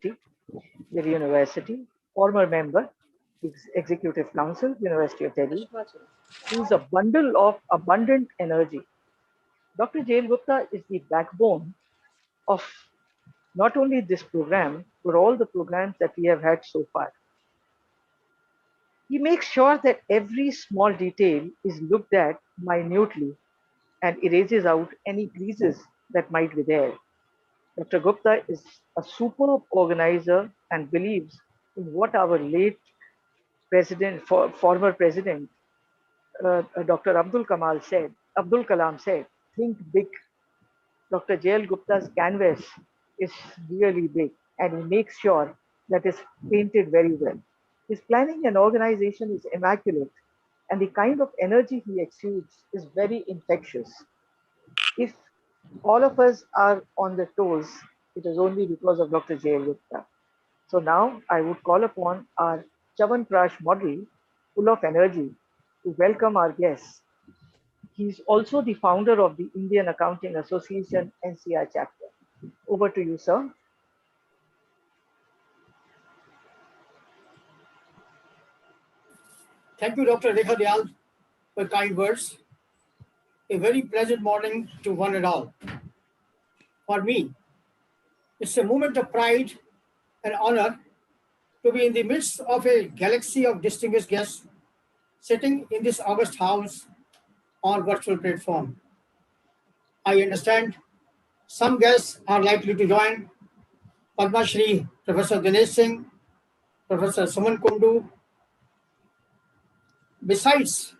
the university, former member, Executive Council, University of Delhi, who's a bundle of abundant energy. Dr. Jail Gupta is the backbone of not only this program, but all the programs that we have had so far. He makes sure that every small detail is looked at minutely and erases out any creases that might be there. Dr. Gupta is a superb organizer and believes in what our late former president, Dr. Abdul Kalam said, think big. Dr. Jail Gupta's canvas is really big and he makes sure that it's painted very well. His planning and organization is immaculate and the kind of energy he exudes is very infectious. If all of us are on the toes, it is only because of Dr. Jail Gupta. So now I would call upon our Chavan Prash model, full of energy, to welcome our guests. He's also the founder of the Indian Accounting Association NCR chapter. Over to you, sir. Thank you, Dr. Rekha Dayal, for kind words. A very pleasant morning to one and all. For me, it's a moment of pride and honor to be in the midst of a galaxy of distinguished guests sitting in this august house on virtual platform. I understand some guests are likely to join Padma Shri Professor Dinesh Singh, Professor Suman Kundu. Besides,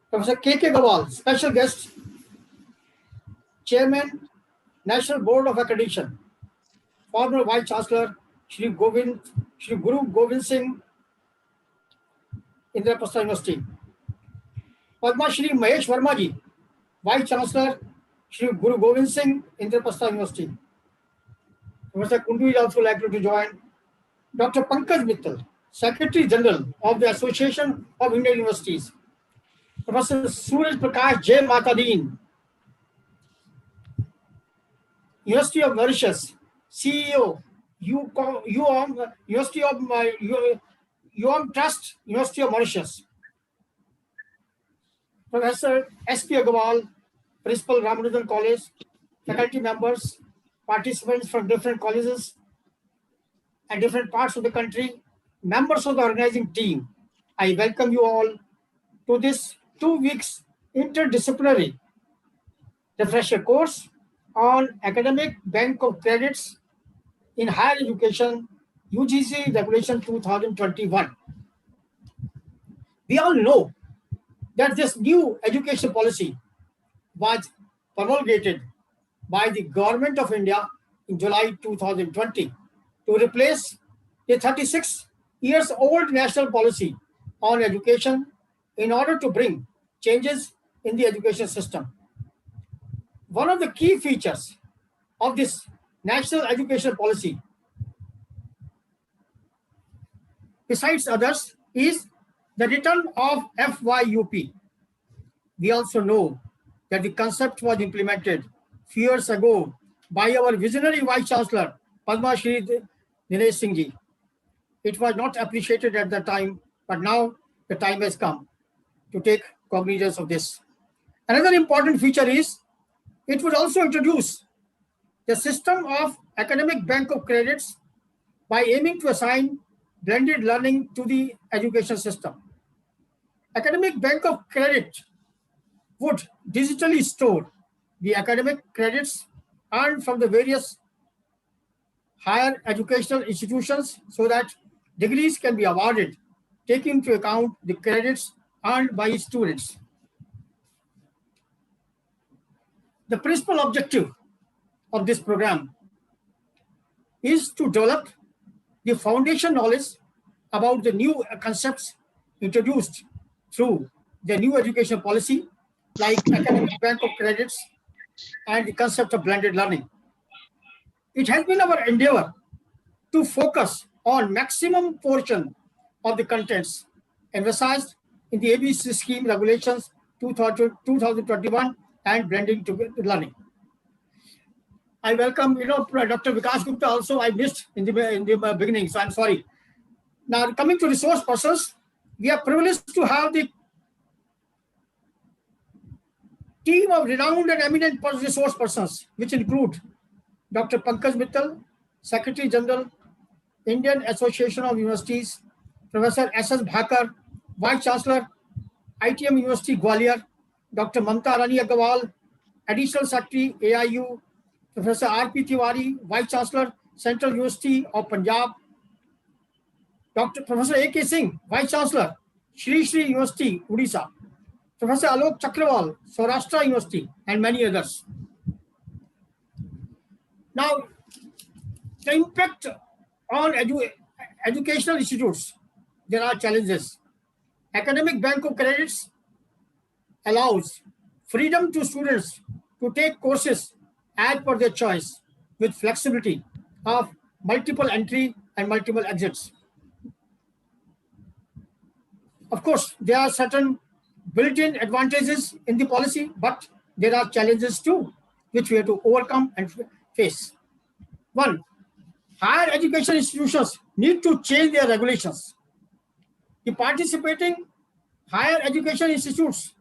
Professor K.K. Agarwal, special guest, Chairman, National Board of Accreditation, former Vice Chancellor Shri Guru Govind Singh, Indraprastha University. Padma Shri Mahesh Varma ji, Vice Chancellor Shri Guru Govind Singh, Indraprastha University. Professor Kundu is also likely to join. Dr. Pankaj Mittal, Secretary General of the Association of Indian Universities. Professor Suraj Prakash J. Matadeen, University of Mauritius, CEO, University of Trust, University of Mauritius. Professor S.P. Agarwal, Principal Ramanujan College, faculty members, participants from different colleges and different parts of the country, members of the organizing team. I welcome you all to this 2 weeks interdisciplinary refresher course on Academic Bank of Credits in Higher Education, UGC Regulation 2021. We all know that this new education policy was promulgated by the Government of India in July 2020 to replace the 36 years old national policy on education in order to bring changes in the education system. One of the key features of this national education policy, besides others, is the return of FYUP. We also know that the concept was implemented few years ago by our visionary Vice Chancellor, Padma Shri Dinesh Singh ji. It was not appreciated at the time, but now the time has come to take cognizance of this. Another important feature is it would also introduce the system of academic bank of credits by aiming to assign blended learning to the education system. Academic bank of credit would digitally store the academic credits earned from the various higher educational institutions so that degrees can be awarded, taking into account the credits earned by students. The principal objective of this program is to develop the foundation knowledge about the new concepts introduced through the new education policy, like academic bank of credits and the concept of blended learning. It has been our endeavor to focus on maximum portion of the contents emphasized in the ABC scheme regulations 2021 and blending together learning. I welcome, Dr. Vikas Gupta also. I missed in the beginning, so I'm sorry. Now, coming to resource persons, we are privileged to have the team of renowned and eminent resource persons, which include Dr. Pankaj Mittal, Secretary General, Indian Association of Universities, Professor S.S. Bhakar, Vice Chancellor, ITM University Gwalior, Dr. Mamta Rani Agarwal, Additional Secretary, AIU, Professor R.P. Tiwari, Vice Chancellor, Central University of Punjab, Dr. Professor A.K. Singh, Vice Chancellor, Shri Shri University, Odisha, Professor Alok Chakrawal, Saurashtra University, and many others. Now, the impact on educational institutes, there are challenges. Academic Bank of Credits allows freedom to students to take courses as per their choice with flexibility of multiple entry and multiple exits. Of course, there are certain built-in advantages in the policy, but there are challenges too, which we have to overcome and face. One, higher education institutions need to change their regulations. The participating higher education institutes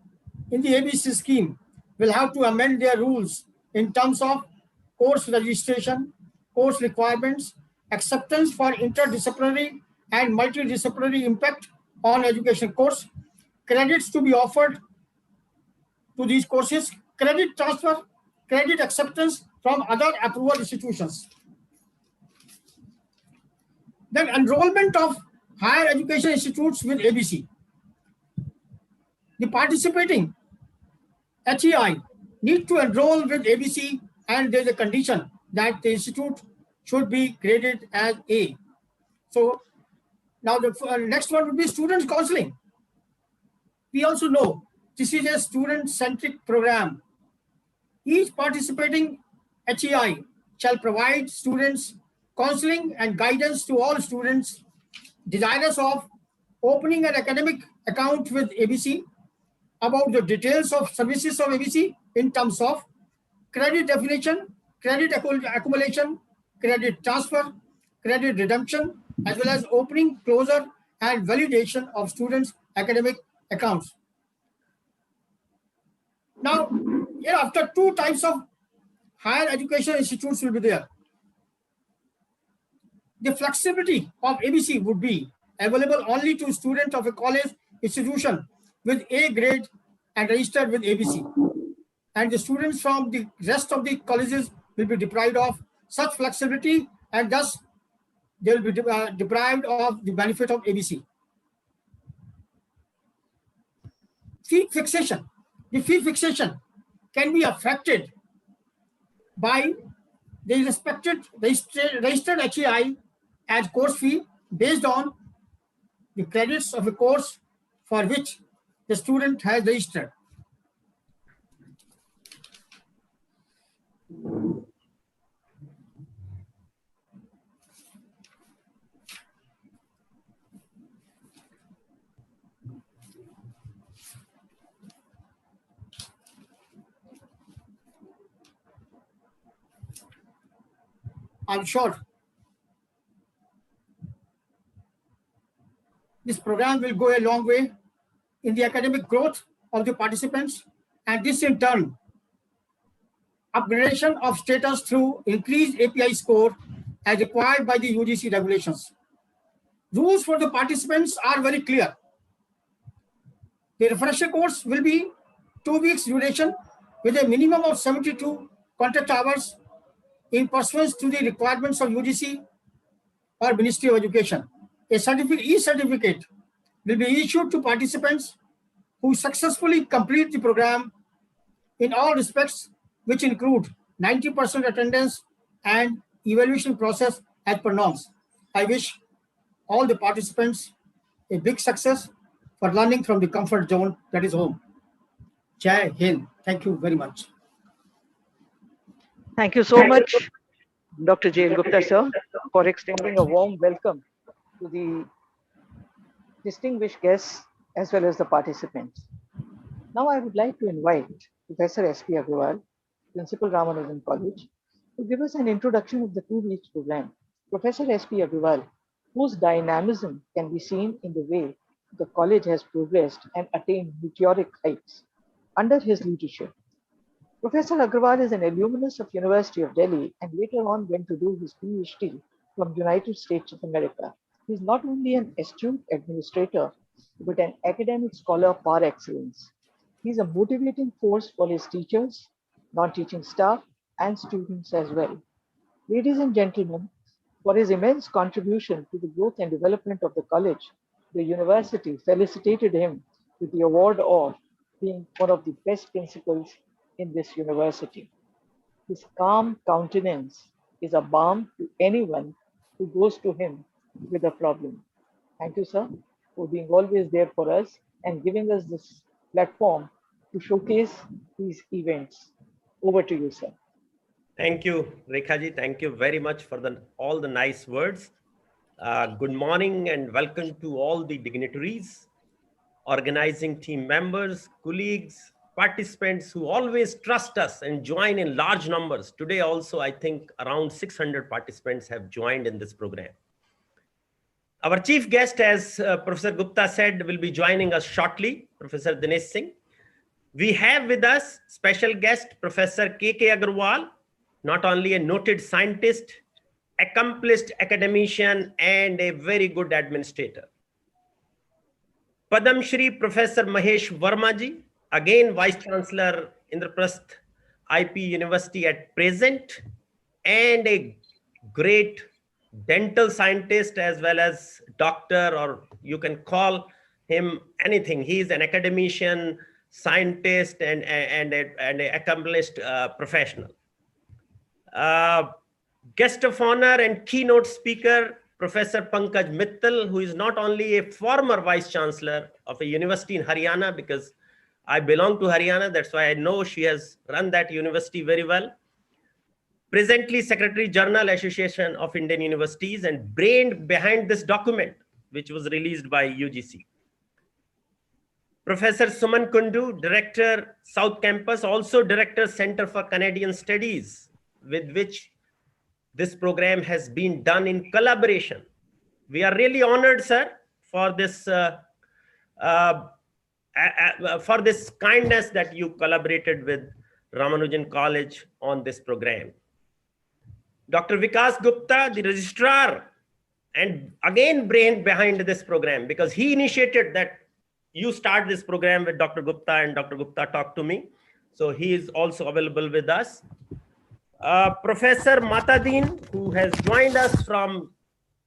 in the ABC scheme will have to amend their rules in terms of course registration, course requirements, acceptance for interdisciplinary and multidisciplinary impact on education course, credits to be offered to these courses, credit transfer, credit acceptance from other approval institutions. Then enrollment of higher education institutes with ABC. The participating HEI need to enroll with ABC, and there's a condition that the institute should be graded as A. So now the next one would be student counseling. We also know this is a student-centric program. Each participating HEI shall provide students counseling and guidance to all students desirous of opening an academic account with ABC about the details of services of ABC in terms of credit definition, credit accumulation, credit transfer, credit redemption, as well as opening, closure, and validation of students' academic accounts. Now, after two types of higher education institutes will be there. The flexibility of ABC would be available only to students of a college institution with A grade and registered with ABC. And the students from the rest of the colleges will be deprived of such flexibility, and thus they will be deprived of the benefit of ABC. Fee fixation. The fee fixation can be affected by the registered HEI as course fee based on the credits of a course for which the student has registered. I'm sure this program will go a long way in the academic growth of the participants, and this in turn upgradation of status through increased API score as required by the UGC regulations. Rules for the participants are very clear. The refresher course will be 2 weeks duration with a minimum of 72 contact hours in pursuance to the requirements of UGC or Ministry of Education. A e-certificate will be issued to participants who successfully complete the program in all respects, which include 90% attendance and evaluation process as per norms. I wish all the participants a big success for learning from the comfort zone that is home. Jai Hind. Thank you very much. Thank you so much, Dr. J.L. Gupta, sir, for extending a warm welcome to the distinguished guests as well as the participants. Now I would like to invite Professor S.P. Agarwal, Principal Ramanujan College, To give us an introduction of the 2 weeks program, Professor S.P. Agarwal, whose dynamism can be seen in the way the college has progressed and attained meteoric heights under his leadership. Professor Agarwal is an alumnus of University of Delhi and later on went to do his PhD from United States of America. He is not only an astute administrator, but an academic scholar par excellence. He is a motivating force for his teachers, non-teaching staff, and students as well. Ladies and gentlemen, for his immense contribution to the growth and development of the college, the university felicitated him with the award of being one of the best principals in this university. His calm countenance is a balm to anyone who goes to him with a problem. Thank you, sir, for being always there for us and giving us this platform to showcase these events. Over to you, sir. Thank you, Rekhaji. Thank you very much for all the nice words. Good morning and welcome to all the dignitaries, organizing team members, colleagues, participants who always trust us and join in large numbers. Today also, I think around 600 participants have joined in this program. Our chief guest, as Professor Gupta said, will be joining us shortly, Professor Dinesh Singh. We have with us special guest, Professor K.K. Agarwal, not only a noted scientist, accomplished academician, and a very good administrator. Padam Shri Professor Mahesh Varma ji, again Vice Chancellor Indraprasth IP University at present, and a great dental scientist as well as doctor, or you can call him anything. He is an academician, scientist, and an accomplished professional. Guest of honor and keynote speaker, Professor Pankaj Mittal, who is not only a former Vice Chancellor of a university in Haryana, because I belong to Haryana, that's why I know she has run that university very well. Presently Secretary General Association of Indian Universities and brain behind this document, which was released by UGC. Professor Suman Kundu, Director, South Campus, also Director, Center for Canadian Studies, with which this program has been done in collaboration. We are really honored, sir, for this kindness that you collaborated with Ramanujan College on this program. Dr. Vikas Gupta, the registrar, and again brain behind this program, because he initiated that you start this program with Dr. Gupta, and Dr. Gupta talked to me. So he is also available with us. Professor Matadin, who has joined us from,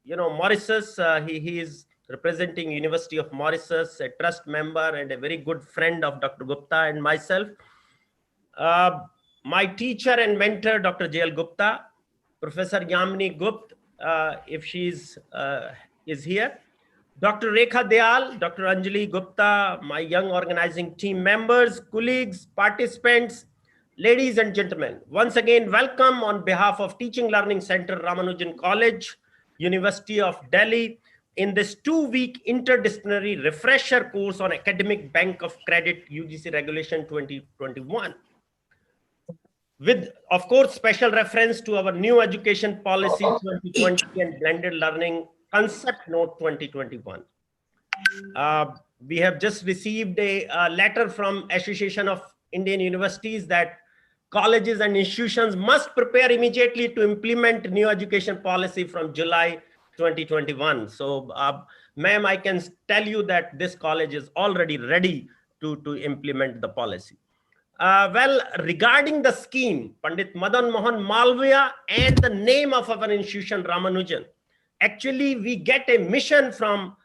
Mauritius. He is representing University of Mauritius, a trust member and a very good friend of Dr. Gupta and myself. My teacher and mentor, Dr. J.L. Gupta, Professor Yamini Gupta, if she's is here. Dr. Rekha Dayal, Dr. Anjali Gupta, my young organizing team members, colleagues, participants, ladies and gentlemen, once again, welcome on behalf of Teaching Learning Center, Ramanujan College, University of Delhi, in this 2-week interdisciplinary refresher course on Academic Bank of Credit UGC Regulation 2021. With, of course, special reference to our new education policy 2020 and blended learning concept note 2021. We have just received a letter from Association of Indian Universities that colleges and institutions must prepare immediately to implement new education policy from July 2021. So, ma'am, I can tell you that this college is already ready to implement the policy. Well, regarding the scheme, Pandit Madan Mohan Malviya and the name of our institution, Ramanujan, actually we get a mission from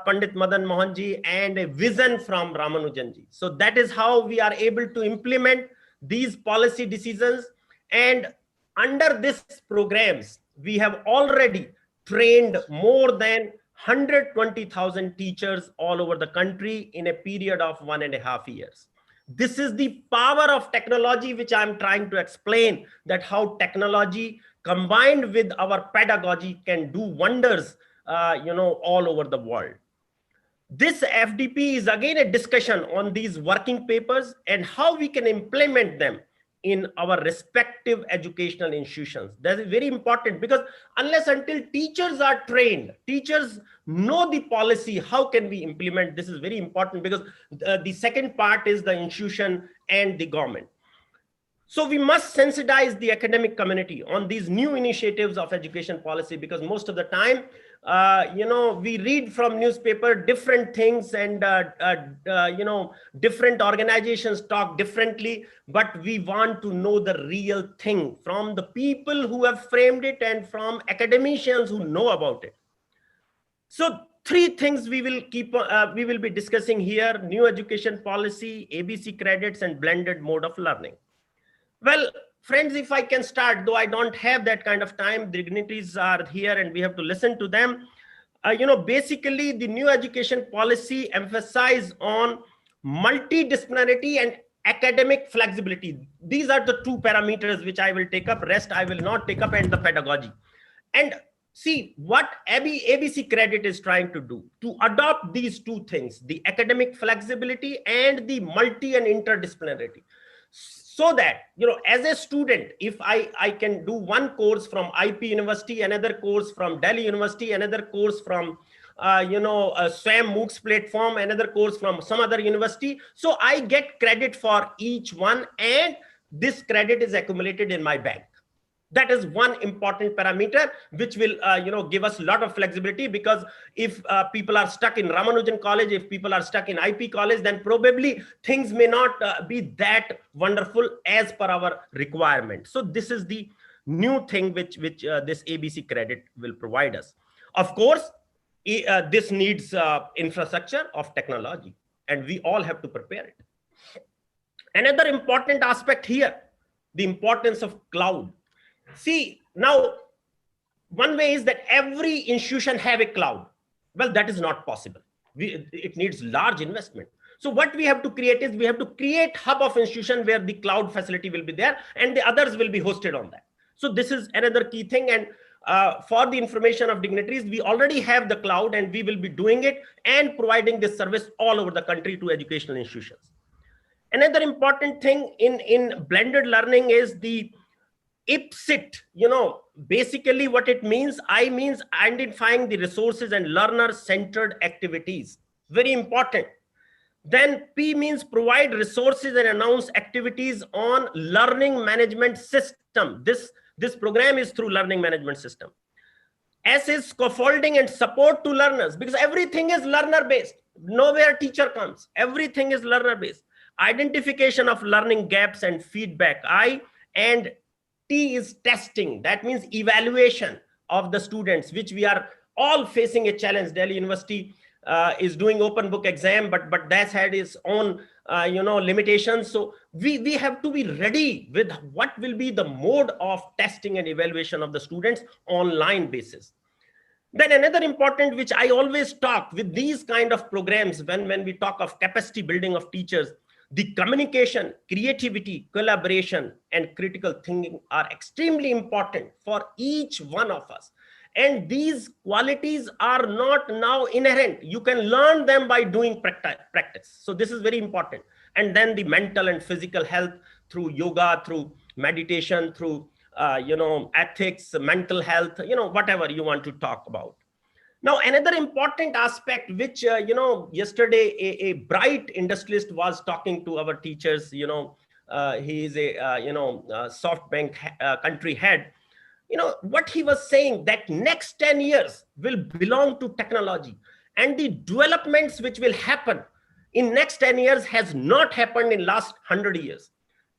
Pandit Madan Mohanji and a vision from Ramanujanji. So that is how we are able to implement these policy decisions. And under these programs, we have already trained more than 120,000 teachers all over the country in a period of 1.5 years. This is the power of technology, which I'm trying to explain, that how technology combined with our pedagogy can do wonders, all over the world. This FDP is again a discussion on these working papers and how we can implement them in our respective educational institutions. That is very important, because unless until teachers are trained, teachers know the policy, how can we implement? This is very important, because the second part is the institution and the government. So we must sensitize the academic community on these new initiatives of education policy, because most of the time, we read from newspaper different things, and different organizations talk differently, but we want to know the real thing from the people who have framed it and from academicians who know about it. So three things we will be discussing here: new education policy, ABC credits, and blended mode of learning. Well, friends, if I can start, though I don't have that kind of time, the dignitaries are here and we have to listen to them. Basically, the new education policy emphasizes on multidisciplinarity and academic flexibility. These are the two parameters which I will take up. Rest I will not take up, and the pedagogy. And see what ABC credit is trying to do, to adopt these two things, the academic flexibility and the multi and interdisciplinarity. So that, as a student, if I can do one course from IP University, another course from Delhi University, another course from, a SWAM MOOCs platform, another course from some other university. So I get credit for each one, and this credit is accumulated in my bank. That is one important parameter which will give us a lot of flexibility, because if people are stuck in Ramanujan College, if people are stuck in IP college, then probably things may not be that wonderful as per our requirement. So this is the new thing which this ABC credit will provide us. Of course, this needs infrastructure of technology, and we all have to prepare it. Another important aspect here, the importance of cloud. See, now, one way is that every institution have a cloud. Well, that is not possible. It needs large investment. So what we have to create is, we have to create hub of institution where the cloud facility will be there and the others will be hosted on that. So this is another key thing. And for the information of dignitaries, we already have the cloud, and we will be doing it and providing this service all over the country to educational institutions. Another important thing in blended learning is the IPSIT. Basically what it means, I means identifying the resources and learner-centered activities. Very important. Then P means provide resources and announce activities on learning management system. This program is through learning management system. S is scaffolding and support to learners, because everything is learner-based. Nowhere teacher comes. Everything is learner-based. Identification of learning gaps and feedback. I, and T is testing. That means evaluation of the students, which we are all facing a challenge. Delhi University is doing open book exam, but that's had its own limitations. So we have to be ready with what will be the mode of testing and evaluation of the students online basis. Then another important, which I always talk with these kind of programs, when we talk of capacity building of teachers, the communication, creativity, collaboration, and critical thinking are extremely important for each one of us. And these qualities are not now inherent. You can learn them by doing practice. So this is very important. And then the mental and physical health through yoga, through meditation, through ethics, mental health, whatever you want to talk about. Now, another important aspect, which, yesterday a bright industrialist was talking to our teachers, he is a, SoftBank country head. What he was saying, that next 10 years will belong to technology, and the developments which will happen in next 10 years has not happened in last 100 years.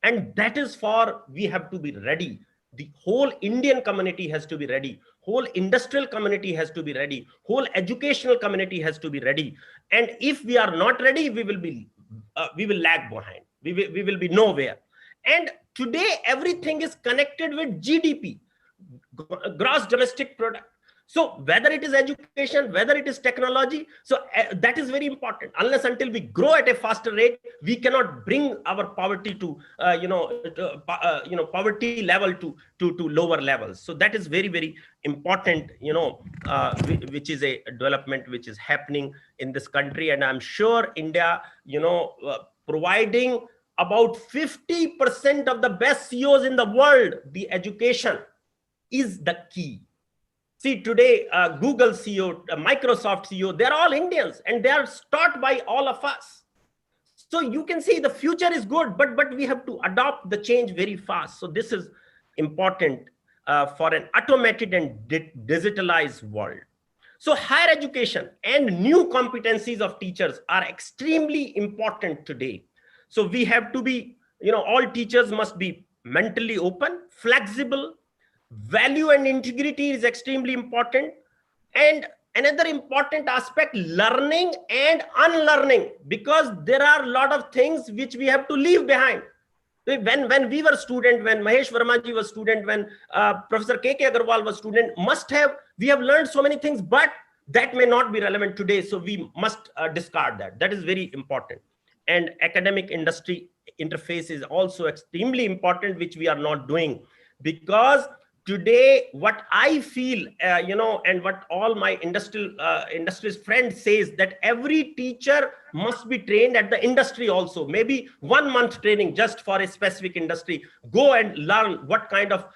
And that is for, we have to be ready. The whole Indian community has to be ready. Whole industrial community has to be ready. Whole educational community has to be ready. And if we are not ready, we will lag behind. We will be nowhere. And today, everything is connected with GDP, gross domestic product. So whether it is education, whether it is technology, so that is very important. Unless until we grow at a faster rate, we cannot bring our poverty to poverty level to lower levels. So that is very, very important, which is a development which is happening in this country. And I'm sure India, providing about 50% of the best CEOs in the world, the education is the key. See, today, Google CEO, Microsoft CEO, they're all Indians, and they are taught by all of us. So you can see the future is good, but we have to adopt the change very fast. So this is important for an automated and digitalized world. So higher education and new competencies of teachers are extremely important today. So we have to be, all teachers must be mentally open, flexible. Value and integrity is extremely important. And another important aspect, learning and unlearning, because there are a lot of things which we have to leave behind. When we were student, when Mahesh Varma ji was student, when Professor K.K. Agarwal was student, we have learned so many things, but that may not be relevant today. So we must discard that. That is very important. And academic industry interface is also extremely important, which we are not doing, because today, what I feel, and what all my industry's friends says, that every teacher must be trained at the industry also. Maybe 1 month training just for a specific industry. Go and learn what kind of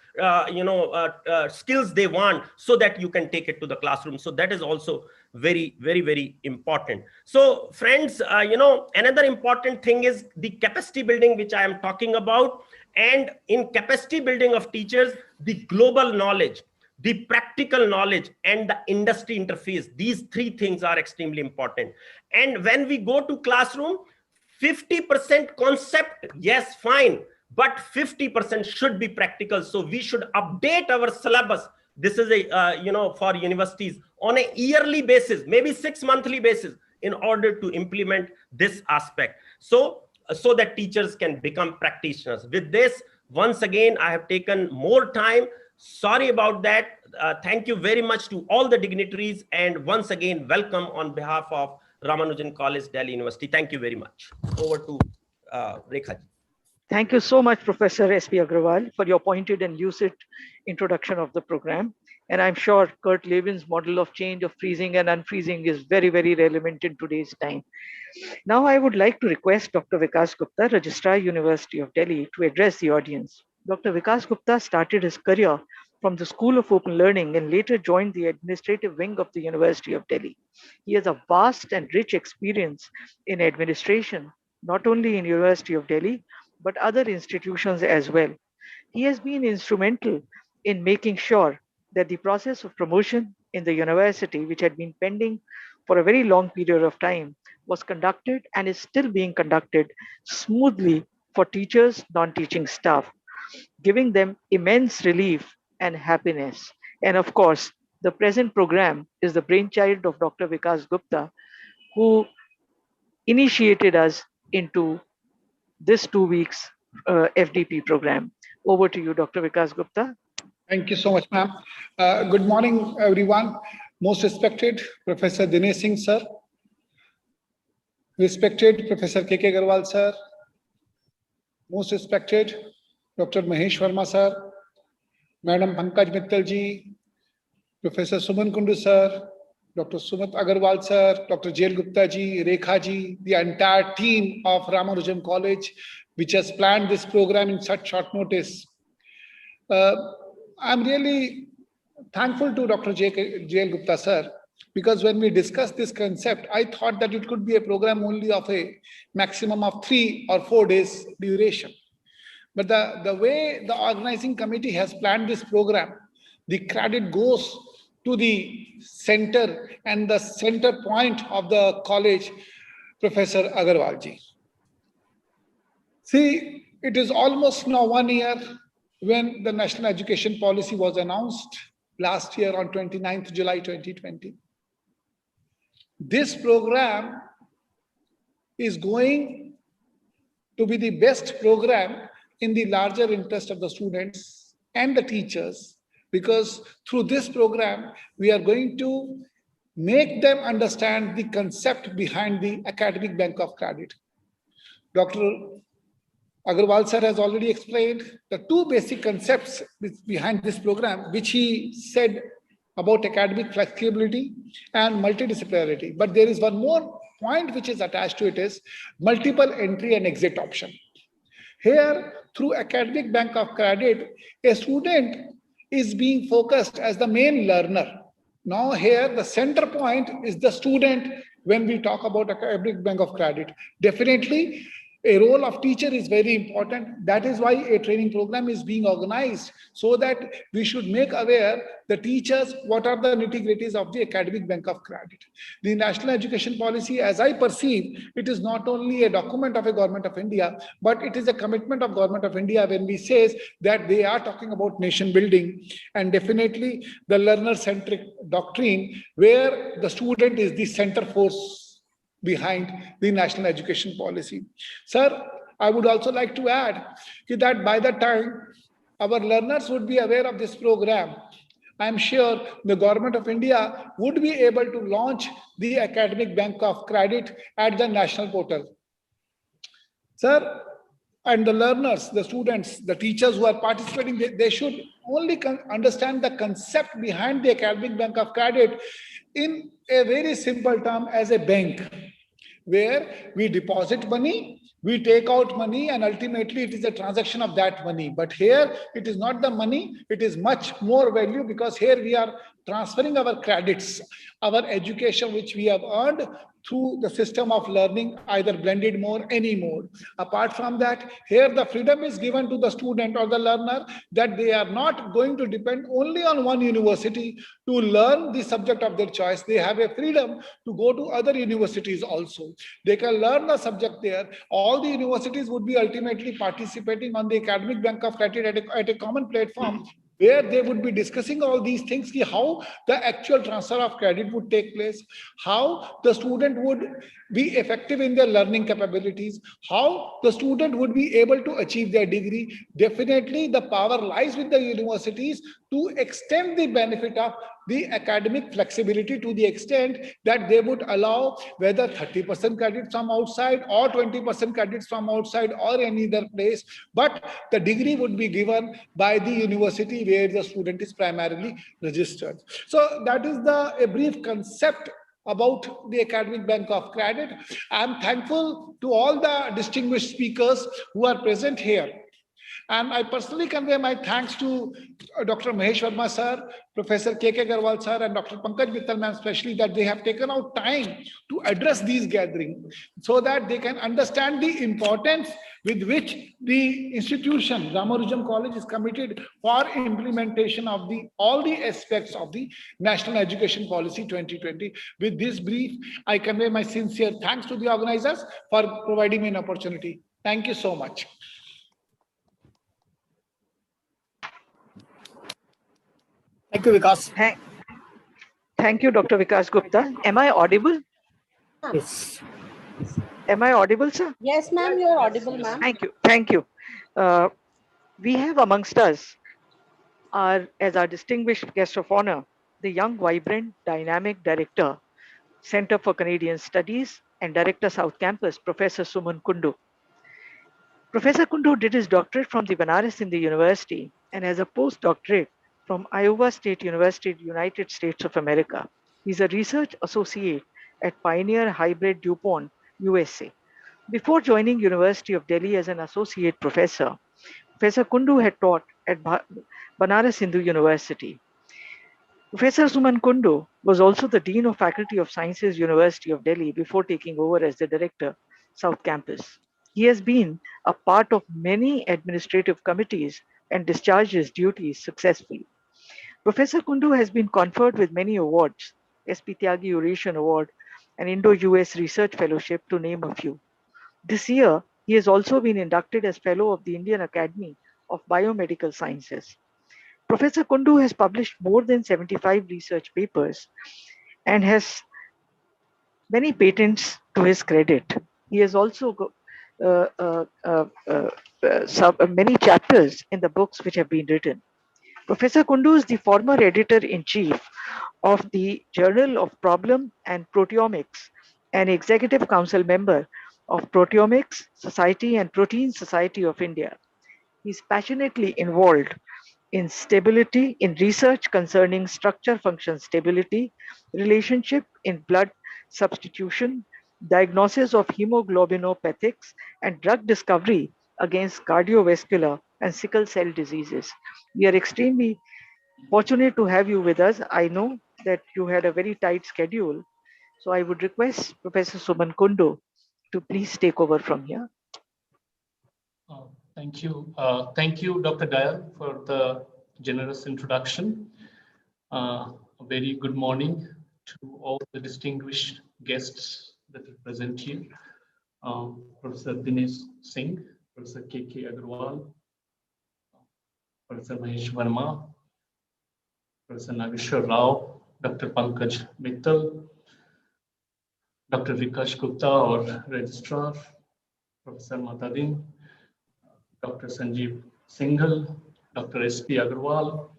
skills they want, so that you can take it to the classroom. So that is also very, very, very important. So friends, another important thing is the capacity building, which I am talking about. And in capacity building of teachers, the global knowledge, the practical knowledge, and the industry interface, these three things are extremely important. And when we go to classroom, 50% concept, yes, fine, but 50% should be practical. So we should update our syllabus. This is for universities on a yearly basis, maybe 6 monthly basis, in order to implement this aspect. So that teachers can become practitioners. With this, once again, I have taken more time. Sorry about that. Thank you very much to all the dignitaries. And once again, welcome on behalf of Ramanujan College, Delhi University. Thank you very much. Over to Rekha ji. Thank you so much, Professor S.P. Agarwal, for your pointed and lucid introduction of the program. And I'm sure Kurt Levin's model of change, of freezing and unfreezing, is very, very relevant in today's time. Now, I would like to request Dr. Vikas Gupta, Registrar, University of Delhi, to address the audience. Dr. Vikas Gupta started his career from the School of Open Learning and later joined the administrative wing of the University of Delhi. He has a vast and rich experience in administration, not only in University of Delhi, but other institutions as well. He has been instrumental in making sure that the process of promotion in the university, which had been pending for a very long period of time, was conducted and is still being conducted smoothly for teachers, non-teaching staff, giving them immense relief and happiness. And of course, the present program is the brainchild of Dr. Vikas Gupta, who initiated us into this 2 weeks FDP program. Over to you, Dr. Vikas Gupta. Thank you so much, ma'am. Good morning, everyone. Most respected Professor Dinesh Singh, sir. Respected Professor K.K. Agarwal, sir. Most respected Dr. Mahesh Varma, sir. Madam Pankaj Mittal ji, Professor Suman Kundu, sir. Dr. Sumat Agarwal, sir. Dr. J.L. Gupta ji, Rekha ji, the entire team of Ramanujan College, which has planned this program in such short notice. I'm really thankful to Dr. J.L. Gupta, sir, because when we discussed this concept, I thought that it could be a program only of a maximum of 3 or 4 days duration. But the way the organizing committee has planned this program, the credit goes to the center and the center point of the college, Professor Agarwal ji. See, it is almost now 1 year when the National Education Policy was announced last year on 29th July 2020. This program is going to be the best program in the larger interest of the students and the teachers, because through this program, we are going to make them understand the concept behind the academic bank of credit. Dr. Agarwal sir has already explained the 2 basic concepts behind this program, which he said about academic flexibility and multidisciplinarity. But there is one more point which is attached to it, is multiple entry and exit option. Here, through academic bank of credit, a student is being focused as the main learner. Now here, the center point is the student when we talk about academic bank of credit. Definitely, a role of teacher is very important. That is why a training program is being organized, so that we should make aware the teachers what are the nitty-gritties of the academic bank of credit. The national education policy, as I perceive, it is not only a document of a government of India, but it is a commitment of government of India when we say that they are talking about nation building, and definitely the learner-centric doctrine where the student is the center force behind the national education policy. Sir, I would also like to add that by the time our learners would be aware of this program, I'm sure the government of India would be able to launch the academic bank of credit at the national portal. Sir, and the learners, the students, the teachers who are participating, they should only understand the concept behind the academic bank of credit in a very simple term as a bank, where we deposit money, we take out money, and ultimately it is a transaction of that money. But here it is not the money, it is much more value, because here we are transferring our credits, our education which we have earned through the system of learning, either blended mode, any mode. Apart from that, here the freedom is given to the student or the learner that they are not going to depend only on one university to learn the subject of their choice. They have a freedom to go to other universities also. They can learn the subject there. All the universities would be ultimately participating on the academic bank of credit at a common platform, where they would be discussing all these things, how the actual transfer of credit would take place, how the student would be effective in their learning capabilities, how the student would be able to achieve their degree. Definitely, the power lies with the universities to extend the benefit of the academic flexibility to the extent that they would allow whether 30% credits from outside or 20% credits from outside or any other place, but the degree would be given by the university where the student is primarily registered. So that is a brief concept about the academic bank of credit. I'm thankful to all the distinguished speakers who are present here. And I personally convey my thanks to Dr. Mahesh Varma sir, Professor K.K. Agarwal sir, and Dr. Pankaj Mittal ma'am, especially, that they have taken out time to address these gatherings so that they can understand the importance with which the institution, Ramanujan College, is committed for implementation of all the aspects of the National Education Policy 2020. With this brief, I convey my sincere thanks to the organizers for providing me an opportunity. Thank you so much. Thank you, Vikas. Thank you, Dr. Vikas Gupta. Am I audible? Yes. Am I audible, sir? Yes, ma'am, you are audible, ma'am. Thank you. Thank you. We have amongst us, as our distinguished guest of honor, the young, vibrant, dynamic director, Center for Canadian Studies and Director, South Campus, Professor Suman Kundu. Professor Kundu did his doctorate from the Banaras Hindu University and has a postdoctorate from Iowa State University, United States of America. He's a research associate at Pioneer Hybrid DuPont, USA. Before joining University of Delhi as an associate professor, Professor Kundu had taught at Banaras Hindu University. Professor Suman Kundu was also the Dean of Faculty of Sciences, University of Delhi, before taking over as the Director, South Campus. He has been a part of many administrative committees and discharged his duties successfully. Professor Kundu has been conferred with many awards, SP Tyagi Eurasian Award and Indo-US Research Fellowship, to name a few. This year, he has also been inducted as Fellow of the Indian Academy of Biomedical Sciences. Professor Kundu has published more than 75 research papers and has many patents to his credit. He has also got many chapters in the books which have been written. Professor Kundu is the former editor-in-chief of the Journal of Problem and Proteomics and executive council member of Proteomics Society and Protein Society of India. He is passionately involved in research concerning structure function stability, relationship in blood substitution, diagnosis of hemoglobinopathics, and drug discovery against cardiovascular and sickle cell diseases. We are extremely fortunate to have you with us. I know that you had a very tight schedule, so I would request Professor Suman Kundu to please take over from here. Thank you. Thank you, Dr. Dayal, for the generous introduction. A very good morning to all the distinguished guests that are present here. Professor Dinesh Singh, Professor K.K. Agarwal, Professor Mahesh Varma, Professor Nageshwar Rao, Dr. Pankaj Mittal, Dr. Vikash Gupta, our Registrar, Professor Matadin, Dr. Sanjeev Singhal, Dr. S.P. Agarwal,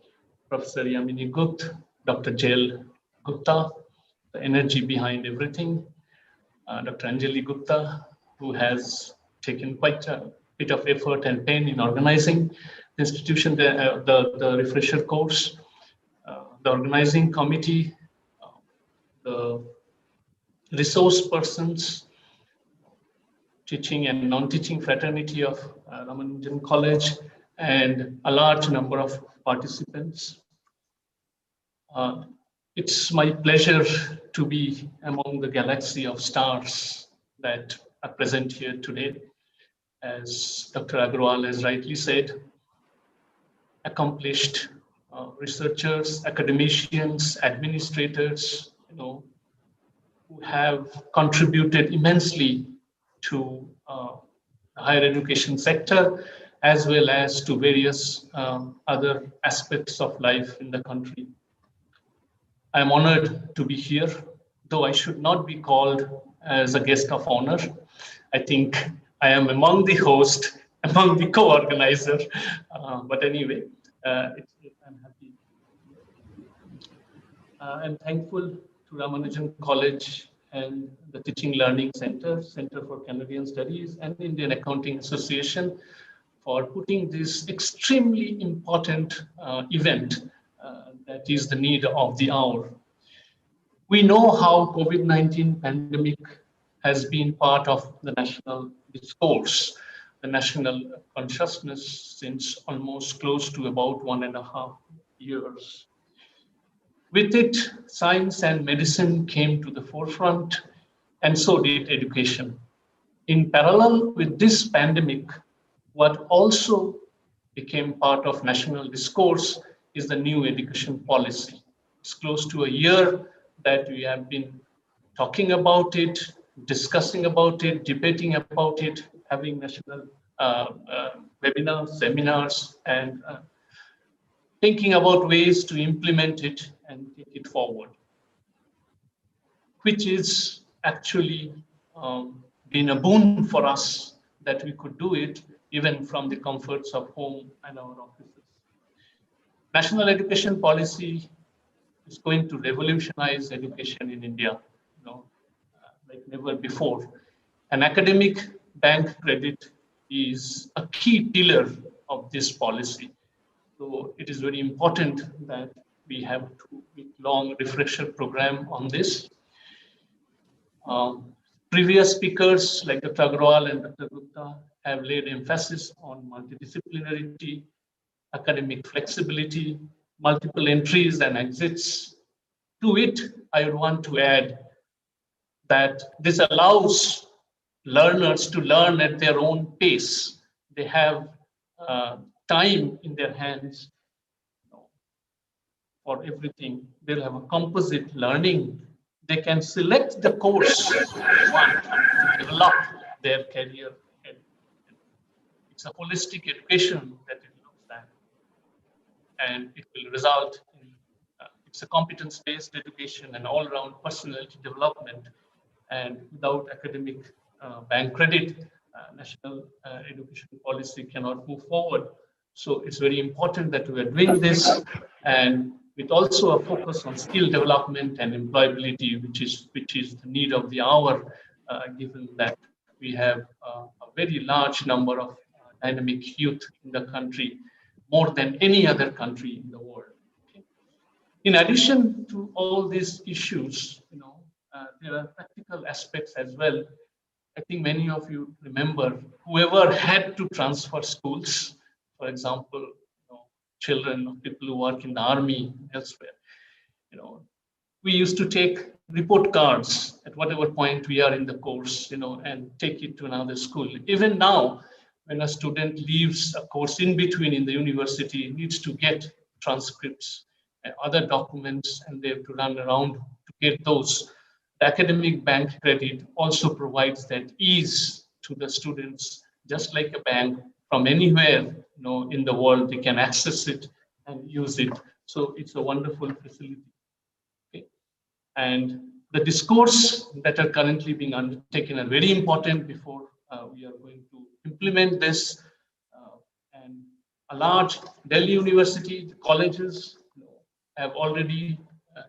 Professor Yamini Gupta, Dr. Jael Gupta, the energy behind everything, Dr. Anjali Gupta, who has taken quite a bit of effort and pain in organizing the institution, the refresher course, the organizing committee, the resource persons, teaching and non-teaching fraternity of Ramanujan College, and a large number of participants. It's my pleasure to be among the galaxy of stars that are present here today. As Dr. Agarwal has rightly said, accomplished researchers, academicians, administrators, who have contributed immensely to the higher education sector, as well as to various other aspects of life in the country. I am honored to be here, though I should not be called as a guest of honor. I think I am among the host, among the co-organizer, but anyway, I'm happy. I'm thankful to Ramanujan College and the Teaching Learning Center, Center for Canadian Studies, and Indian Accounting Association for putting this extremely important event that is the need of the hour. We know how COVID-19 pandemic has been part of the national discourse, the national consciousness since almost close to about 1.5 years. With it, science and medicine came to the forefront, and so did education. In parallel with this pandemic, what also became part of national discourse is the new education policy. It's close to a year that we have been talking about it, discussing about it, debating about it, having national webinars, seminars, and thinking about ways to implement it and take it forward, which is actually been a boon for us that we could do it even from the comforts of home and our offices. National education policy is going to revolutionize education in India, like never before. An academic bank credit is a key pillar of this policy. So it is very important that we have a 2-week-long refresher program on this. Previous speakers like Dr. Agarwal and Dr. Gupta have laid emphasis on multidisciplinarity, academic flexibility, multiple entries and exits. To it, I would want to add that this allows learners to learn at their own pace. They have time in their hands for everything. They'll have a composite learning. They can select the course they want to develop their career. It's a holistic education that it looks at, and it will result in it's a competence-based education and all-round personality development. And without academic bank credit, national education policy cannot move forward. So it's very important that we are doing this, and with also a focus on skill development and employability, which is the need of the hour, given that we have a very large number of dynamic youth in the country, more than any other country in the world. Okay. In addition to all these issues, there are practical aspects as well I think many of you remember, whoever had to transfer schools, for example, children of people who work in the army elsewhere, we used to take report cards at whatever point we are in the course, and take it to another school. Even now, when a student leaves a course in between in the university, needs to get transcripts and other documents, and they have to run around to get those. The academic bank credit also provides that ease to the students, just like a bank from anywhere, in the world, they can access it and use it. So it's a wonderful facility. Okay. And the discourse that are currently being undertaken are very important before we are going to implement this. And a large Delhi University, the colleges have already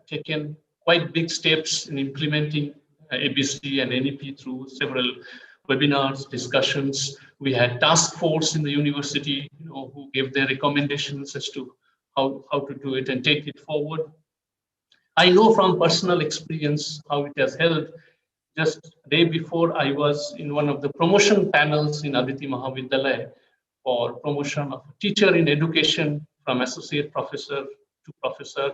taken quite big steps in implementing ABC and NEP through several webinars, discussions. We had task force in the university, who gave their recommendations as to how to do it and take it forward. I know from personal experience how it has helped. Just the day before, I was in one of the promotion panels in Aditi Mahavidyalaya for promotion of a teacher in education from associate professor to professor.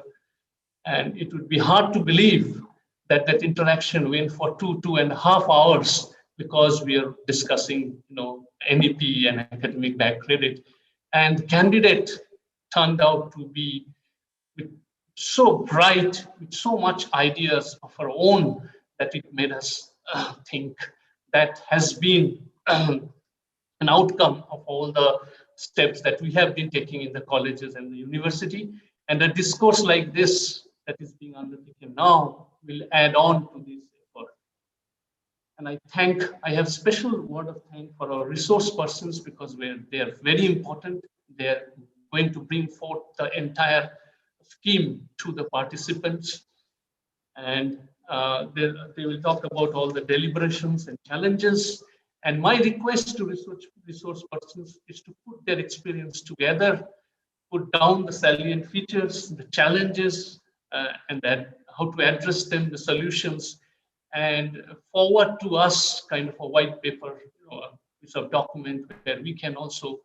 And it would be hard to believe that that interaction went for 2.5 hours, because we are discussing, NEP and academic back credit. And the candidate turned out to be so bright, with so much ideas of her own, that it made us think. That has been an outcome of all the steps that we have been taking in the colleges and the university. And a discourse like this that is being undertaken now will add on to this effort. And I have special word of thanks for our resource persons, because they are very important. They are going to bring forth the entire scheme to the participants. And they will talk about all the deliberations and challenges. And my request to resource persons is to put their experience together, put down the salient features, the challenges, and that how to address them, the solutions, and forward to us kind of a white paper, a piece of document where we can also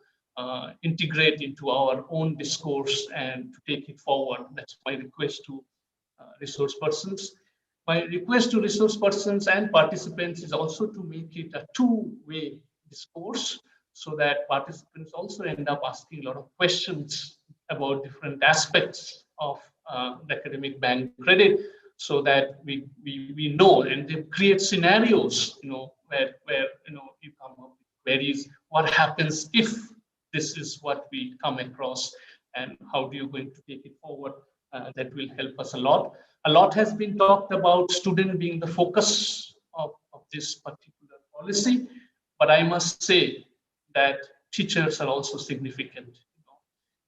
integrate into our own discourse and to take it forward. That's my request to resource persons. My request to resource persons and participants is also to make it a two-way discourse, so that participants also end up asking a lot of questions about different aspects of the academic bank credit, so that we know, and they create scenarios, where you come up with queries. What happens if this is what we come across, and how do you going to take it forward? That will help us a lot. A lot has been talked about student being the focus of this particular policy, but I must say that teachers are also significant.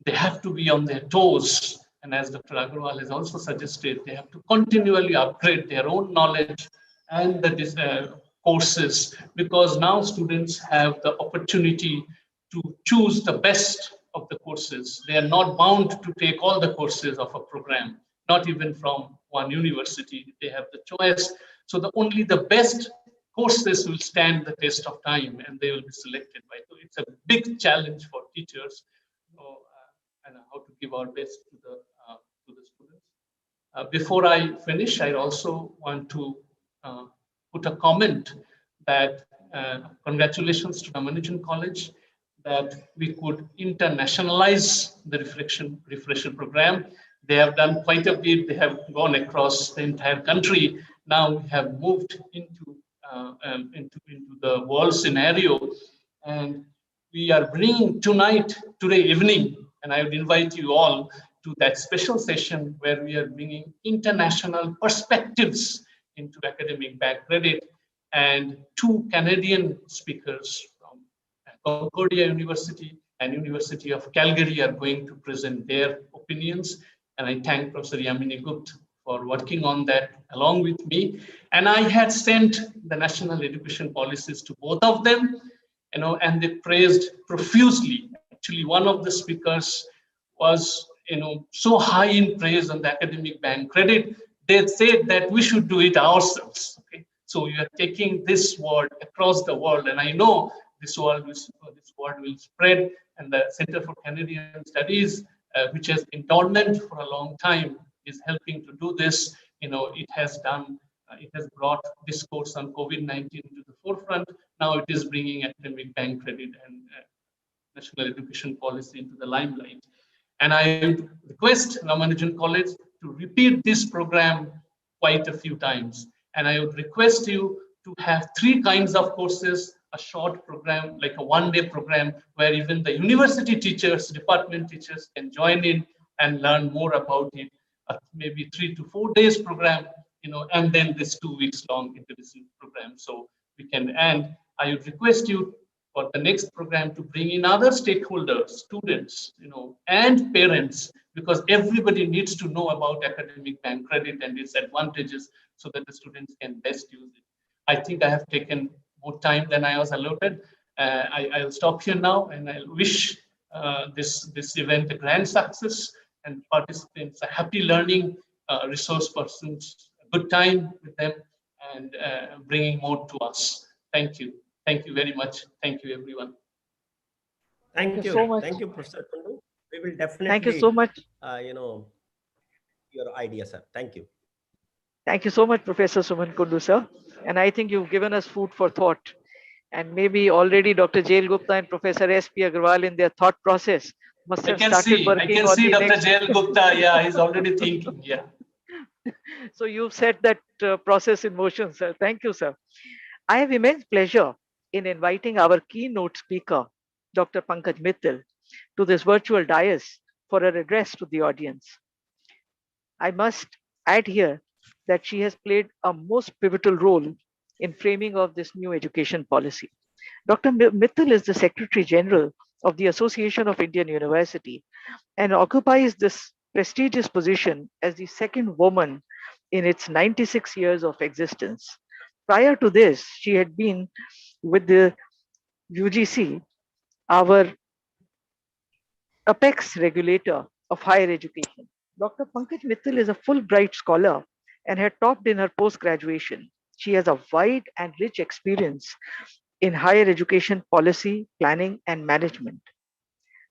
They have to be on their toes, and as Dr. Agarwal has also suggested, they have to continually upgrade their own knowledge and the courses, because now students have the opportunity to choose the best of the courses. They are not bound to take all the courses of a program, not even from one university. They have the choice. So only the best courses will stand the test of time, and they will be selected by. So it's a big challenge for teachers, and how to give our best to the students. Before I finish, I also want to put a comment that congratulations to Ramanujan College, that we could internationalize the refresher program. They have done quite a bit. They have gone across the entire country. Now we have moved into the world scenario, and we are bringing today evening, and I would invite you all to that special session where we are bringing international perspectives into academic back credit, and 2 Canadian speakers from Concordia University and University of Calgary are going to present their opinions. And I thank Professor Yamini Gupta for working on that along with me. And I had sent the national education policies to both of them, and they praised profusely. Actually, one of the speakers was, so high in praise on the academic bank credit. They said that we should do it ourselves. Okay, So you are taking this word across the world, and I know this word will spread. And the Center for Canadian Studies, which has been dormant for a long time, is helping to do this. It has brought discourse on COVID-19 to the forefront. Now it is bringing academic bank credit and national education policy into the limelight. And I request Ramanujan College to repeat this program quite a few times. And I would request you to have 3 kinds of courses: a short program, like a one-day program, where even the university teachers, department teachers can join in and learn more about it. Maybe 3 to 4 days program, and then this 2 weeks long intensive program. So we can, and I would request you for the next program to bring in other stakeholders, students, and parents, because everybody needs to know about academic bank credit and its advantages so that the students can best use it. I think I have taken more time than I was allotted. I'll stop here now, and I'll wish this event a grand success and participants a happy learning, resource persons, a good time with them, and bringing more to us. Thank you. Thank you very much. Thank you, everyone. Thank you so much. Thank you, Professor Kundu. We will definitely, Thank you so much. Your idea, sir. Thank you. Thank you so much, Professor Suman Kundu, sir. And I think you've given us food for thought. And maybe already Dr. Jael Gupta and Professor S.P. Agarwal in their thought process must have started working on the Dr. next. Jael Gupta. Yeah, he's already thinking. Yeah. So you've set that process in motion, sir. Thank you, sir. I have immense pleasure in inviting our keynote speaker, Dr. Pankaj Mittal, to this virtual dais for her address to the audience. I must add here that she has played a most pivotal role in framing of this new education policy. Dr. Mittal is the Secretary General of the Association of Indian University and occupies this prestigious position as the second woman in its 96 years of existence. Prior to this, she had been with the UGC, our apex regulator of higher education. Dr. Pankaj Mittal is a Fulbright scholar and had topped in her post graduation. She has a wide and rich experience in higher education policy, planning, and management.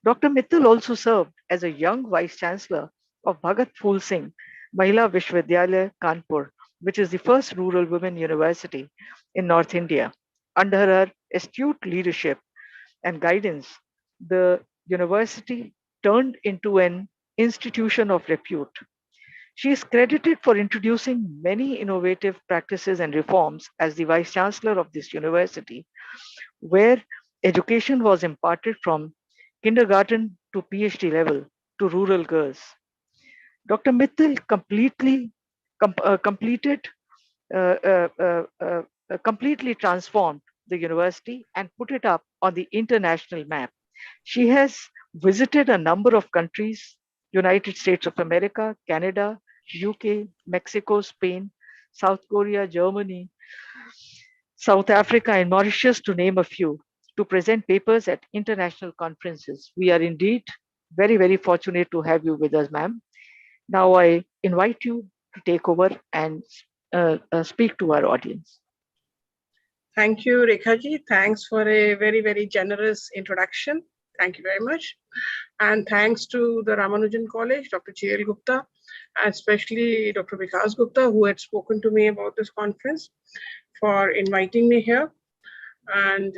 Dr. Mittal also served as a young vice chancellor of Bhagat Phul Singh Mahila Vishwavidyalaya, Kanpur, which is the first rural women university in North India. Under her astute leadership and guidance, the university turned into an institution of repute. She is credited for introducing many innovative practices and reforms as the vice chancellor of this university, where education was imparted from kindergarten to PhD level to rural girls. Dr. Mittal completed uh, uh, uh, uh, completely transformed the university and put it up on the international map. She has visited a number of countries: United States of America, Canada, UK, Mexico, Spain, South Korea, Germany, South Africa, and Mauritius, to name a few, to present papers at international conferences. We are indeed very, very fortunate to have you with us, ma'am. Now I invite you to take over and speak to our audience. Thank you, Rekhaji. Thanks for a very, very generous introduction. Thank you very much. And thanks to the Ramanujan College, Dr. Jael Gupta, and especially Dr. Vikas Gupta, who had spoken to me about this conference, for inviting me here. And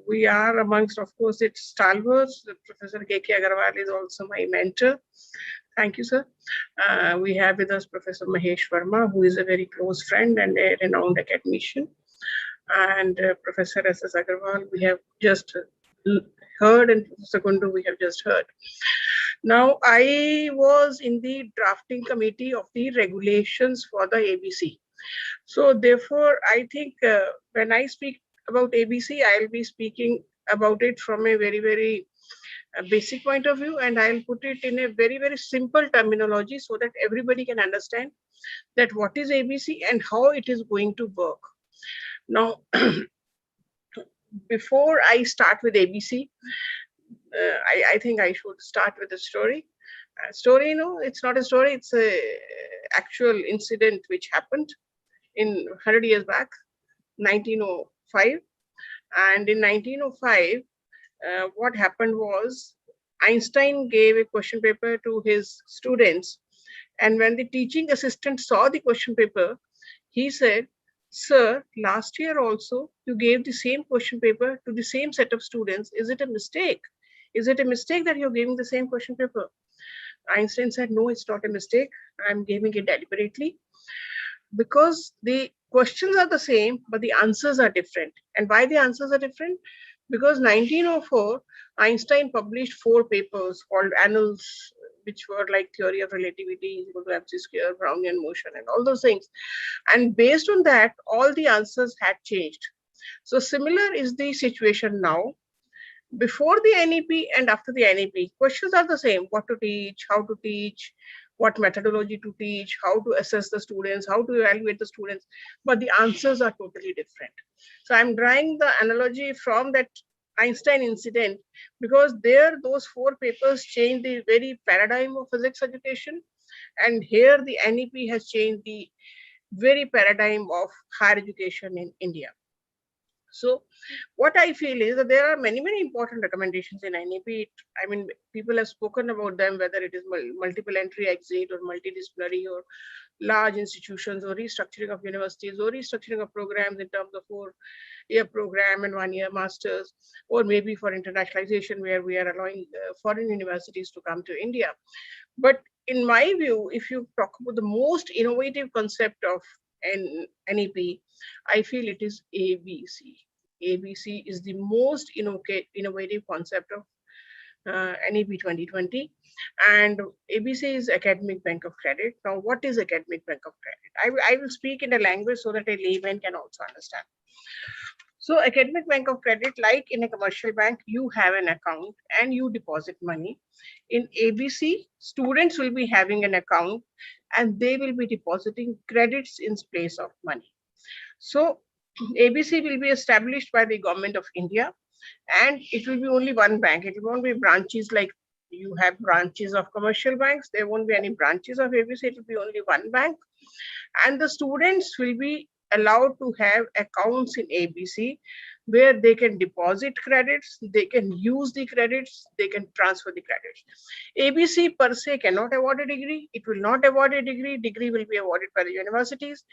we are amongst, of course, its stalwarts. Professor K.K. Agarwal is also my mentor. Thank you, sir. We have with us Professor Mahesh Varma, who is a very close friend and a renowned academician. And Professor S.S. Agarwal, we have just heard, and Professor Kundu, we have just heard. Now, I was in the drafting committee of the regulations for the ABC. So therefore, I think when I speak about ABC, I'll be speaking about it from a very, very basic point of view, and I'll put it in a very, very simple terminology so that everybody can understand that what is ABC and how it is going to work. Now, before I start with ABC, I think I should start with a story. Story, no, it's not a story, it's a actual incident which happened in 100 years back, 1905. And in 1905, what happened was Einstein gave a question paper to his students. And when the teaching assistant saw the question paper, he said, "Sir, last year also you gave the same question paper to the same set of students. Is it a mistake? Is it a mistake that you're giving the same question paper?" Einstein said, "No, it's not a mistake. I'm giving it deliberately because the questions are the same, but the answers are different." And why the answers are different? Because 1904, Einstein published 4 papers called Annals, which were like theory of relativity, equal to MC square, Brownian motion, and all those things. And based on that, all the answers had changed. So similar is the situation now. Before the NEP and after the NEP, questions are the same: what to teach, how to teach, what methodology to teach, how to assess the students, how to evaluate the students, but the answers are totally different. So I'm drawing the analogy from that Einstein incident because there those 4 papers changed the very paradigm of physics education, and here the NEP has changed the very paradigm of higher education in India. So what I feel is that there are many, many important recommendations in NEP. I mean, people have spoken about them, whether it is multiple entry exit or multidisciplinary or large institutions or restructuring of universities or restructuring of programs in terms of 4-year program and 1-year masters, or maybe for internationalization where we are allowing foreign universities to come to India. But in my view, if you talk about the most innovative concept of NEP, I feel it is ABC. ABC is the most innovative concept of NEP 2020. And ABC is Academic Bank of Credit. Now, what is Academic Bank of Credit? I will speak in a language so that a layman can also understand. So Academic Bank of Credit, like in a commercial bank, you have an account and you deposit money. In ABC, students will be having an account and they will be depositing credits in place of money. So ABC will be established by the government of India, and it will be only one bank. It won't be branches like you have branches of commercial banks. There won't be any branches of ABC. It will be only one bank. And the students will be allowed to have accounts in ABC where they can deposit credits, they can use the credits, they can transfer the credits. ABC per se cannot award a degree. It will not award a degree. Degree will be awarded by the universities.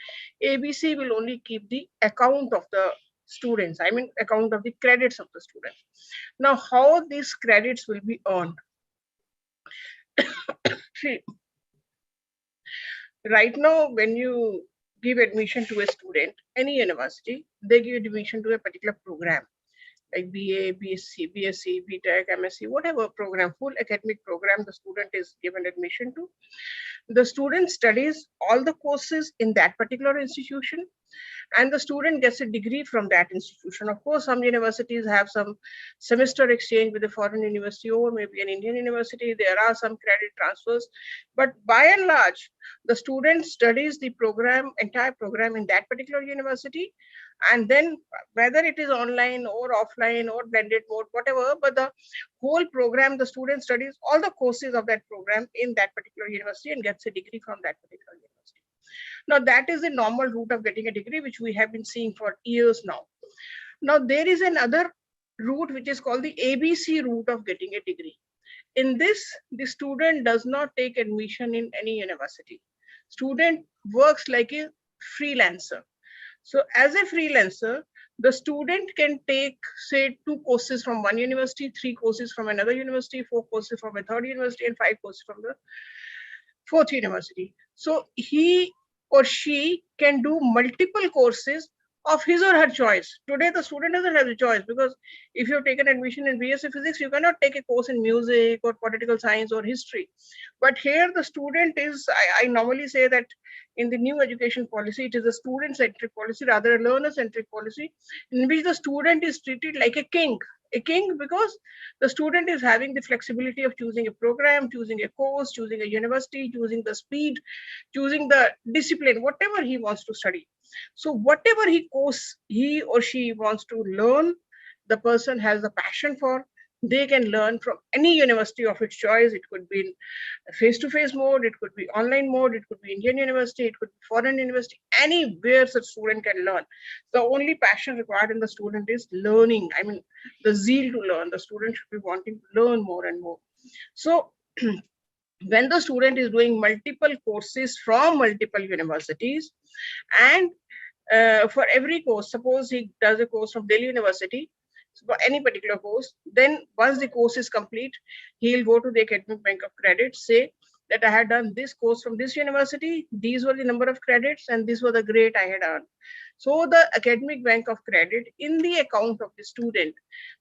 ABC will only keep the account of the students, I mean account of the credits of the students. Now, how these credits will be earned? See, right now, when you give admission to a student, any university, they give admission to a particular program, like BA, BSc, BSc, BTech, MSc, whatever program, full academic program the student is given admission to. The student studies all the courses in that particular institution, and the student gets a degree from that institution. Of course, some universities have some semester exchange with a foreign university or maybe an Indian university. There are some credit transfers, but by and large, the student studies the program, entire program in that particular university, and then whether it is online or offline or blended mode, whatever, but the whole program, the student studies all the courses of that program in that particular university and gets a degree from that particular university. Now, that is the normal route of getting a degree, which we have been seeing for years now. Now, there is another route which is called the ABC route of getting a degree. In this, the student does not take admission in any university. Student works like a freelancer. So as a freelancer, the student can take, say, 2 courses from one university, 3 courses from another university, 4 courses from a third university, and 5 courses from the 4th university. So he or she can do multiple courses of his or her choice. Today, the student doesn't have a choice, because if you've taken admission in BSc Physics, you cannot take a course in music or political science or history. But here the student is, I normally say that in the new education policy, it is a student-centric policy, rather a learner-centric policy, in which the student is treated like a king. A king because the student is having the flexibility of choosing a program, choosing a course, choosing a university, choosing the speed, choosing the discipline, whatever he wants to study. So whatever he or she wants to learn, the person has the passion for, They can learn from any university of its choice. It could be in face-to-face mode, it could be online mode, it could be Indian university, it could be foreign university, anywhere such student can learn. The only passion required in the student is learning. I mean, the zeal to learn. The student should be wanting to learn more and more. So when the student is doing multiple courses from multiple universities, and for every course, suppose he does a course from Delhi University, for any particular course, then once the course is complete, he'll go to the academic bank of credit, say that I had done this course from this university, these were the number of credits, and this was the grade I had earned. So the academic bank of credit in the account of the student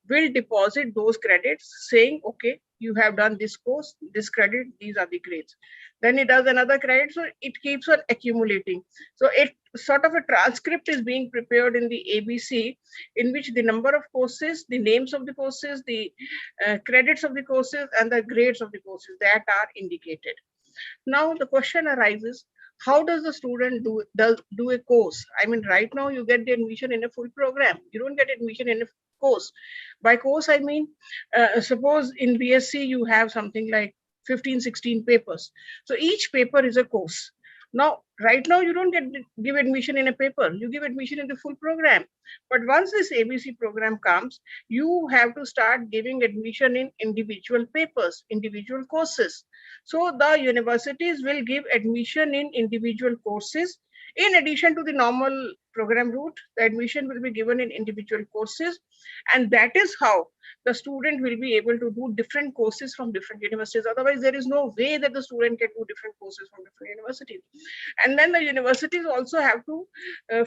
will deposit those credits, saying, okay, you have done this course, this credit, these are the grades. Then he does another credit, so it keeps on accumulating. So it sort of a transcript is being prepared in the ABC, in which the number of courses, the names of the courses, the credits of the courses, and the grades of the courses that are indicated. Now the question arises, how does the student do a course? I mean, right now you get the admission in a full program. You don't get admission in a course. By course, I mean, suppose in BSc you have something like 15, 16 papers. So each paper is a course. Now, right now you don't give admission in a paper, you give admission in the full program. But once this ABC program comes, you have to start giving admission in individual papers, individual courses. So the universities will give admission in individual courses. In addition to the normal program route, the admission will be given in individual courses. And that is how the student will be able to do different courses from different universities. Otherwise, there is no way that the student can do different courses from different universities. And then the universities also have to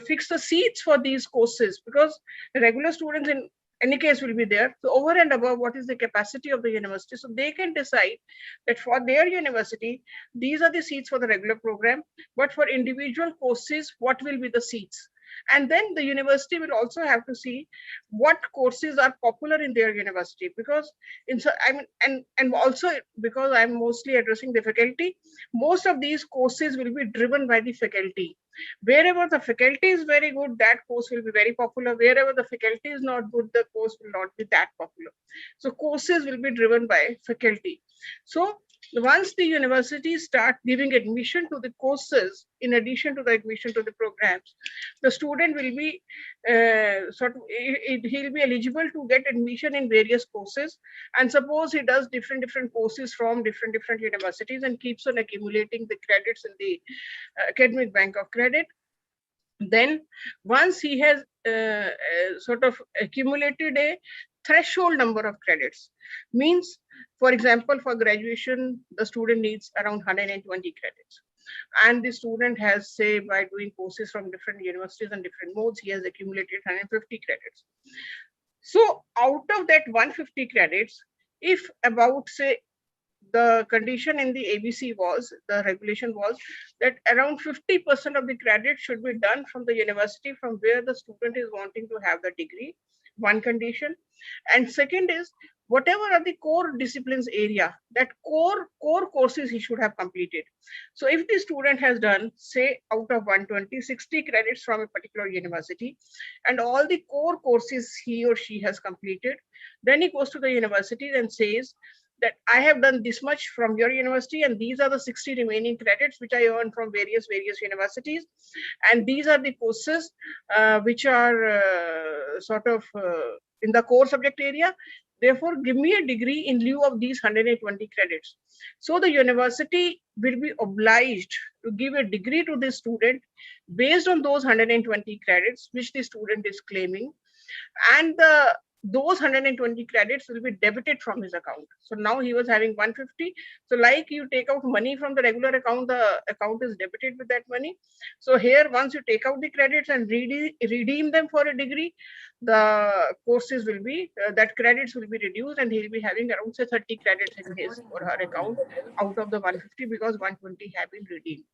fix the seats for these courses, because regular students in any case will be there. So over and above what is the capacity of the university, so they can decide that for their university, these are the seats for the regular program, but for individual courses, what will be the seats? And then the university will also have to see what courses are popular in their university, because and also because I'm mostly addressing the faculty, most of these courses will be driven by the faculty. Wherever the faculty is very good, that course will be very popular. Wherever the faculty is not good, the course will not be that popular. So courses will be driven by faculty. So once the universities start giving admission to the courses, in addition to the admission to the programs, the student will be he'll be eligible to get admission in various courses. And suppose he does different courses from different universities and keeps on accumulating the credits in the academic bank of credit. Then once he has sort of accumulated a threshold number of credits, means, for example, for graduation, the student needs around 120 credits. And the student has, say, by doing courses from different universities and different modes, he has accumulated 150 credits. So out of that 150 credits, if about, say, the condition in the ABC was, the regulation was that around 50% of the credit should be done from the university from where the student is wanting to have the degree, one condition. And second is, whatever are the core disciplines area, that core courses he should have completed. So if the student has done, say, out of 120, 60 credits from a particular university, and all the core courses he or she has completed, then he goes to the university and says that I have done this much from your university, and these are the 60 remaining credits which I earned from various universities, and these are the courses which are sort of in the core subject area. Therefore, give me a degree in lieu of these 120 credits. So the university will be obliged to give a degree to the student based on those 120 credits which the student is claiming, and those 120 credits will be debited from his account. So now he was having 150. So like you take out money from the regular account, the account is debited with that money. So here, once you take out the credits and redeem them for a degree, the courses will be, that credits will be reduced, and he'll be having around, say, 30 credits in his or her account out of the 150, because 120 have been redeemed.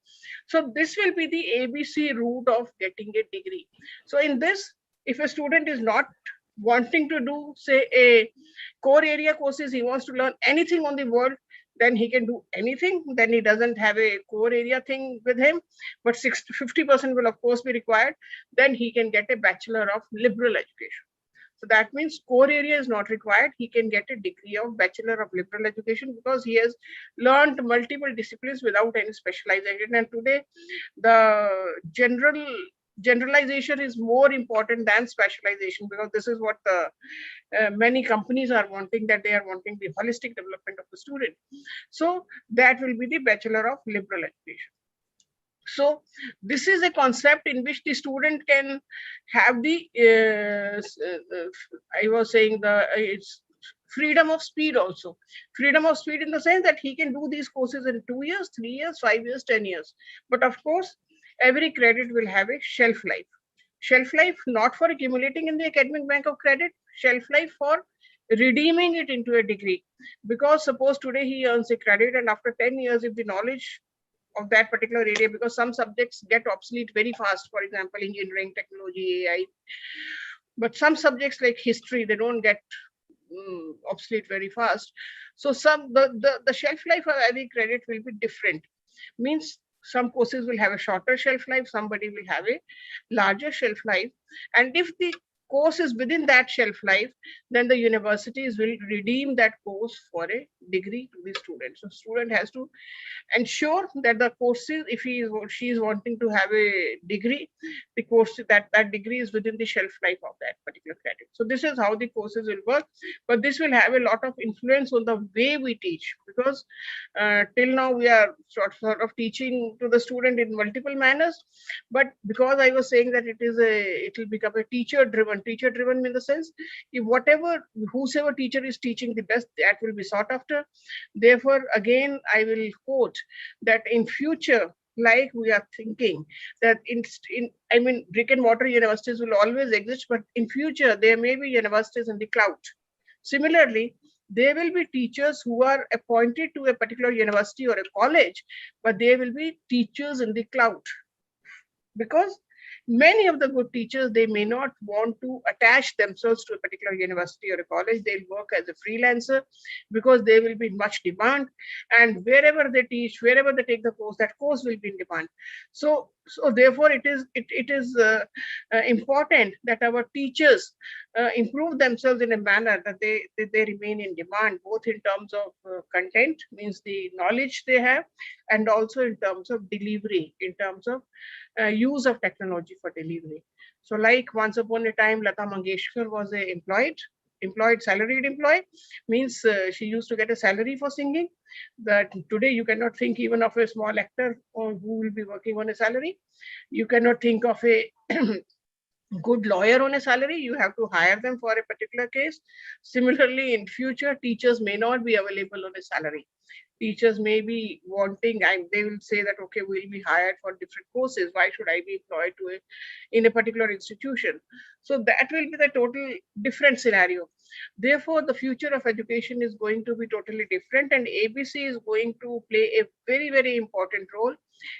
So this will be the ABC route of getting a degree. So in this, if a student is not wanting to do, say, a core area courses, he wants to learn anything on the world, then he can do anything. Then he doesn't have a core area thing with him, but 50% will of course be required. Then he can get a Bachelor of Liberal Education. So that means core area is not required. He can get a degree of Bachelor of Liberal Education because he has learned multiple disciplines without any specialization. And today, the generalization is more important than specialization, because this is what the many companies are wanting, that they are wanting the holistic development of the student. So that will be the Bachelor of Liberal Education. So this is a concept in which the student can have the I was saying it's freedom of speed also. Freedom of speed in the sense that he can do these courses in 2 years, 3 years, 5 years, 10 years. But of course, every credit will have a shelf life. Shelf life not for accumulating in the academic bank of credit, shelf life for redeeming it into a degree. Because suppose today he earns a credit, and after 10 years, if the knowledge of that particular area, because some subjects get obsolete very fast, for example, engineering, technology, AI, but some subjects like history, they don't get obsolete very fast. So the shelf life of every credit will be different. Means some courses will have a shorter shelf life, somebody will have a larger shelf life. And if the course is within that shelf life, then the universities will redeem that course for a degree to the student. So student has to ensure that the courses, if he is or she is wanting to have a degree, the course that degree is within the shelf life of that particular credit. So this is how the courses will work, but this will have a lot of influence on the way we teach, because till now we are sort of teaching to the student in multiple manners. But because I was saying that it will become a teacher driven in the sense, if whosoever teacher is teaching the best, that will be sought after. Therefore, again, I will quote that in future, like we are thinking that brick and mortar universities will always exist, but in future there may be universities in the cloud. Similarly, there will be teachers who are appointed to a particular university or a college, but they will be teachers in the cloud. Because many of the good teachers, they may not want to attach themselves to a particular university or a college. They'll work as a freelancer because they will be in much demand, and wherever they teach, wherever they take the course, that course will be in demand. So therefore it is important that our teachers improve themselves in a manner that they remain in demand, both in terms of content, means the knowledge they have, and also in terms of delivery, in terms of use of technology for delivery. So like once upon a time, Lata Mangeshkar was a salaried employee, means she used to get a salary for singing. But today you cannot think even of a small actor who will be working on a salary. You cannot think of a good lawyer on a salary. You have to hire them for a particular case. Similarly, in future, teachers may not be available on a salary. Teachers may be wanting, and they will say that, okay, we'll be hired for different courses. Why should I be employed in a particular institution? So that will be the total different scenario. Therefore, the future of education is going to be totally different, and ABC is going to play a very, very important role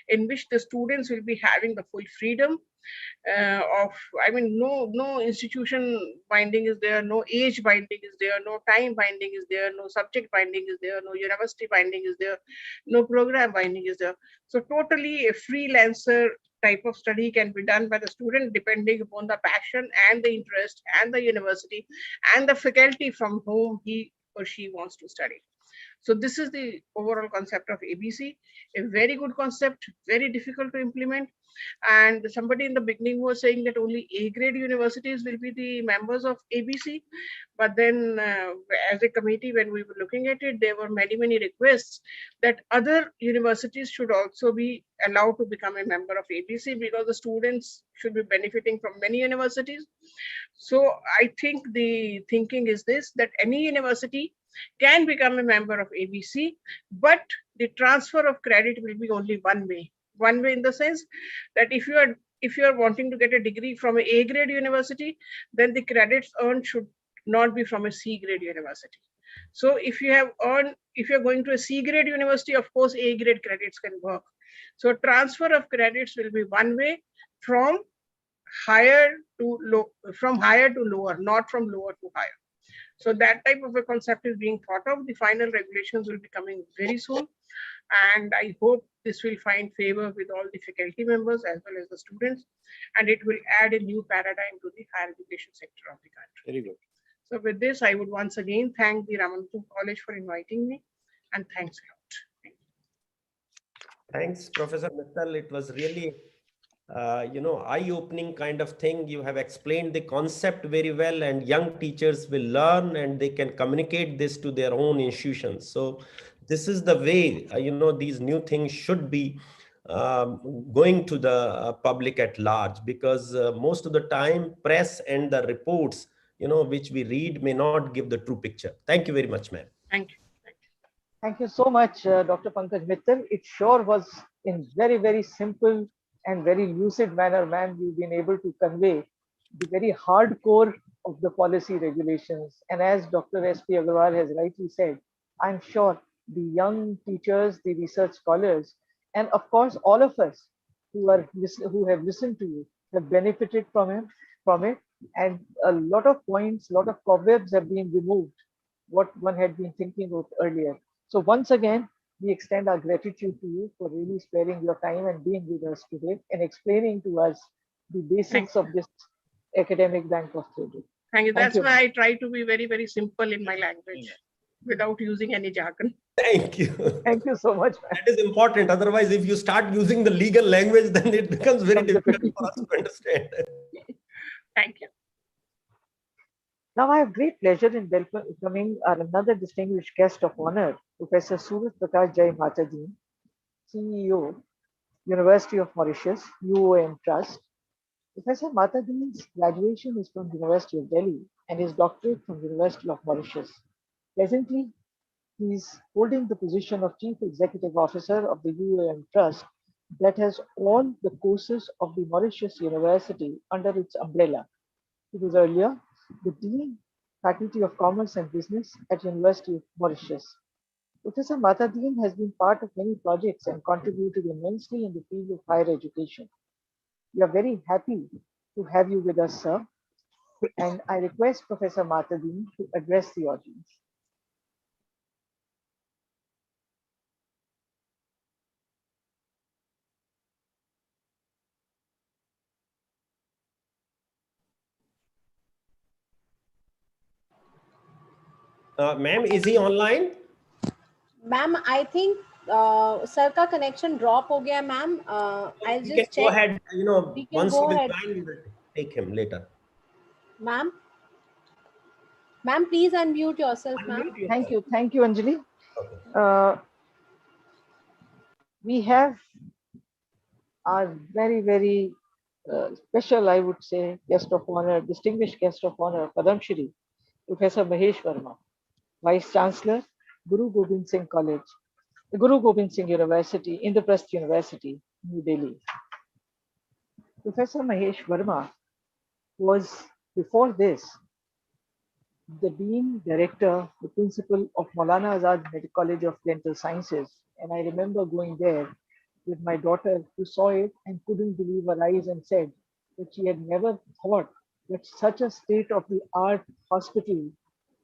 in which the students will be having the full freedom no institution binding is there, no age binding is there, no time binding is there, no subject binding is there, no university binding is there, no program binding is there. So totally a freelancer type of study can be done by the student depending upon the passion and the interest and the university and the faculty from whom he or she wants to study. So this is the overall concept of ABC, a very good concept, very difficult to implement. And somebody in the beginning was saying that only A-grade universities will be the members of ABC. But then as a committee, when we were looking at it, there were many, many requests that other universities should also be allowed to become a member of ABC, because the students should be benefiting from many universities. So I think the thinking is this, that any university can become a member of ABC, but the transfer of credit will be only one way. One way in the sense that if you are wanting to get a degree from an A-grade university, then the credits earned should not be from a C-grade university. So if you're going to a C-grade university, of course A-grade credits can work. So transfer of credits will be one way, from higher to lower, not from lower to higher. So that type of a concept is being thought of. The final regulations will be coming very soon. And I hope This will find favor with all the faculty members as well as the students, and it will add a new paradigm to the higher education sector of the country. Very good. So with this, I would once again thank the Ramanujan College for inviting me, and thanks a lot. Thank you. Thanks, Professor Mittal. It was really, eye-opening kind of thing. You have explained the concept very well, and young teachers will learn and they can communicate this to their own institutions. So this is the way, these new things should be going to the public at large, because most of the time press and the reports, which we read may not give the true picture. Thank you very much, ma'am. Thank you. Thank you so much, Dr. Pankaj Mittal. It sure was in very, very simple and very lucid manner, ma'am, you've been able to convey the very hardcore of the policy regulations. And as Dr. S.P. Agarwal has rightly said, I'm sure the young teachers, the research scholars, and of course, all of us who have listened to you have benefited from it. And a lot of points, a lot of cobwebs have been removed, what one had been thinking of earlier. So once again, we extend our gratitude to you for really sparing your time and being with us today and explaining to us the basics of this academic bank of credit. Thank you. Thank That's you. why I try to be very, very simple in my language without using any jargon. Thank you. Thank you so much, ma'am. That is important. Otherwise, if you start using the legal language, then it becomes very difficult for us to understand. Thank you. Now I have great pleasure in welcoming our another distinguished guest of honor, Professor Surat Prakash Jai Matadin, CEO, University of Mauritius, UOM Trust. Professor Matadin's graduation is from University of Delhi and his doctorate from University of Mauritius. Presently, he is holding the position of Chief Executive Officer of the UOM Trust that has all the courses of the Mauritius University under its umbrella. He was earlier the Dean, Faculty of Commerce and Business at University of Mauritius. Professor Matadin has been part of many projects and contributed immensely in the field of higher education. We are very happy to have you with us, sir. And I request Professor Matadin to address the audience. Ma'am, is he online? Ma'am, I think sir का connection drop हो गया, ma'am. I'll We just can go check. ahead. We can Once go he will ahead. join, we will take him later. Ma'am, please unmute yourself, ma'am. Thank you, Anjali. Okay. We have our very, very special, I would say, guest of honor, distinguished guest of honor, Padam Shri, Professor Mahesh Varma, Vice Chancellor, Guru Gobind Singh College, Guru Gobind Singh University, Indraprasth University, New Delhi. Professor Mahesh Varma was, before this, the Dean Director, the Principal of Maulana Azad Medical College of Dental Sciences. And I remember going there with my daughter who saw it and couldn't believe her eyes and said that she had never thought that such a state-of-the-art hospital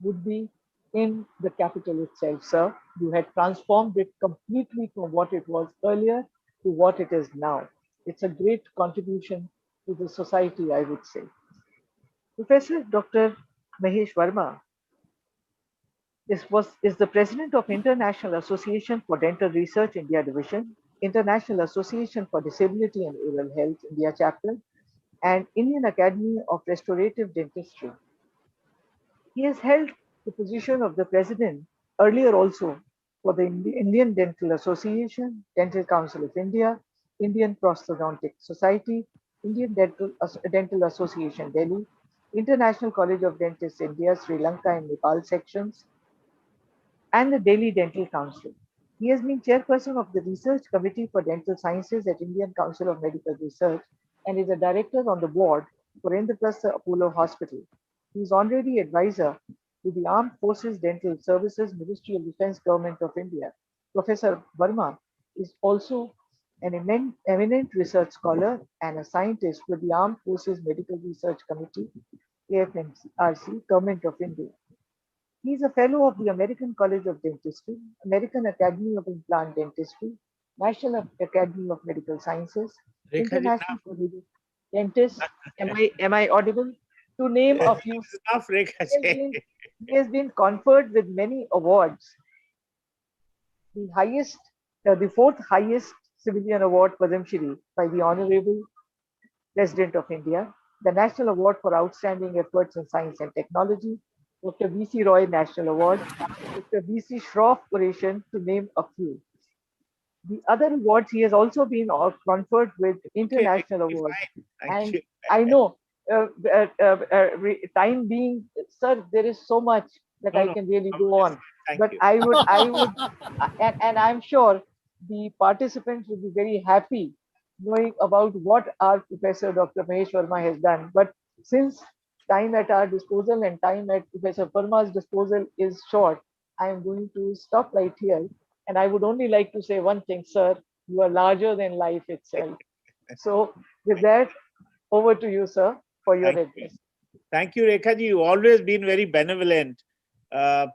would be in the capital itself, sir. You had transformed it completely from what it was earlier to what it is now. It's a great contribution to the society, I would say. Professor Dr. Mahesh Varma is the president of International Association for Dental Research India Division, International Association for Disability and Oral Health India Chapter, and Indian Academy of Restorative Dentistry. He has held the position of the president earlier also for the Indian Dental Association, Dental Council of India, Indian Prosthodontic Society, Indian Dental Association Delhi, International College of Dentists India, Sri Lanka and Nepal sections, and the Delhi Dental Council. He has been chairperson of the Research Committee for Dental Sciences at Indian Council of Medical Research and is a director on the board for Indraprastha Apollo Hospital. He is honorary advisor to the Armed Forces Dental Services, Ministry of Defense, Government of India. Professor Varma is also an eminent research scholar and a scientist with the Armed Forces Medical Research Committee, AFMRC, Government of India. He is a fellow of the American College of Dentistry, American Academy of Implant Dentistry, National Academy of Medical Sciences, Rekha ji, International Collegiate Dentists. Am I audible? To name a few. enough, Rekha He has ji. been, he has been conferred with many awards. The highest, the fourth highest civilian award, Padam Shri, by the Honorable President of India, the National Award for Outstanding Efforts in Science and Technology, Dr. V.C. Roy National Award, Dr. V.C. Shroff Oration, to name a few. The other awards, he has also been conferred with Okay, international Rekha ji, awards. fine. Thank And you. I know, time being, sir, there is so much that No, I no, can really go on. thank But you. I would, and I'm sure the participants will be very happy knowing about what our Professor Dr. Mahesh Verma has done. But since time at our disposal and time at Professor Verma's disposal is short, I am going to stop right here. And I would only like to say one thing, sir, you are larger than life itself. So with that, over to you, sir, for your Thank you. address. Thank you, Rekha ji. You've always been very benevolent. Uh,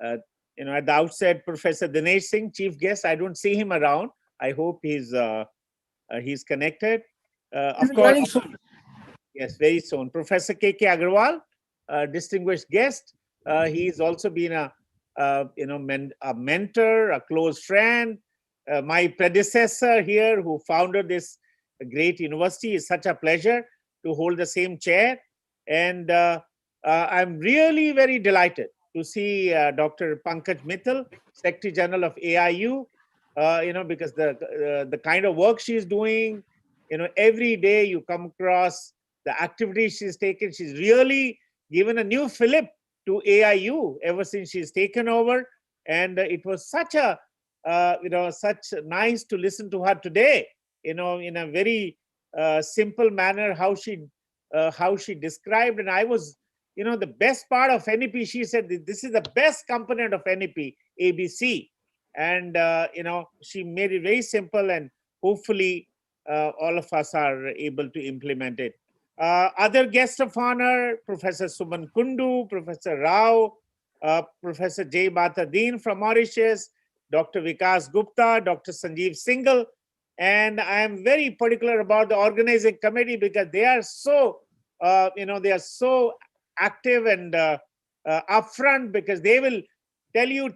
at the outset, Professor Dinesh Singh, chief guest. I don't see him around. I hope he's connected. Of course, Joining soon. yes, very soon. Professor K.K. Agarwal, distinguished guest. He's also been a mentor, a close friend. My predecessor here, who founded this great university, is such a pleasure to hold the same chair. And I'm really very delighted to see Dr. Pankaj Mittal, Secretary General of AIU, because the kind of work she's doing, every day you come across the activities she's taken. She's really given a new fillip to AIU ever since she's taken over. And it was such such nice to listen to her today, in a very simple manner, how she described. And I was, the best part of NEP, she said, this is the best component of NEP, ABC. And, she made it very simple, and hopefully all of us are able to implement it. Other guests of honor, Professor Suman Kundu, Professor Rao, Professor Jay Batadeen from Mauritius, Dr. Vikas Gupta, Dr. Sanjeev Singal. And I am very particular about the organizing committee, because they are so, they are so active and upfront, because they will tell you,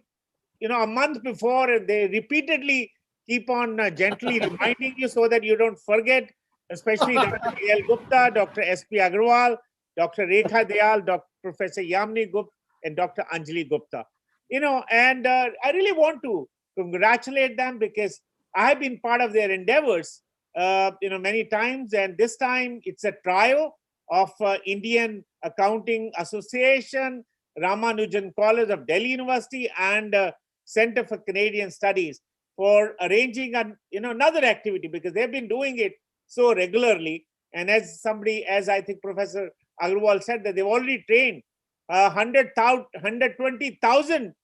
a month before, and they repeatedly keep on gently reminding you so that you don't forget, especially Dr. A.L. Gupta, Dr. S.P. Agarwal, Dr. Rekha Dayal, Dr. Professor Yamini Gupta, and Dr. Anjali Gupta. And I really want to congratulate them, because I have been part of their endeavors, many times. And this time it's a trio of Indian Accounting Association, Ramanujan College of Delhi University, and Center for Canadian Studies, for arranging another activity, because they've been doing it so regularly. And as I think Professor Agarwal said, that they've already trained 120,000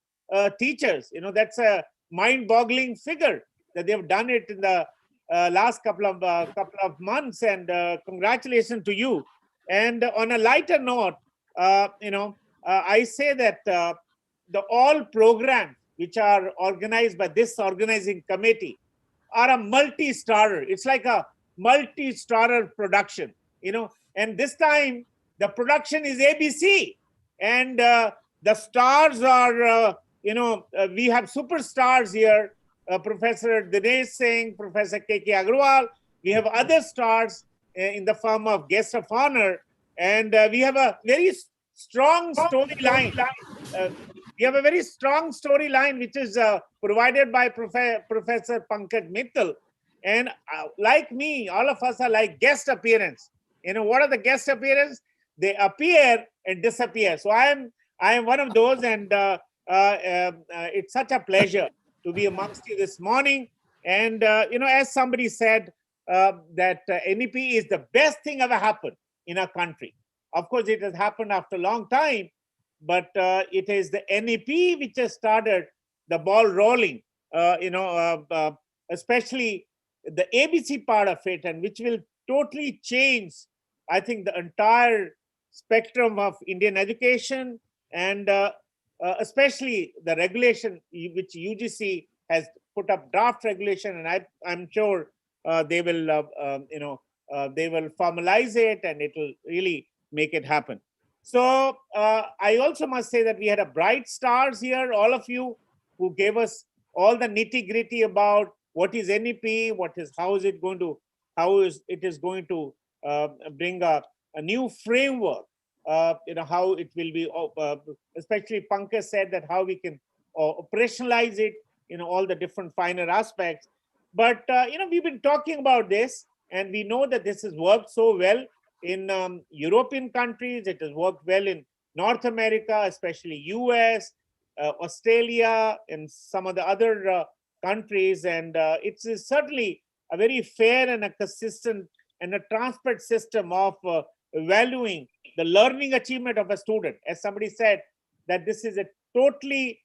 teachers. That's a mind-boggling figure, that they've done it in the last couple of months. And congratulations to you. And on a lighter note, I say that the all programs which are organized by this organizing committee are a multi-starrer. It's like a multi-starrer production, and this time the production is ABC. And the stars are, we have superstars here, Professor Dinesh Singh, Professor K.K. Agarwal. We have other stars in the form of guests of honor. And we have a very strong storyline. We have a very strong storyline, which is provided by Professor Pankaj Mittal. And like me, all of us are like guest appearance. What are the guest appearance? They appear and disappear. So I am one of those, and it's such a pleasure to be amongst you this morning. And as somebody said, that NEP is the best thing ever happened in our country. Of course, it has happened after a long time, but it is the NEP which has started the ball rolling, especially the ABC part of it, and which will totally change, I think, the entire spectrum of Indian education, and especially the regulation which UGC has put up draft regulation, and I'm sure they will, they will formalize it, and it will really make it happen. So I also must say that we had a bright stars here, all of you who gave us all the nitty gritty about what is NEP, how is it going to bring a new framework, how it will be, especially Pankaj said that how we can operationalize it, all the different finer aspects. But, we've been talking about this, and we know that this has worked so well in European countries. It has worked well in North America, especially US, Australia, and some of the other countries. And it's certainly a very fair and a consistent and a transparent system of valuing the learning achievement of a student. As somebody said, that this is a totally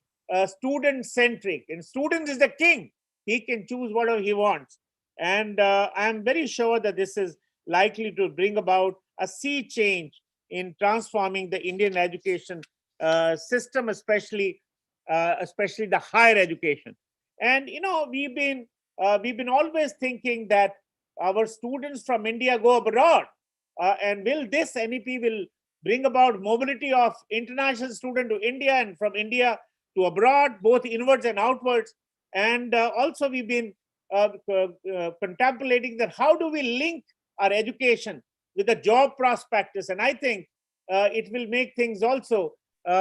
student-centric, and student is the king. He can choose whatever he wants. And I'm very sure that this is likely to bring about a sea change in transforming the Indian education system, especially the higher education. And we've been always thinking that our students from India go abroad, and will this NEP will bring about mobility of international student to India and from India to abroad, both inwards and outwards. And also we've been contemplating that how do we link our education with the job prospectus, and I think it will make things also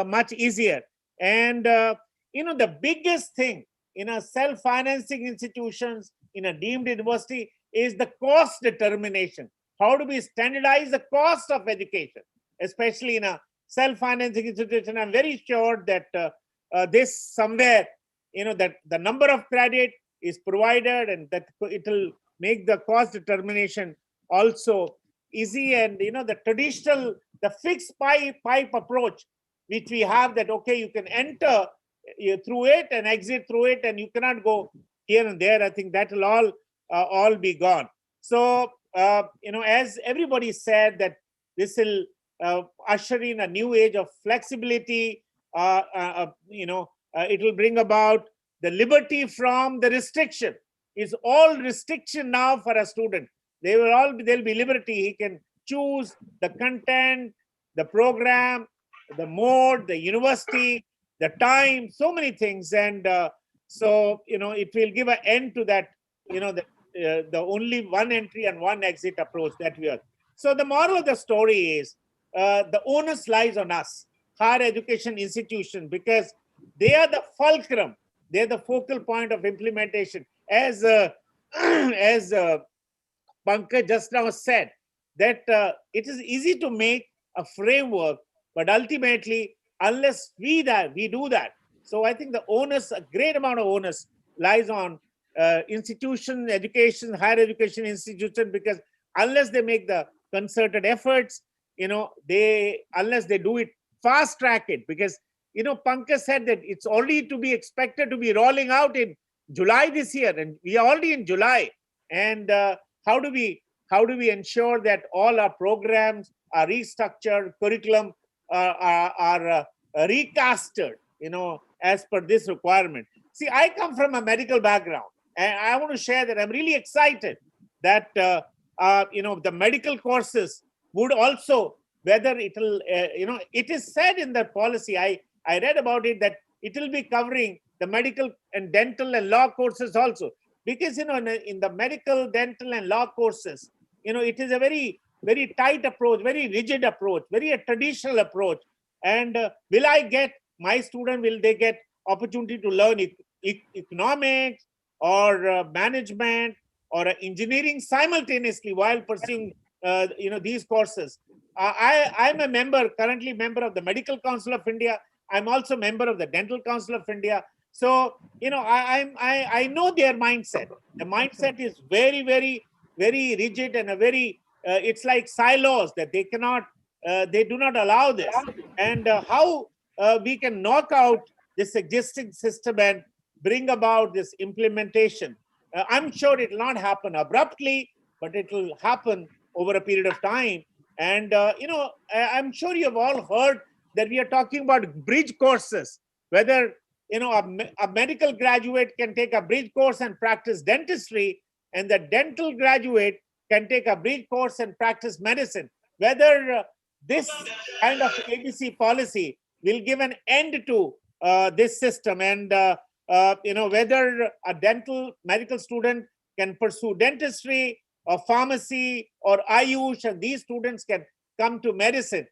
much easier. And the biggest thing in a self-financing institutions, in a deemed university, is the cost determination. How do we standardize the cost of education, especially in a self-financing institution? I'm very sure that this somewhere, that the number of credit is provided, and that it will make the cost determination also easy. And the traditional, the fixed pipe approach which we have, that okay, you can enter through it and exit through it, and you cannot go here and there, I think that will all be gone. So as everybody said, that this will usher in a new age of flexibility. It will bring about the liberty from the restriction. It's all restriction now for a student. There'll be liberty. He can choose the content, the program, the mode, the university, the time, so many things. And so it will give an end to that, the only one entry and one exit approach that we are. So the moral of the story is the onus lies on us, higher education institution, because they are the fulcrum. They're the focal point of implementation. As Pankaj just now said, that it is easy to make a framework, but ultimately, unless we do that. So I think the onus, a great amount of onus, lies on institution, education, higher education institution, because unless they make the concerted efforts, unless they do it, fast track it, because Pankaj said that it's already to be expected to be rolling out in July this year, and we are already in July. And how do we ensure that all our programs are restructured, curriculum are recasted, as per this requirement? See, I come from a medical background, and I want to share that I'm really excited that the medical courses would also, whether it will, it is said in the policy, I read about it, that it will be covering the medical and dental and law courses also. Because, in the medical, dental and law courses, it is a very, very tight approach, very rigid approach, very a traditional approach. And will my student, will they get opportunity to learn economics or management or engineering simultaneously while pursuing, these courses? I'm currently member of the Medical Council of India. I'm also member of the Dental Council of India. So, I know their mindset. The mindset is very, very, very rigid, and a very, it's like silos that they cannot, they do not allow this. And how we can knock out this existing system and bring about this implementation. I'm sure it will not happen abruptly, but it will happen over a period of time. And, I'm sure you have all heard that we are talking about bridge courses, whether a medical graduate can take a bridge course and practice dentistry, and the dental graduate can take a bridge course and practice medicine. Whether this kind of ABC policy will give an end to this system, and whether a dental medical student can pursue dentistry or pharmacy or Ayush, and these students can come to medicine.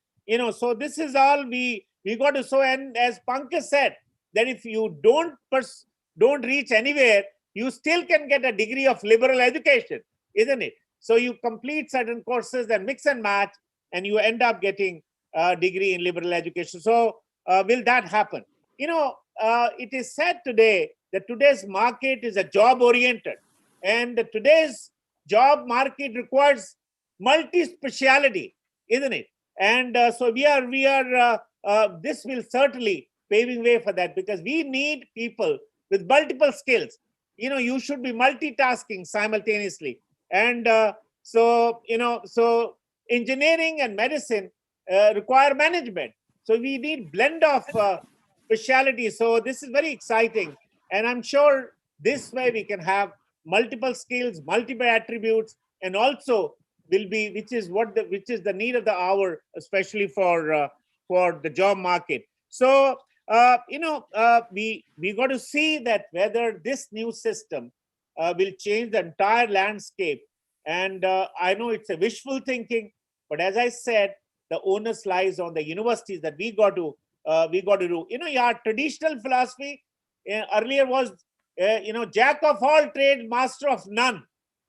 So this is all we got to show. And as Pankaj said, that if you don't reach anywhere, you still can get a degree of liberal education, isn't it? So you complete certain courses, then mix and match, and you end up getting a degree in liberal education. So will that happen? It is said today that today's market is a job oriented, and today's job market requires multi-speciality, isn't it? And so we are this will certainly paving way for that, because we need people with multiple skills. You should be multitasking simultaneously. And so engineering and medicine require management. So we need blend of speciality. So this is very exciting. And I'm sure this way we can have multiple skills, multiple attributes, and also will be, which is the need of the hour, especially for the job market. So we got to see that whether this new system will change the entire landscape. And I know it's a wishful thinking, but as I said, the onus lies on the universities that we got to do. Our traditional philosophy earlier was, jack of all trades, master of none.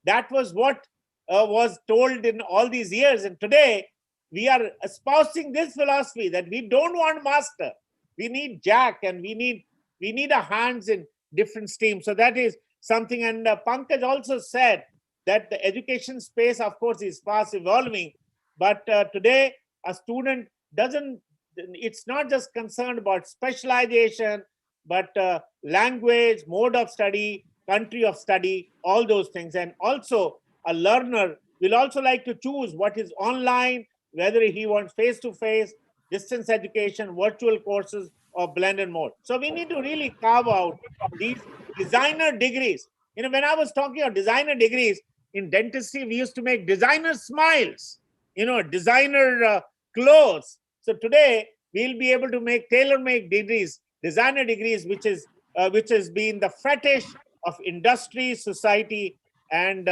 That was what was told in all these years. And today we are espousing this philosophy that we don't want master. We need jack, and we need a hands in different streams. So that is something. And Pankaj also said that the education space, of course, is fast evolving. But today, a student it's not just concerned about specialization, but language, mode of study, country of study, all those things. And also, a learner will also like to choose what is online, whether he wants face-to-face, distance education, virtual courses, or blended mode. So we need to really carve out these designer degrees. When I was talking about designer degrees, in dentistry, we used to make designer smiles, designer clothes. So today, we'll be able to make tailor-made degrees, designer degrees, which has been the fetish of industry, society, and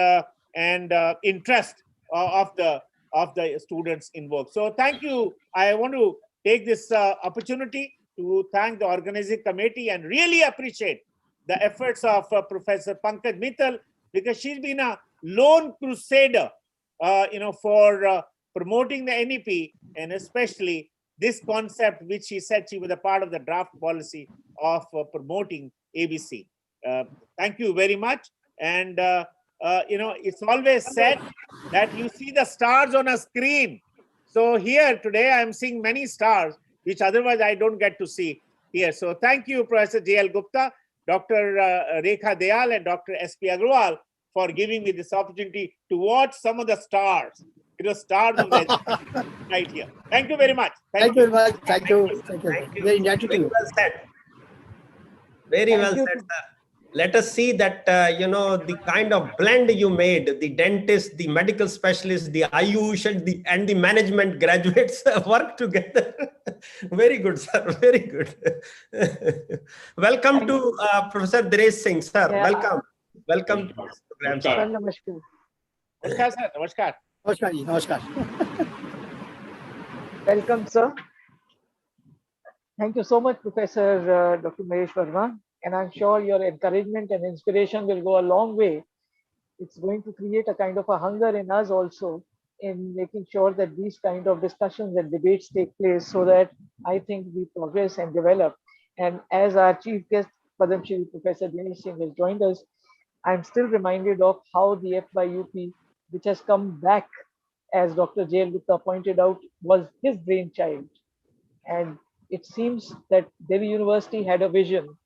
interest of the students involved. So thank you. I want to take this opportunity to thank the organizing committee and really appreciate the efforts of Professor Pankaj Mittal, because she's been a lone crusader, for promoting the NEP, and especially this concept, which she said she was a part of the draft policy of promoting ABC. Thank you very much. And it's always said that you see the stars on a screen. So here today, I'm seeing many stars, which otherwise I don't get to see here. So thank you, Professor J.L. Gupta, Dr. Rekha Dayal, and Dr. S.P. Agarwal for giving me this opportunity to watch some of the stars. Stars of the right here. Thank you very much. Thank you very much. Thank you. Very indebted to you. Well said. Very well said, sir. Let us see that, the kind of blend you made, the dentist, the medical specialist, the Ayush, and the management graduates work together. Very good, sir. Very good. Welcome to Professor Dinesh Singh, sir. Yeah. Welcome to this program, sir. Namaskar. Namaskar, sir. Namaskar. Namaskar. Namaskar. Welcome, sir. Thank you so much, Professor Dr. Mahesh Varma. And I'm sure your encouragement and inspiration will go a long way. It's going to create a kind of a hunger in us also in making sure that these kind of discussions and debates take place, so that I think we progress and develop. And as our chief guest, Padam Shri Professor Dinesh Singh has joined us, I'm still reminded of how the FYUP, which has come back, as Dr. J.L. Gupta pointed out, was his brainchild. And it seems that Delhi University had a vision,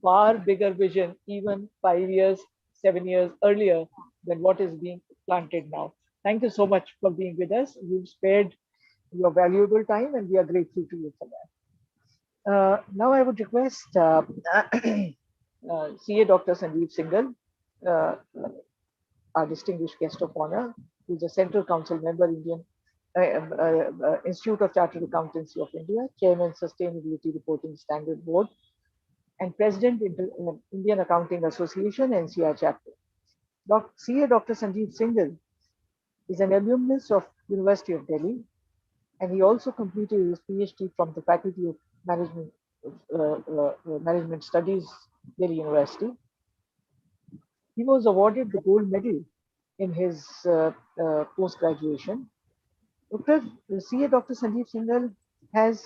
far bigger vision, even 5 years, 7 years earlier than what is being planted now. Thank you so much for being with us. You've spared your valuable time, and we are grateful to you for that. Now I would request CA Dr. Sandeep Singhal, uh, our distinguished guest of honor, who is a Central Council member, Institute of Chartered Accountancy of India, Chairman Sustainability Reporting Standard Board, and President Indian Accounting Association NCR chapter. CA Dr. Sanjeev Singhal is an alumnus of University of Delhi, and he also completed his PhD from the Faculty of Management Studies, Delhi University. He was awarded the gold medal in his post-graduation. CA Dr. Sanjeev Singhal has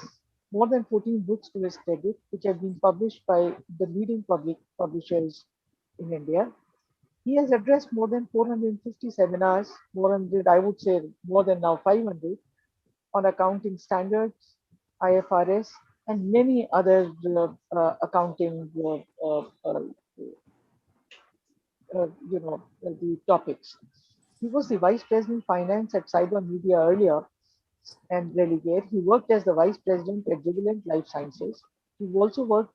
more than 14 books to his credit, which have been published by the leading public publishers in India. He has addressed more than 450 seminars, I would say more than now 500, on accounting standards, IFRS, and many other accounting, the topics. He was the Vice President Finance at Cyber Media earlier and Relegate. He worked as the Vice President at Jubilant Life Sciences. He also worked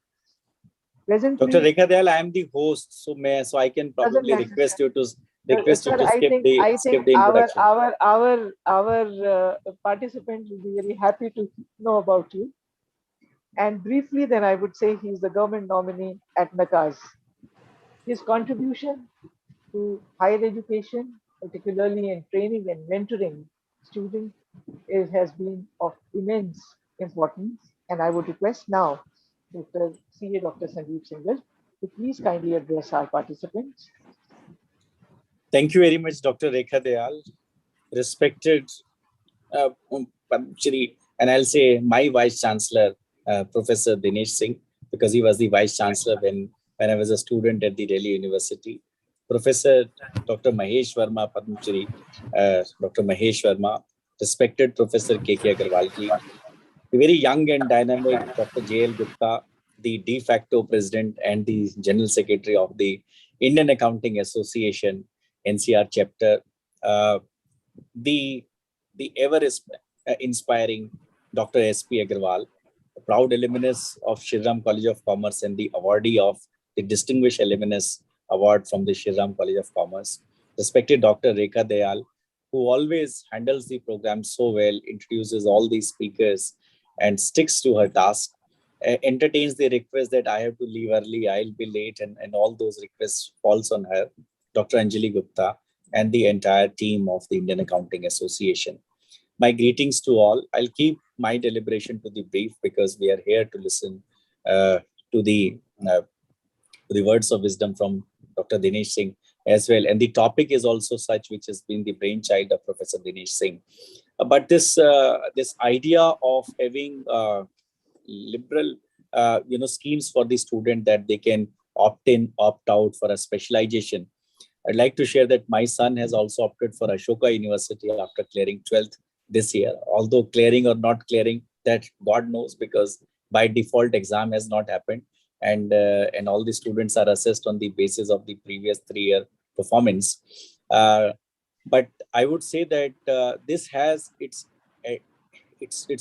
presently. Dr. Rekha Dayal, I am the host, so I can probably request you to skip the introduction. Our participants will be very happy to know about you. And briefly, then I would say he's the government nominee at NACAS. His contribution to higher education, particularly in training and mentoring students, has been of immense importance. And I would request now Dr. Sandeep Singhal to please kindly address our participants. Thank you very much, Dr. Rekha Dayal. Respected Padmashri, and I'll say my Vice Chancellor, Professor Dinesh Singh, because he was the Vice Chancellor when I was a student at the Delhi University. Professor Dr. Mahesh Varma, Padmashri, Dr. Mahesh Varma, respected Professor K.K. Agarwal ji, the very young and dynamic Dr. J.L. Gupta, the de facto president and the general secretary of the Indian Accounting Association, NCR chapter, the ever inspiring Dr. S.P. Agarwal, a proud alumnus of Shri Ram College of Commerce and the awardee of the Distinguished Alumnus Award from the Shri Ram College of Commerce, respected Dr. Rekha Dayal, who always handles the program so well, introduces all these speakers and sticks to her task, entertains the request that I have to leave early, I'll be late, and all those requests falls on her, Dr. Anjali Gupta, and the entire team of the Indian Accounting Association. My greetings to all. I'll keep my deliberation to the brief because we are here to listen to the words of wisdom from Dr. Dinesh Singh as well. And the topic is also such which has been the brainchild of Professor Dinesh Singh. But this idea of having liberal schemes for the student that they can opt in, opt out for a specialization. I'd like to share that my son has also opted for Ashoka University after clearing 12th this year. Although clearing or not clearing, that God knows, because by default exam has not happened, and all the students are assessed on the basis of the previous 3-year performance. But I would say that this has its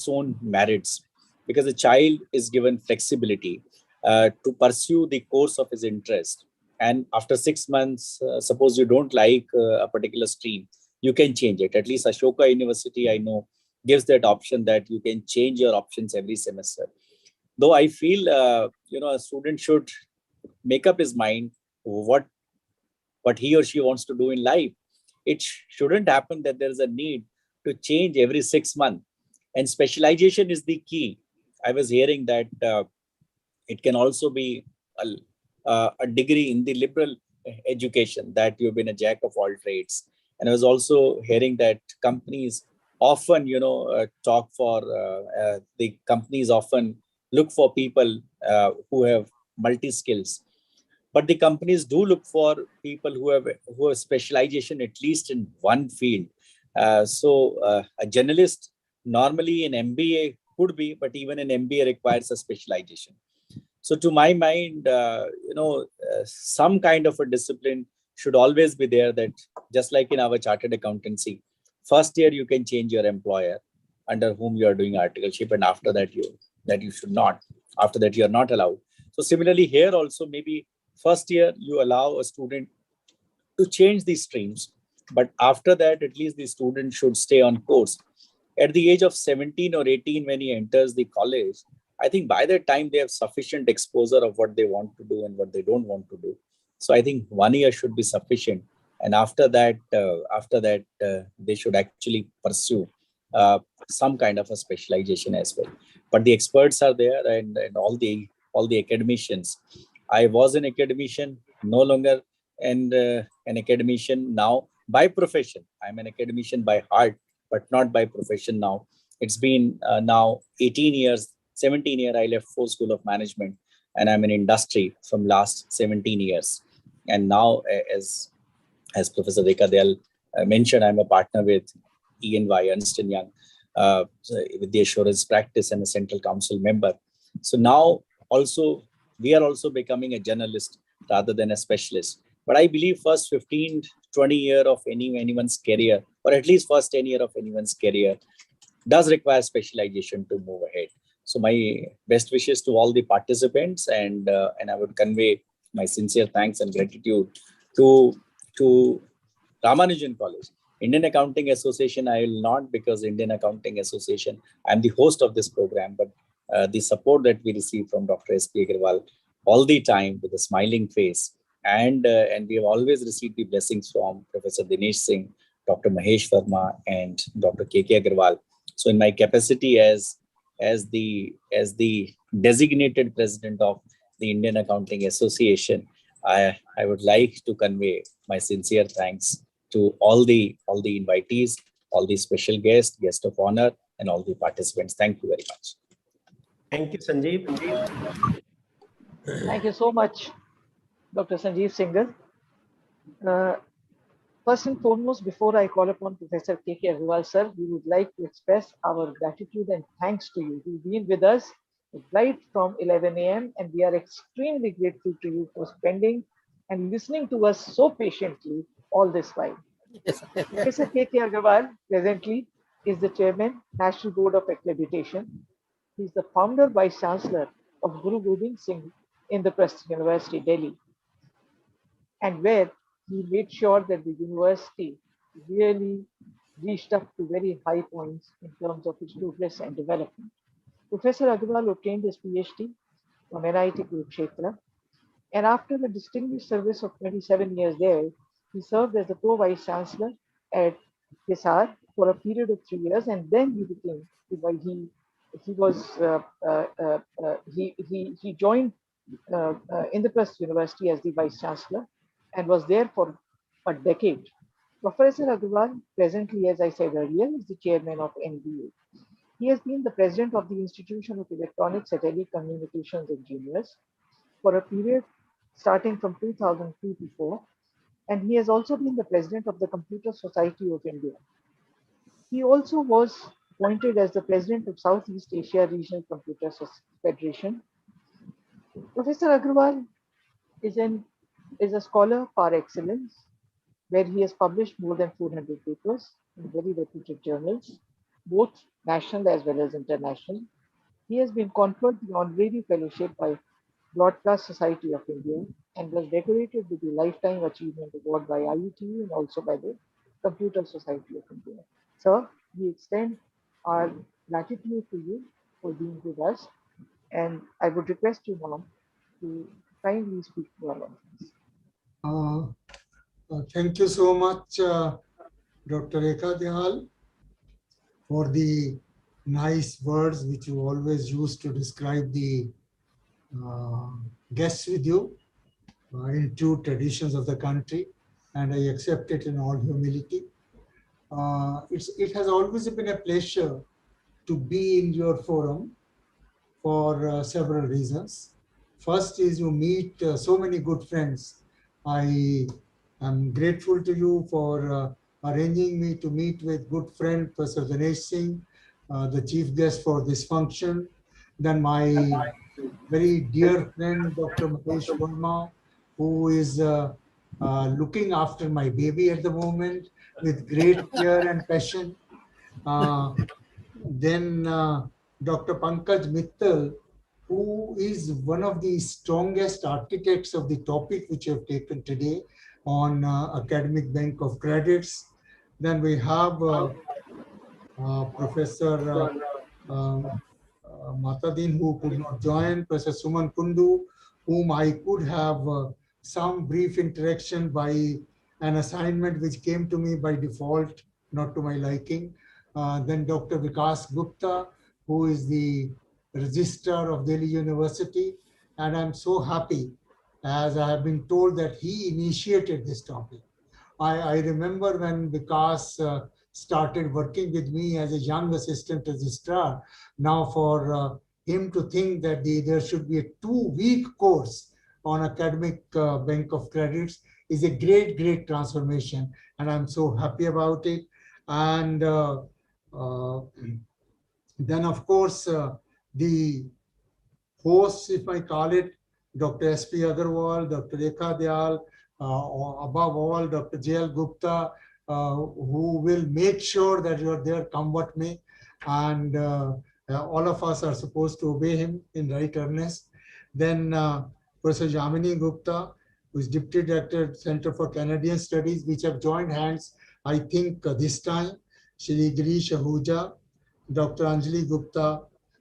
own merits, because a child is given flexibility to pursue the course of his interest. And after 6 months, suppose you don't like a particular stream, you can change it. At least Ashoka University, I know, gives that option that you can change your options every semester. Though I feel, a student should make up his mind what he or she wants to do in life. It shouldn't happen that there is a need to change every 6 months. And specialization is the key. I was hearing that it can also be a degree in the liberal education, that you've been a jack of all trades. And I was also hearing that companies often, the companies often look for people who have multi-skills. But the companies do look for people who have specialization at least in one field. So a journalist normally in MBA could be, but even an MBA requires a specialization. So to my mind, some kind of a discipline should always be there, that just like in our chartered accountancy, first year you can change your employer under whom you are doing articleship, and after that you should not. After that, you are not allowed. So similarly here also, maybe first year you allow a student to change these streams, but after that, at least the student should stay on course. At the age of 17 or 18, when he enters the college, I think by that time they have sufficient exposure of what they want to do and what they don't want to do. So I think 1 year should be sufficient. And after that, they should actually pursue some kind of a specialization as well. But the experts are there, and all the academicians. I was an academician, no longer an academician now by profession. I'm an academician by heart, but not by profession now. It's been now 18 years, 17 years I left Ford School of Management, and I'm in industry from last 17 years. And now, as Professor Rekha Dayal mentioned, I'm a partner with E&Y, Ernst & Young, with the assurance practice and a central council member. So now also, we are also becoming a generalist rather than a specialist. But I believe first 15, 20 years of anyone's career, or at least first 10 years of anyone's career, does require specialization to move ahead. So my best wishes to all the participants, and I would convey my sincere thanks and gratitude to Ramanujan College. Indian Accounting Association, I will not, because Indian Accounting Association, I'm the host of this program, but the support that we receive from Dr. S.P. Agarwal all the time with a smiling face, and we have always received the blessings from Professor Dinesh Singh, Dr. Mahesh Varma, and Dr. K.K. Agarwal. So in my capacity as the designated president of the Indian Accounting Association, I would like to convey my sincere thanks to all the invitees, all the special guests, guest of honor, and all the participants. Thank you very much. Thank you, Sanjeev. Thank you so much, Dr. Sanjeev Singhal. First and foremost, before I call upon Professor K.K. Agarwal, sir, we would like to express our gratitude and thanks to you. You've been with us right from 11 a.m. and we are extremely grateful to you for spending and listening to us so patiently all this while. Professor K.K. Agarwal presently is the chairman, National Board of Accreditation. He is the founder, vice chancellor of Guru Gobind Singh Indraprasth University, Delhi, and where he made sure that the university really reached up to very high points in terms of its progress and development. Professor Agarwal obtained his PhD from NIT Kurukshetra, and after a distinguished service of 27 years there, he served as the pro-vice chancellor at Hisar for a period of 3 years, and then he became he joined Indraprasth University as the vice chancellor and was there for a decade. Professor Agarwal, presently, as I said earlier, is the chairman of NBA. He has been the president of the Institution of Electronics and Telecommunications Engineers for a period starting from 2002 to 4, and he has also been the president of the Computer Society of India. He also was appointed as the president of Southeast Asia Regional Computer Federation. Professor Agarwal is a scholar par excellence, where he has published more than 400 papers in very reputed journals, both national as well as international. He has been conferred the honorary fellowship by Broadcast Society of India and was decorated with the Lifetime Achievement Award by IUT and also by the Computer Society of India. Sir, we extend our gratitude to you for being with us, and I would request you now to kindly speak to our audience. Thank you so much, Dr. Rekha Dayal, for the nice words which you always use to describe the guests with you in true traditions of the country, and I accept it in all humility. It has always been a pleasure to be in your forum for several reasons. First is you meet so many good friends. I am grateful to you for arranging me to meet with good friend Professor Dinesh Singh, the chief guest for this function. Then my very dear friend Dr. Mahesh Varma, who is looking after my baby at the moment with great care and passion. Then Dr. Pankaj Mittal, who is one of the strongest architects of the topic which you have taken today on academic bank of credits. Then we have Professor Matadin, who could not join, Professor Suman Kundu, whom I could have some brief interaction by an assignment which came to me by default, not to my liking. Then Dr. Vikas Gupta, who is the registrar of Delhi University. And I'm so happy, as I have been told, that he initiated this topic. I remember when Vikas started working with me as a young assistant registrar. Now for him to think that there should be a 2-week course on academic bank of credits is a great, great transformation. And I'm so happy about it. And then of course, the hosts, if I call it, Dr. S.P. Agarwal, Dr. Rekha Dayal, above all, Dr. J.L. Gupta, who will make sure that you are there come what may. And all of us are supposed to obey him in right earnest. Then Professor Yamini Gupta, who is Deputy Director, Center for Canadian Studies, which have joined hands, I think, this time. Shri Girish Ahuja, Dr. Anjali Gupta,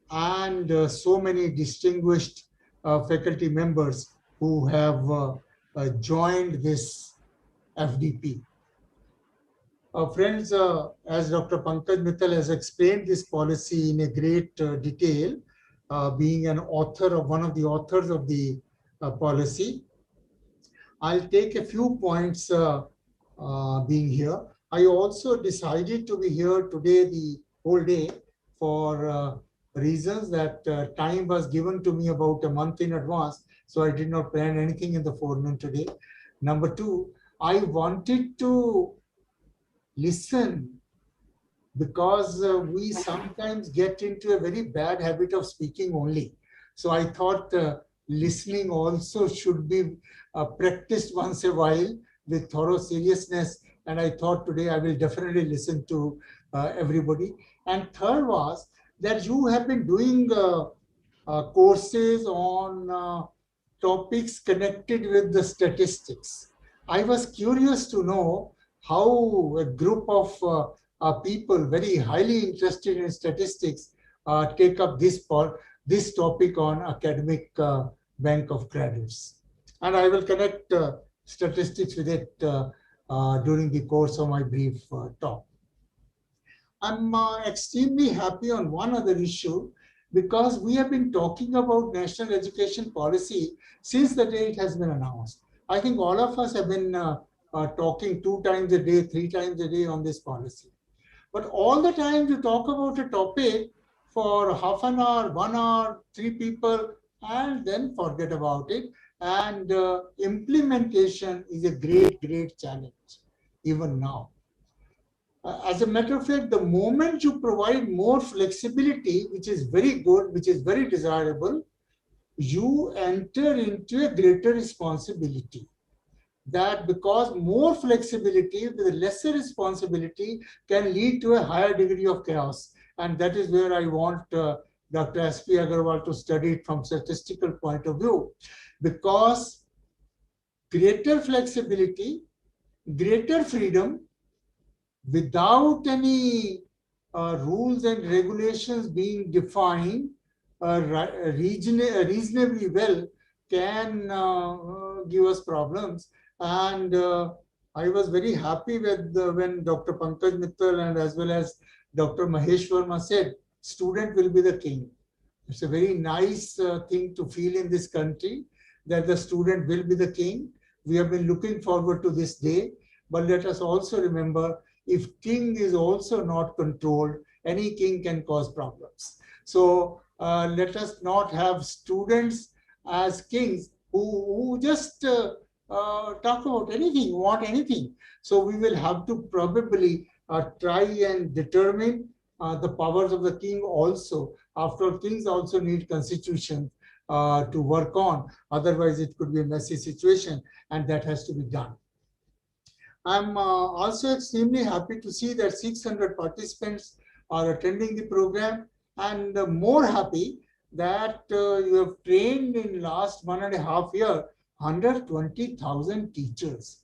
and so many distinguished faculty members who have joined this FDP. Friends, as Dr. Pankaj Mittal has explained this policy in a great detail, being an author of one of the authors of the policy, I'll take a few points being here. I also decided to be here today the whole day for reasons that time was given to me about a month in advance, so I did not plan anything in the forenoon today. Number two, I wanted to listen because we sometimes get into a very bad habit of speaking only. So I thought listening also should be practiced once a while with thorough seriousness. And I thought today I will definitely listen to everybody. And third was that you have been doing courses on topics connected with the statistics. I was curious to know how a group of people very highly interested in statistics take up this topic on academic bank of credits. And I will connect statistics with it during the course of my brief talk. I'm extremely happy on one other issue because we have been talking about national education policy since the day it has been announced. I think all of us have been talking 2 times a day, 3 times a day on this policy. But all the time you talk about a topic for half an hour, 1 hour, 3 people, and then forget about it. And implementation is a great, great challenge, even now. As a matter of fact, the moment you provide more flexibility, which is very good, which is very desirable, you enter into a greater responsibility. That because more flexibility with lesser responsibility can lead to a higher degree of chaos. And that is where I want Dr. S.P. Agarwal to study it from statistical point of view. Because greater flexibility, greater freedom, without any rules and regulations being defined reasonably well can give us problems. And I was very happy with when Dr. Pankaj Mittal and as well as Dr. Mahesh Varma said, student will be the king. It's a very nice thing to feel in this country that the student will be the king. We have been looking forward to this day, but let us also remember, if king is also not controlled, any king can cause problems. So let us not have students as kings who just talk about anything, want anything. So we will have to probably try and determine the powers of the king also. After all, kings also need constitution to work on. Otherwise, it could be a messy situation, and that has to be done. I'm also extremely happy to see that 600 participants are attending the program, and more happy that you have trained in last 1.5 years 120,000 teachers.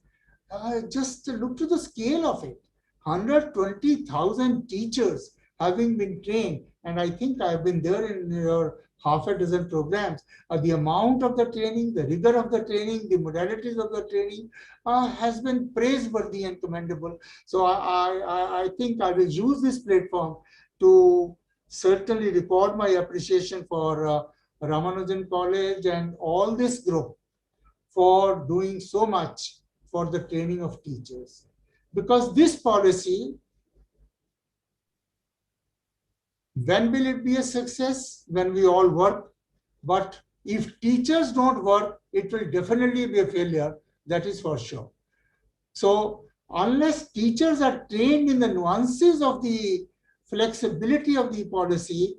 Just look to the scale of it. 120,000 teachers having been trained, and I think I've been there in your half a dozen programs. The amount of the training, the rigor of the training, the modalities of the training has been praiseworthy and commendable. So I think I will use this platform to certainly record my appreciation for Ramanujan College and all this group for doing so much for the training of teachers. Because this policy, when will it be a success? When we all work. But if teachers don't work, it will definitely be a failure. That is for sure. So unless teachers are trained in the nuances of the flexibility of the policy,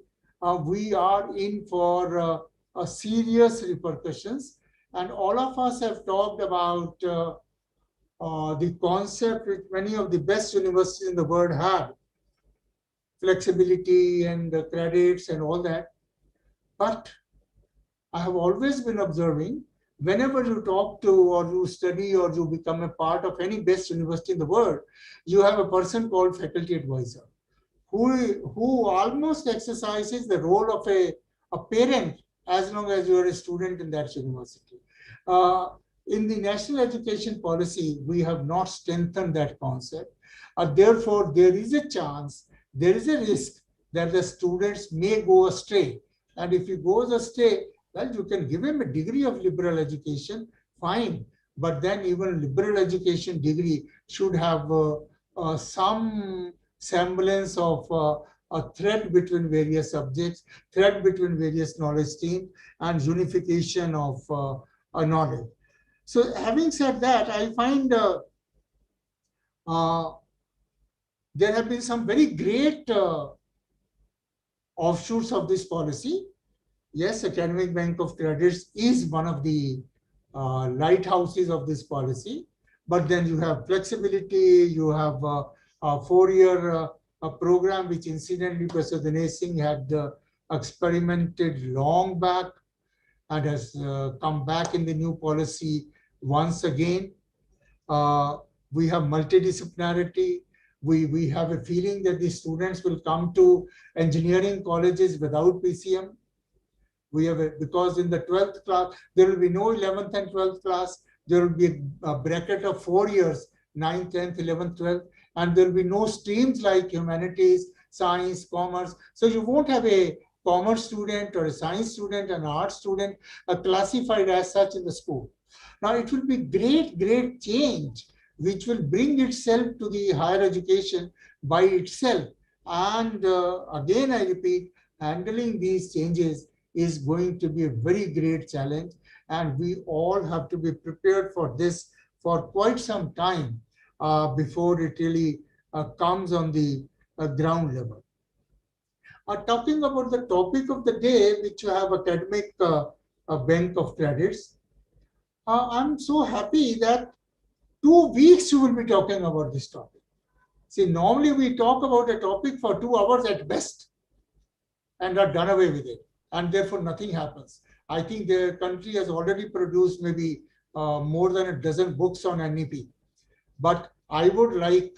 we are in for serious repercussions. And all of us have talked about the concept which many of the best universities in the world have, flexibility and the credits and all that. But I have always been observing, whenever you talk to or you study or you become a part of any best university in the world, you have a person called faculty advisor who almost exercises the role of a parent as long as you are a student in that university. In the national education policy, we have not strengthened that concept. Therefore, there is a chance, there is a risk that the students may go astray. And if he goes astray, well, you can give him a degree of liberal education, fine. But then even liberal education degree should have some semblance of a thread between various subjects, thread between various knowledge streams, and unification of knowledge. So having said that, I find there have been some very great offshoots of this policy. Yes, Academic Bank of Credits is one of the lighthouses of this policy. But then you have flexibility, you have a 4-year program, which incidentally Professor Dinesh Singh had experimented long back and has come back in the new policy once again. We have multidisciplinarity. We have a feeling that the students will come to engineering colleges without PCM. We have because in the 12th class, there will be no 11th and 12th class. There will be a bracket of 4 years, 9th, 10th, 11th, 12th, and there will be no streams like humanities, science, commerce. So you won't have a commerce student or a science student, an art student classified as such in the school. Now it will be great change, which will bring itself to the higher education by itself. And again, I repeat, handling these changes is going to be a very great challenge. And we all have to be prepared for this for quite some time before it really comes on the ground level. Talking about the topic of the day, which you have Academic Bank of Credits, I'm so happy that 2 weeks you will be talking about this topic. See, normally we talk about a topic for 2 hours at best and are done away with it, and therefore nothing happens. I think the country has already produced maybe more than a dozen books on NEP. But I would like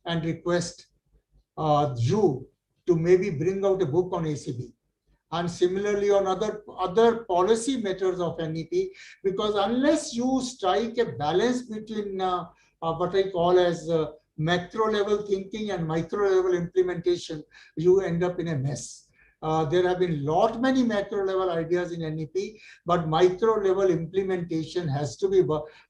and request you to maybe bring out a book on ACB, and similarly on other policy matters of NEP, because unless you strike a balance between what I call as macro level thinking and micro level implementation, you end up in a mess. There have been many macro level ideas in NEP, but micro level implementation has to be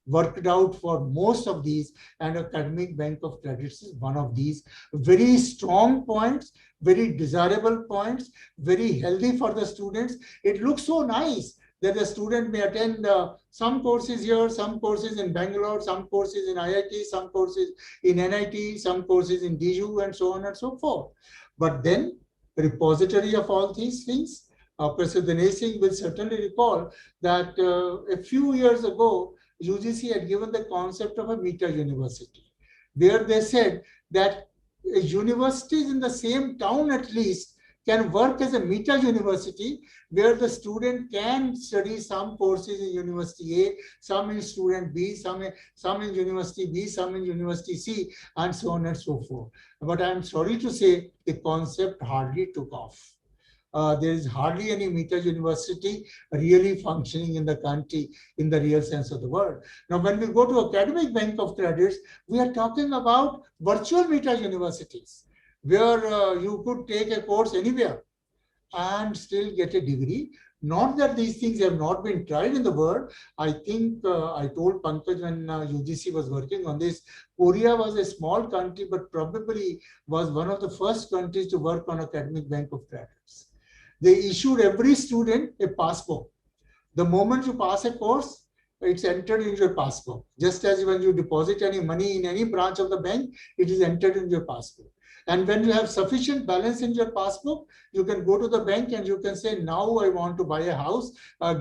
worked out for most of these, and Academic Bank of Credits is one of these very strong points, very desirable points, very healthy for the students. It looks so nice that the student may attend some courses here, some courses in Bangalore, some courses in IIT, some courses in NIT, some courses in DU, and so on and so forth. But then repository of all these things, Professor Dinesh Singh will certainly recall that a few years ago, UGC had given the concept of a meter university, where they said that universities in the same town at least can work as a meta university where the student can study some courses in University A, some in student B, some in University B, some in University C, and so on and so forth. But I'm sorry to say the concept hardly took off. There is hardly any meta university really functioning in the country in the real sense of the word. Now, when we go to academic bank of credits, we are talking about virtual meta universities where you could take a course anywhere and still get a degree. Not that these things have not been tried in the world. I think I told Pankaj when UGC was working on this, Korea was a small country, but probably was one of the first countries to work on academic bank of credits. They issued every student a passport. The moment you pass a course, it's entered in your passport. Just as when you deposit any money in any branch of the bank, it is entered in your passport. And when you have sufficient balance in your passport, you can go to the bank and you can say, now I want to buy a house,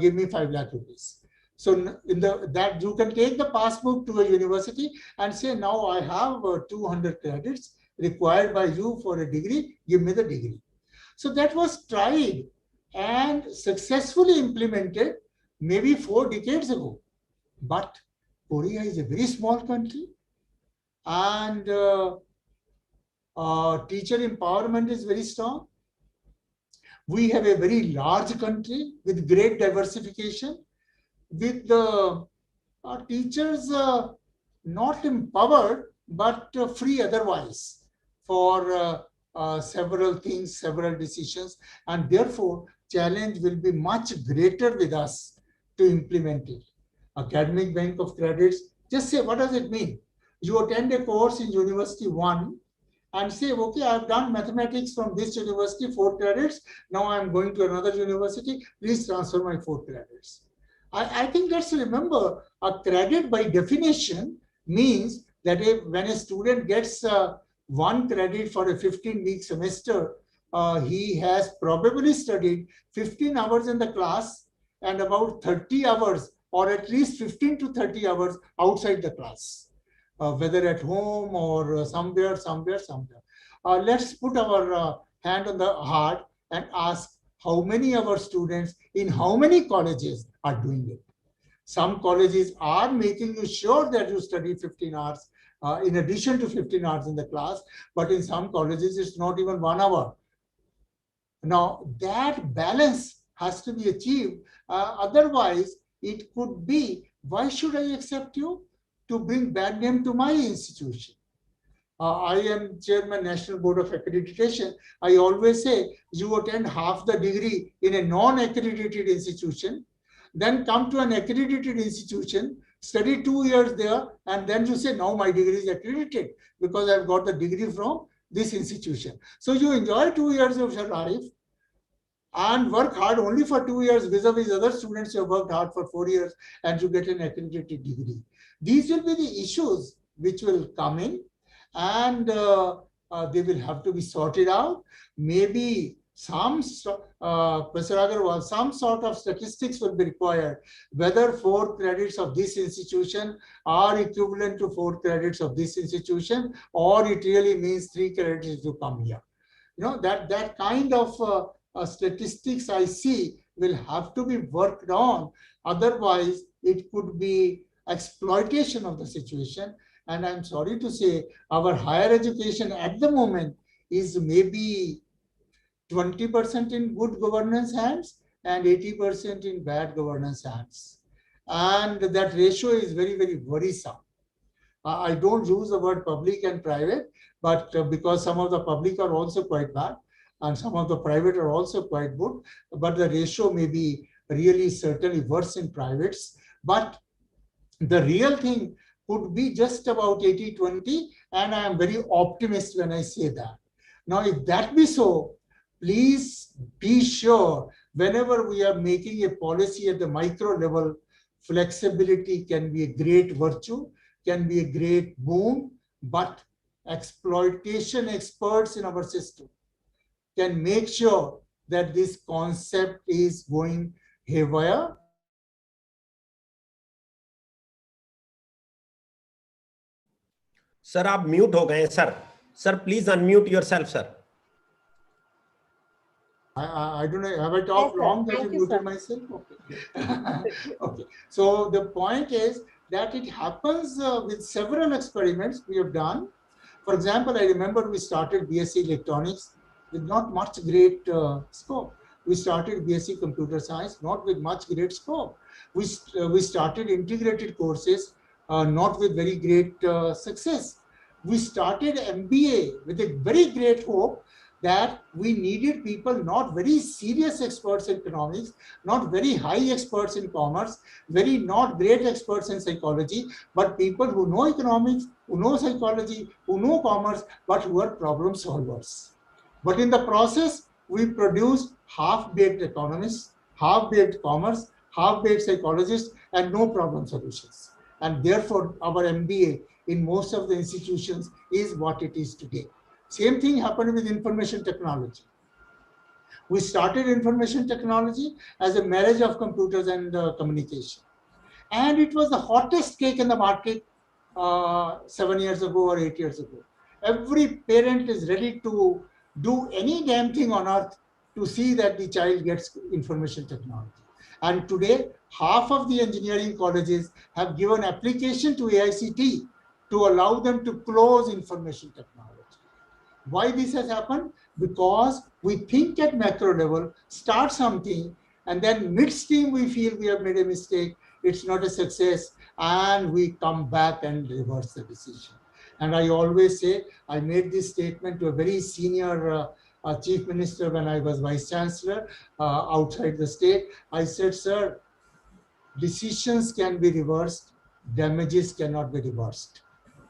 give me 5 lakh rupees. So that you can take the passbook to a university and say, now I have 200 credits required by you for a degree, give me the degree. So that was tried and successfully implemented maybe 4 decades ago. But Korea is a very small country, and teacher empowerment is very strong. We have a very large country with great diversification, with the teachers not empowered, but free otherwise for several things, several decisions, and therefore challenge will be much greater with us to implement it. Academic bank of credits, just say, what does it mean? You attend a course in University 1 and say, okay, I've done mathematics from this university, 4 credits. Now I'm going to another university. Please transfer my 4 credits. I think let's remember, a credit by definition means that when a student gets 1 credit for a 15-week semester, he has probably studied 15 hours in the class and about 30 hours or at least 15 to 30 hours outside the class, whether at home or somewhere. Let's put our hand on the heart and ask how many of our students in how many colleges are doing it. Some colleges are making you sure that you study 15 hours in addition to 15 hours in the class, but in some colleges it's not even 1 hour. Now that balance has to be achieved. Otherwise, it could be, why should I accept you? To bring bad name to my institution. I am chairman National Board of Accreditation. I always say, you attend half the degree in a non-accredited institution, then come to an accredited institution, study 2 years there, and then you say, now my degree is accredited because I've got the degree from this institution. So you enjoy 2 years of your life and work hard only for 2 years vis-a-vis other students who have worked hard for 4 years and you get an accredited degree. These will be the issues which will come in, and they will have to be sorted out. Maybe Professor Agarwal, some sort of statistics will be required, whether 4 credits of this institution are equivalent to 4 credits of this institution, or it really means 3 credits to come here. You know, that kind of statistics I see will have to be worked on. Otherwise, it could be exploitation of the situation. And I'm sorry to say, our higher education at the moment is maybe 20% in good governance hands and 80% in bad governance hands. And that ratio is very, very worrisome. I don't use the word public and private, but because some of the public are also quite bad and some of the private are also quite good, but the ratio may be really certainly worse in privates. But the real thing could be just about 80-20, and I am very optimistic when I say that. Now, if that be so, please be sure whenever we are making a policy at the micro level, flexibility can be a great virtue, can be a great boon, but exploitation experts in our system can make sure that this concept is going haywire. Sir आप mute हो गए हैं sir. Sir please unmute yourself sir. I don't know, have I Yes, talked sir. wrong that you Thank you, muted sir. myself? Okay. Okay. So the point is that it happens with several experiments we have done. For example, I remember we started BSc Electronics with not much great scope. We started BSc Computer Science not with much great scope. We started integrated courses not with very great success. We started MBA with a very great hope that we needed people not very serious experts in economics, not very high experts in commerce, very not great experts in psychology, but people who know economics, who know psychology, who know commerce, but who are problem solvers. But in the process, we produced half-baked economists, half-baked commerce, half-baked psychologists, and no problem solutions. And therefore, our MBA in most of the institutions is what it is today. Same thing happened with information technology. We started information technology as a marriage of computers and communication. And it was the hottest cake in the market 7 years ago or 8 years ago. Every parent is ready to do any damn thing on earth to see that the child gets information technology. And today, half of the engineering colleges have given application to AICT to allow them to close information technology. Why this has happened? Because we think at macro level, start something, and then midstream we feel we have made a mistake, it's not a success, and we come back and reverse the decision. And I always say, I made this statement to a very senior chief minister when I was vice chancellor outside the state. I said, sir, decisions can be reversed, damages cannot be reversed.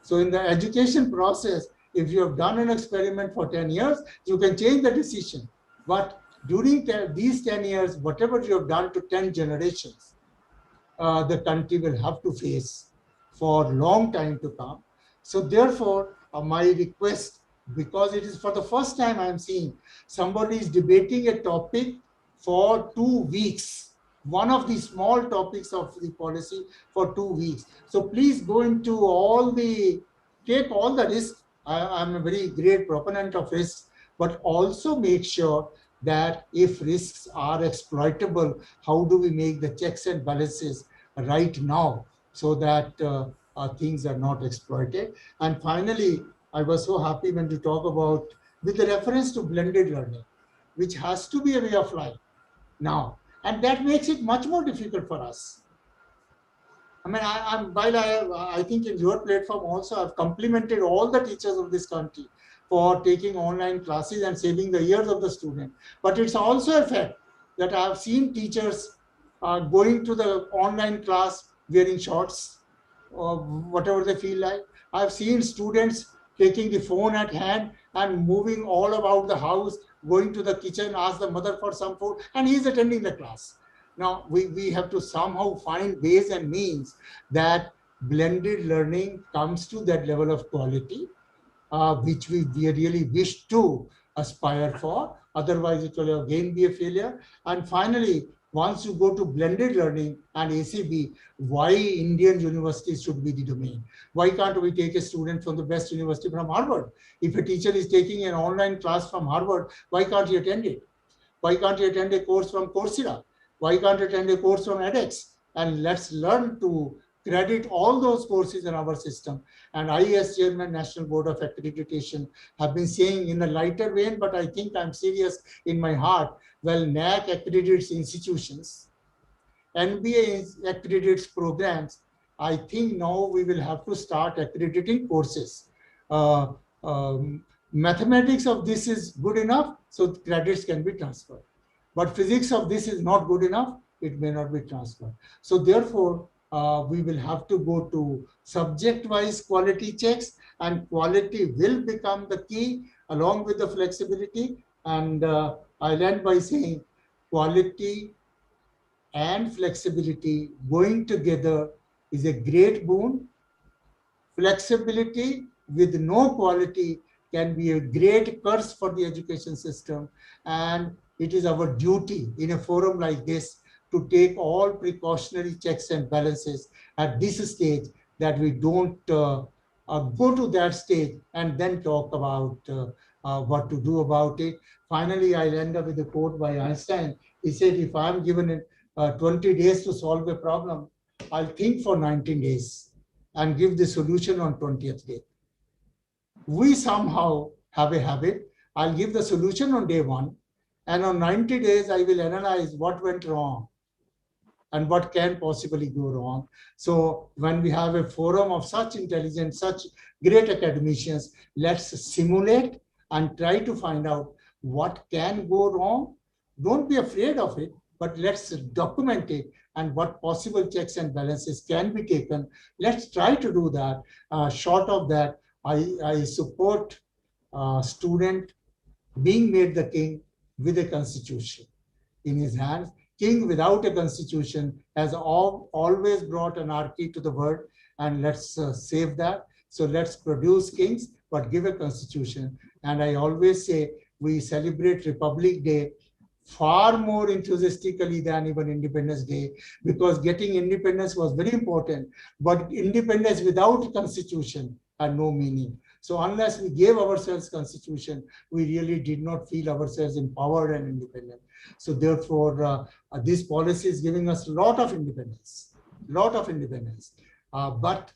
So in the education process, if you have done an experiment for 10 years, you can change the decision. But during these 10 years, whatever you have done to 10 generations, the country will have to face for a long time to come. So therefore, my request, because it is for the first time I'm seeing somebody is debating a topic for 2 weeks, one of the small topics of the policy for 2 weeks. So please go into take all the risks. I'm a very great proponent of risks, but also make sure that if risks are exploitable, how do we make the checks and balances right now so that things are not exploited? And finally, I was so happy when you talk about, with the reference to blended learning, which has to be a way of life now. And that makes it much more difficult for us. I mean, I think in your platform also, I've complimented all the teachers of this country for taking online classes and saving the ears of the student. But it's also a fact that I've seen teachers going to the online class wearing shorts or whatever they feel like. I've seen students taking the phone at hand and moving all about the house, going to the kitchen, ask the mother for some food, and he's attending the class. Now, we have to somehow find ways and means that blended learning comes to that level of quality, which we really wish to aspire for. Otherwise, it will again be a failure. And finally, once you go to blended learning and ACB, why Indian universities should be the domain? Why can't we take a student from the best university from Harvard? If a teacher is taking an online class from Harvard, why can't he attend it? Why can't you attend a course from Coursera? Why can't you attend a course from edX? And let's learn to credit all those courses in our system. And I, as Chairman, National Board of Accreditation, have been saying in a lighter vein, but I think I'm serious in my heart. Well, NAC accredits institutions, NBA accredits programs. I think now we will have to start accrediting courses. Uh, Mathematics of this is good enough, so credits can be transferred. But physics of this is not good enough, it may not be transferred. So therefore, we will have to go to subject-wise quality checks, and quality will become the key along with the flexibility. And I'll end by saying quality and flexibility going together is a great boon. Flexibility with no quality can be a great curse for the education system. And it is our duty in a forum like this to take all precautionary checks and balances at this stage, that we don't go to that stage and then talk about what to do about it. Finally, I'll end up with a quote by Einstein. He said, if I'm given 20 days to solve a problem, I'll think for 19 days and give the solution on 20th day. We somehow have a habit. I'll give the solution on day one, and on 90 days, I will analyze what went wrong and what can possibly go wrong. So when we have a forum of such intelligent, such great academicians, let's simulate and try to find out what can go wrong. Don't be afraid of it, but let's document it and what possible checks and balances can be taken. Let's try to do that. Short of that, I support student being made the king with a constitution in his hands. King without a constitution has always brought anarchy to the world, and let's save that. So let's produce kings, but give a constitution. And I always say we celebrate Republic Day far more enthusiastically than even Independence Day, because getting independence was very important, but independence without constitution had no meaning. So unless we gave ourselves constitution, we really did not feel ourselves empowered and independent. So therefore, this policy is giving us a lot of independence, but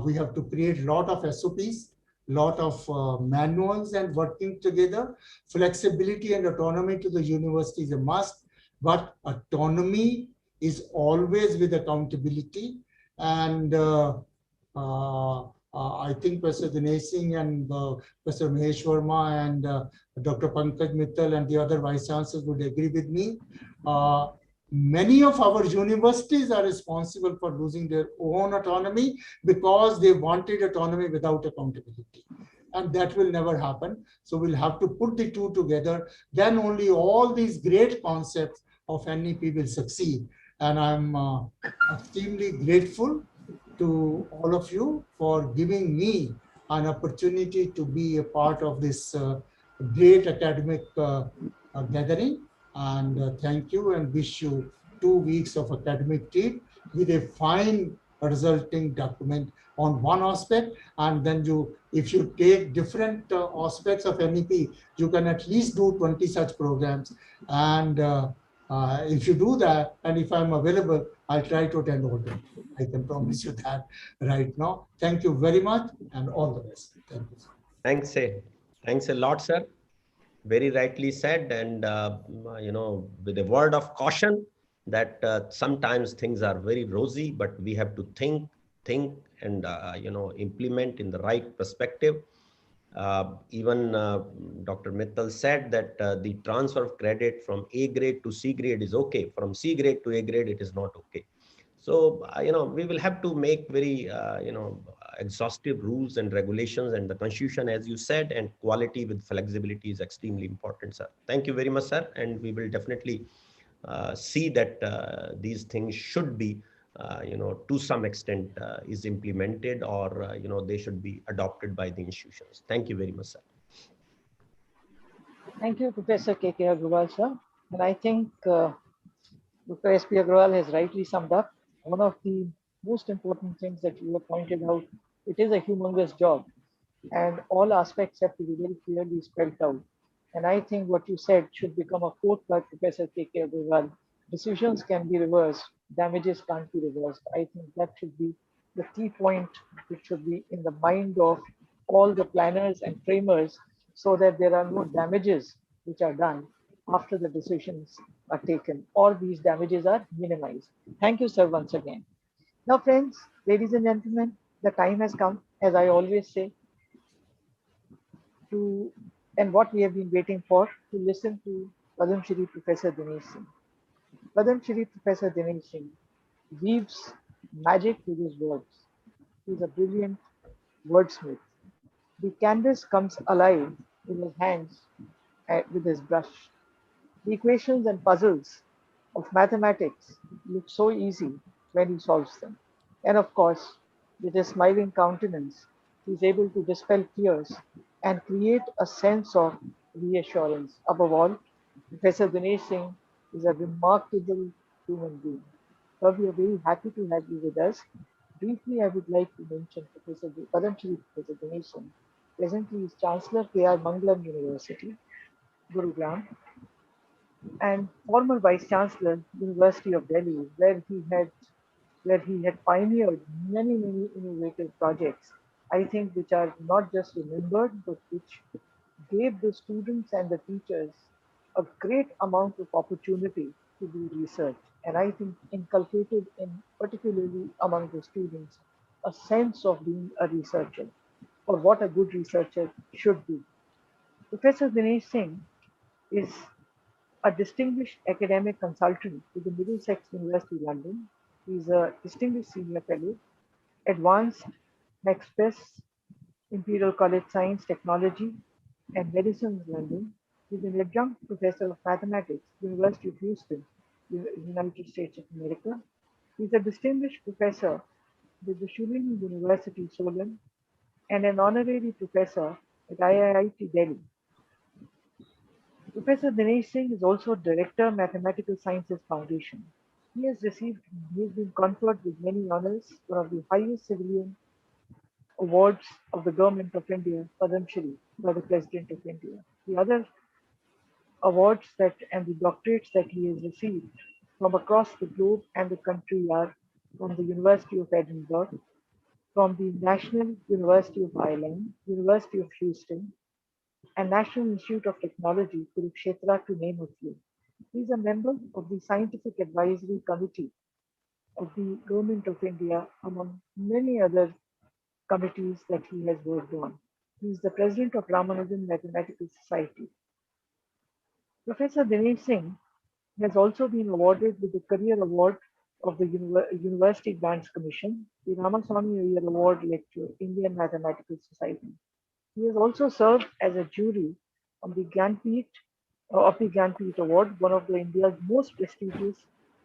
we have to create a lot of SOPs, lot of manuals and working together. Flexibility and autonomy to the university is a must, but autonomy is always with accountability. And I think Professor Dinesh Singh and Professor Mahesh Varma and Dr. Pankaj Mittal and the other vice chancellors would agree with me. Many of our universities are responsible for losing their own autonomy because they wanted autonomy without accountability. And that will never happen. So we'll have to put the two together. Then only all these great concepts of NEP will succeed. And I'm extremely grateful to all of you for giving me an opportunity to be a part of this great academic gathering. And thank you, and wish you 2 weeks of academic trip with a fine resulting document on one aspect. And then if you take different aspects of NEP, you can at least do 20 such programs. And if you do that, and if I'm available, I'll try to attend all of them. I can promise you that right now. Thank you very much, and all the best. Thank you. Thanks, thanks a lot, sir. Very rightly said, and with a word of caution that sometimes things are very rosy, but we have to think and implement in the right perspective. Even Dr. Mittal said that the transfer of credit from A grade to C grade is okay. From C grade to A grade, it is not okay. So, we will have to make very, exhaustive rules and regulations, and the constitution, as you said, and quality with flexibility is extremely important, sir. Thank you very much, sir. And we will definitely see that these things should be, to some extent is implemented, or, they should be adopted by the institutions. Thank you very much, sir. Thank you, Professor K.K. Agarwal, sir. And I think Dr. S.P. Agarwal has rightly summed up one of the most important things that you have pointed out. It is a humongous job, and all aspects have to be very clearly spelled out. And I think what you said should become a quote by Professor K.K. Agarwal. Decisions can be reversed, damages can't be reversed. I think that should be the key point, which should be in the mind of all the planners and framers, so that there are no damages which are done after the decisions are taken, or these damages are minimized. Thank you, sir, once again. Now, friends, ladies and gentlemen, the time has come, as I always say, and what we have been waiting for, to listen to Padam Shri Professor Dinesh Singh. Padam Shri Professor Dinesh Singh weaves magic with his words. He's a brilliant wordsmith. The canvas comes alive in his hands with his brush. The equations and puzzles of mathematics look so easy when he solves them. And of course, with his smiling countenance, he is able to dispel fears and create a sense of reassurance. Above all, Professor Dinesh Singh is a remarkable human being. So we are very happy to have you with us. Briefly, I would like to mention Professor Padam Shri Professor Dinesh Singh presently is Chancellor K.R. Mangalam University, Gurugram, and former Vice Chancellor, University of Delhi, where he had pioneered many innovative projects, I think, which are not just remembered, but which gave the students and the teachers a great amount of opportunity to do research. And I think inculcated in particularly among the students a sense of being a researcher or what a good researcher should be. Professor Dinesh Singh is a distinguished academic consultant to the Middlesex University, London. He is a distinguished senior fellow, advanced Express Imperial College Science, Technology and Medicine, London. He is an adjunct professor of mathematics, University of Houston, United States of America. He is a distinguished professor with the Shulini University, Solon, and an honorary professor at IIT Delhi. Professor Dinesh Singh is also Director, Mathematical Sciences Foundation. He has been conferred with many honors, one of the highest civilian awards of the Government of India, Padam Shri, by the President of India. The other awards and the doctorates that he has received from across the globe and the country are from the University of Edinburgh, from the National University of Ireland, University of Houston, and National Institute of Technology, Kurukshetra, to name a few. He is a member of the Scientific Advisory Committee of the Government of India, among many other committees that he has worked on. He is the president of Ramanujan Mathematical Society. Professor Dinesh Singh has also been awarded with the Career Award of the University Grants Commission, the Ramaswamy Ayer Award Lecture, Indian Mathematical Society. He has also served as a jury on the Gyanpith Award, one of the India's most prestigious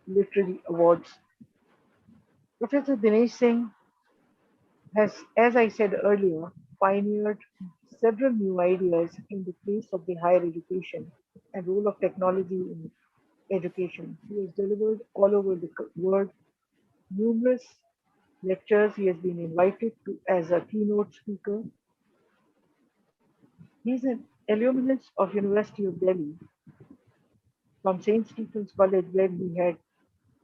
literary awards. Professor Dinesh Singh has, as I said earlier, pioneered several new ideas in the place of the higher education and role of technology in education. He has delivered all over the world numerous lectures. He has been invited to as a keynote speaker. He is an alumnus of University of Delhi from St. Stephen's College, where he had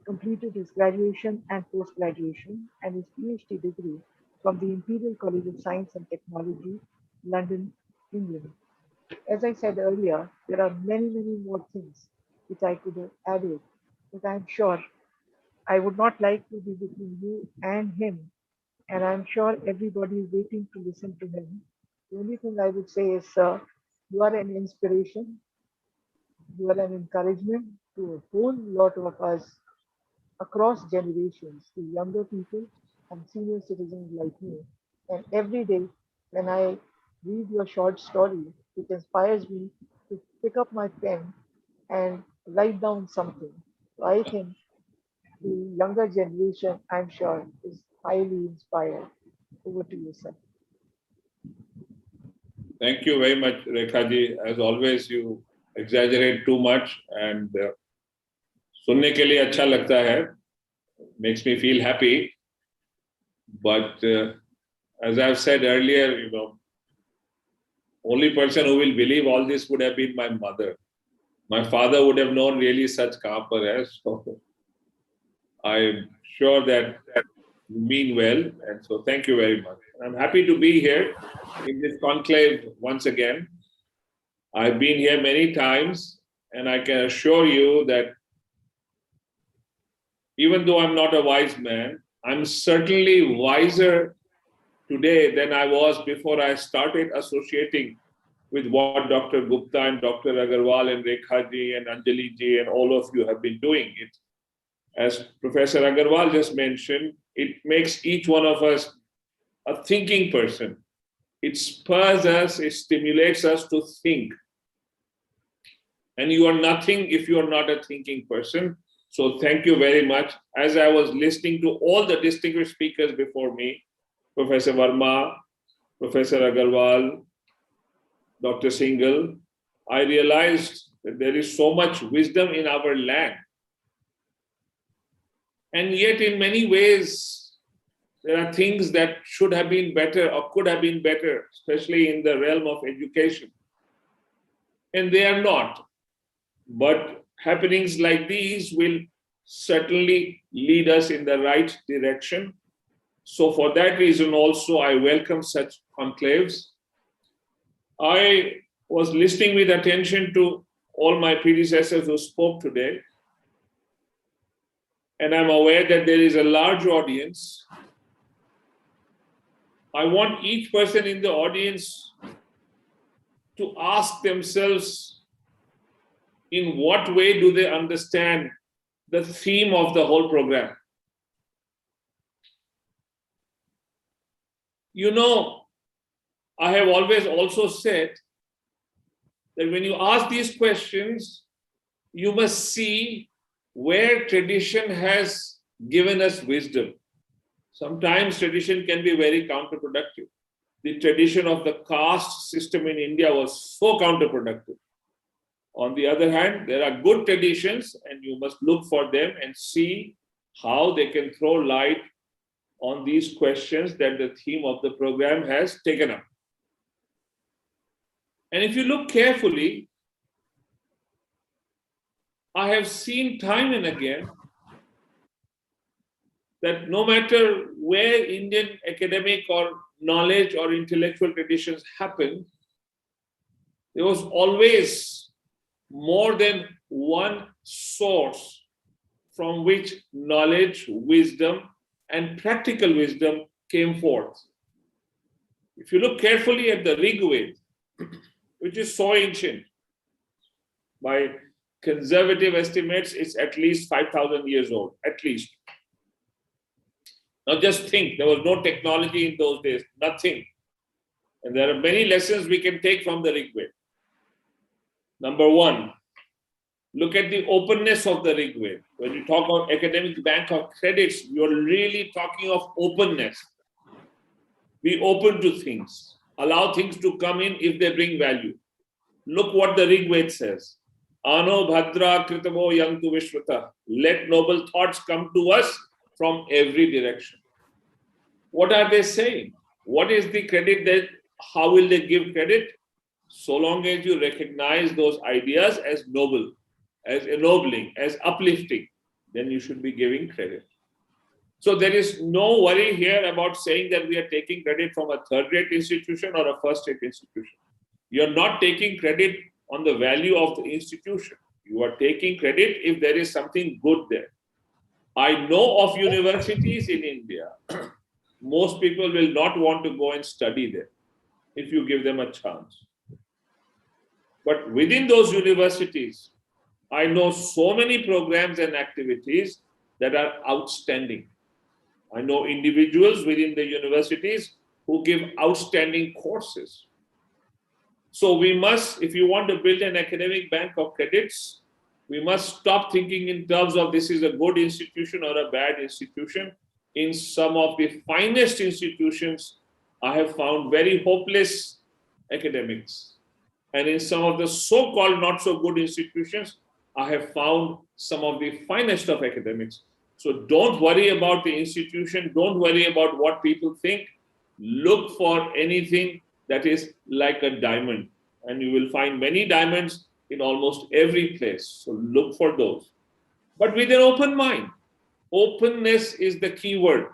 completed his graduation and post-graduation, and his PhD degree from the Imperial College of Science and Technology, London, England. As I said earlier, there are many more things which I could have added, but I'm sure I would not like to be between you and him, and I'm sure everybody is waiting to listen to him. The only thing I would say is, sir, you are an inspiration, you are an encouragement to a whole lot of us across generations, to younger people and senior citizens like me. And every day when I read your short story, it inspires me to pick up my pen and write down something. So I think the younger generation, I'm sure, is highly inspired. Over to you, sir. Thank you very much, Rekha ji. As always, you exaggerate too much, and सुनने के लिए अच्छा लगता है, makes me feel happy. But as I've said earlier, only person who will believe all this would have been my mother. My father would have known really such kahan par hai. So I'm sure that you mean well, and so thank you very much. I'm happy to be here in this conclave once again. I've been here many times, and I can assure you that even though I'm not a wise man, I'm certainly wiser today than I was before I started associating with what Dr. Gupta and Dr. Agarwal and Rekha ji and Anjali ji and all of you have been doing. It, as Professor Agarwal just mentioned, it makes each one of us a thinking person. It spurs us, it stimulates us to think. And you are nothing if you are not a thinking person. So thank you very much. As I was listening to all the distinguished speakers before me, Professor Varma, Professor Agarwal, Dr. Singal, I realized that there is so much wisdom in our land. And yet in many ways, There are things that should have been better or could have been better, especially in the realm of education. And they are not. But happenings like these will certainly lead us in the right direction. So for that reason also, I welcome such conclaves. I was listening with attention to all my predecessors who spoke today. And I'm aware that there is a large audience. I want each person in the audience to ask themselves, in what way do they understand the theme of the whole program? You know, I have always also said that when you ask these questions, you must see where tradition has given us wisdom. Sometimes tradition can be very counterproductive. The tradition of the caste system in India was so counterproductive. On the other hand, there are good traditions, and you must look for them and see how they can throw light on these questions that the theme of the program has taken up. And if you look carefully, I have seen time and again that no matter where Indian academic or knowledge or intellectual traditions happen, there was always more than one source from which knowledge, wisdom, and practical wisdom came forth. If you look carefully at the Rig Veda, which is so ancient, by conservative estimates, it's at least 5,000 years old, at least. Now just think, there was no technology in those days, nothing. And there are many lessons we can take from the Rig Veda. Number one, look at the openness of the Rig Veda. When you talk about academic bank of credits, you're really talking of openness. Be open to things. Allow things to come in if they bring value. Look what the Rig Veda says. Ano bhadra kritamo yantu vishvata. Let noble thoughts come to us from every direction. What are they saying? What is the credit that, how will they give credit? So long as you recognize those ideas as noble, as ennobling, as uplifting, then you should be giving credit. So there is no worry here about saying that we are taking credit from a third-rate institution or a first-rate institution. You're not taking credit on the value of the institution. You are taking credit if there is something good there. I know of universities in India, most people will not want to go and study there if you give them a chance. But within those universities, I know so many programs and activities that are outstanding. I know individuals within the universities who give outstanding courses. So we must, if you want to build an academic bank of credits, we must stop thinking in terms of this is a good institution or a bad institution. In some of the finest institutions, I have found very hopeless academics. And in some of the so-called not so good institutions, I have found some of the finest of academics. So don't worry about the institution. Don't worry about what people think. Look for anything that is like a diamond. And you will find many diamonds in almost every place. So look for those. But with an open mind. Openness is the key word.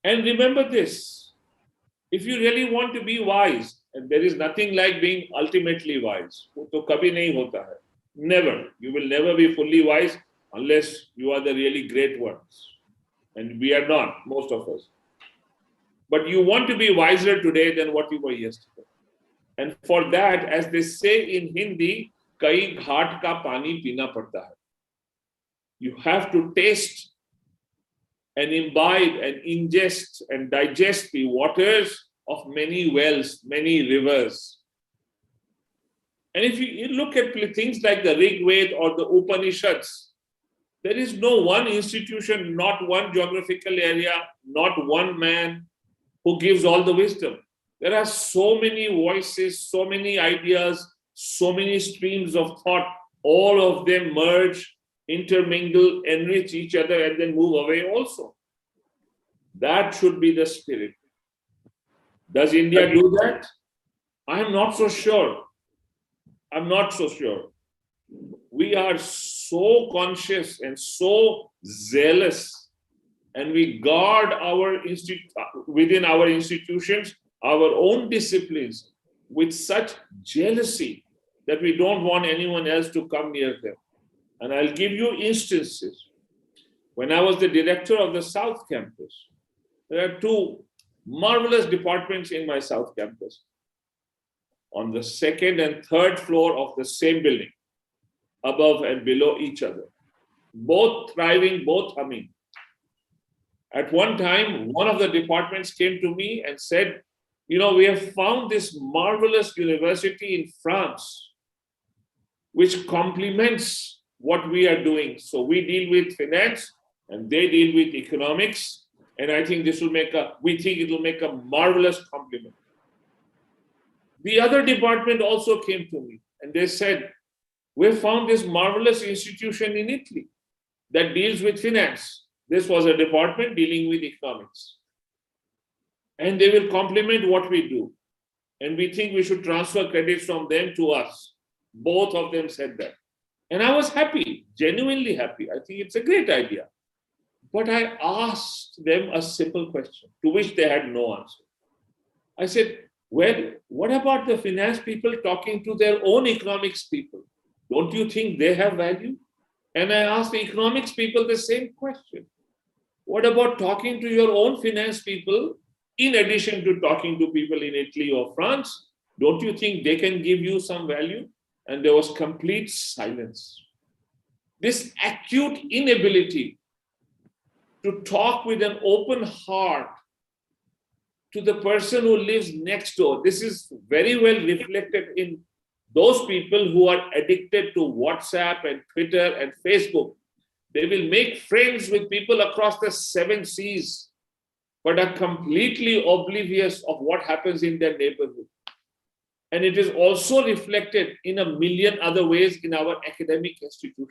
And remember this. If you really want to be wise, and there is nothing like being ultimately wise. तो कभी नहीं होता है. Never. You will never be fully wise unless you are the really great ones. And we are not, most of us. But you want to be wiser today than what you were yesterday. And for that, as they say in Hindi, कई घाट का पानी पीना पड़ता है. You have to taste and imbibe and ingest and digest the waters of many wells, many rivers. And if you look at things like the Rig Veda or the Upanishads, there is no one institution, not one geographical area, not one man who gives all the wisdom. There are so many voices, so many ideas, so many streams of thought. All of them merge, intermingle, enrich each other, and then move away also. That should be the spirit. Does India do that? I am not so sure. I'm not so sure. We are so conscious and so zealous, and we guard our within our institutions, our own disciplines with such jealousy that we don't want anyone else to come near them. And I'll give you instances. When I was the director of the South Campus, there are two marvelous departments in my South Campus on the second and third floor of the same building, above and below each other, both thriving, both humming. At one time, one of the departments came to me and said, you know, we have found this marvelous university in France, which complements what we are doing. So we deal with finance and they deal with economics. And I think we think it will make a marvelous complement. The other department also came to me and they said, we found this marvelous institution in Italy that deals with finance. This was a department dealing with economics. And they will complement what we do. And we think we should transfer credits from them to us. Both of them said that. And I was happy, genuinely happy. I think it's a great idea. But I asked them a simple question, to which they had no answer. I said, well, what about the finance people talking to their own economics people? Don't you think they have value? And I asked the economics people the same question. What about talking to your own finance people, in addition to talking to people in Italy or France? Don't you think they can give you some value? And there was complete silence. This acute inability to talk with an open heart to the person who lives next door. This is very well reflected in those people who are addicted to WhatsApp and Twitter and Facebook. They will make friends with people across the 7 seas, but are completely oblivious of what happens in their neighborhood. And it is also reflected in a million other ways in our academic institutions.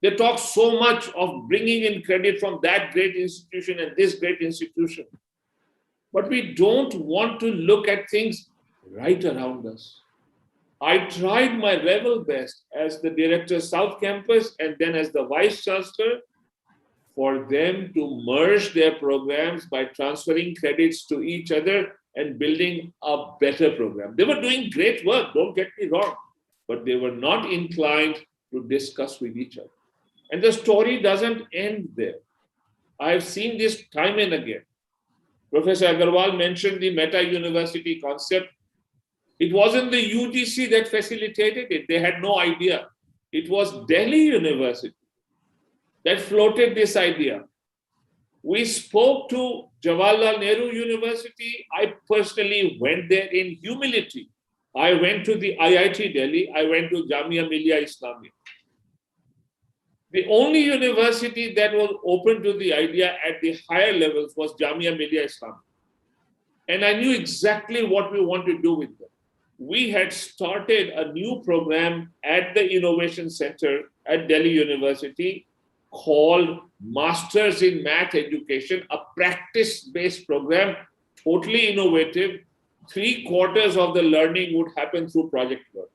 They talk so much of bringing in credit from that great institution and this great institution. But we don't want to look at things right around us. I tried my level best as the director of South Campus and then as the Vice Chancellor for them to merge their programs by transferring credits to each other and building a better program. They were doing great work, don't get me wrong, but they were not inclined to discuss with each other. And the story doesn't end there. I've seen this time and again. Professor Agarwal mentioned the meta-university concept. It wasn't the UGC that facilitated it. They had no idea. It was Delhi University that floated this idea. We spoke to Jawaharlal Nehru University. I personally went there in humility. I went to the IIT Delhi. I went to Jamia Millia Islamia. The only university that was open to the idea at the higher levels was Jamia Millia Islamia. And I knew exactly what we want to do with them. We had started a new program at the Innovation Center at Delhi University called Masters in Math Education, a practice-based program, totally innovative. 3/4 of the learning would happen through project work.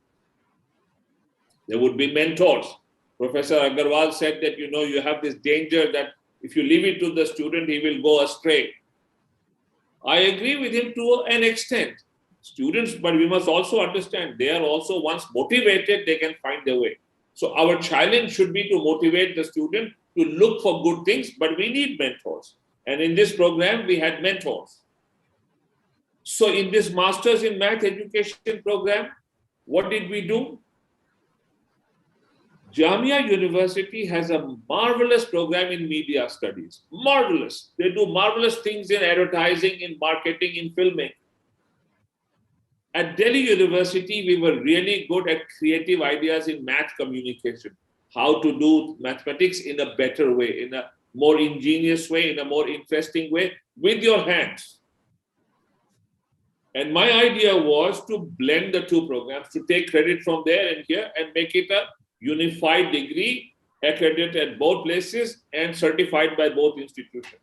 There would be mentors. Professor Agarwal said that, you have this danger that if you leave it to the student, he will go astray. I agree with him to an extent. Students, but we must also understand, they are also once motivated, they can find their way. So our challenge should be to motivate the student to look for good things, but we need mentors. And in this program, we had mentors. So in this Masters in Math Education program, what did we do? Jamia University has a marvelous program in media studies. Marvelous. They do marvelous things in advertising, in marketing, in filmmaking. At Delhi University, we were really good at creative ideas in math communication. How to do mathematics in a better way, in a more ingenious way, in a more interesting way, with your hands. And my idea was to blend the two programs, to take credit from there and here and make it a unified degree, accredited at both places and certified by both institutions.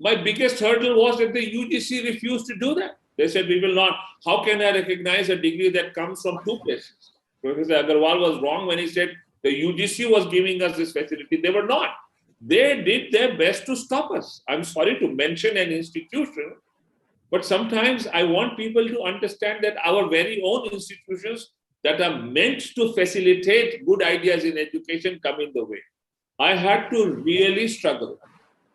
my biggest hurdle was that the UGC refused to do that. They said, we will not. How can I recognize a degree that comes from two places? Professor Agarwal was wrong when he said the UGC was giving us this facility. They were not. They did their best to stop us. I'm sorry to mention an institution, but sometimes I want people to understand that our very own institutions that are meant to facilitate good ideas in education come in the way. I had to really struggle,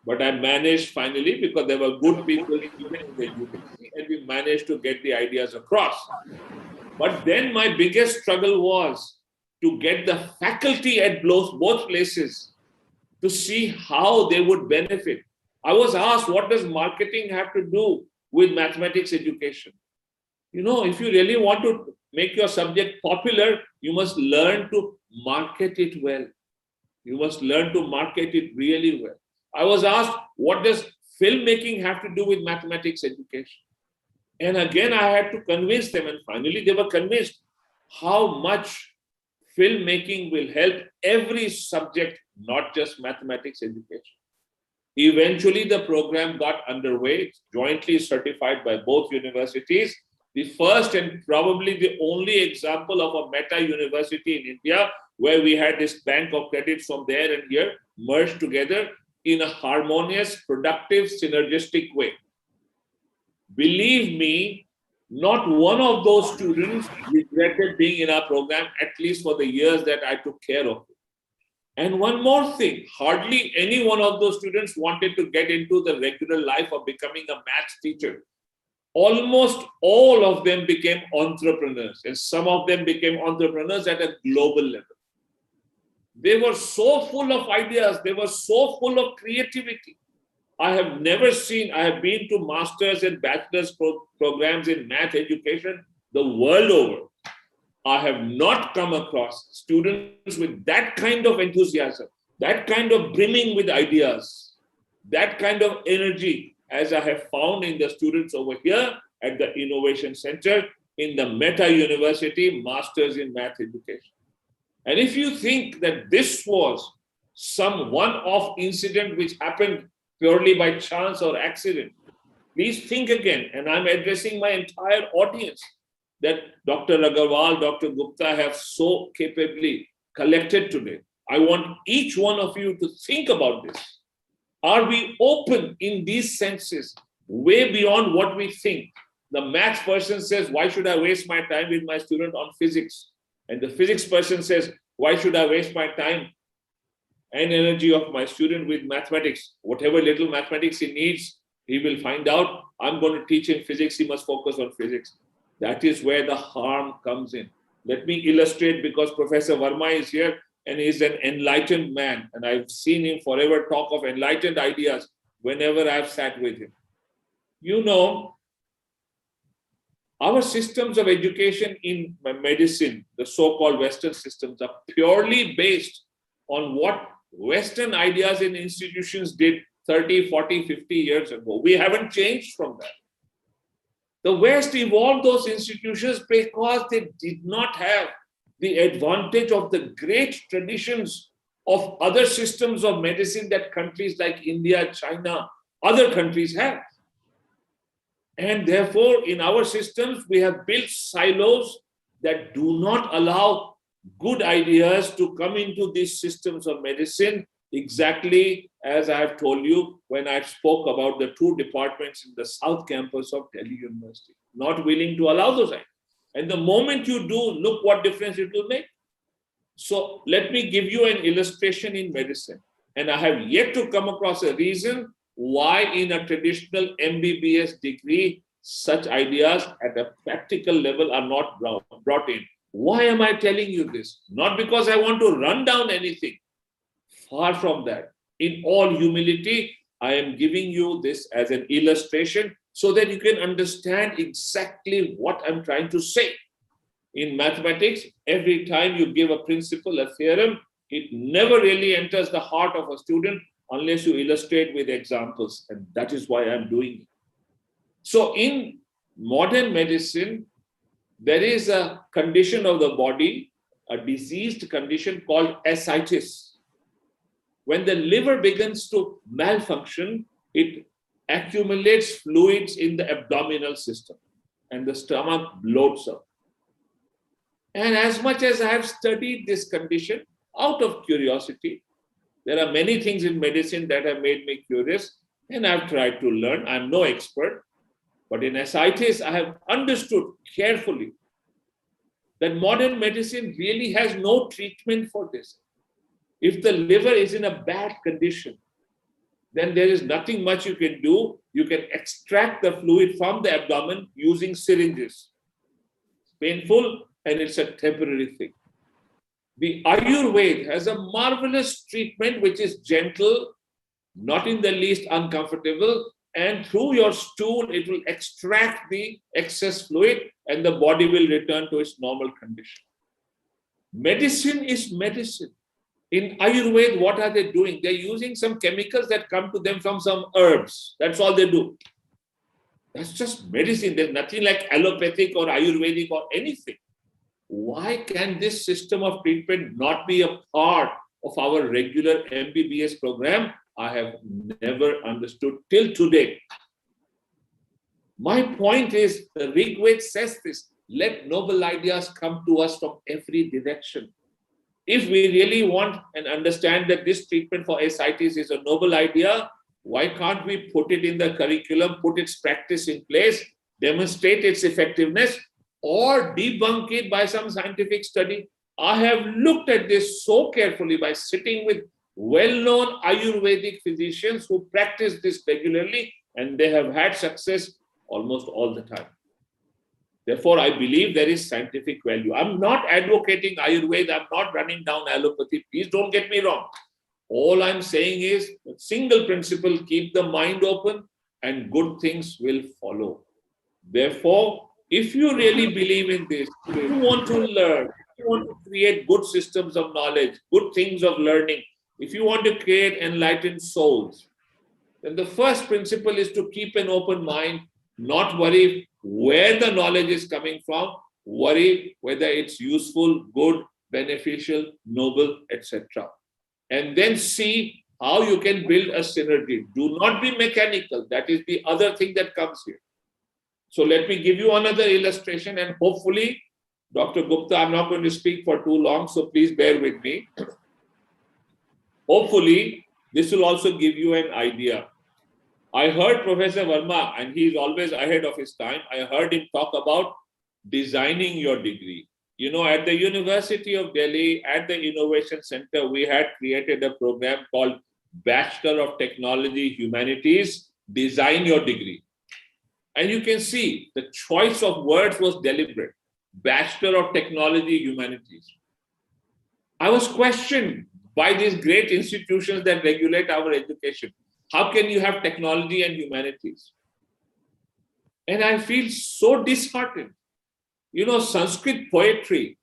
but I managed finally because there were good people even in the UGC, and we managed to get the ideas across. But then my biggest struggle was to get the faculty at both places to see how they would benefit. I was asked, what does marketing have to do with mathematics education? You know, if you really want to make your subject popular, you must learn to market it well. You must learn to market it really well. I was asked, what does filmmaking have to do with mathematics education? And again, I had to convince them, and finally they were convinced how much filmmaking will help every subject, not just mathematics education. Eventually, the program got underway, jointly certified by both universities. The first and probably the only example of a meta university in India where we had this bank of credits from there and here merged together in a harmonious, productive, synergistic way. Believe me, not one of those students regretted being in our program, at least for the years that I took care of it. And one more thing, hardly any one of those students wanted to get into the regular life of becoming a maths teacher. Almost all of them became entrepreneurs, and some of them became entrepreneurs at a global level. They were so full of ideas, they were so full of creativity. I have never seen, I have been to master's and bachelor's programs in math education the world over. I have not come across students with that kind of enthusiasm, that kind of brimming with ideas, that kind of energy as I have found in the students over here at the Innovation Center in the Meta University Masters in Math Education. And if you think that this was some one-off incident which happened purely by chance or accident, please think again. And I'm addressing my entire audience that Dr. Agarwal, Dr. Gupta have so capably collected today. I want each one of you to think about this. Are we open in these senses way beyond what we think? The maths person says, why should I waste my time with my student on physics? And the physics person says, why should I waste my time and energy of my student with mathematics? Whatever little mathematics he needs, he will find out. I'm going to teach him physics. He must focus on physics. That is where the harm comes in. Let me illustrate, because Professor Varma is here and he's an enlightened man. And I've seen him forever talk of enlightened ideas whenever I've sat with him. You know, our systems of education in medicine, the so-called Western systems, are purely based on what Western ideas and institutions did 30, 40, 50 years ago. We haven't changed from that. The West evolved those institutions because they did not have the advantage of the great traditions of other systems of medicine that countries like India, China, other countries have. And therefore, in our systems, we have built silos that do not allow good ideas to come into these systems of medicine, exactly as I have told you when I spoke about the two departments in the South Campus of Delhi University, not willing to allow those ideas. And the moment you do, look what difference it will make. So let me give you an illustration in medicine. And I have yet to come across a reason why in a traditional MBBS degree, such ideas at a practical level are not brought in. Why am I telling you this? Not because I want to run down anything. Far from that. In all humility, I am giving you this as an illustration so that you can understand exactly what I'm trying to say. In mathematics, every time you give a principle, a theorem, it never really enters the heart of a student unless you illustrate with examples. And that is why I'm doing it. So in modern medicine, there is a condition of the body, a diseased condition called ascites. When the liver begins to malfunction, it accumulates fluids in the abdominal system and the stomach bloats up. And as much as I have studied this condition out of curiosity, there are many things in medicine that have made me curious, and I've tried to learn. I'm no expert, but in ascites, I have understood carefully that modern medicine really has no treatment for this. If the liver is in a bad condition, then there is nothing much you can do. You can extract the fluid from the abdomen using syringes. It's painful and it's a temporary thing. The Ayurveda has a marvelous treatment which is gentle, not in the least uncomfortable, and through your stool, it will extract the excess fluid and the body will return to its normal condition. Medicine is medicine. In Ayurveda, what are they doing? They're using some chemicals that come to them from some herbs. That's all they do. That's just medicine. There's nothing like allopathic or Ayurvedic or anything. Why can this system of treatment not be a part of our regular MBBS program? I have never understood till today. My point is, the Rig Veda says this, let noble ideas come to us from every direction. If we really want and understand that this treatment for ascites is a noble idea, why can't we put it in the curriculum, put its practice in place, demonstrate its effectiveness, or debunk it by some scientific study? I have looked at this so carefully by sitting with well-known Ayurvedic physicians who practice this regularly, and they have had success almost all the time. Therefore, I believe there is scientific value. I'm not advocating Ayurveda. I'm not running down allopathy. Please don't get me wrong. All I'm saying is a single principle, keep the mind open and good things will follow. Therefore, if you really believe in this, if you want to learn, if you want to create good systems of knowledge, good things of learning, if you want to create enlightened souls, then the first principle is to keep an open mind, not worry where the knowledge is coming from, worry whether it's useful, good, beneficial, noble, etc. And then see how you can build a synergy. Do not be mechanical. That is the other thing that comes here. So let me give you another illustration, and hopefully, Dr. Gupta, I'm not going to speak for too long, so please bear with me. Hopefully, this will also give you an idea. I heard Professor Varma, and he's always ahead of his time. I heard him talk about designing your degree. You know, at the University of Delhi, at the Innovation Center, we had created a program called Bachelor of Technology Humanities, Design Your Degree. And you can see the choice of words was deliberate. Bachelor of Technology Humanities. I was questioned by these great institutions that regulate our education. How can you have technology and humanities? And I feel so disheartened. You know, Sanskrit poetry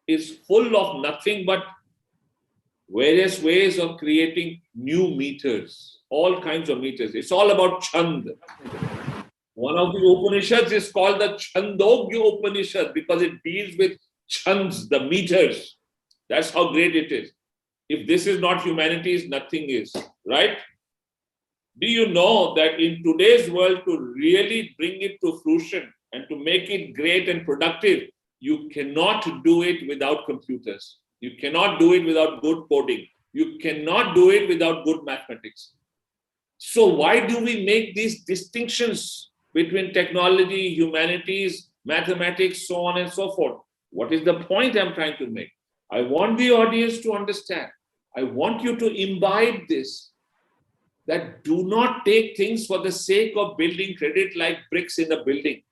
is full of nothing but various ways of creating new meters, all kinds of meters. It's all about Chand. One of the Upanishads is called the Chandogya Upanishad because it deals with Chands, the meters. That's how great it is. If this is not humanities, nothing is, right? Do you know that in today's world, to really bring it to fruition and to make it great and productive, you cannot do it without computers. You cannot do it without good coding. You cannot do it without good mathematics. So why do we make these distinctions between technology, humanities, mathematics, so on and so forth? What is the point I'm trying to make? I want the audience to understand. I want you to imbibe this, that do not take things for the sake of building credit like bricks in a building.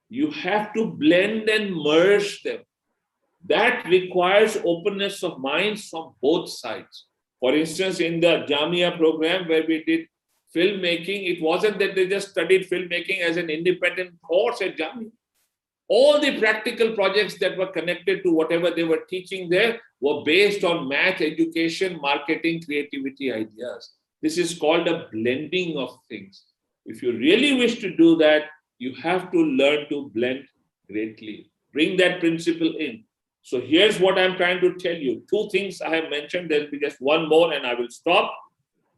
You have to blend and merge them. That requires openness of minds from both sides. For instance, in the Jamia program where we did filmmaking, it wasn't that they just studied filmmaking as an independent course at Jamia. All the practical projects that were connected to whatever they were teaching there were based on math, education, marketing, creativity ideas. This is called a blending of things. If you really wish to do that, you have to learn to blend greatly. Bring that principle in. So here's what I'm trying to tell you. Two things I have mentioned. There'll be just one more and I will stop.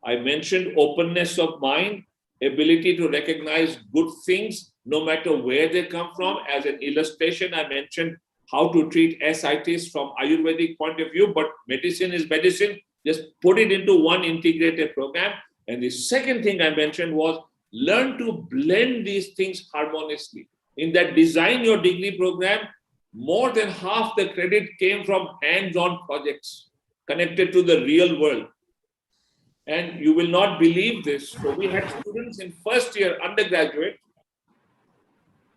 I mentioned openness of mind. ability to recognize good things, no matter where they come from. As an illustration, I mentioned how to treat ascites from Ayurvedic point of view, but medicine is medicine. Just put it into one integrated program. And the second thing I mentioned was learn to blend these things harmoniously. In that design your degree program, more than half the credit came from hands-on projects connected to the real world. And you will not believe this. So we had students in first year undergraduate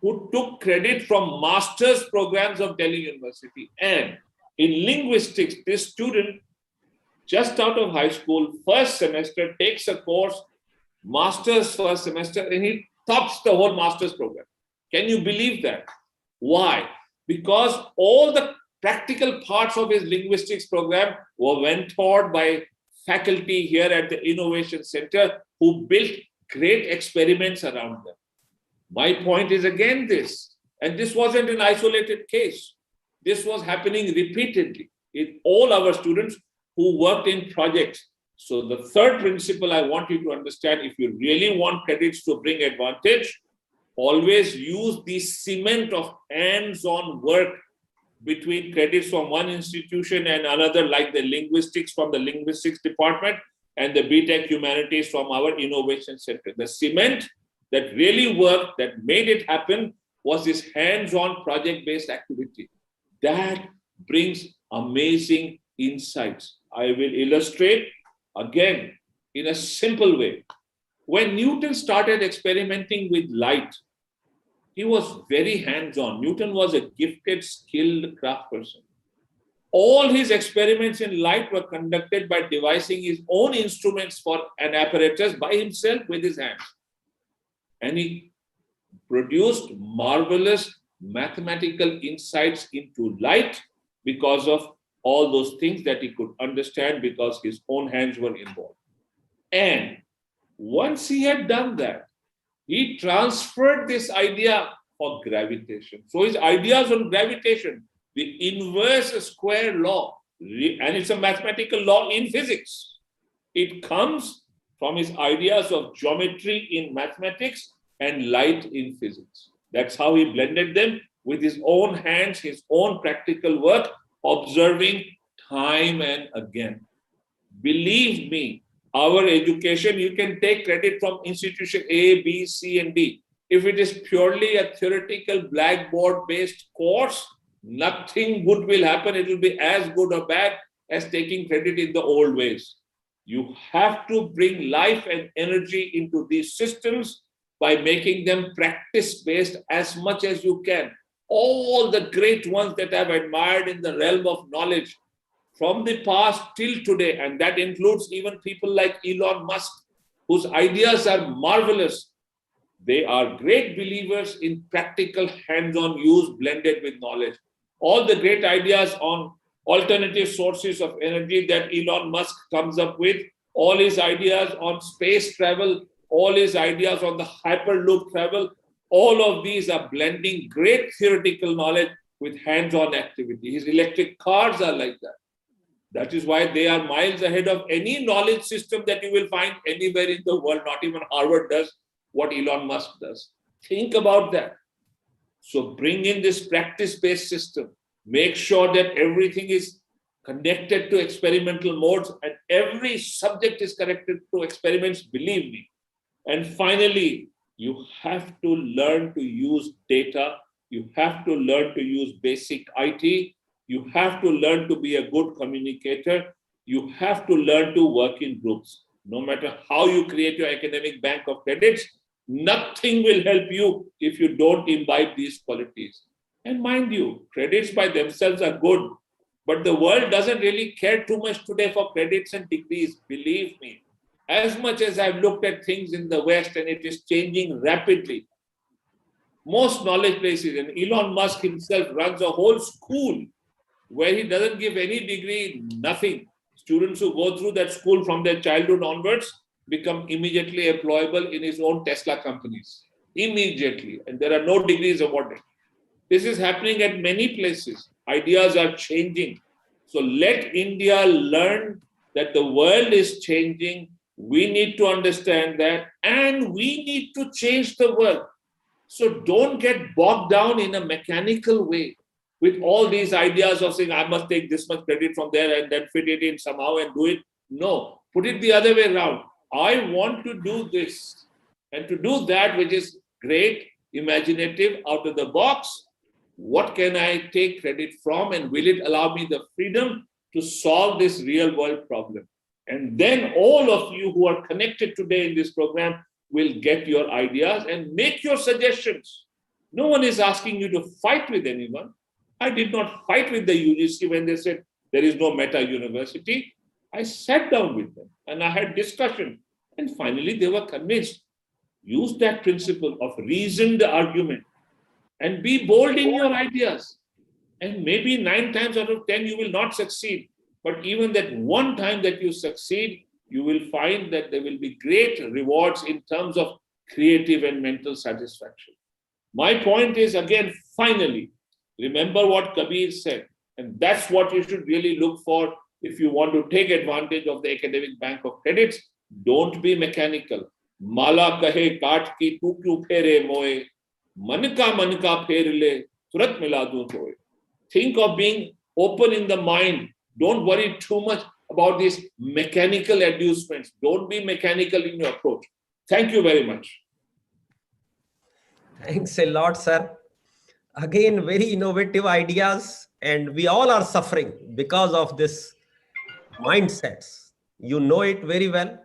who took credit from master's programs of Delhi University. And in linguistics, this student just out of high school, first semester, takes a course, master's first semester, and he tops the whole master's program. Can you believe that? Why? Because all the practical parts of his linguistics program were mentored by faculty here at the Innovation Center who built great experiments around them. My point is again this, and this wasn't an isolated case. This was happening repeatedly in all our students who worked in projects. So the third principle I want you to understand, if you really want credits to bring advantage, always use the cement of hands-on work between credits from one institution and another, like the linguistics from the linguistics department and the BTech humanities from our innovation center. The cement that really worked, that made it happen, was this hands-on project-based activity. That brings amazing insights. I will illustrate again in a simple way. When Newton started experimenting with light, he was very hands-on. Newton was a gifted, skilled craft person. All his experiments in light were conducted by devising his own instruments for an apparatus by himself with his hands. And he produced marvelous mathematical insights into light because of all those things that he could understand because his own hands were involved. And once he had done that, he transferred this idea for gravitation. So his ideas on gravitation, the inverse square law, and it's a mathematical law in physics. It comes from his ideas of geometry in mathematics and light in physics. That's how he blended them with his own hands, his own practical work, observing time and again. Believe me, our education, you can take credit from institution A, B, C, and D. If it is purely a theoretical blackboard-based course, nothing good will happen. It will be as good or bad as taking credit in the old ways. You have to bring life and energy into these systems by making them practice-based as much as you can. All the great ones that I've admired in the realm of knowledge from the past till today, and that includes even people like Elon Musk, whose ideas are marvelous. They are great believers in practical hands-on use blended with knowledge. All the great ideas on alternative sources of energy that Elon Musk comes up with, all his ideas on space travel, all his ideas on the Hyperloop travel, all of these are blending great theoretical knowledge with hands-on activity. His electric cars are like that. That is why they are miles ahead of any knowledge system that you will find anywhere in the world. Not even Harvard does what Elon Musk does. Think about that. So bring in this practice-based system. Make sure that everything is connected to experimental modes and every subject is connected to experiments, believe me. And finally, you have to learn to use data. You have to learn to use basic IT. You have to learn to be a good communicator. You have to learn to work in groups. No matter how you create your academic bank of credits, nothing will help you if you don't imbibe these qualities. And mind you, credits by themselves are good, but the world doesn't really care too much today for credits and degrees, believe me. As much as I've looked at things in the West and it is changing rapidly, most knowledge places, and Elon Musk himself runs a whole school where he doesn't give any degree, nothing. Students who go through that school from their childhood onwards become immediately employable in his own Tesla companies. Immediately. And there are no degrees awarded. This is happening at many places. Ideas are changing. So let India learn that the world is changing. We need to understand that, and we need to change the world. So don't get bogged down in a mechanical way with all these ideas of saying, I must take this much credit from there and then fit it in somehow and do it. No, put it the other way around. I want to do this. And to do that, which is great, imaginative, out of the box, what can I take credit from, and will it allow me the freedom to solve this real world problem? And then all of you who are connected today in this program will get your ideas and make your suggestions. No one is asking you to fight with anyone. I did not fight with the UGC when they said there is no meta university. I sat down with them and I had discussion. And finally, they were convinced. Use that principle of reasoned argument and be bold in your ideas. And maybe 9 times out of 10, you will not succeed. But even that one time that you succeed, you will find that there will be great rewards in terms of creative and mental satisfaction. My point is, again, finally, remember what Kabir said. And that's what you should really look for if you want to take advantage of the academic bank of credits. Don't be mechanical. Mala kahe kaat ki tu kyu phere moe. Man ka pher le, turat mila du toye. Think of being open in the mind. Don't worry too much about these mechanical inducements. Don't be mechanical in your approach. Thank you very much. Thanks a lot, sir. Again, very innovative ideas, and we all are suffering because of this mindsets. You know it very well.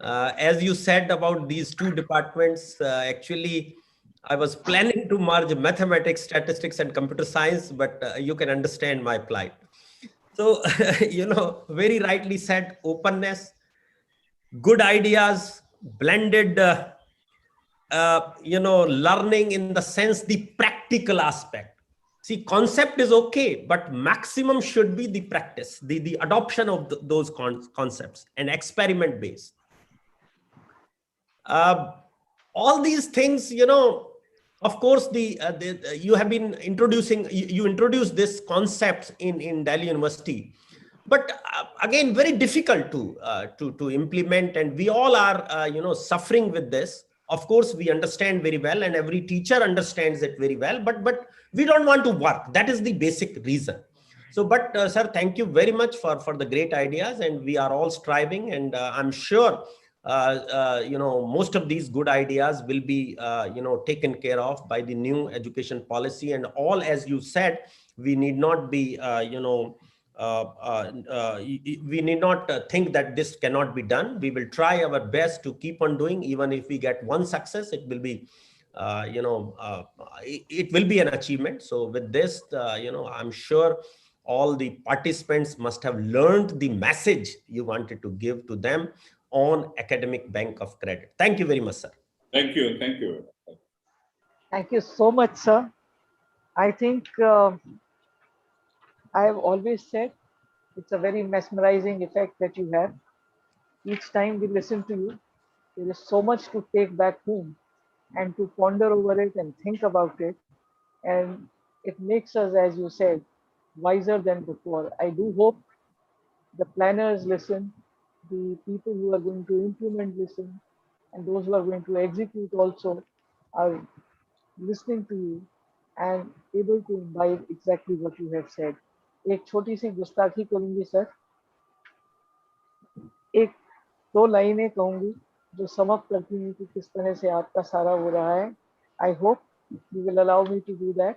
As you said about these two departments, actually, I was planning to merge mathematics, statistics, and computer science, but you can understand my plight. So, very rightly said, openness, good ideas, blended, learning in the sense, the practical aspect. See, concept is okay, but maximum should be the practice, the adoption of those concepts and experiment based. All these things, of course, you have been introducing, you introduced this concept in Delhi University, but again, very difficult to implement, and we all are, suffering with this. Of course, we understand very well, and every teacher understands it very well, but we don't want to work. That is the basic reason. So, but sir, thank you very much for the great ideas, and we are all striving, and I'm sure most of these good ideas will be, taken care of by the new education policy, and all, as you said, we need not be, we need not think that this cannot be done. We will try our best to keep on doing. Even if we get one success, it will be, it will be an achievement. So with this, I'm sure all the participants must have learned the message you wanted to give to them on academic bank of credit. Thank you very much, sir. Thank you. Thank you. Thank you so much, sir. I think I have always said it's a very mesmerizing effect that you have. Each time we listen to you, there is so much to take back home and to ponder over it and think about it. And it makes us, as you said, wiser than before. I do hope the planners listen, the people who are going to implement listen, and those who are going to execute also are listening to you and able to imbibe exactly what you have said. एक छोटी सी गुस्ताखी करूंगी sir, एक 2 लाइनें कहूंगी जो sum up करती हैं कि किस तरह से आपका सारा हो रहा है. I hope you will allow me to do that.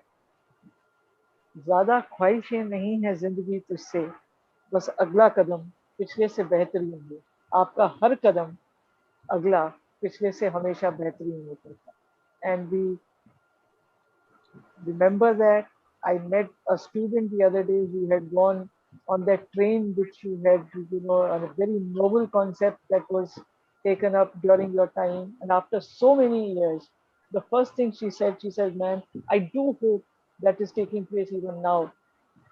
ज्यादा ख्वाहिशें नहीं है जिंदगी तुझसे, बस अगला कदम पिछले से बेहतरीन हो. आपका हर कदम अगला पिछले से हमेशा बेहतरीन होता था. And we remember that I met a student the other day who had gone on that train which you had, on a very noble concept that was taken up during your time. And after so many years, the first thing she said, "Man, I do hope that is taking place even now."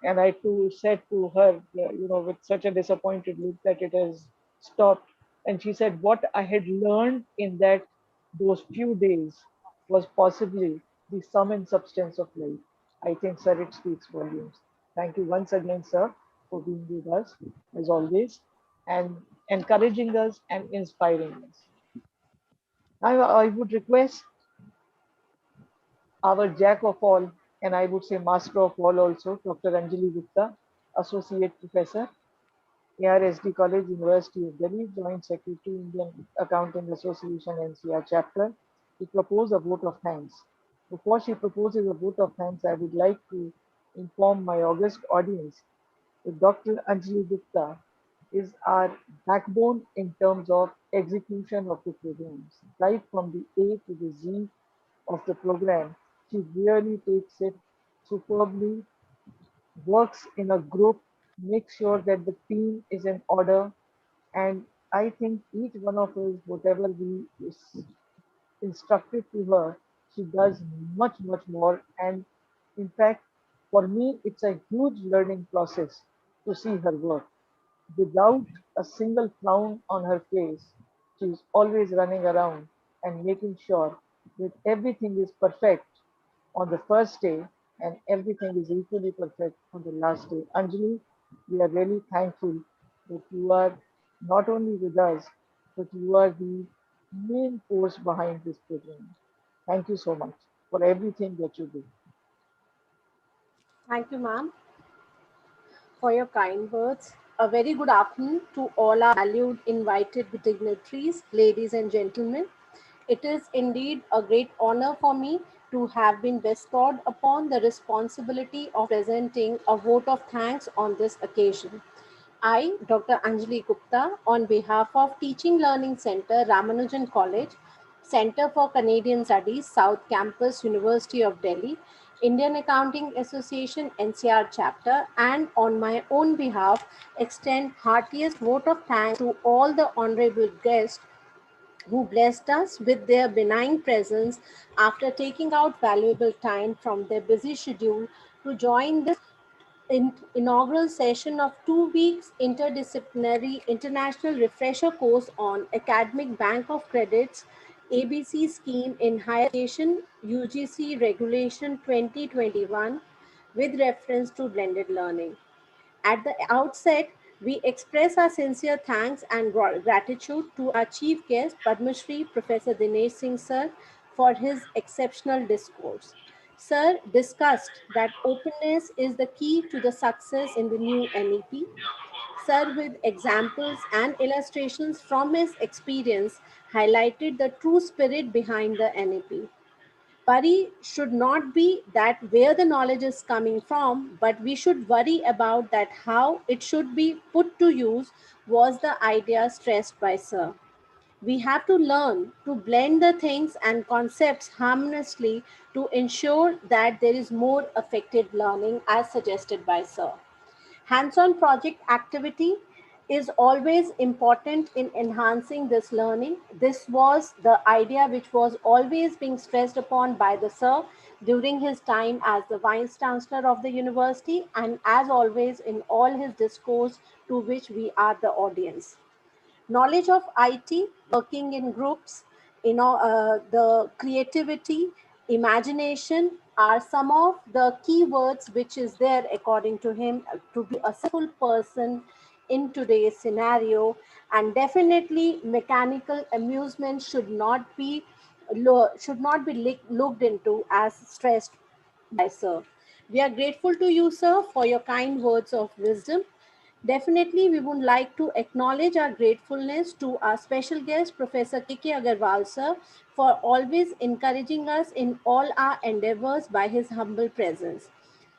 And I too said to her, with such a disappointed look, that it has stopped. And she said, what I had learned in those few days was possibly the sum and substance of life. I think, sir, it speaks volumes. Thank you once again, sir, for being with us, as always. and encouraging us and inspiring us. Now, I would request our jack of all, and I would say master of all also, Dr. Anjali Gupta, Associate Professor, ARSD College, University of Delhi, Joint Secretary, Indian Accounting Association, NCR Chapter, to propose a vote of thanks. Before she proposes a vote of thanks, I would like to inform my august audience that Dr. Anjali Gupta is our backbone in terms of execution of the programs, right from the A to the Z of the program. She really takes it superbly, works in a group, makes sure that the team is in order, and I think each one of us, whatever we is instructed to her, she does much, much more. And in fact, for me, it's a huge learning process to see her work. Without a single frown on her face, she's always running around and making sure that everything is perfect on the first day and everything is equally perfect on the last day. Anjali, we are really thankful that you are not only with us, but you are the main force behind this program. Thank you so much for everything that you do. Thank you, ma'am, for your kind words. A very good afternoon to all our valued invited dignitaries, ladies and gentlemen. It is indeed a great honor for me to have been bestowed upon the responsibility of presenting a vote of thanks on this occasion. I, Dr. Anjali Gupta, on behalf of Teaching Learning Center, Ramanujan College, Center for Canadian Studies, South Campus, University of Delhi, Indian Accounting Association, NCR chapter, and on my own behalf, extend heartiest vote of thanks to all the honorable guests who blessed us with their benign presence after taking out valuable time from their busy schedule to join this inaugural session of 2 weeks interdisciplinary international refresher course on academic bank of credits ABC scheme in higher education UGC regulation 2021 with reference to blended learning. At the outset, we express our sincere thanks and gratitude to our chief guest, Padma Shri Professor Dinesh Singh Sir, for his exceptional discourse. Sir discussed that openness is the key to the success in the new NEP. Sir, with examples and illustrations from his experience, highlighted the true spirit behind the NEP. Worry should not be that where the knowledge is coming from, but we should worry about that how it should be put to use was the idea stressed by Sir. We have to learn to blend the things and concepts harmoniously to ensure that there is more effective learning as suggested by Sir. Hands-on project activity is always important in enhancing this learning. This was the idea which was always being stressed upon by the Sir during his time as the Vice Chancellor of the University and as always in all his discourse to which we are the audience. Knowledge of IT, working in groups, the creativity, imagination are some of the keywords which is there according to him to be a successful person in today's scenario. And definitely mechanical amusement should not be looked into as stressed by Sir. We are grateful to you, Sir, for your kind words of wisdom. Definitely, we would like to acknowledge our gratefulness to our special guest, Professor K.K. Agarwal, sir, for always encouraging us in all our endeavors by his humble presence.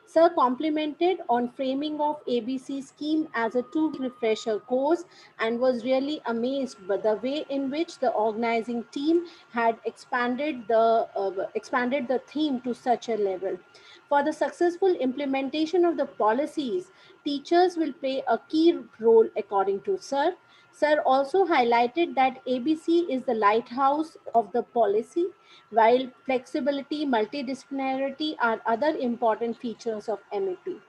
Sir complimented on framing of ABC scheme as a 2-week refresher course and was really amazed by the way in which the organizing team had expanded the theme to such a level. For the successful implementation of the policies, teachers will play a key role according to Sir. Sir also highlighted that ABC is the lighthouse of the policy, while flexibility, multidisciplinarity are other important features of MEP.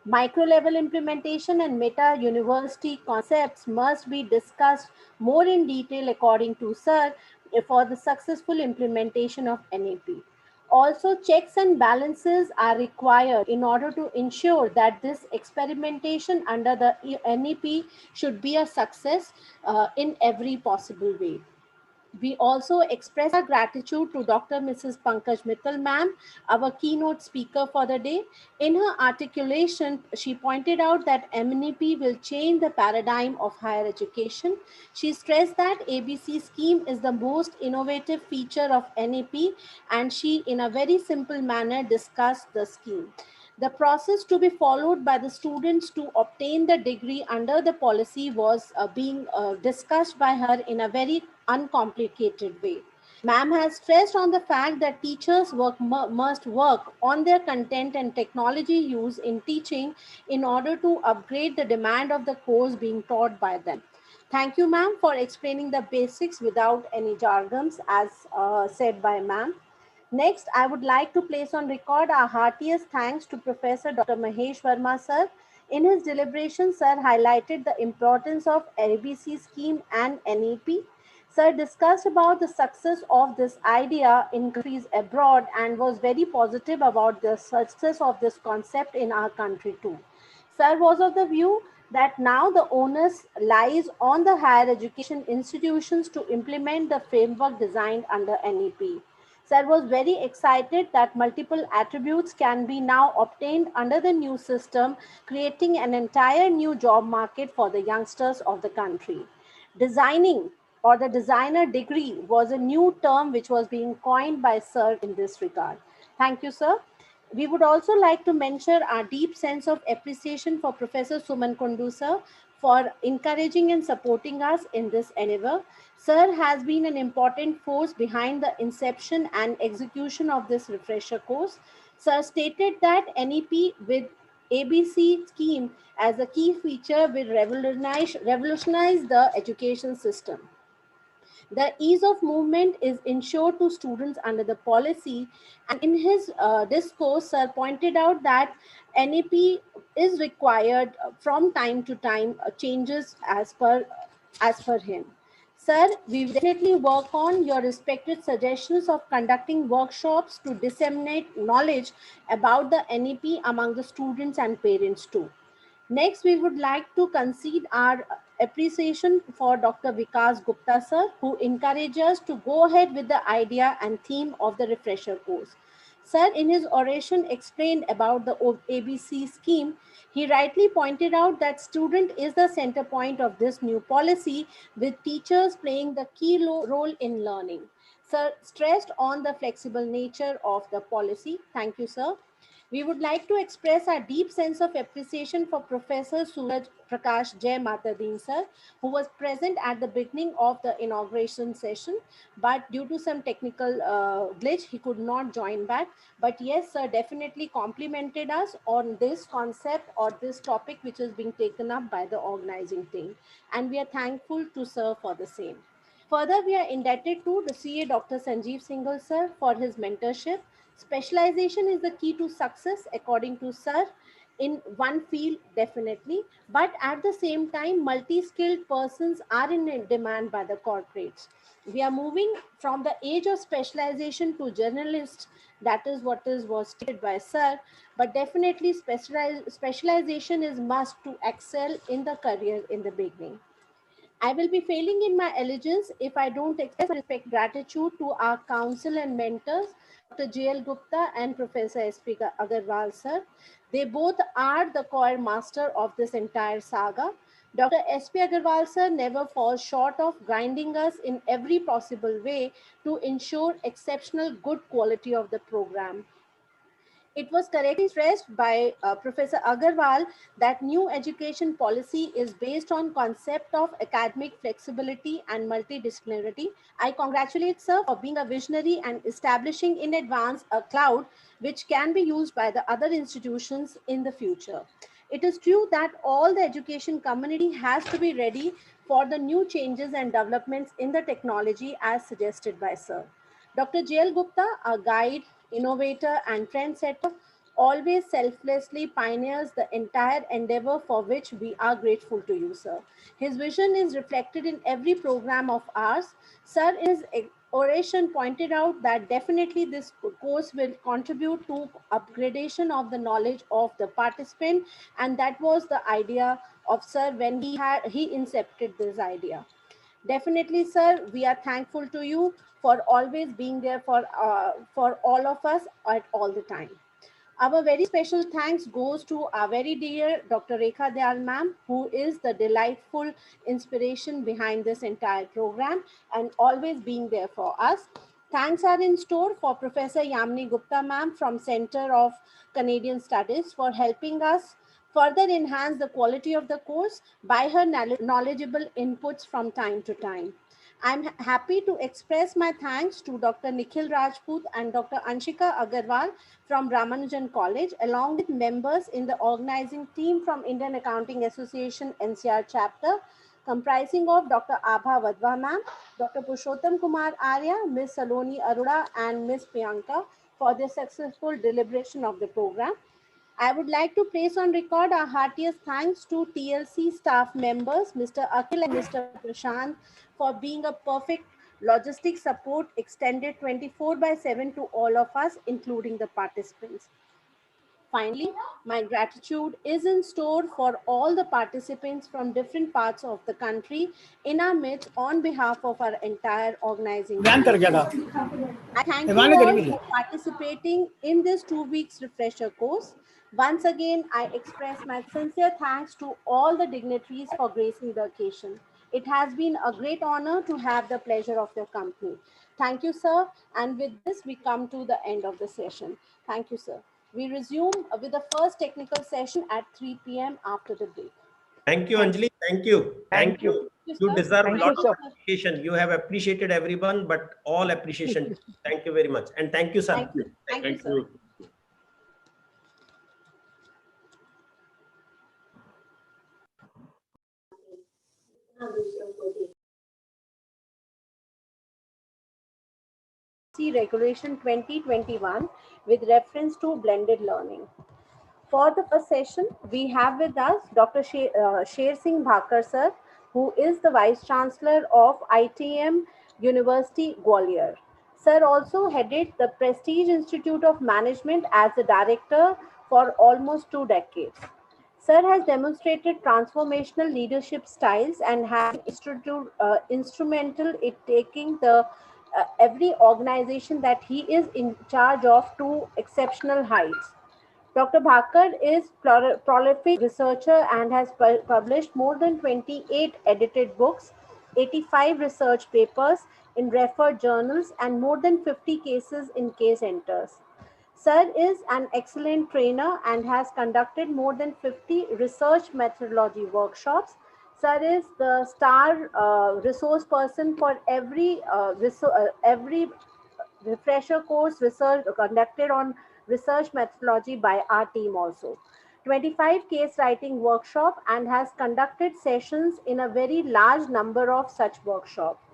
Micro level implementation and meta university concepts must be discussed more in detail according to Sir for the successful implementation of NAP. Also, checks and balances are required in order to ensure that this experimentation under the NEP should be a success in every possible way. We also express our gratitude to Dr. Mrs. Pankaj Mittal ma'am, our keynote speaker for the day. In her articulation, she pointed out that MNEP will change the paradigm of higher education. She stressed that ABC scheme is the most innovative feature of NEP, and she, in a very simple manner, discussed the scheme. The process to be followed by the students to obtain the degree under the policy was being discussed by her in a very uncomplicated way. Ma'am has stressed on the fact that teachers must work on their content and technology use in teaching in order to upgrade the demand of the course being taught by them. Thank you, ma'am, for explaining the basics without any jargons, as said by ma'am. Next, I would like to place on record our heartiest thanks to Professor Dr. Mahesh Varma, sir. In his deliberations, sir highlighted the importance of ABC scheme and NEP. Sir discussed about the success of this idea in countries abroad and was very positive about the success of this concept in our country too. Sir was of the view that now the onus lies on the higher education institutions to implement the framework designed under NEP. Sir was very excited that multiple attributes can be now obtained under the new system, creating an entire new job market for the youngsters of the country. Designing or the designer degree was a new term which was being coined by Sir in this regard. Thank you, sir. We would also like to mention our deep sense of appreciation for Professor Suman Kundu, sir, for encouraging and supporting us in this endeavor. Sir has been an important force behind the inception and execution of this refresher course. Sir stated that NEP with ABC scheme as a key feature will revolutionize the education system. The ease of movement is ensured to students under the policy. And in his discourse, Sir pointed out that NEP is required from time to time changes as per him. Sir, we will definitely work on your respected suggestions of conducting workshops to disseminate knowledge about the NEP among the students and parents too. Next, we would like to concede our appreciation for Dr. Vikas Gupta, sir, who encouraged us to go ahead with the idea and theme of the refresher course. Sir, in his oration explained about the ABC scheme, he rightly pointed out that student is the center point of this new policy, with teachers playing the key role in learning. Sir stressed on the flexible nature of the policy. Thank you, sir. We would like to express our deep sense of appreciation for Professor Suraj Prakash Jai Matadin sir, who was present at the beginning of the inauguration session, but due to some technical glitch, he could not join back. But yes, sir definitely complimented us on this concept or this topic which is being taken up by the organizing team. And we are thankful to sir for the same. Further, we are indebted to the CA Dr. Sanjeev Singal sir for his mentorship. Specialization is the key to success according to sir in one field definitely, but at the same time multi-skilled persons are in demand by the corporates. We are moving from the age of specialization to generalist. That is what was stated by sir, but definitely specialization is must to excel in the career in the beginning. I will be failing in my allegiance if I don't express respect gratitude to our counsel and mentors, Dr. J.L. Gupta and Professor S.P. Agarwal, sir. They both are the choir master of this entire saga. Dr. S.P. Agarwal, sir, never falls short of guiding us in every possible way to ensure exceptional good quality of the program. It was correctly stressed by Professor Agarwal that new education policy is based on concept of academic flexibility and multidisciplinarity. I congratulate sir for being a visionary and establishing in advance a cloud which can be used by the other institutions in the future. It is true that all the education community has to be ready for the new changes and developments in the technology as suggested by sir. Dr. J.L. Gupta, a guide, innovator, and trendsetter, always selflessly pioneers the entire endeavor for which we are grateful to you, sir. His vision is reflected in every program of ours. Sir is oration pointed out that definitely this course will contribute to upgradation of the knowledge of the participant, and that was the idea of sir when he incepted this idea. Definitely, sir, we are thankful to you for always being there for all of us at all the time. Our very special thanks goes to our very dear Dr. Rekha Dayal ma'am, who is the delightful inspiration behind this entire program and always being there for us. Thanks are in store for Professor Yamini Gupta ma'am from Center of Canadian Studies for helping us further enhance the quality of the course by her knowledgeable inputs from time to time. I'm happy to express my thanks to Dr. Nikhil Rajput and Dr. Anshika Agarwal from Ramanujan College, along with members in the organizing team from Indian Accounting Association NCR chapter, comprising of Dr. Abha Vadva ma'am, Dr. Purushottam Kumar Arya, Ms. Saloni Arora, and Ms. Priyanka for the successful deliberation of the program. I would like to place on record our heartiest thanks to TLC staff members, Mr. Akhil and Mr. Prashant, for being a perfect logistic support extended 24/7 to all of us, including the participants. Finally, my gratitude is in store for all the participants from different parts of the country in our midst on behalf of our entire organizing team. I thank you all for participating in this 2 weeks refresher course. Once again, I express my sincere thanks to all the dignitaries for gracing the occasion. It has been a great honor to have the pleasure of your company. Thank you, sir. And with this, we come to the end of the session. Thank you, sir. We resume with the first technical session at 3 p.m. after the break. Thank you, Thank Anjali. Thank you. Thank you. You deserve a Thank lot you, of sir. appreciation. You have appreciated everyone, but all appreciation. Thank you very much. And thank you, sir. Thank you. Thank you, Thank sir. you. Regulation 2021 with reference to blended learning. For the first session, we have with us Dr. Sher Singh Bhakkar sir, who is the Vice Chancellor of ITM University, Gwalior. Sir also headed the Prestige Institute of Management as the director for almost 2 decades. Sir has demonstrated transformational leadership styles and has been instrumental in taking the every organization that he is in charge of to exceptional heights. Dr. Bhakkar is prolific researcher and has published more than 28 edited books, 85 research papers in referred journals, and more than 50 cases in case centers. Sir is an excellent trainer and has conducted more than 50 research methodology workshops. Sir is the star resource person for every refresher course research conducted on research methodology by our team also. 25 case writing workshop and has conducted sessions in a very large number of such workshops.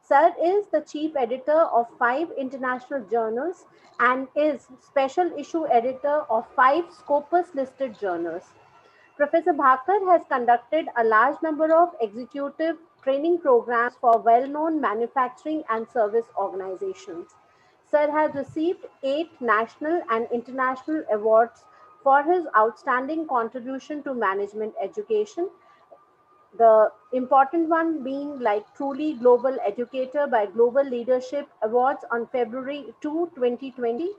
Sir is the chief editor of 5 international journals and is special issue editor of 5 Scopus listed journals. Professor Bhakkar has conducted a large number of executive training programs for well-known manufacturing and service organizations. Sir has received 8 national and international awards for his outstanding contribution to management education. The important one being like truly global educator by Global Leadership Awards on February 2, 2020,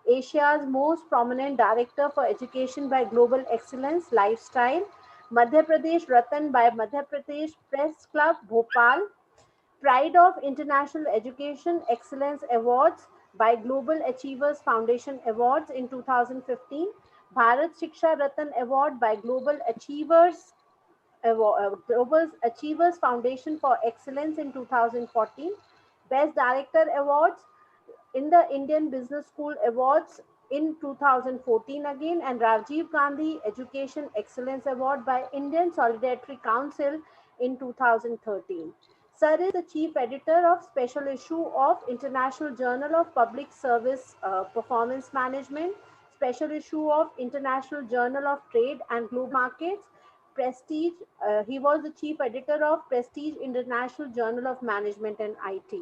Asia's most prominent director for education by Global Excellence Lifestyle, Madhya Pradesh Ratan by Madhya Pradesh Press Club Bhopal, Pride of International Education Excellence Awards by Global Achievers Foundation Awards in 2015, Bharat Shiksha Ratan Award by Global Achievers Foundation for Excellence in 2014, Best Director Awards in the Indian Business School Awards in 2014 again, and Rajiv Gandhi Education Excellence Award by Indian Solidarity Council in 2013. Sir is the chief editor of special issue of International Journal of Public Service Performance Management, special issue of International Journal of Trade and Global Markets, Prestige. He was the chief editor of Prestige International Journal of Management and IT.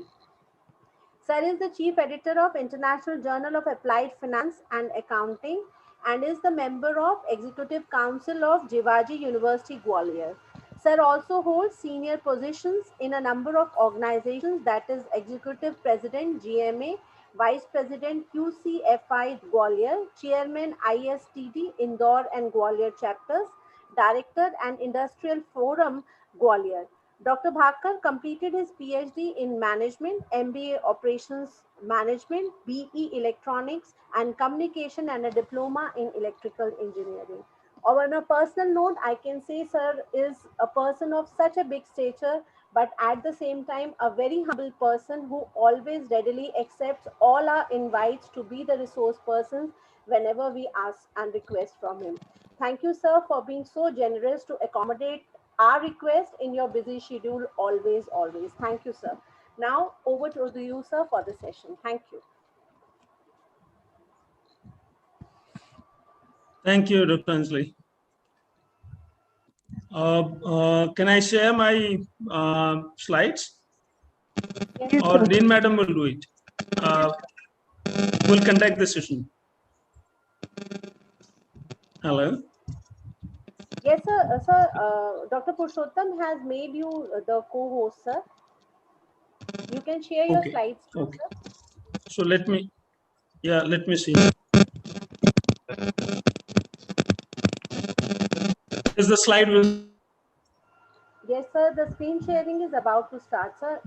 Sir is the chief editor of International Journal of Applied Finance and Accounting and is the member of Executive Council of Jivaji University, Gwalior. Sir also holds senior positions in a number of organizations, that is Executive President GMA, Vice President QCFI Gwalior, Chairman ISTD Indore and Gwalior chapters, Director and Industrial Forum Gwalior. Dr. Bhakkar completed his PhD in Management, MBA Operations Management, BE Electronics and Communication and a Diploma in Electrical Engineering. On a personal note, I can say sir is a person of such a big stature, but at the same time a very humble person who always readily accepts all our invites to be the resource persons whenever we ask and request from him. Thank you, sir, for being so generous to accommodate our request in your busy schedule. Always, always. Thank you, sir. Now over to you, sir, for the session. Thank you. Thank you, Dr. Anjali. Can I share my slides? Yes, or Dean Madam will do it? We'll conduct the session. Hello? Yes, sir. Sir, Dr. Purushottam has made you the co-host, sir. You can share your Okay. slides too, Okay. sir. So let me see. Is the slide will? Yes, sir. The screen sharing is about to start, sir.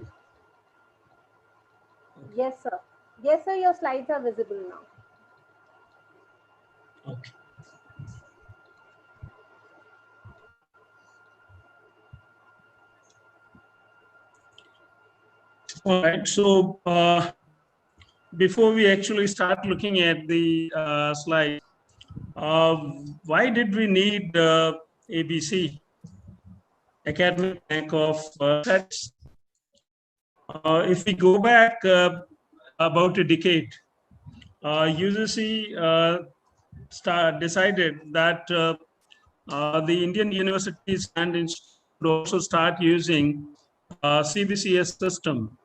Yes, sir. Yes, sir. Your slides are visible now. Okay. All right. So before we actually start looking at the slide, why did we need ABC, Academic Bank of Stats? If we go back about a decade, UGC decided that the Indian universities and institutes would also start using CBCS system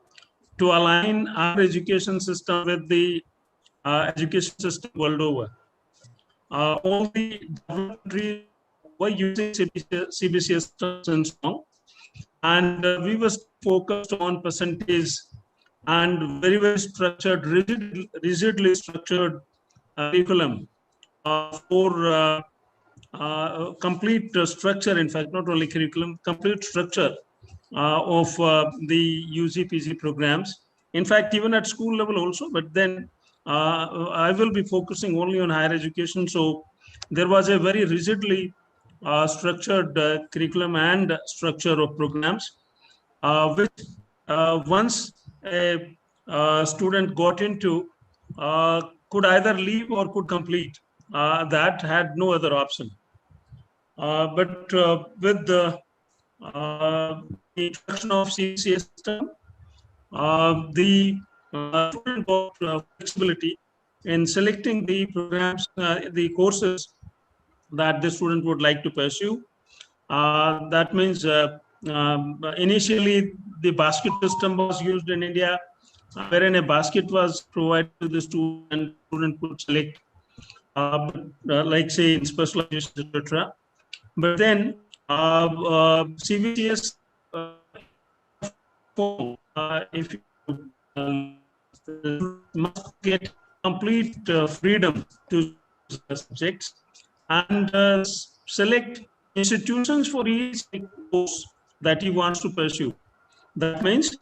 to align our education system with the education system world over. All the countries were using CBCS systems and so on, and we were focused on percentage and very, very structured, rigidly structured curriculum for complete structure, in fact, not only curriculum, complete structure of the UGPG programs. In fact, even at school level also, but then I will be focusing only on higher education. So there was a very rigidly structured curriculum and structure of programs, which once a student got into, could either leave or could complete. That had no other option. But with the introduction of CBCS system, the student got flexibility in selecting the programs, the courses that the student would like to pursue. That means initially the basket system was used in India, wherein a basket was provided to the student and student could select, like say in specialization, etc. But then CBCS, if you must get complete freedom to subjects and select institutions for each course that he wants to pursue. That means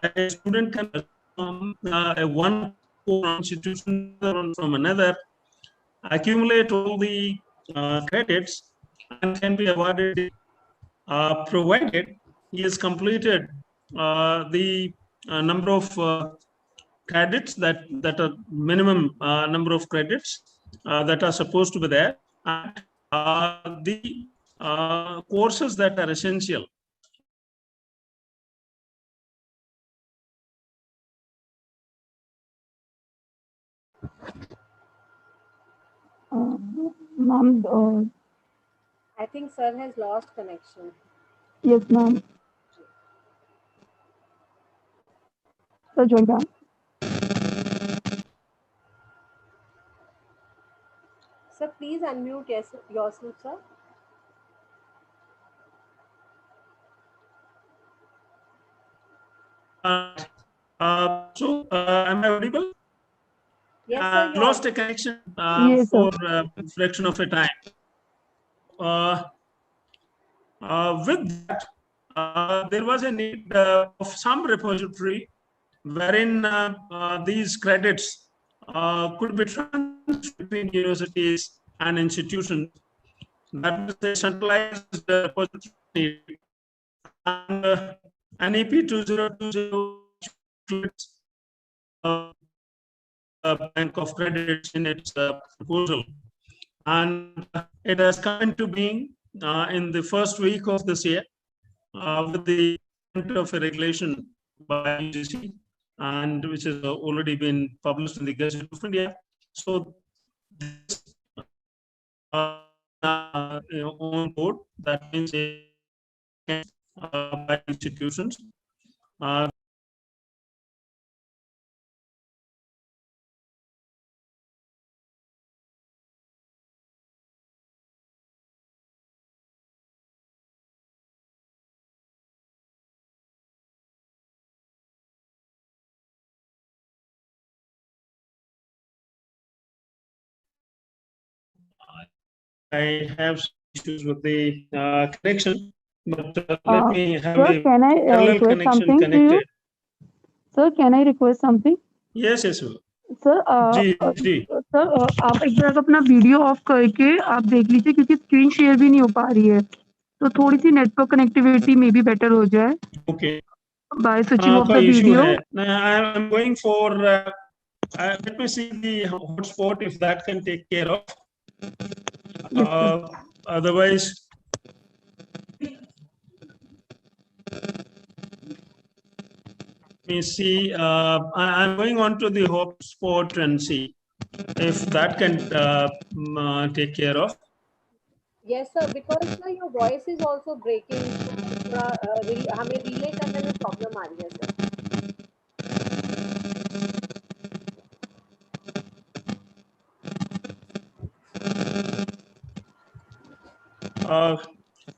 a student can a one institution from another, accumulate all the credits, and can be awarded, provided he has completed the number of credits that are minimum number of credits that are supposed to be there, and the courses that are essential. Ma'am, I think sir has lost connection. yes, ma'am. Sir, join back. Sir, please unmute yourself, sir. Am I audible? Yes, sir. Lost a connection Yes, sir. for a fraction of a time. With that, there was a need of some repository wherein these credits could be transferred between universities and institutions. That was a centralized repository. And NEP 2020 bank of credits in its proposal, and it has come into being in the first week of this year with the of a regulation by UGC, and which has already been published in the Gazette of India. So this on board, that means by institutions. I have issues with the connection, but let me have Sir, a can I parallel request connection something to you? connected. Sir, can I request something? Yes, yes, sir. Sir sir आप एक बार अपना video of करके आप देख लीजिए क्योंकि screen share भी नहीं हो पा रही है तो थोड़ी सी नेटवर्क कनेक्टिविटी में भी बेटर हो जाए Okay. by switching off का the issue video. है. I'm going for let me see the hotspot if that can take care of. Otherwise, let me see. I'm going on to the hotspot and see if that can take care of. Yes, sir. Because sir, your voice is also breaking. हमें relay करने में problem आ रही है, sir.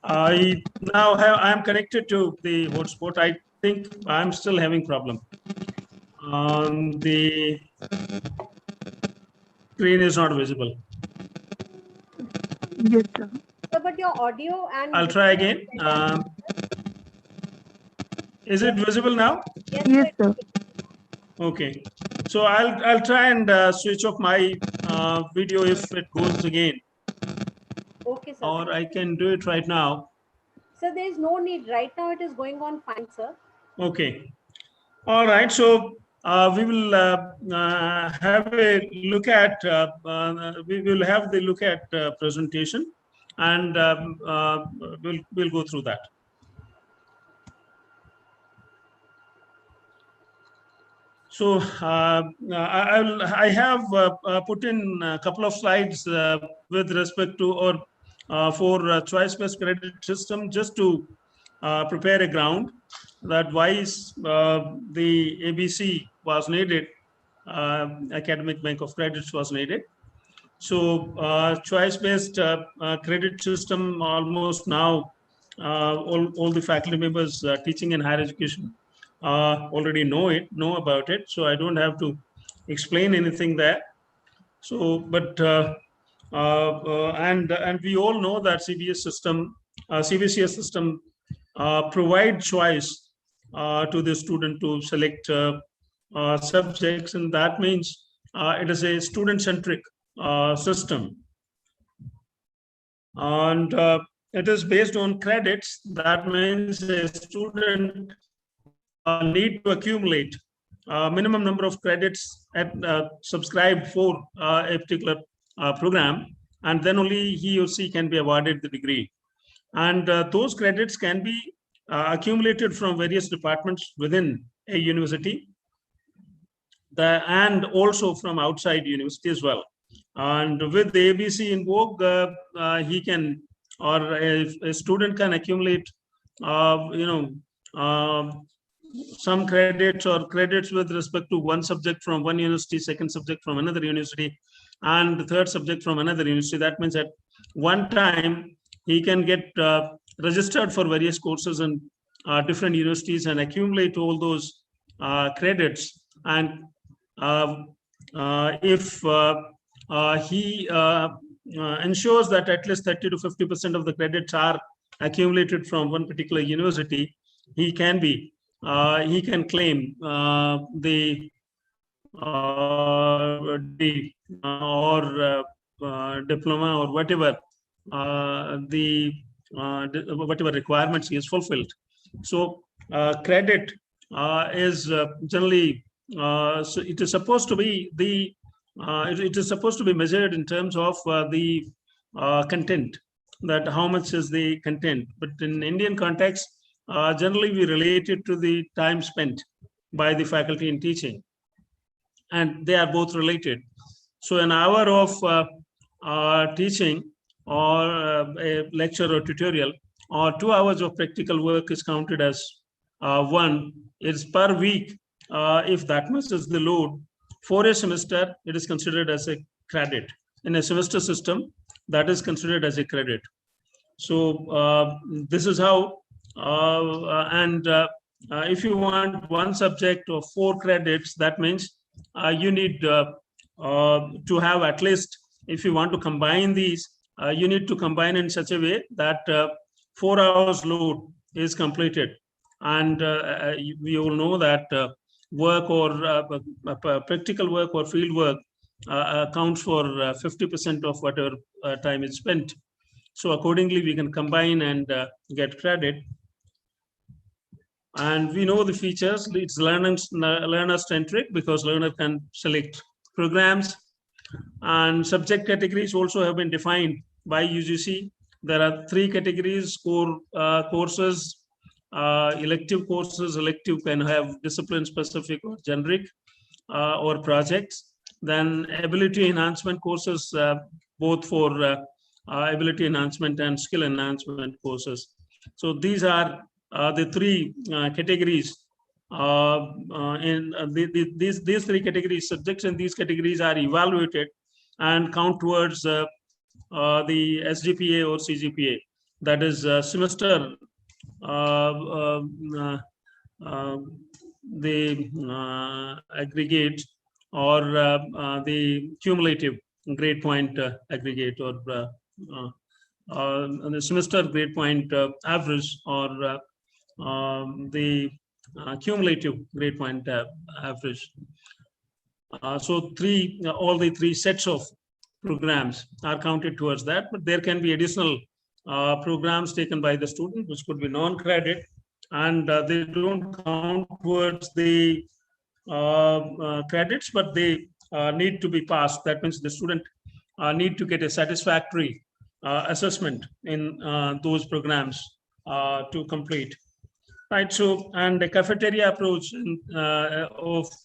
I am connected to the hotspot. I think I'm still having problem. The screen is not visible. Yes, sir. Sir, but your audio and I'll try again. Is it visible now? Yes, sir. Okay. So I'll try and switch off my video if it goes again. Okay, sir. Or I can do it right now. Sir, there is no need. Right now, it is going on fine, sir. Okay. All right. So we will have a look at we will have the look at presentation, and we'll go through that. So I have put in a couple of slides with respect to or for choice-based credit system, just to prepare a ground that why is the ABC was needed, academic bank of credits was needed. So choice-based credit system, almost now all the faculty members teaching in higher education already know about it. So I don't have to explain anything there. So, but and we all know that CBS system, CBCS system provide choice to the student to select subjects, and that means it is a student-centric system, and it is based on credits. That means a student need to accumulate minimum number of credits at subscribed for a particular program, and then only he or she can be awarded the degree. And those credits can be accumulated from various departments within a university, and also from outside university as well. And with the ABC in vogue, he can, or a student can accumulate, some credits or credits with respect to one subject from one university, second subject from another university, and the third subject from another university. That means at one time he can get registered for various courses in different universities and accumulate all those credits. And if he ensures that at least 30 to 50% of the credits are accumulated from one particular university, he can claim the diploma or whatever whatever requirements he has fulfilled. So credit is generally so it is supposed to be it is supposed to be measured in terms of the content, that how much is the content. But in Indian context, generally we relate it to the time spent by the faculty in teaching, and they are both related. So an hour of teaching or a lecture or tutorial or 2 hours of practical work is counted as one. It's per week. If that much is the load for a semester, it is considered as a credit. In a semester system, that is considered as a credit. So this is how, if you want one subject of 4 credits, that means you need to have at least, if you want to combine these, you need to combine in such a way that 4 hours load is completed. And we all know that work or practical work or field work accounts for 50% of whatever time is spent. So accordingly, we can combine and get credit. And we know the features. It's learner-centric because learner can select programs, and subject categories also have been defined by UGC. There are 3 categories: core courses, elective courses. Elective can have discipline-specific or generic or projects. Then ability enhancement courses, both for ability enhancement and skill enhancement courses. So these are the 3 categories. These 3 categories, subjects in these categories are evaluated and count towards the SGPA or CGPA. That is semester, the aggregate, or the cumulative grade point aggregate, or the semester grade point average, or the cumulative grade point average. So all the 3 sets of programs are counted towards that, but there can be additional programs taken by the student, which could be non-credit, and they don't count towards the credits, but they need to be passed. That means the student need to get a satisfactory assessment in those programs to complete. Right. So, and the cafeteria approach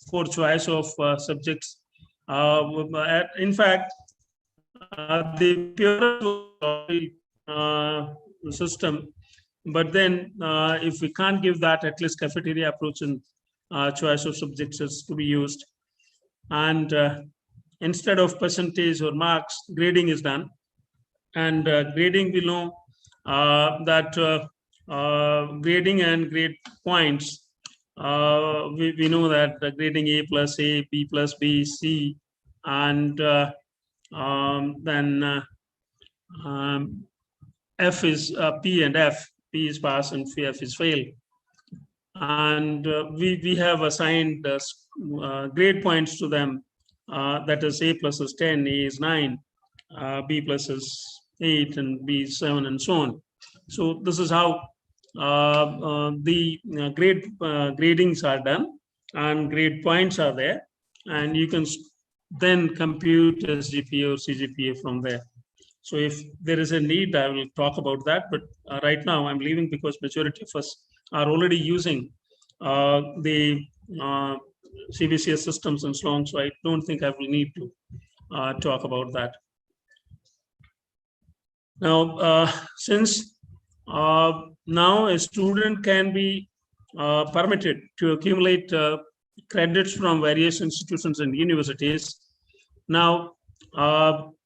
for choice of subjects. In fact, the pure system, but then if we can't give that, at least cafeteria approach in choice of subjects is to be used. And instead of percentage or marks, grading is done. And grading, we know that grading and grade points, we know that grading A plus A, B plus B, C, and then F is P and F. P is pass and F is fail. And we have assigned grade points to them. That is A plus is 10, A is 9, B plus is 8, and B is 7, and so on. So this is how the gradings are done, and grade points are there, and you can then compute SGPA or CGPA from there. So if there is a need, I will talk about that, but right now I'm leaving because majority of us are already using the CBCS systems and so on, so I don't think I will need to talk about that. Now, since now a student can be permitted to accumulate credits from various institutions and universities. Now,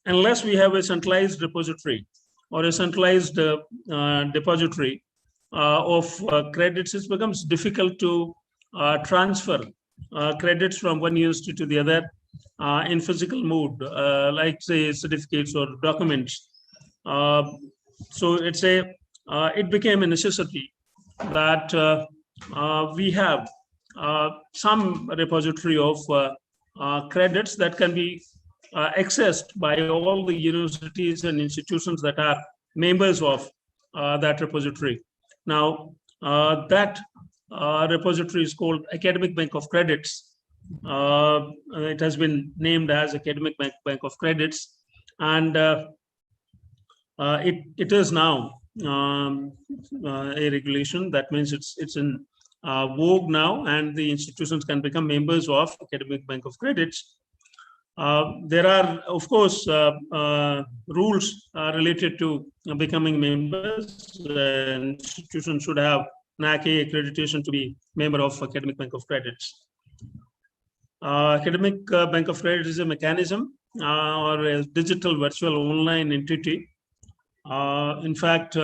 unless we have a centralized repository or a centralized depository of credits, it becomes difficult to transfer credits from one university to the other in physical mode, like say certificates or documents. So it became a necessity that we have some repository of credits that can be accessed by all the universities and institutions that are members of that repository. Now, that repository is called Academic Bank of Credits. It has been named as Academic Bank of Credits, and it is now a regulation. That means it's in vogue now, and the institutions can become members of Academic Bank of Credits. There are, of course, rules related to becoming members. Institutions should have NAAC accreditation to be member of Academic Bank of Credits. Academic Bank of Credit is a mechanism or a digital virtual online entity. In fact,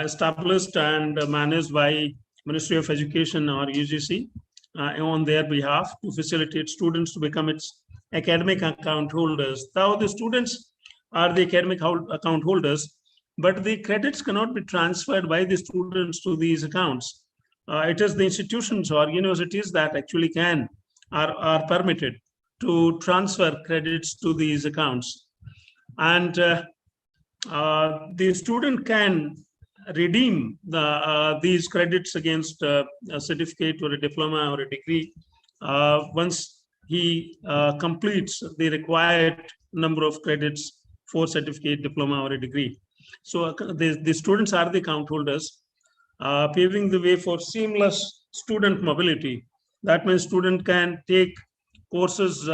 established and managed by Ministry of Education or UGC on their behalf to facilitate students to become its academic account holders. Now, the students are the academic account holders, but the credits cannot be transferred by the students to these accounts. It is the institutions or universities that actually are permitted to transfer credits to these accounts. And the student can redeem these credits against a certificate or a diploma or a degree once he completes the required number of credits for certificate, diploma, or a degree. So the students are the account holders, paving the way for seamless student mobility. That means student can take courses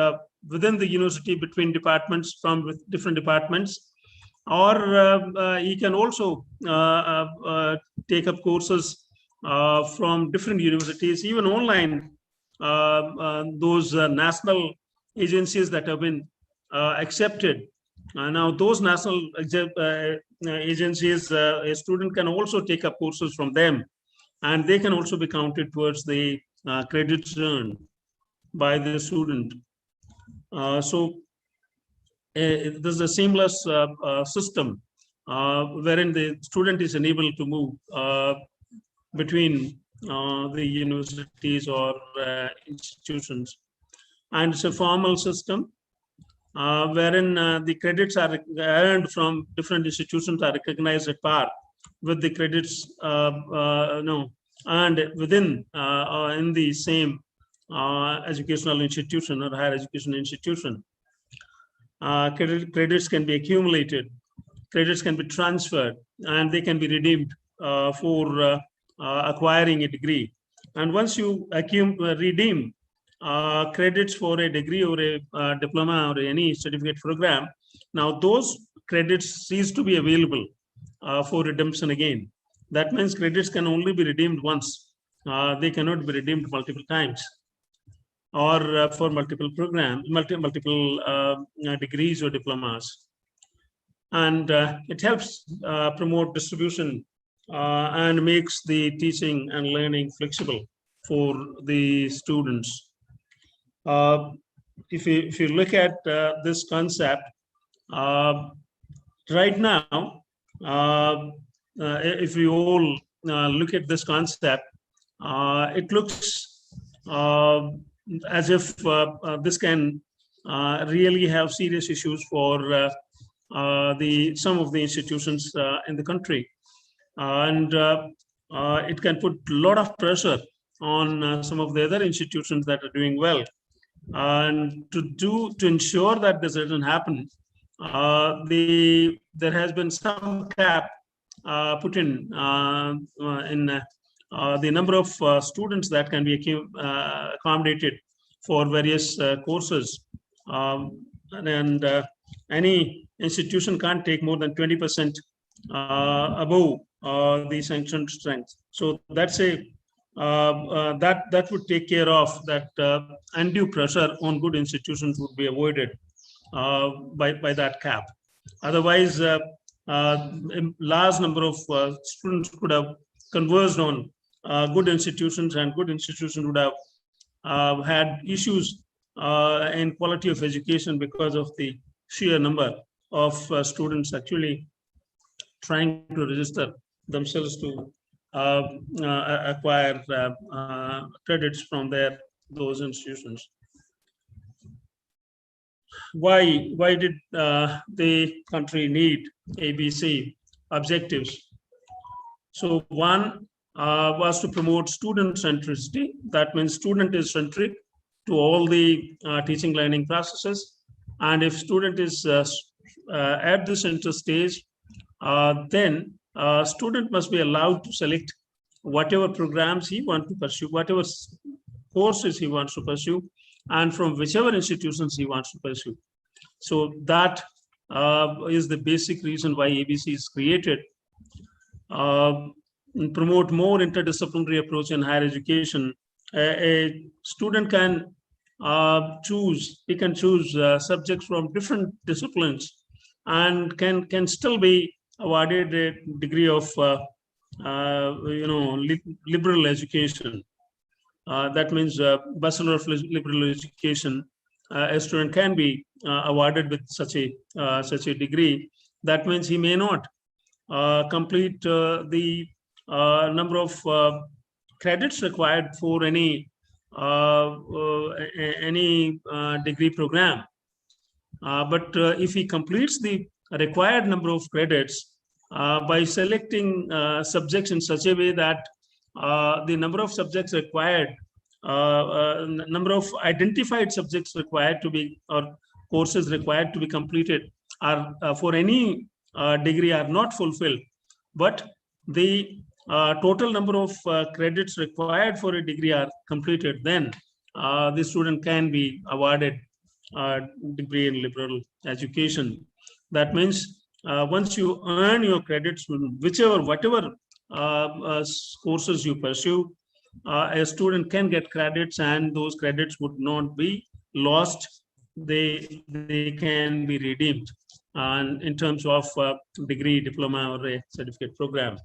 within the university between departments from different departments, or he can also take up courses from different universities, even online. Those national agencies that have been accepted. Now, those national agencies, a student can also take up courses from them, and they can also be counted towards the credits earned by the student. So there's a seamless system wherein the student is enabled to move between the universities or institutions. And it's a formal system wherein the credits are earned from different institutions are recognized at par with the credits earned within in the same educational institution or higher education institution. Credits can be accumulated, credits can be transferred, and they can be redeemed for acquiring a degree. And once you redeem credits for a degree or a diploma or any certificate program, now those credits cease to be available for redemption again. That means credits can only be redeemed once. They cannot be redeemed multiple times, or for multiple programs, multiple degrees or diplomas. And it helps promote distribution and makes the teaching and learning flexible for the students. If you look at this concept, right now, if we all look at this concept, it looks as if this can really have serious issues for some of the institutions in the country, and it can put a lot of pressure on some of the other institutions that are doing well. And to ensure that this doesn't happen, there has been some cap put in the number of students that can be accommodated for various courses, and any institution can't take more than 20% above the sanctioned strength. So that's a that would take care of that undue pressure on good institutions would be avoided by that cap. Otherwise, a large number of students could have converged on good institutions, and good institutions would have had issues in quality of education because of the sheer number of students actually trying to register themselves to acquire credits from those institutions. Why did the country need ABC objectives? So one was to promote student centricity. That means student is centric to all the teaching learning processes. And if student is at the center stage, then student must be allowed to select whatever programs he wants to pursue, whatever courses he wants to pursue, and from whichever institutions he wants to pursue. So that is the basic reason why ABC is created. Promote more interdisciplinary approach in higher education. A student can choose subjects from different disciplines and can still be awarded a degree of liberal education. That means Bachelor of Liberal Education. A student can be awarded with such a degree. That means he may not complete the number of credits required for any degree program. But if he completes the required number of credits by selecting subjects in such a way that the number of subjects required, number of identified subjects required to be, or courses required to be completed are for any degree are not fulfilled, but the total number of credits required for a degree are completed, then the student can be awarded degree in liberal education. That means once you earn your credits, whatever courses you pursue, a student can get credits, and those credits would not be lost. They can be redeemed in terms of degree, diploma, or a certificate program.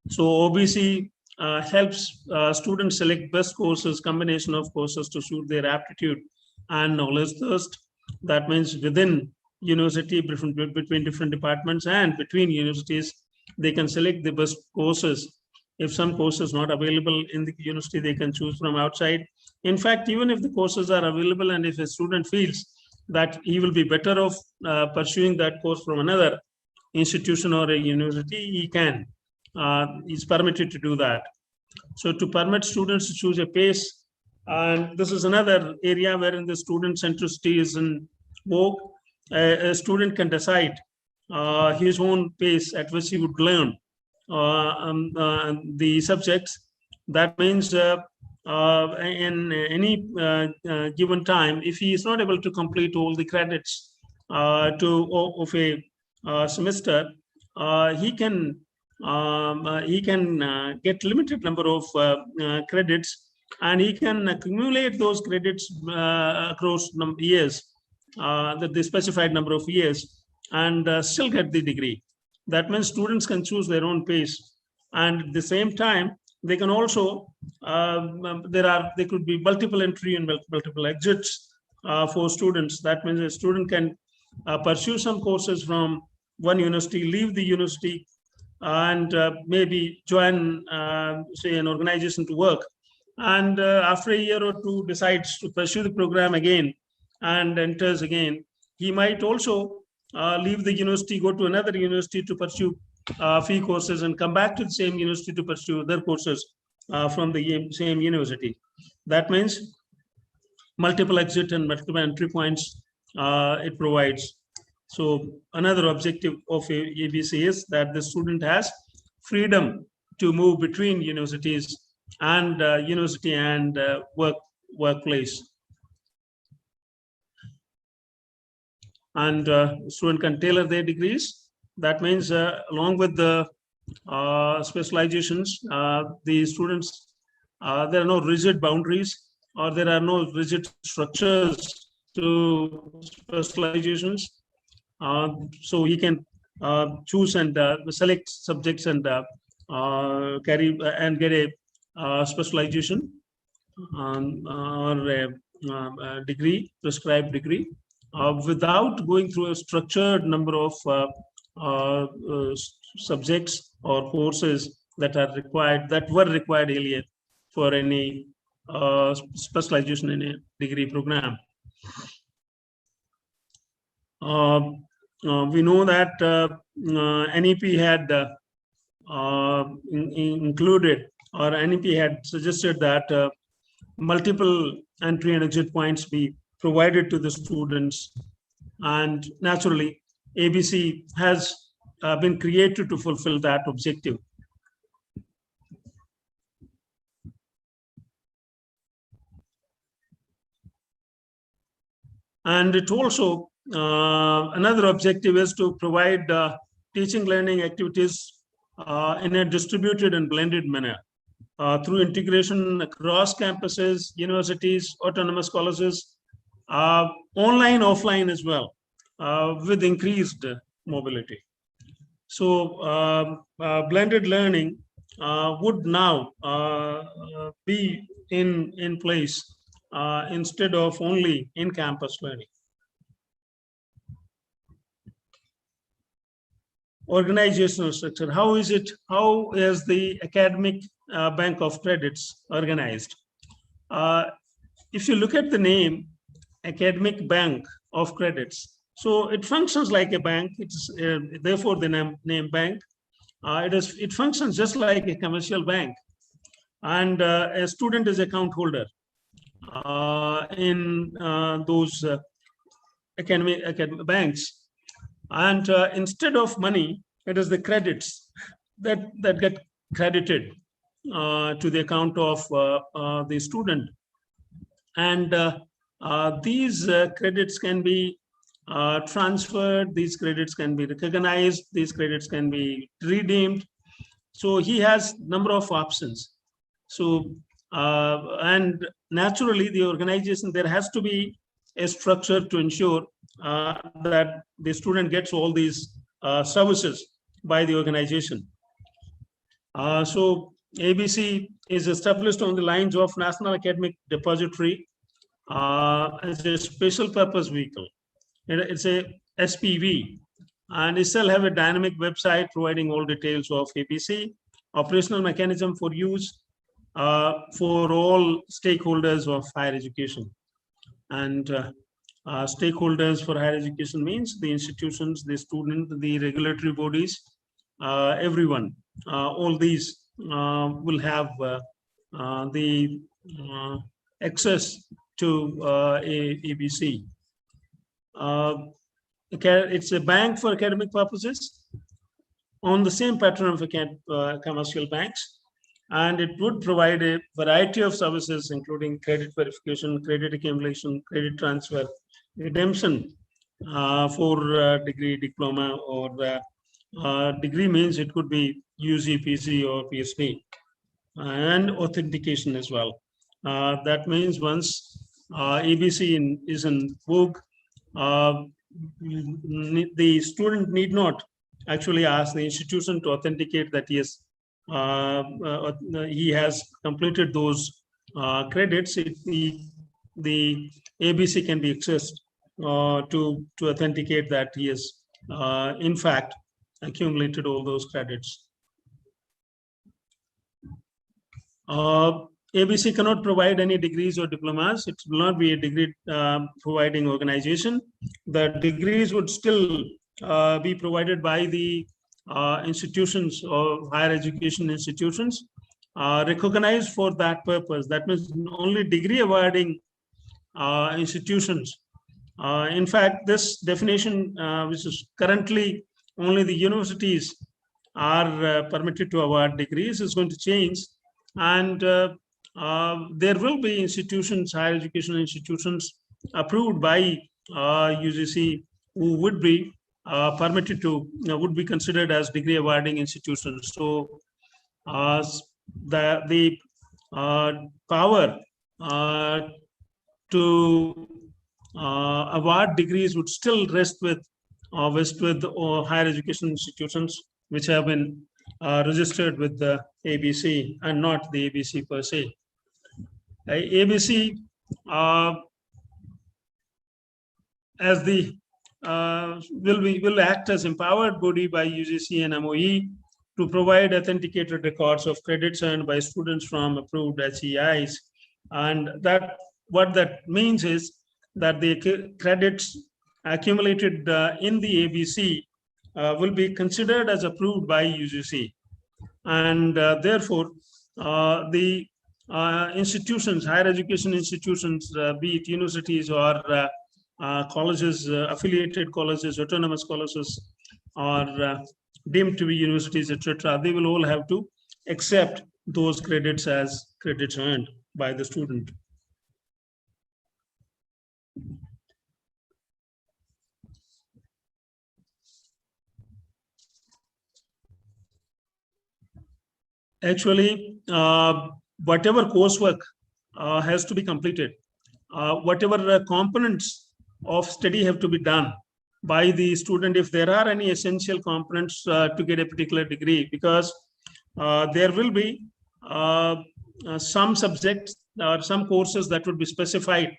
So OBC helps students select best courses, combination of courses to suit their aptitude and knowledge thirst. That means within university, between different departments and between universities, they can select the best courses. If some courses not available in the university, they can choose from outside. In fact, even if the courses are available, and if a student feels that he will be better off pursuing that course from another institution or a university, he can. Is permitted to do that. So to permit students to choose a pace, and this is another area wherein the student centricity is in vogue. A student can decide his own pace at which he would learn the subjects. That means in any given time, if he is not able to complete all the credits of a semester, he can get limited number of credits, and he can accumulate those credits across years, the specified number of years, and still get the degree. That means students can choose their own pace, and at the same time they can also there could be multiple entry and multiple exits for students. That means a student can pursue some courses from one university, leave the university, and maybe join say an organization to work, and after a year or two decides to pursue the program again and enters again. He might also leave the university, go to another university to pursue few courses, and come back to the same university to pursue other courses from the same university. That means multiple exit and multiple entry points it provides. So another objective of ABC is that the student has freedom to move between universities and university and workplace. And student can tailor their degrees That means along with the specializations, the students, there are no rigid boundaries or there are no rigid structures to specializations. So he can choose and select subjects and carry and get a specialization or a degree, prescribed degree, without going through a structured number of subjects or courses that were required earlier for any specialization in a degree program. We know that NEP had included, or NEP had suggested that multiple entry and exit points be provided to the students, and naturally ABC has been created to fulfill that objective. And it also, another objective is to provide teaching learning activities in a distributed and blended manner through integration across campuses, universities, autonomous colleges, online, offline as well, with increased mobility. So blended learning would now be in place instead of only in-campus learning. Organizational structure. How is the academic bank of credits organized? If you look at the name, academic bank of credits, so it functions like a bank. It's therefore the name bank. It functions just like a commercial bank, and a student is account holder in those academic banks. And instead of money, it is the credits that get credited to the account of the student. And these credits can be transferred, these credits can be recognized, these credits can be redeemed. So he has number of options. So, and naturally the organization, there has to be a structure to ensure that the student gets all these services by the organization. So ABC is established on the lines of National Academic Depository as a special purpose vehicle. It's a SPV, and it still have a dynamic website providing all details of ABC, operational mechanism for use for all stakeholders of higher education. And stakeholders for higher education means the institutions, the student, the regulatory bodies, everyone. All these will have the access to ABC. It's a bank for academic purposes on the same pattern of commercial banks, and it would provide a variety of services, including credit verification, credit accumulation, credit transfer, redemption for degree, diploma, or degree means it could be UG, PG, or PhD, and authentication as well. That means once ABC is in vogue, the student need not actually ask the institution to authenticate that he has completed those credits. The ABC can be accessed to authenticate that he has in fact accumulated all those credits. ABC cannot provide any degrees or diplomas. It will not be a degree providing organization. The degrees would still be provided by the institutions or higher education institutions recognized for that purpose. That means only degree awarding institutions. In fact, this definition, which is currently only the universities are permitted to award degrees, is going to change. And there will be institutions, higher education institutions approved by UGC, who would be permitted to would be considered as degree awarding institutions. So the power to award degrees would still rest with higher education institutions which have been registered with the ABC and not the ABC per se. ABC as the will act as empowered body by UGC and MOE to provide authenticated records of credits earned by students from approved HEIs, and that what that means is that the credits accumulated in the ABC will be considered as approved by UGC, and therefore the institutions, higher education institutions, be it universities or colleges, affiliated colleges, autonomous colleges, or deemed to be universities, etc., they will all have to accept those credits as credits earned by the student. Actually, whatever coursework has to be completed, whatever components of study have to be done by the student, if there are any essential components to get a particular degree, because there will be some subjects or some courses that would be specified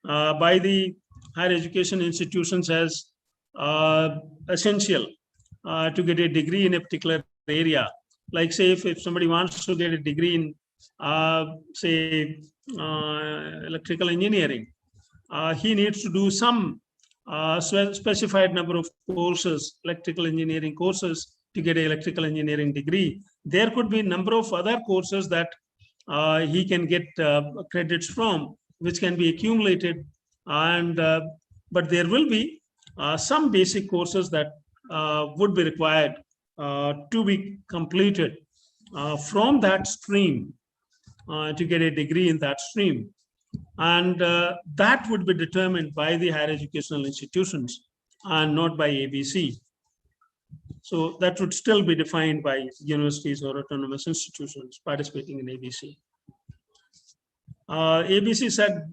by the higher education institutions as essential to get a degree in a particular area. Like say, if somebody wants to get a degree in, say, electrical engineering, he needs to do some specified number of courses, electrical engineering courses, to get an electrical engineering degree. There could be a number of other courses that he can get credits from, which can be accumulated, and but there will be some basic courses that would be required to be completed from that stream to get a degree in that stream, and that would be determined by the higher educational institutions and not by ABC. So that would still be defined by universities or autonomous institutions participating in ABC. ABC said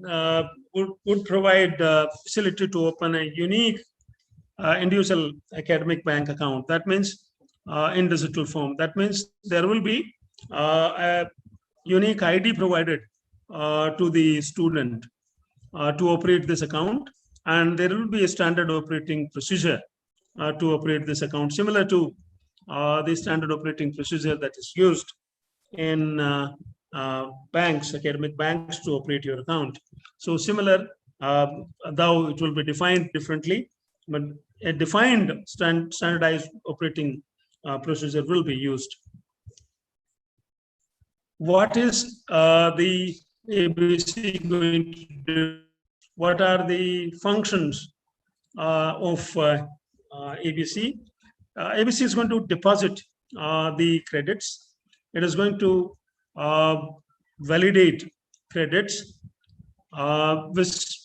would provide facility to open a unique individual academic bank account. That means in digital form. That means there will be a unique ID provided to the student to operate this account, and there will be a standard operating procedure to operate this account, similar to the standard operating procedure that is used in banks, academic banks, to operate your account. So similar, though it will be defined differently, but a defined standardized operating procedure will be used. What is the ABC going to do? What are the functions of ABC? ABC is going to deposit the credits. It is going to validate credits, which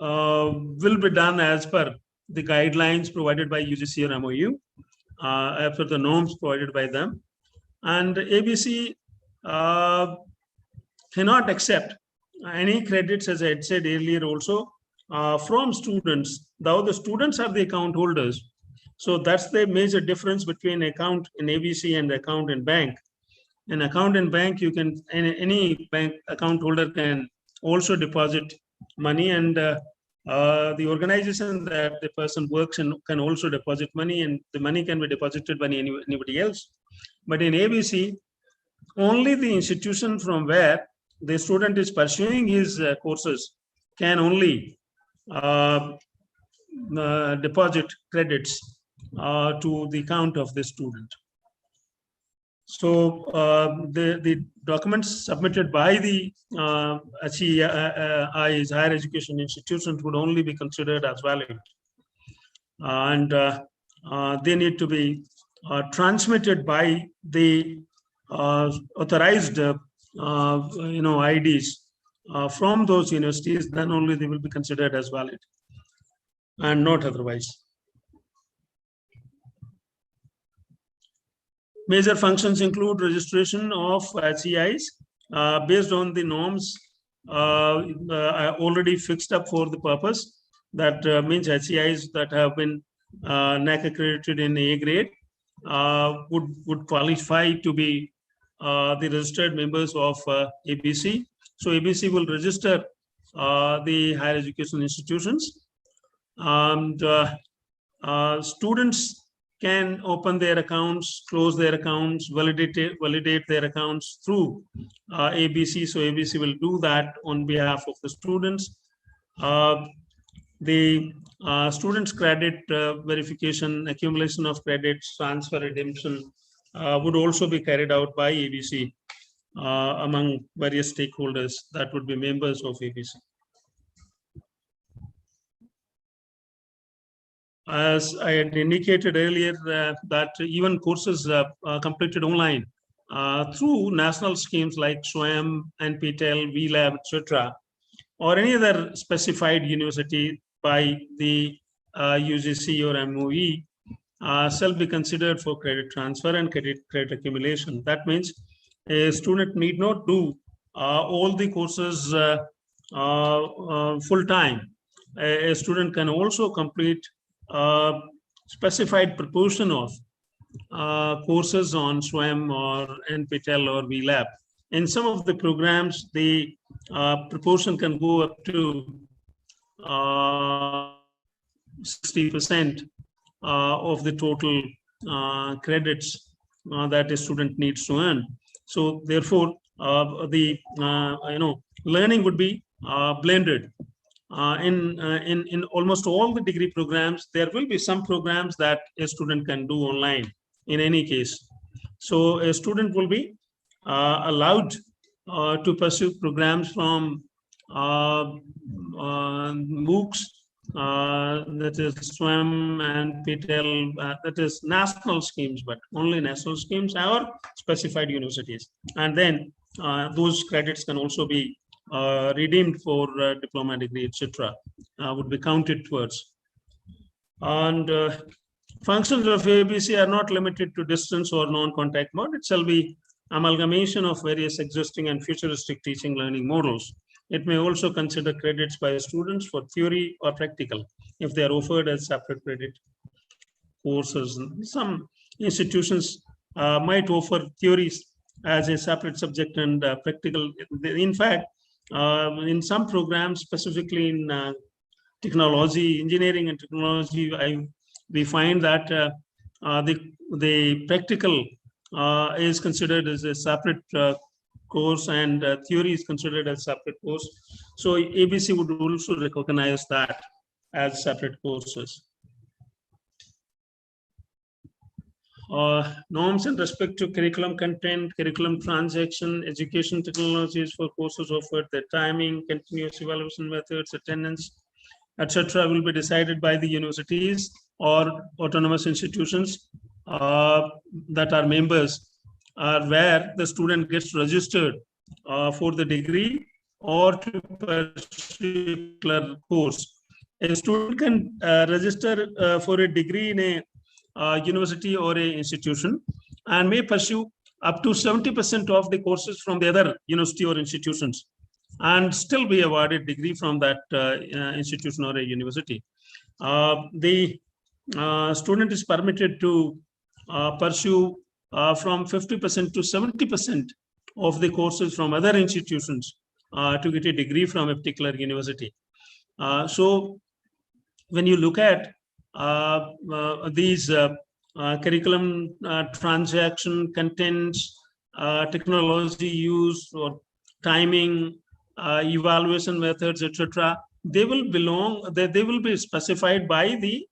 will be done as per the guidelines provided by UGC or MOU, as per the norms provided by them. And ABC cannot accept any credits, as I had said earlier also, from students, though the students are the account holders. So that's the major difference between account in ABC and account in bank. An account in bank, you can, any bank account holder can also deposit money, and the organization that the person works in can also deposit money, and the money can be deposited by anybody else. But in ABC, only the institution from where the student is pursuing his courses can only deposit credits to the account of the student. So the documents submitted by the HEIs, higher education institutions, would only be considered as valid, and they need to be transmitted by the authorized IDs from those universities. Then only they will be considered as valid, and not otherwise. Major functions include registration of HEIs based on the norms already fixed up for the purpose. That means HEIs that have been NAC accredited in A grade would qualify to be the registered members of ABC. So ABC will register the higher education institutions, and students can open their accounts, close their accounts, validate their accounts through ABC. So ABC will do that on behalf of the students. The students' credit verification, accumulation of credits, transfer, redemption would also be carried out by ABC among various stakeholders that would be members of ABC. As I had indicated earlier, that even courses completed online through national schemes like SWAYAM, NPTEL, VLab, etc., or any other specified university by the UGC or MOE shall be considered for credit transfer and credit accumulation. That means a student need not do all the courses full time. A student can also complete specified proportion of courses on SWAYAM or NPTEL or VLab. In some of the programs, the proportion can go up to 60% of the total credits that a student needs to earn. So therefore, the learning would be blended. In almost all the degree programs, there will be some programs that a student can do online in any case. So a student will be allowed to pursue programs from MOOCs, that is SWAYAM and PTEL, that is national schemes, but only national schemes or specified universities. And then those credits can also be redeemed for diploma, degree, etc. Would be counted towards. And functions of ABC are not limited to distance or non-contact mode. It shall be amalgamation of various existing and futuristic teaching learning models. It may also consider credits by students for theory or practical if they are offered as separate credit courses. Some institutions might offer theories as a separate subject and practical. In fact, in some programs, specifically in technology, engineering and technology, we find that the practical is considered as a separate course, and theory is considered as separate course. So ABC would also recognize that as separate courses. Norms in respect to curriculum content, curriculum transaction, education technologies for courses offered, their timing, continuous evaluation methods, attendance, etc., will be decided by the universities or autonomous institutions that are members, where the student gets registered for the degree or to pursue a course. A student can register for a degree in a university or a institution and may pursue up to 70% of the courses from the other university or institutions and still be awarded degree from that institution or a university. The student is permitted to pursue from 50% to 70% of the courses from other institutions to get a degree from a particular university. So when you look at these curriculum transaction contents, technology use or timing, evaluation methods, etc., they will be specified by the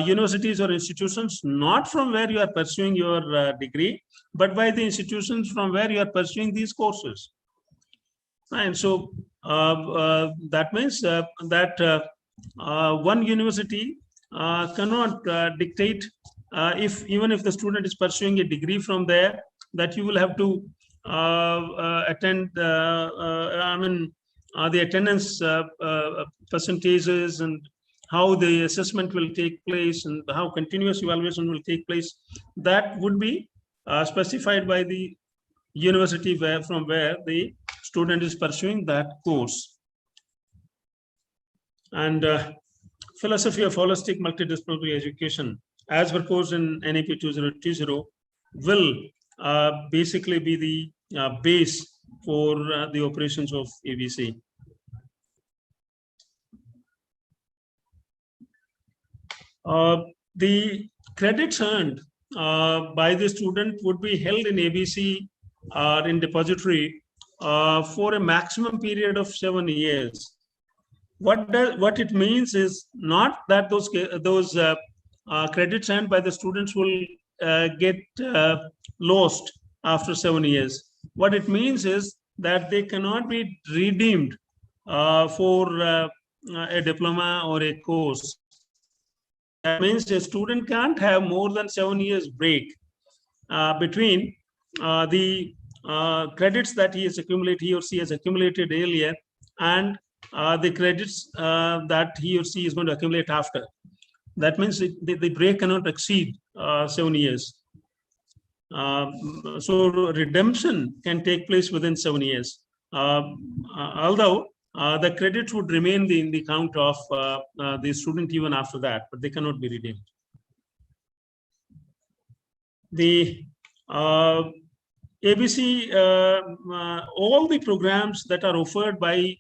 universities or institutions, not from where you are pursuing your degree, but by the institutions from where you are pursuing these courses. And so that means that one university cannot dictate even if the student is pursuing a degree from there, that you will have to attend the attendance percentages and how the assessment will take place and how continuous evaluation will take place. That would be specified by the university from where the student is pursuing that course. And philosophy of holistic multidisciplinary education, as proposed in NEP 2020, will basically be the base for the operations of ABC. The credits earned by the student would be held in ABC or in depository for a maximum period of 7 years. What it means is not that those credits earned by the students will get lost after 7 years. What it means is that they cannot be redeemed for a diploma or a course. That means a student can't have more than 7 years break between the credits that he or she has accumulated earlier and the credits that he or she is going to accumulate after. That means the break cannot exceed 7 years. So redemption can take place within 7 years. Although the credits would remain in the count of the student even after that, but they cannot be redeemed. The ABC, all the programs that are offered by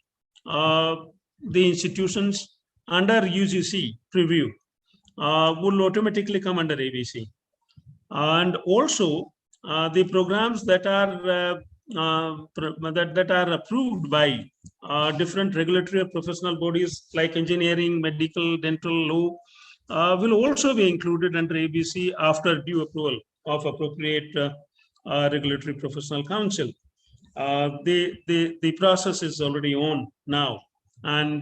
the institutions under UGC preview will automatically come under ABC. And also the programs that are that are approved by different regulatory or professional bodies like engineering, medical, dental, law will also be included under ABC after due approval of appropriate regulatory professional council. The process is already on now, and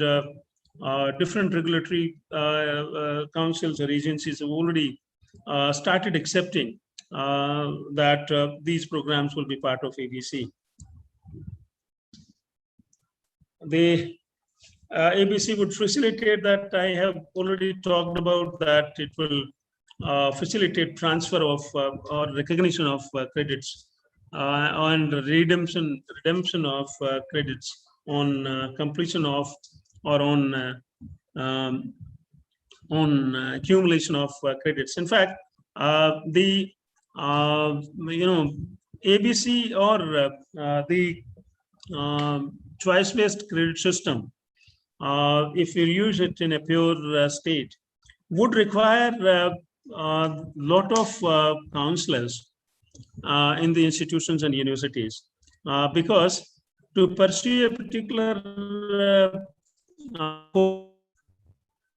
different regulatory councils or agencies have already started accepting that these programs will be part of ABC. The ABC would facilitate that. I have already talked about that. It will facilitate transfer of or recognition of credits and redemption of credits on completion of or on accumulation of credits. In fact, the ABC or the choice-based credit system, if you use it in a pure state, would require a lot of counselors in the institutions and universities, because to pursue a particular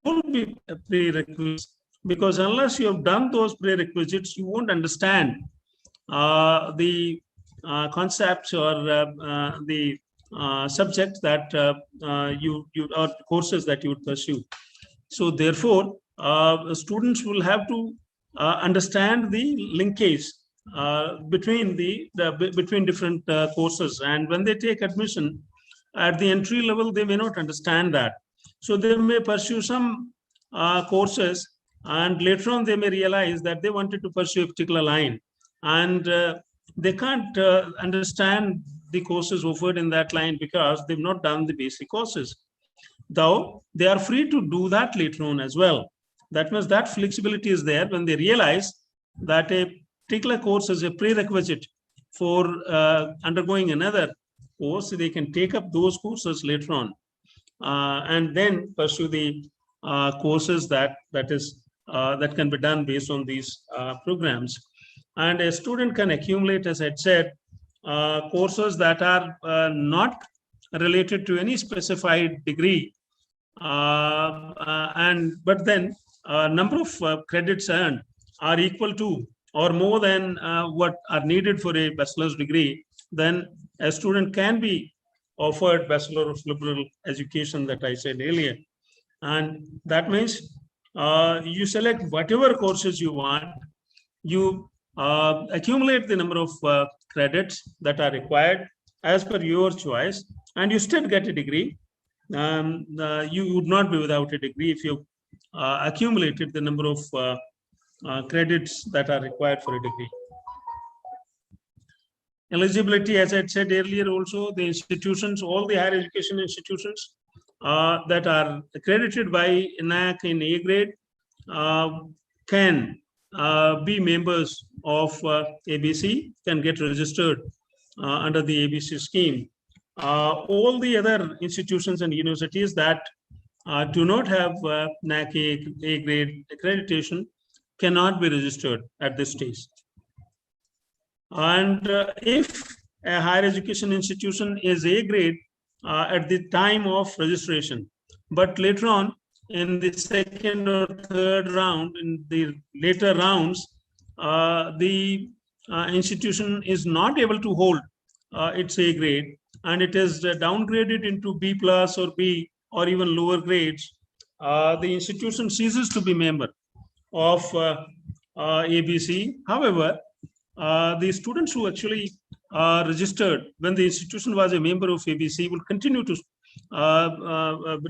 will be a prerequisite, because unless you have done those prerequisites, you won't understand the concepts or the subjects that you or courses that you would pursue. So therefore, students will have to understand the linkage between between different courses, and when they take admission at the entry level, they may not understand that. So they may pursue some courses, and later on they may realize that they wanted to pursue a particular line, and they can't understand the courses offered in that line because they've not done the basic courses. Though they are free to do that later on as well. That means that flexibility is there when they realize that a particular course is a prerequisite for undergoing another course. They can take up those courses later on and then pursue the courses that can be done based on these programs. And a student can accumulate, as I said, courses that are not related to any specified degree, but then number of credits earned are equal to or more than what are needed for a bachelor's degree. Then a student can be offered Bachelor of Liberal Education that I said earlier. And that means you select whatever courses you want, you accumulate the number of credits that are required as per your choice, and you still get a degree. You would not be without a degree if you accumulated the number of credits that are required for a degree. eligibility, as I said earlier, also the institutions, all the higher education institutions that are accredited by NAC in A grade can be members of ABC, can get registered under the ABC scheme. All the other institutions and universities that do not have NAC A grade accreditation cannot be registered at this stage. And if a higher education institution is A grade at the time of registration, but later on in the second or third round, in the later rounds, the institution is not able to hold its A grade, and it is downgraded into B plus or B or even lower grades, the institution ceases to be member of ABC. However, the students who actually registered when the institution was a member of ABC will continue to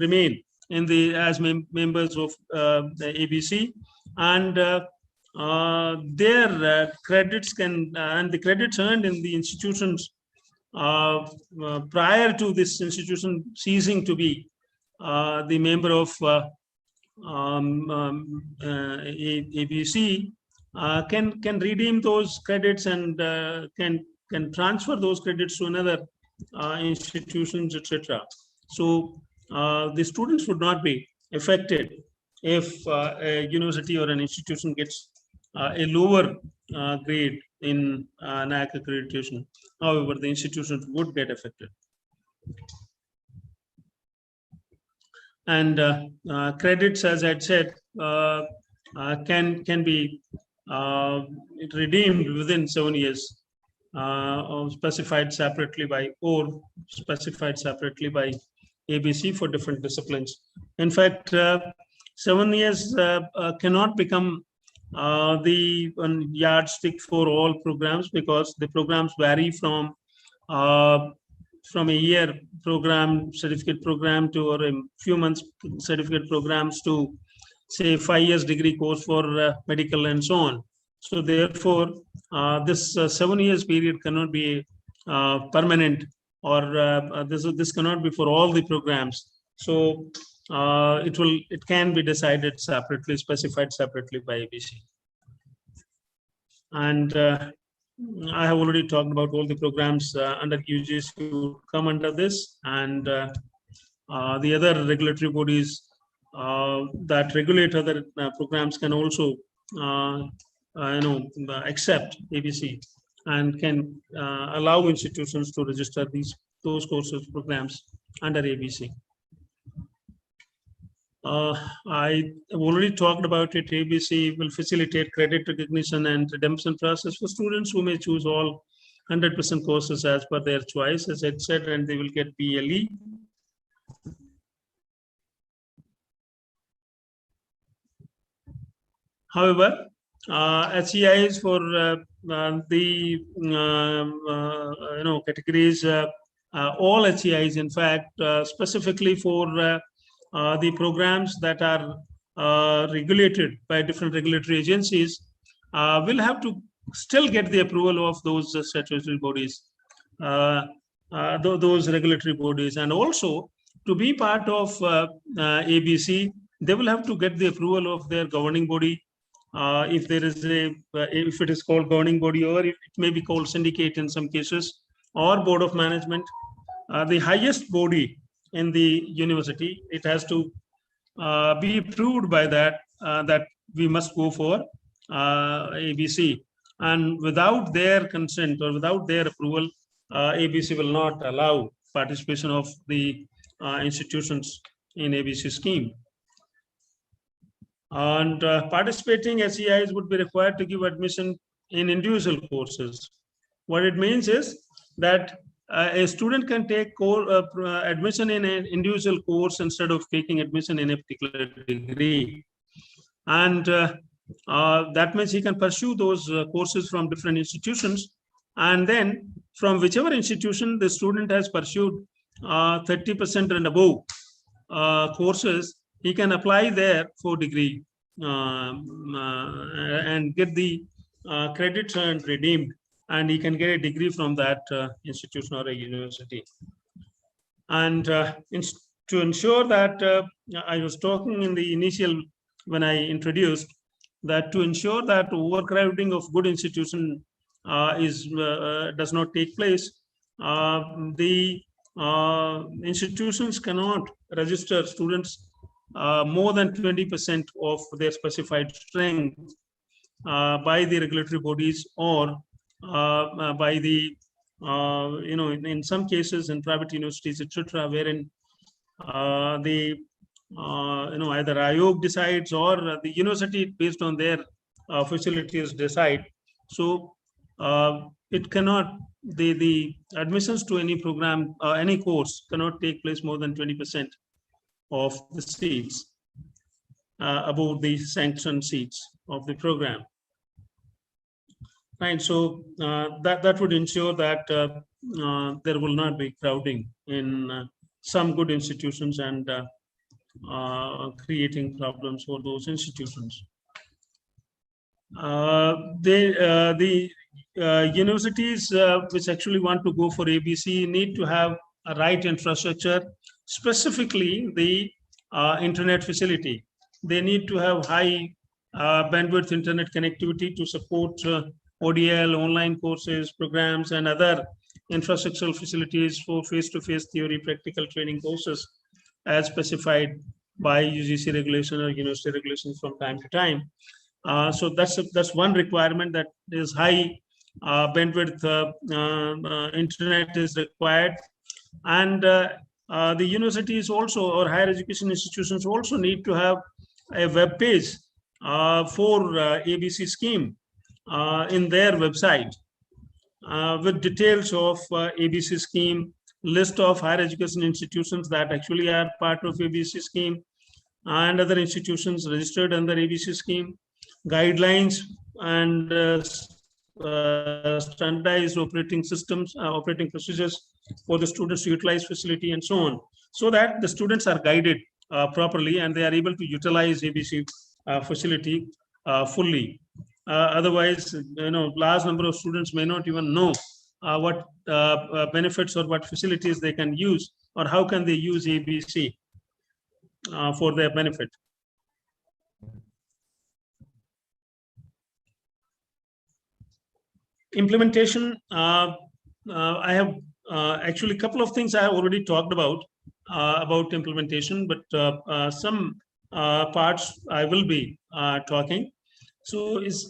remain in the as members of the ABC, and their credits can and the credits earned in the institutions prior to this institution ceasing to be the member of ABC can redeem those credits and can transfer those credits to another institutions, etc. So the students would not be affected if a university or an institution gets a lower grade in NAC accreditation. However, the institutions would get affected. And credits, as I said, can be redeemed within 7 years, or specified separately by ABC for different disciplines. In fact, 7 years cannot become the yardstick for all programs, because the programs vary from a year program, certificate program, to or a few months certificate programs to, say, 5 years degree course for medical and so on. So therefore, this 7 years period cannot be permanent, or this cannot be for all the programs. So it can be decided separately, specified separately by ABC. And I have already talked about all the programs under UGC who come under this, and the other regulatory bodies that regulate other programs can also accept ABC and can allow institutions to register those courses programs under ABC. I have already talked about it. ABC will facilitate credit recognition and redemption process for students who may choose all 100% courses as per their choice, as I said, and they will get PLE. However, HEIs for the categories, all HEIs, in fact, specifically for the programs that are regulated by different regulatory agencies, will have to still get the approval of those statutory bodies, those regulatory bodies, and also to be part of ABC, they will have to get the approval of their governing body. If there is if it is called governing body, or it may be called syndicate in some cases, or board of management, the highest body in the university, it has to be approved by that we must go for ABC, and without their consent or without their approval, ABC will not allow participation of the institutions in ABC scheme. And participating HEIs would be required to give admission in individual courses. What it means is that a student can take admission in an individual course instead of taking admission in a particular degree. And that means he can pursue those courses from different institutions. And then from whichever institution the student has pursued 30% and above courses, he can apply there for degree and get the credits earned redeemed and he can get a degree from that institution or a university. And to ensure that, I was talking in the initial, when I introduced, that to ensure that overcrowding of good institution does not take place, the institutions cannot register students more than 20% of their specified strength by the regulatory bodies, or by the in some cases in private universities, etc., wherein the either Ayog decides or the university, based on their facilities, decide. So it cannot, the admissions to any program, any course cannot take place more than 20% of the seats above the sanctioned seats of the program. Right, so that would ensure that there will not be crowding in some good institutions and creating problems for those institutions. The universities which actually want to go for ABC need to have a right infrastructure, specifically the internet facility. They need to have high bandwidth internet connectivity to support ODL, online courses, programs, and other infrastructural facilities for face-to-face theory practical training courses as specified by UGC regulation or university regulations from time to time. So that's one requirement, that is high bandwidth internet is required. And the universities also, or higher education institutions also, need to have a web page for ABC scheme in their website with details of ABC scheme, list of higher education institutions that actually are part of ABC scheme, and other institutions registered under ABC scheme, guidelines and standardized operating systems, operating procedures for the students to utilize facility, and so on, so that the students are guided properly and they are able to utilize ABC facility fully. Otherwise, large number of students may not even know what benefits or what facilities they can use, or how can they use ABC for their benefit. Implementation, I have actually a couple of things I have already talked about implementation, but some parts I will be talking. So it's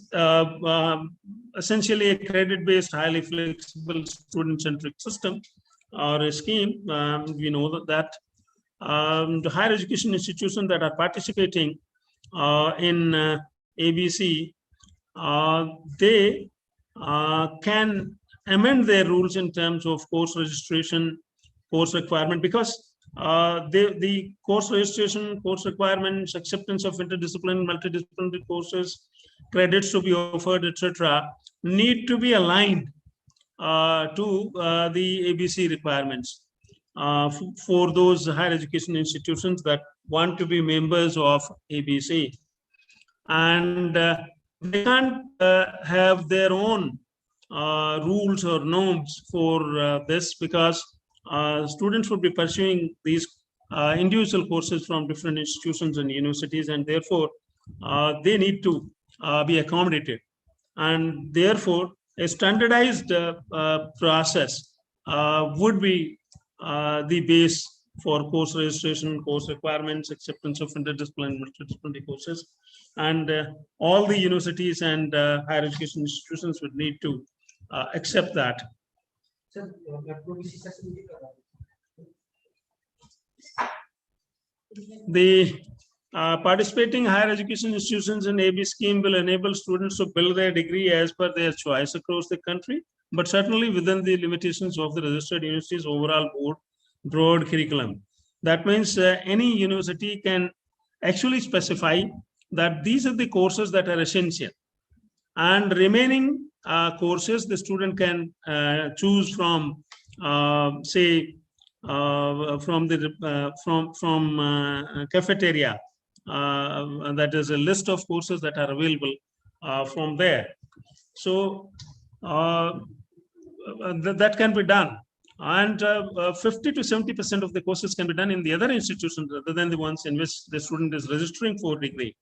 essentially a credit-based, highly flexible, student-centric system or a scheme. We know that the higher education institutions that are participating in ABC, they can amend their rules in terms of course registration, course requirement, because the course registration, course requirements, acceptance of interdisciplinary, multidisciplinary courses, credits to be offered, etc., need to be aligned to the ABC requirements for those higher education institutions that want to be members of ABC. And they can't have their own rules or norms for this, because students would be pursuing these individual courses from different institutions and universities, and therefore they need to be accommodated. And therefore, a standardized process would be the base for course registration, course requirements, acceptance of interdisciplinary, multidisciplinary courses. And all the universities and higher education institutions would need to accept that. The participating higher education institutions in AB scheme will enable students to build their degree as per their choice across the country, but certainly within the limitations of the registered university's overall broad curriculum. That means any university can actually specify that these are the courses that are essential, and remaining courses the student can choose from, say, from the cafeteria. That is a list of courses that are available from there. So that can be done. And 50 to 70% of the courses can be done in the other institutions rather than the ones in which the student is registering for degree.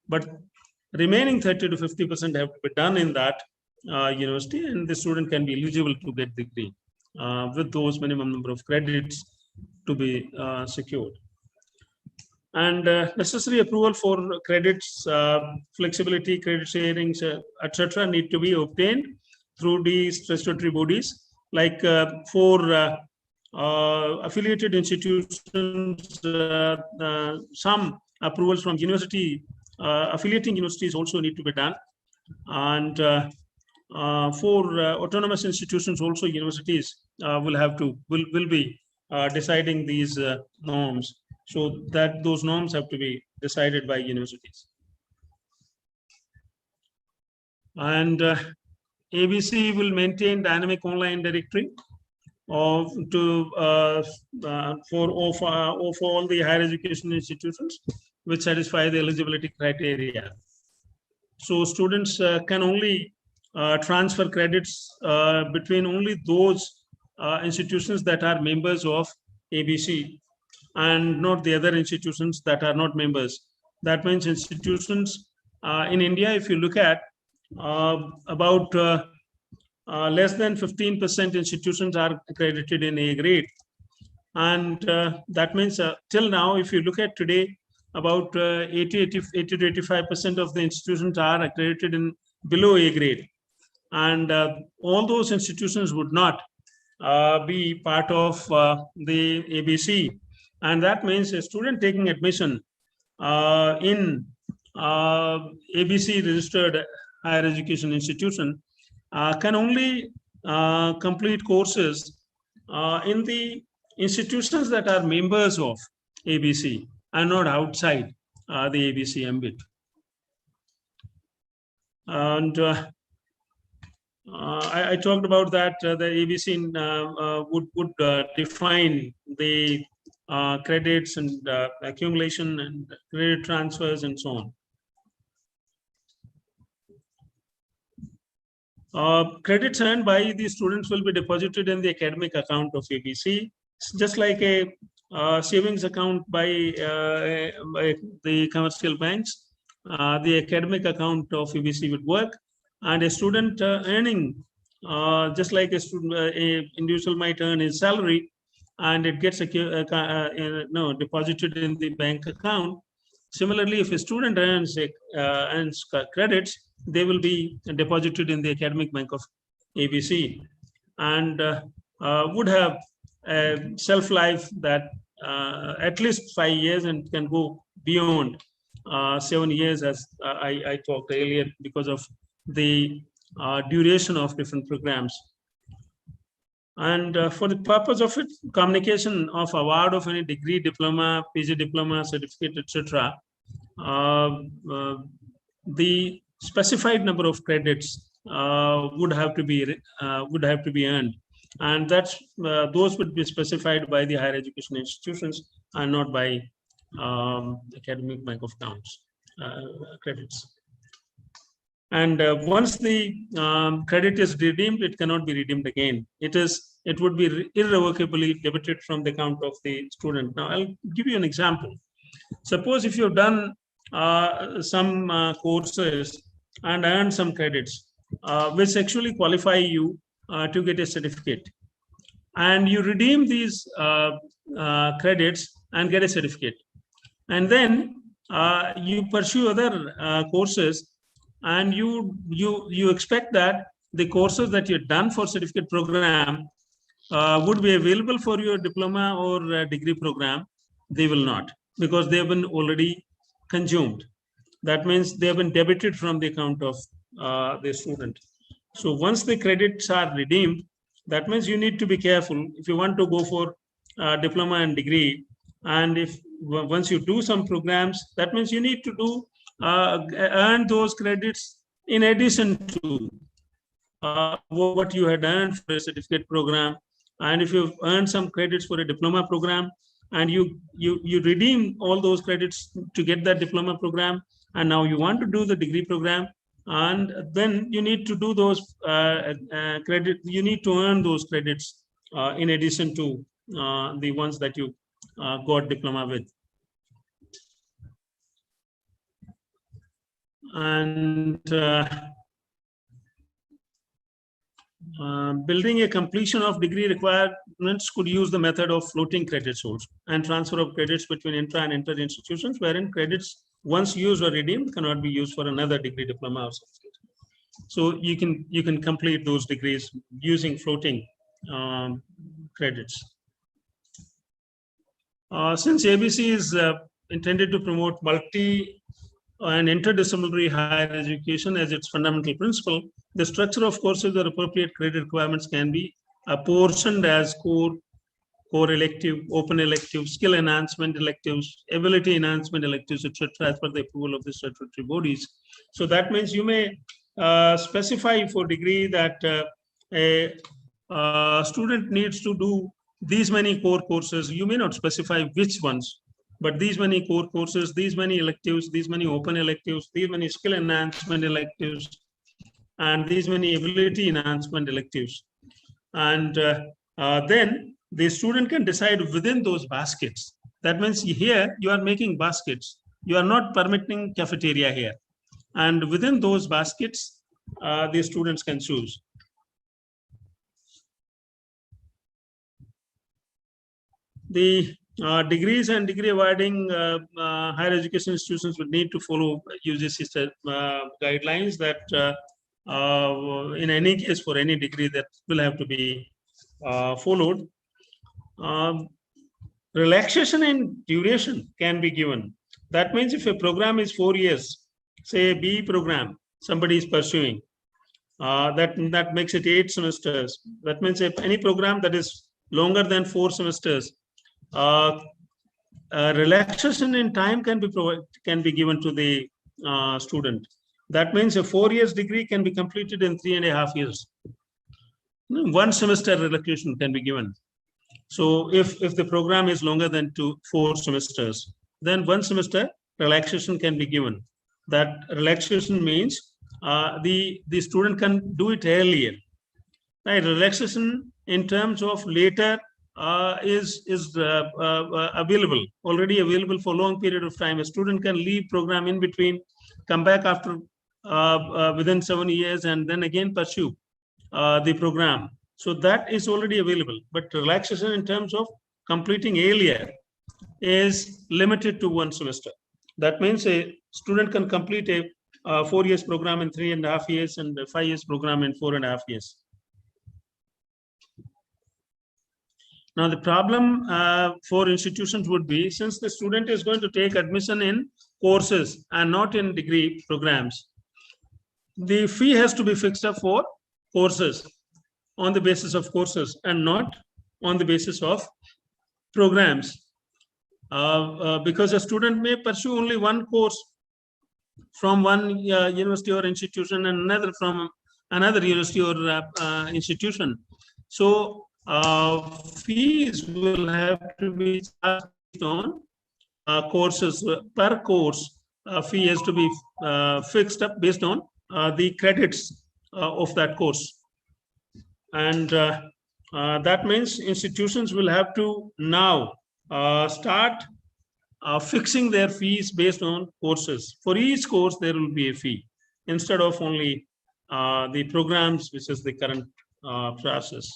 But remaining 30 to 50% have to be done in that university, and the student can be eligible to get degree with those minimum number of credits to be secured. And necessary approval for credits, flexibility, credit sharings, etc., need to be obtained through the statutory bodies, like for affiliated institutions, some approvals from university, affiliating universities also need to be done. And for autonomous institutions also, universities will be deciding these norms, so that those norms have to be decided by universities. And ABC will maintain dynamic online directory for all the higher education institutions which satisfy the eligibility criteria. So students can only transfer credits between only those institutions that are members of ABC, and not the other institutions that are not members. That means institutions in India, if you look at about less than 15% institutions are accredited in A grade. And that means till now, if you look at today, about 80 to 85% of the institutions are accredited in below A grade. And all those institutions would not be part of the ABC. And that means a student taking admission in ABC registered higher education institution can only complete courses in the institutions that are members of ABC and not outside the ABC ambit. And I talked about that the ABC would define the credits and accumulation and credit transfers and so on. Credits earned by the students will be deposited in the academic account of ABC, just like a savings account by the commercial banks. The academic account of ABC would work, and a student earning, just like a student, a individual might earn his salary, and it gets deposited in the bank account. Similarly, if a student earns credits, they will be deposited in the academic bank of ABC, and would have a shelf life that at least 5 years and can go beyond 7 years, as I talked earlier, because of the duration of different programs. And for the purpose of it, communication of award of any degree, diploma, PG diploma, certificate, etc., the specified number of credits would have to be earned, and that's those would be specified by the higher education institutions and not by academic bank of accounts credits. And once the credit is redeemed, it cannot be redeemed again. It would be irrevocably debited from the account of the student. Now, I'll give you an example. Suppose if you've done some courses and earned some credits, which actually qualify you to get a certificate, and you redeem these credits and get a certificate, and then you pursue other courses, and you expect that the courses that you've done for certificate program would be available for your diploma or degree program. They will not, because they have been already consumed. That means they have been debited from the account of the student. So once the credits are redeemed, that means you need to be careful if you want to go for diploma and degree. And if once you do some programs, that means you need to do earn those credits in addition to what you had earned for a certificate program. And if you've earned some credits for a diploma program, and you redeem all those credits to get that diploma program, and now you want to do the degree program, and then you need to do those credit. You need to earn those credits in addition to the ones that you got diploma with. And building a completion of degree requirements could use the method of floating credit source and transfer of credits between intra and inter institutions, wherein credits once used or redeemed cannot be used for another degree, diploma, or certificate. So you can complete those degrees using floating credits. Since ABC is intended to promote multi and interdisciplinary higher education as its fundamental principle, the structure of courses or appropriate credit requirements can be apportioned as core elective, open elective, skill enhancement electives, ability enhancement electives, etc., as per the approval of the statutory bodies. So that means you may specify for degree that a student needs to do these many core courses. You may not specify which ones, but these many core courses, these many electives, these many open electives, these many skill enhancement electives, and these many ability enhancement electives. And then the student can decide within those baskets. That means here you are making baskets. You are not permitting cafeteria here. And within those baskets, the students can choose. The degrees and degree awarding higher education institutions would need to follow UGC guidelines that in any case for any degree that will have to be followed. Relaxation in duration can be given. That means if a program is 4 years, say a B program, somebody is pursuing, that makes it 8 semesters. That means if any program that is longer than 4 semesters, relaxation in time can be given to the student. That means a 4 years degree can be completed in 3.5 years. 1 semester relaxation can be given. So if the program is longer than 4 semesters, then 1 semester relaxation can be given. That relaxation means the student can do it earlier. Right? Relaxation in terms of later is available, already available for long period of time. A student can leave program in between, come back after within 7 years, and then again pursue the program. So that is already available. But relaxation in terms of completing earlier is limited to 1 semester. That means a student can complete a 4 years program in 3.5 years and a 5 years program in 4.5 years. Now, the problem for institutions would be, since the student is going to take admission in courses and not in degree programs, the fee has to be fixed up for courses, on the basis of courses and not on the basis of programs. Because a student may pursue only one course from one university or institution and another from another university or institution. So fees will have to be charged on courses. Per course, fee has to be fixed up based on the credits of that course. And that means institutions will have to now start fixing their fees based on courses. For each course, there will be a fee instead of only the programs, which is the current process.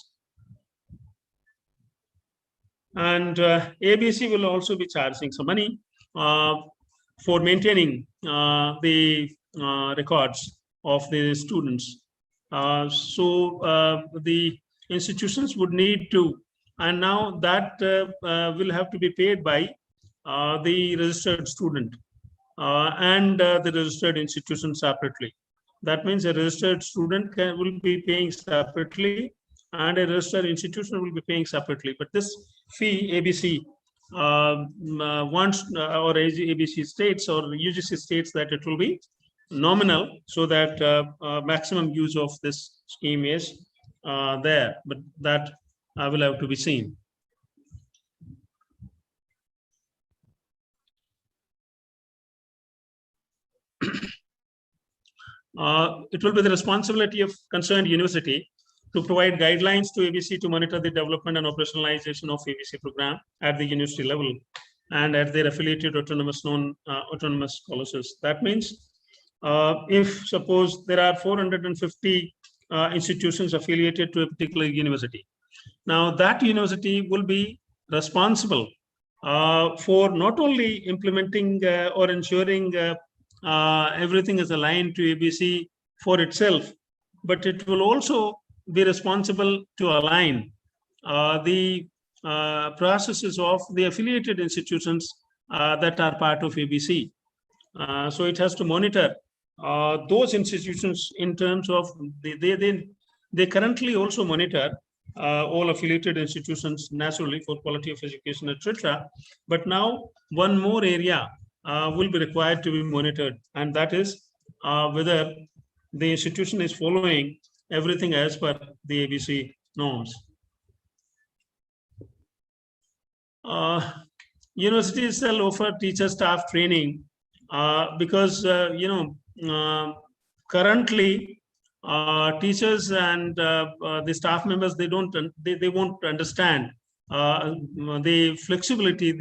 And ABC will also be charging some money for maintaining the records of the students. So the institutions would need to, and now that will have to be paid by the registered student and the registered institution separately. That means a registered student will be paying separately and a registered institution will be paying separately. But this fee, ABC wants, or ABC states or UGC states that it will be nominal, so that maximum use of this scheme is there, but that will have to be seen. it will be the responsibility of concerned university to provide guidelines to ABC to monitor the development and operationalization of ABC program at the university level and at their affiliated autonomous autonomous colleges. That means if suppose there are 450 institutions affiliated to a particular university, now that university will be responsible for not only implementing or ensuring everything is aligned to ABC for itself, but it will also be responsible to align the processes of the affiliated institutions that are part of ABC. So it has to monitor those institutions in terms of they currently also monitor all affiliated institutions naturally for quality of education, etc. But now one more area will be required to be monitored, and that is whether the institution is following everything as per the ABC norms. Universities shall offer teacher staff training because currently teachers and the staff members, they won't understand the flexibility.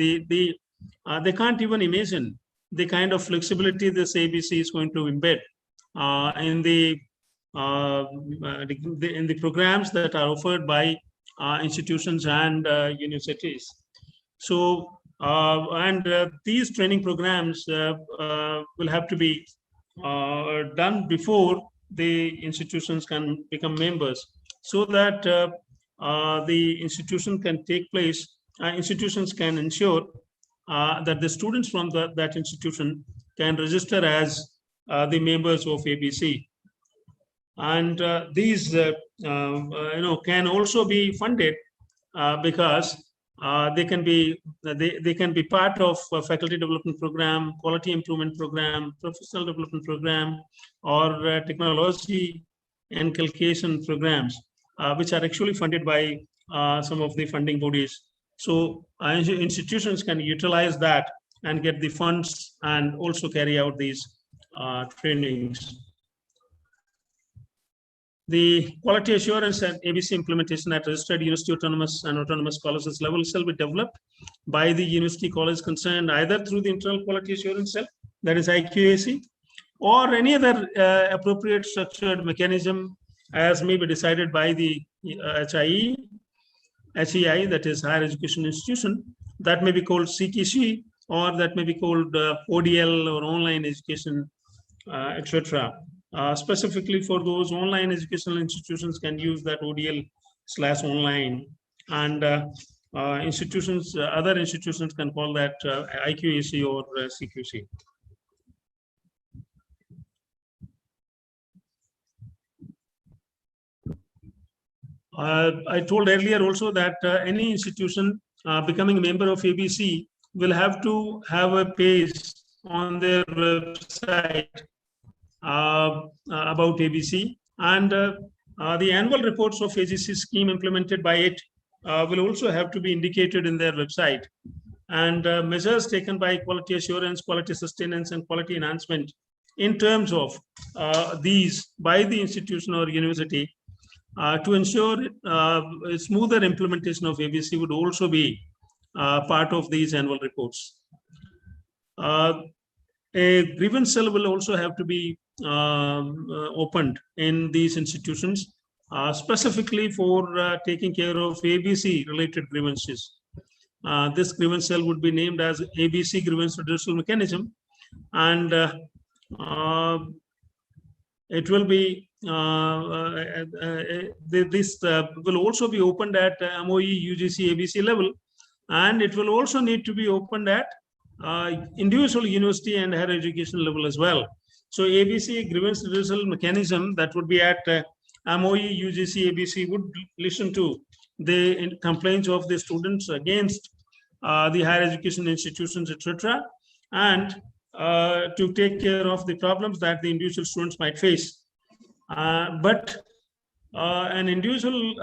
They can't even imagine the kind of flexibility this ABC is going to embed in the programs that are offered by institutions and universities. So these training programs will have to be done before the institutions can become members, so that the institution can take place. Institutions can ensure that the students from that institution can register as the members of ABC, and these can also be funded because they can be part of a faculty development program, quality improvement program, professional development program, or technology inculcation programs, which are actually funded by some of the funding bodies. So institutions can utilize that and get the funds and also carry out these trainings. The quality assurance and ABC implementation at registered university autonomous and autonomous colleges level shall be developed by the university college concerned, either through the internal quality assurance cell, that is IQAC, or any other appropriate structured mechanism as may be decided by the HEI, that is higher education institution, that may be called CTC, or that may be called ODL or online education, etc. Specifically for those online educational institutions can use that ODL/online, and institutions, other institutions can call that IQAC or CQC. I told earlier also that any institution becoming a member of ABC will have to have a page on their website about ABC, and the annual reports of AGC scheme implemented by it will also have to be indicated in their website, and measures taken by quality assurance, quality sustenance, and quality enhancement in terms of these by the institution or university to ensure a smoother implementation of ABC would also be part of these annual reports. A grievance cell will also have to be opened in these institutions, specifically for taking care of ABC related grievances. This grievance cell would be named as ABC Grievance Redressal Mechanism, and it will be this will also be opened at MOE, UGC, ABC level, and it will also need to be opened at individual university and higher education level as well. So ABC grievance redressal mechanism that would be at MOE, UGC, ABC would listen to the complaints of the students against the higher education institutions, etc., and to take care of the problems that the individual students might face. But an individual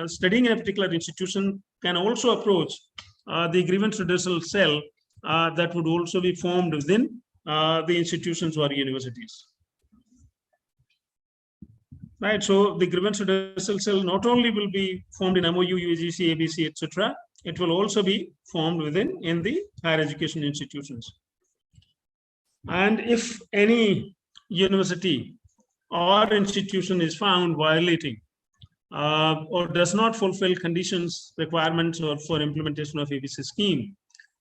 studying in a particular institution can also approach the grievance redressal cell that would also be formed within the institutions or universities. Right. So the grievance redressal cell not only will be formed in MOU, UGC, ABC, etc. It will also be formed in the higher education institutions. And if any university or institution is found violating or does not fulfill conditions, requirements, or for implementation of ABC scheme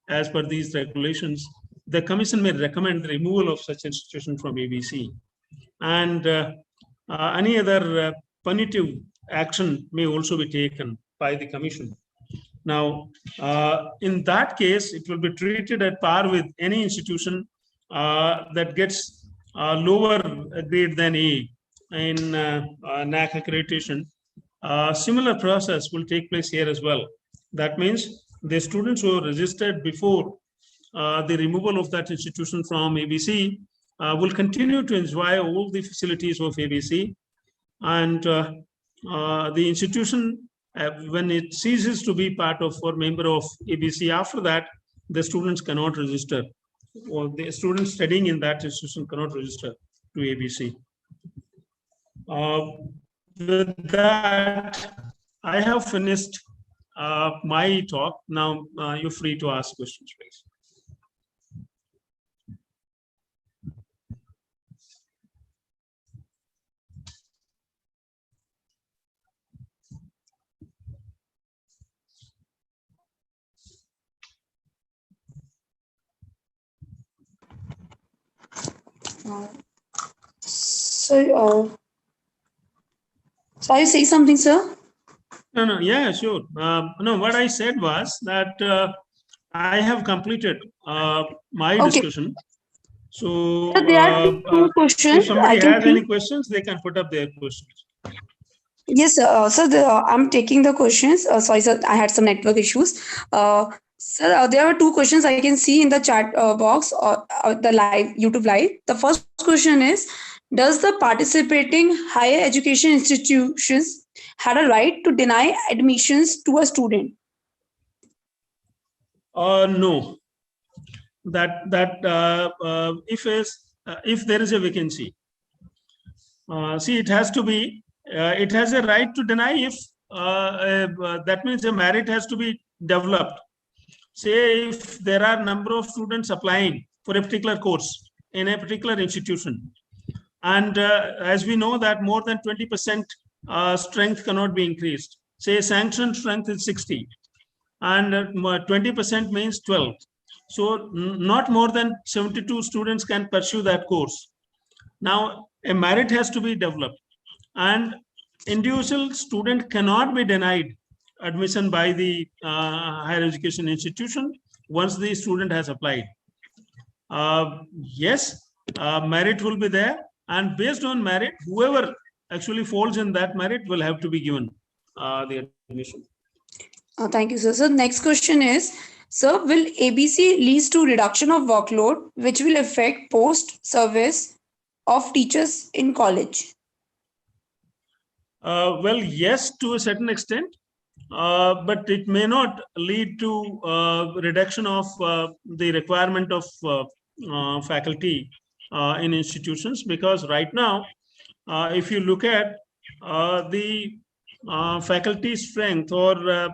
as per these regulations, the commission may recommend the removal of such institution from ABC. And any other punitive action may also be taken by the commission. Now, in that case, it will be treated at par with any institution that gets lower grade than A in NAC accreditation. Similar process will take place here as well. That means the students who are registered before the removal of that institution from ABC will continue to enjoy all the facilities of ABC, and the institution, when it ceases to be part of or member of ABC, after that, the students cannot register, or the students studying in that institution cannot register to ABC. With that, I have finished my talk. Now you're free to ask questions, please. So are you saying something, sir? No, yeah, sure. No, what I said was that I have completed my discussion. So there are two questions. if somebody has any questions, they can put up their questions. Yes, sir. I'm taking the questions. Sorry, sir, I had some network issues. Sir, there are two questions I can see in the chat box or the live YouTube live. The first question is, does the participating higher education institutions had a right to deny admissions to a student? No. If there is a vacancy, see, it has to be. It has a right to deny if that means a merit has to be developed. Say if there are number of students applying for a particular course in a particular institution, and as we know that more than 20% strength cannot be increased. Say sanctioned strength is 60, and 20% means 12. So not more than 72 students can pursue that course. Now a merit has to be developed, and individual student cannot be denied admission by the higher education institution once the student has applied. Yes, merit will be there, and based on merit, whoever actually falls in that merit will have to be given the admission. Thank you, sir. So next question is, sir, will ABC lead to reduction of workload, which will affect post-service of teachers in college? Well, yes, to a certain extent, but it may not lead to reduction of the requirement of faculty in institutions, because right now, if you look at the faculty strength or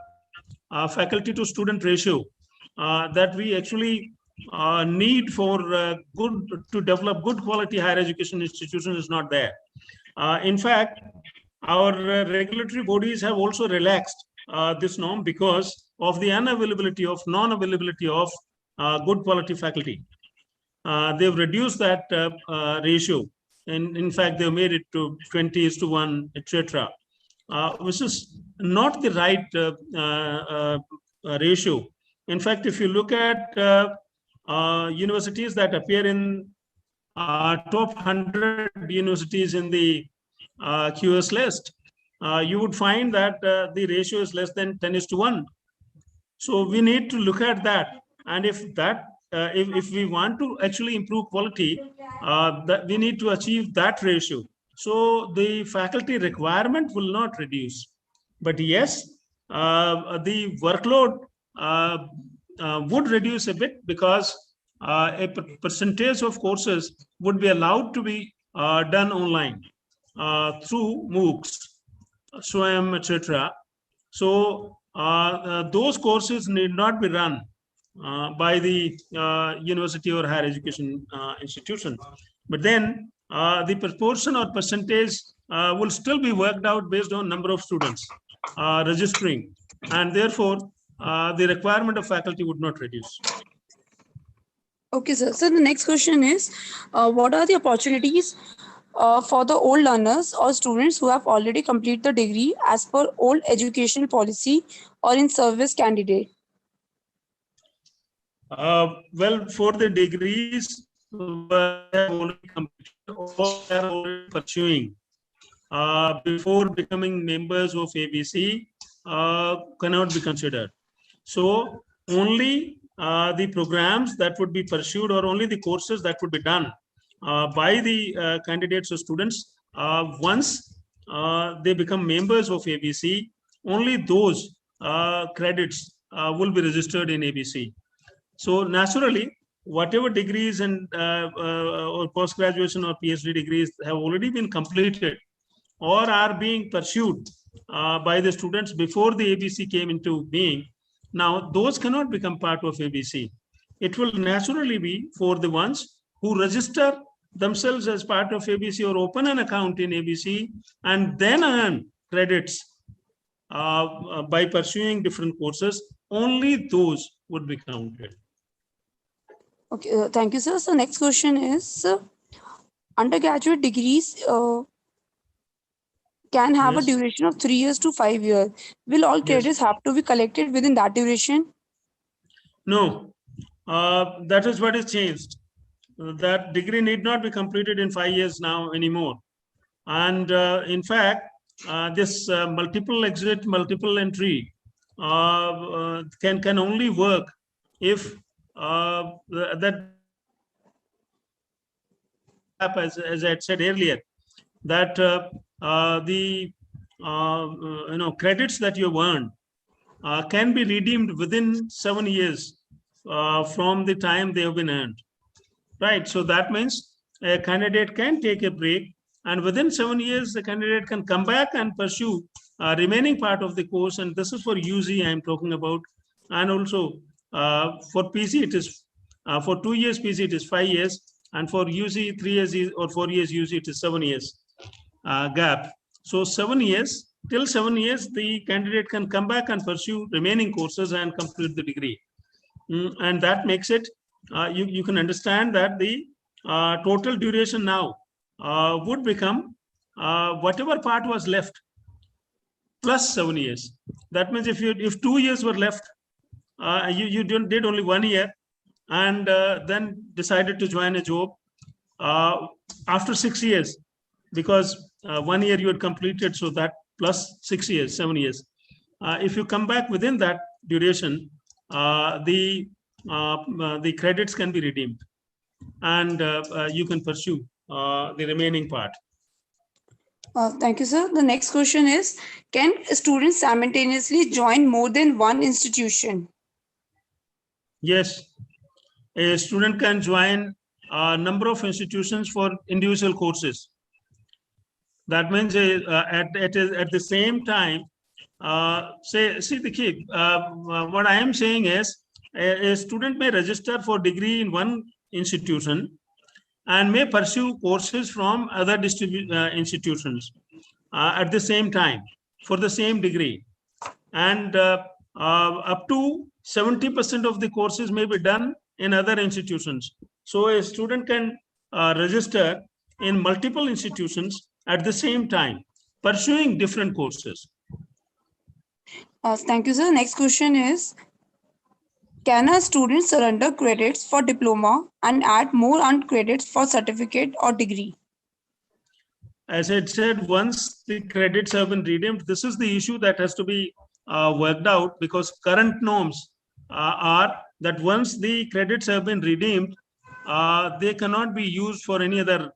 faculty to student ratio that we actually need for to develop good quality higher education institutions is not there. In fact, our regulatory bodies have also relaxed this norm because of the non-availability of good quality faculty. They've reduced that ratio, and in fact, they've made it to 20:1, etc., which is not the right ratio. In fact, if you look at universities that appear in top 100 universities in the QS list, you would find that the ratio is less than 10:1. So we need to look at that, and if that if we want to actually improve quality, that we need to achieve that ratio. So the faculty requirement will not reduce, but yes, the workload would reduce a bit, because a percentage of courses would be allowed to be done online. through MOOCs, SWAYAM, etc. So those courses need not be run by the university or higher education institution. But then the proportion or percentage will still be worked out based on number of students registering, and therefore the requirement of faculty would not reduce. Okay, sir. So the next question is, what are the opportunities for the old learners or students who have already completed the degree as per old educational policy or in service candidate? Well, for the degrees have already completed or are already pursuing before becoming members of ABC cannot be considered. So only the programs that would be pursued or only the courses that would be done by the candidates or students once they become members of ABC, only those credits will be registered in ABC. So naturally, whatever degrees and or post-graduation or PhD degrees have already been completed or are being pursued by the students before the ABC came into being, now those cannot become part of ABC. It will naturally be for the ones who register themselves as part of ABC or open an account in ABC and then earn credits by pursuing different courses, only those would be counted. Okay, thank you, sir. So next question is, undergraduate degrees can have a duration of 3 years to 5 years. Will all credits have to be collected within that duration? No, that is what is changed. That degree need not be completed in 5 years now anymore. And in fact, this multiple exit, multiple entry can only work if that, as I had said earlier, that the credits that you have earned can be redeemed within 7 years from the time they have been earned, right? So that means a candidate can take a break, and within 7 years the candidate can come back and pursue remaining part of the course. And this is for UG I am talking about, and also for PC it is for 2 years PC it is 5 years, and for UG 3 years or 4 years UG it is 7 years gap. So 7 years, till 7 years, the candidate can come back and pursue remaining courses and complete the degree. And that makes it, you can understand that the total duration now would become whatever part was left plus 7 years. That means if 2 years were left, you did only 1 year and then decided to join a job after 6 years, because 1 year you had completed, so that plus 6 years, 7 years. If you come back within that duration, the credits can be redeemed, and you can pursue the remaining part. Thank you, sir. The next question is, can students simultaneously join more than one institution? Yes, a student can join a number of institutions for individual courses. That means at the same time, what I am saying is a student may register for degree in one institution and may pursue courses from other institutions at the same time for the same degree. And up to 70% of the courses may be done in other institutions. So a student can register in multiple institutions at the same time, pursuing different courses. Thank you, sir. Next question is, can a student surrender credits for diploma and add more earned credits for certificate or degree? As I said, once the credits have been redeemed, this is the issue that has to be worked out, because current norms are that once the credits have been redeemed, they cannot be used for any other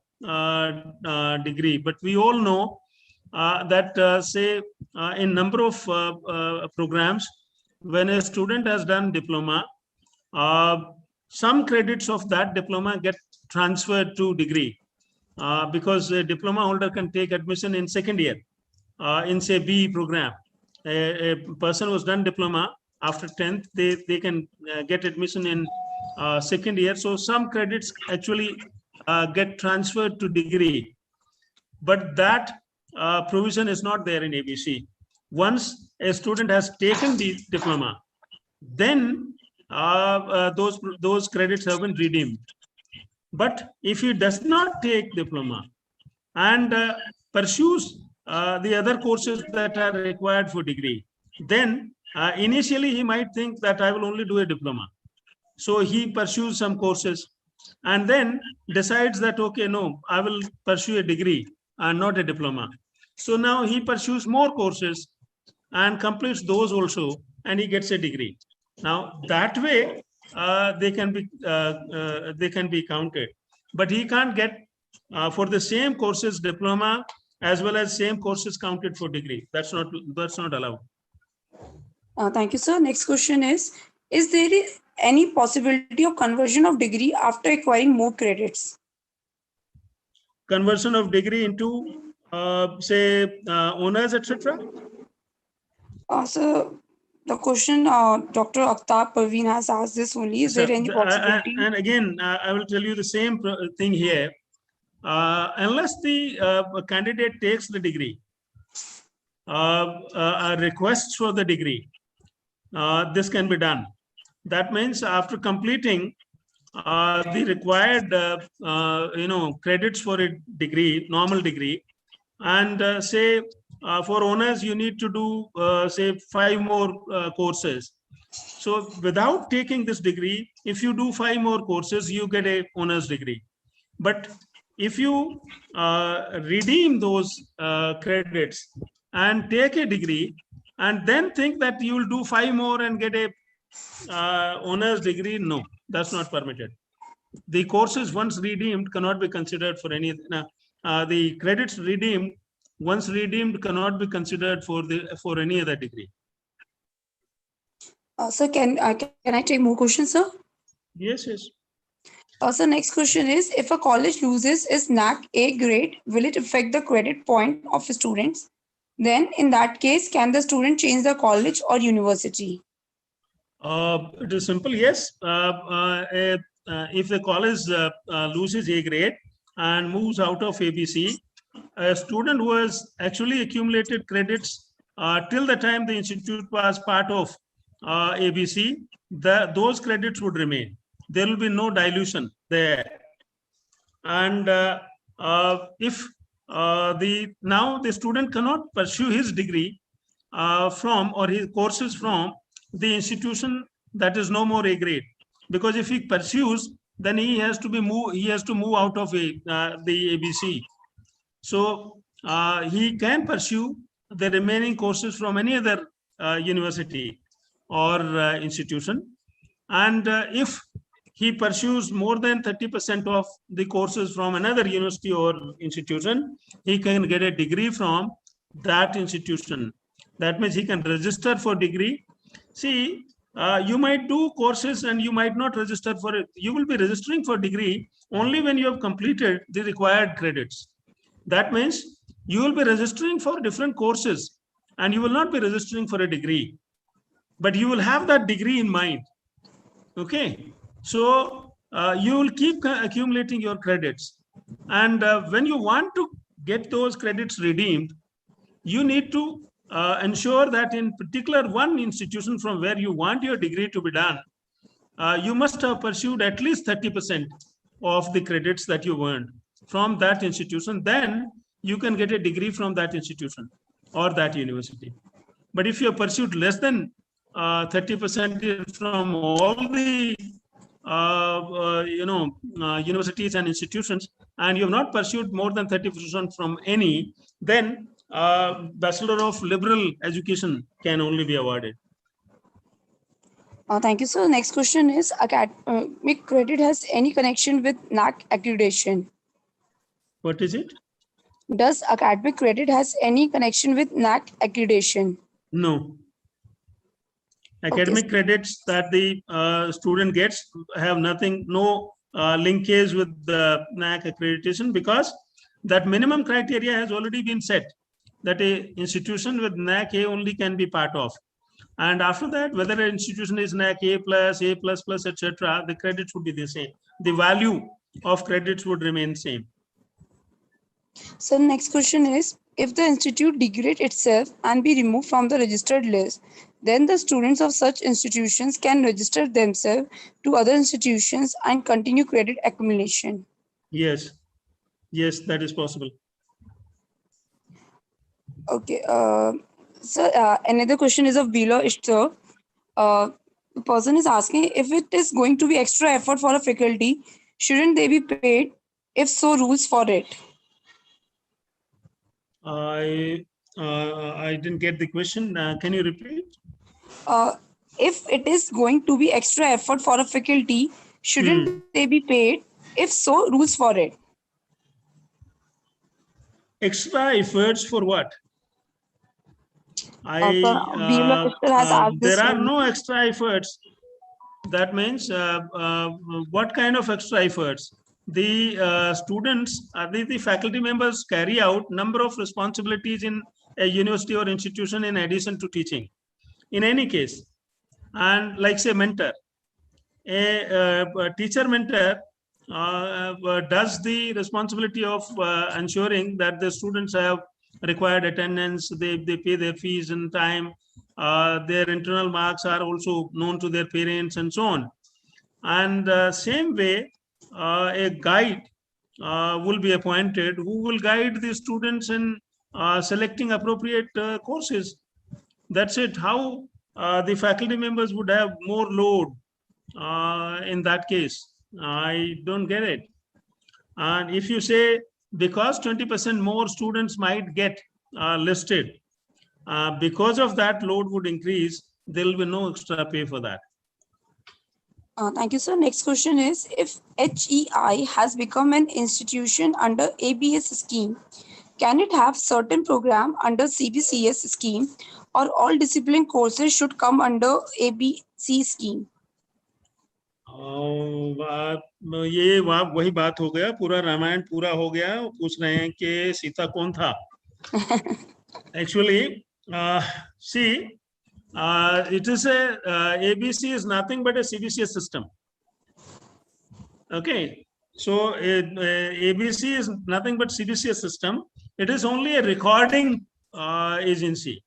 degree. But we all know that say in number of programs, when a student has done diploma, some credits of that diploma get transferred to degree. because a diploma holder can take admission in second year in say BE program. A person who's done diploma after 10th, they can get admission in second year. So some credits actually get transferred to degree, but that provision is not there in ABC. Once a student has taken the diploma, then those credits have been redeemed. But if he does not take diploma and pursues the other courses that are required for degree, then initially he might think that I will only do a diploma. So he pursues some courses and then decides that, okay, no, I will pursue a degree and not a diploma. So now he pursues more courses and completes those also, and he gets a degree. Now that way they can be counted, but he can't get for the same courses diploma as well as same courses counted for degree. That's not allowed. Thank you, sir. Next question is there any possibility of conversion of degree after acquiring more credits? Conversion of degree into say honors, etc. So the question Dr. Akhtar Parveen has asked this only. Is there any possibility? And again, I will tell you the same thing here. Unless the candidate takes the degree, requests for the degree, this can be done. That means after completing the required credits for a degree, normal degree, and say for honors you need to do say 5 more courses. So without taking this degree, if you do 5 more courses, you get a honors degree. But if you redeem those credits and take a degree and then think that you will do 5 more and get a honors degree, no, that's not permitted. The courses once redeemed cannot be considered for any. The credits redeemed once redeemed cannot be considered for any other degree. Sir, can I take more questions, sir? Yes. So next question is, if a college loses its NAC A grade, will it affect the credit point of students? Then in that case, can the student change the college or university? It is simple, yes. If the college loses A grade and moves out of ABC, a student who has actually accumulated credits till the time the institute was part of ABC, those credits would remain. There will be no dilution there. And if now the student cannot pursue his degree from or his courses from the institution that is no more A grade, because if he pursues, then he has to move out of the ABC. So he can pursue the remaining courses from any other university or institution, and if he pursues more than 30% of the courses from another university or institution, he can get a degree from that institution. That means he can register for degree. See, you might do courses and you might not register for it. You will be registering for degree only when you have completed the required credits. That means you will be registering for different courses and you will not be registering for a degree, but you will have that degree in mind. Okay. So you will keep accumulating your credits. And when you want to get those credits redeemed, you need to ensure that in particular one institution from where you want your degree to be done, you must have pursued at least 30% of the credits that you earned from that institution. Then you can get a degree from that institution or that university. But if you have pursued less than 30% from all the universities and institutions, and you have not pursued more than 30% from any, then Bachelor of Liberal Education can only be awarded. Thank you, sir. Next question is, academic credit has any connection with NAC accreditation? What is it? Does academic credit has any connection with NAC accreditation? No. Academic credits that the student gets have no linkage with the NAC accreditation, because that minimum criteria has already been set, that a institution with NAC A only can be part of. And after that, whether an institution is NAC A+, etc., the credits would be the same. The value of credits would remain same. So next question is, if the institute degrade itself and be removed from the registered list, then the students of such institutions can register themselves to other institutions and continue credit accumulation. Yes, yes, that is possible. Okay. So another question is of Vilo Ishtar. The person is asking, if it is going to be extra effort for a faculty, shouldn't they be paid? If so, rules for it. I didn't get the question. Can you repeat? If it is going to be extra effort for a faculty, shouldn't they be paid? If so, rules for it. Extra efforts for what? There are no extra efforts. That means what kind of extra efforts? The students, the faculty members carry out number of responsibilities in a university or institution in addition to teaching. In any case, and like say mentor, a teacher mentor does the responsibility of ensuring that the students have required attendance, they pay their fees in time, their internal marks are also known to their parents and so on. And same way, a guide will be appointed who will guide the students in selecting appropriate courses. That's it. How the faculty members would have more load in that case? I don't get it. And if you say because 20% more students might get listed, because of that load would increase, there will be no extra pay for that. Thank you, sir. Next question is, if HEI has become an institution under ABS scheme, can it have certain program under CBCS scheme, or all discipline courses should come under ABC scheme? ये वही बात हो गया, पूरा रामायण पूरा हो गया. पूछ रहे हैं कि सीता कौन था. Actually, see, it is a ABC is nothing but a CBCS system. Okay, so ABC is nothing but CBCS system. It is only a recording agency.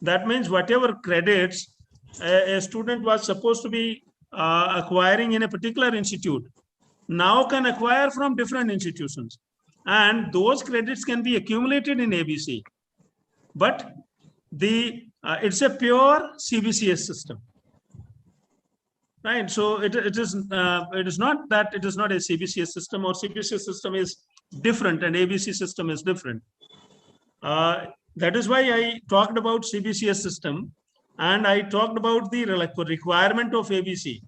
That means whatever credits a student was supposed to be acquiring in a particular institute now can acquire from different institutions, and those credits can be accumulated in ABC. But it's a pure CBCS system, right? So it is not that it is not a CBCS system, or CBCS system is different and ABC system is different. That is why I talked about CBCS system, and I talked about the requirement of ABC,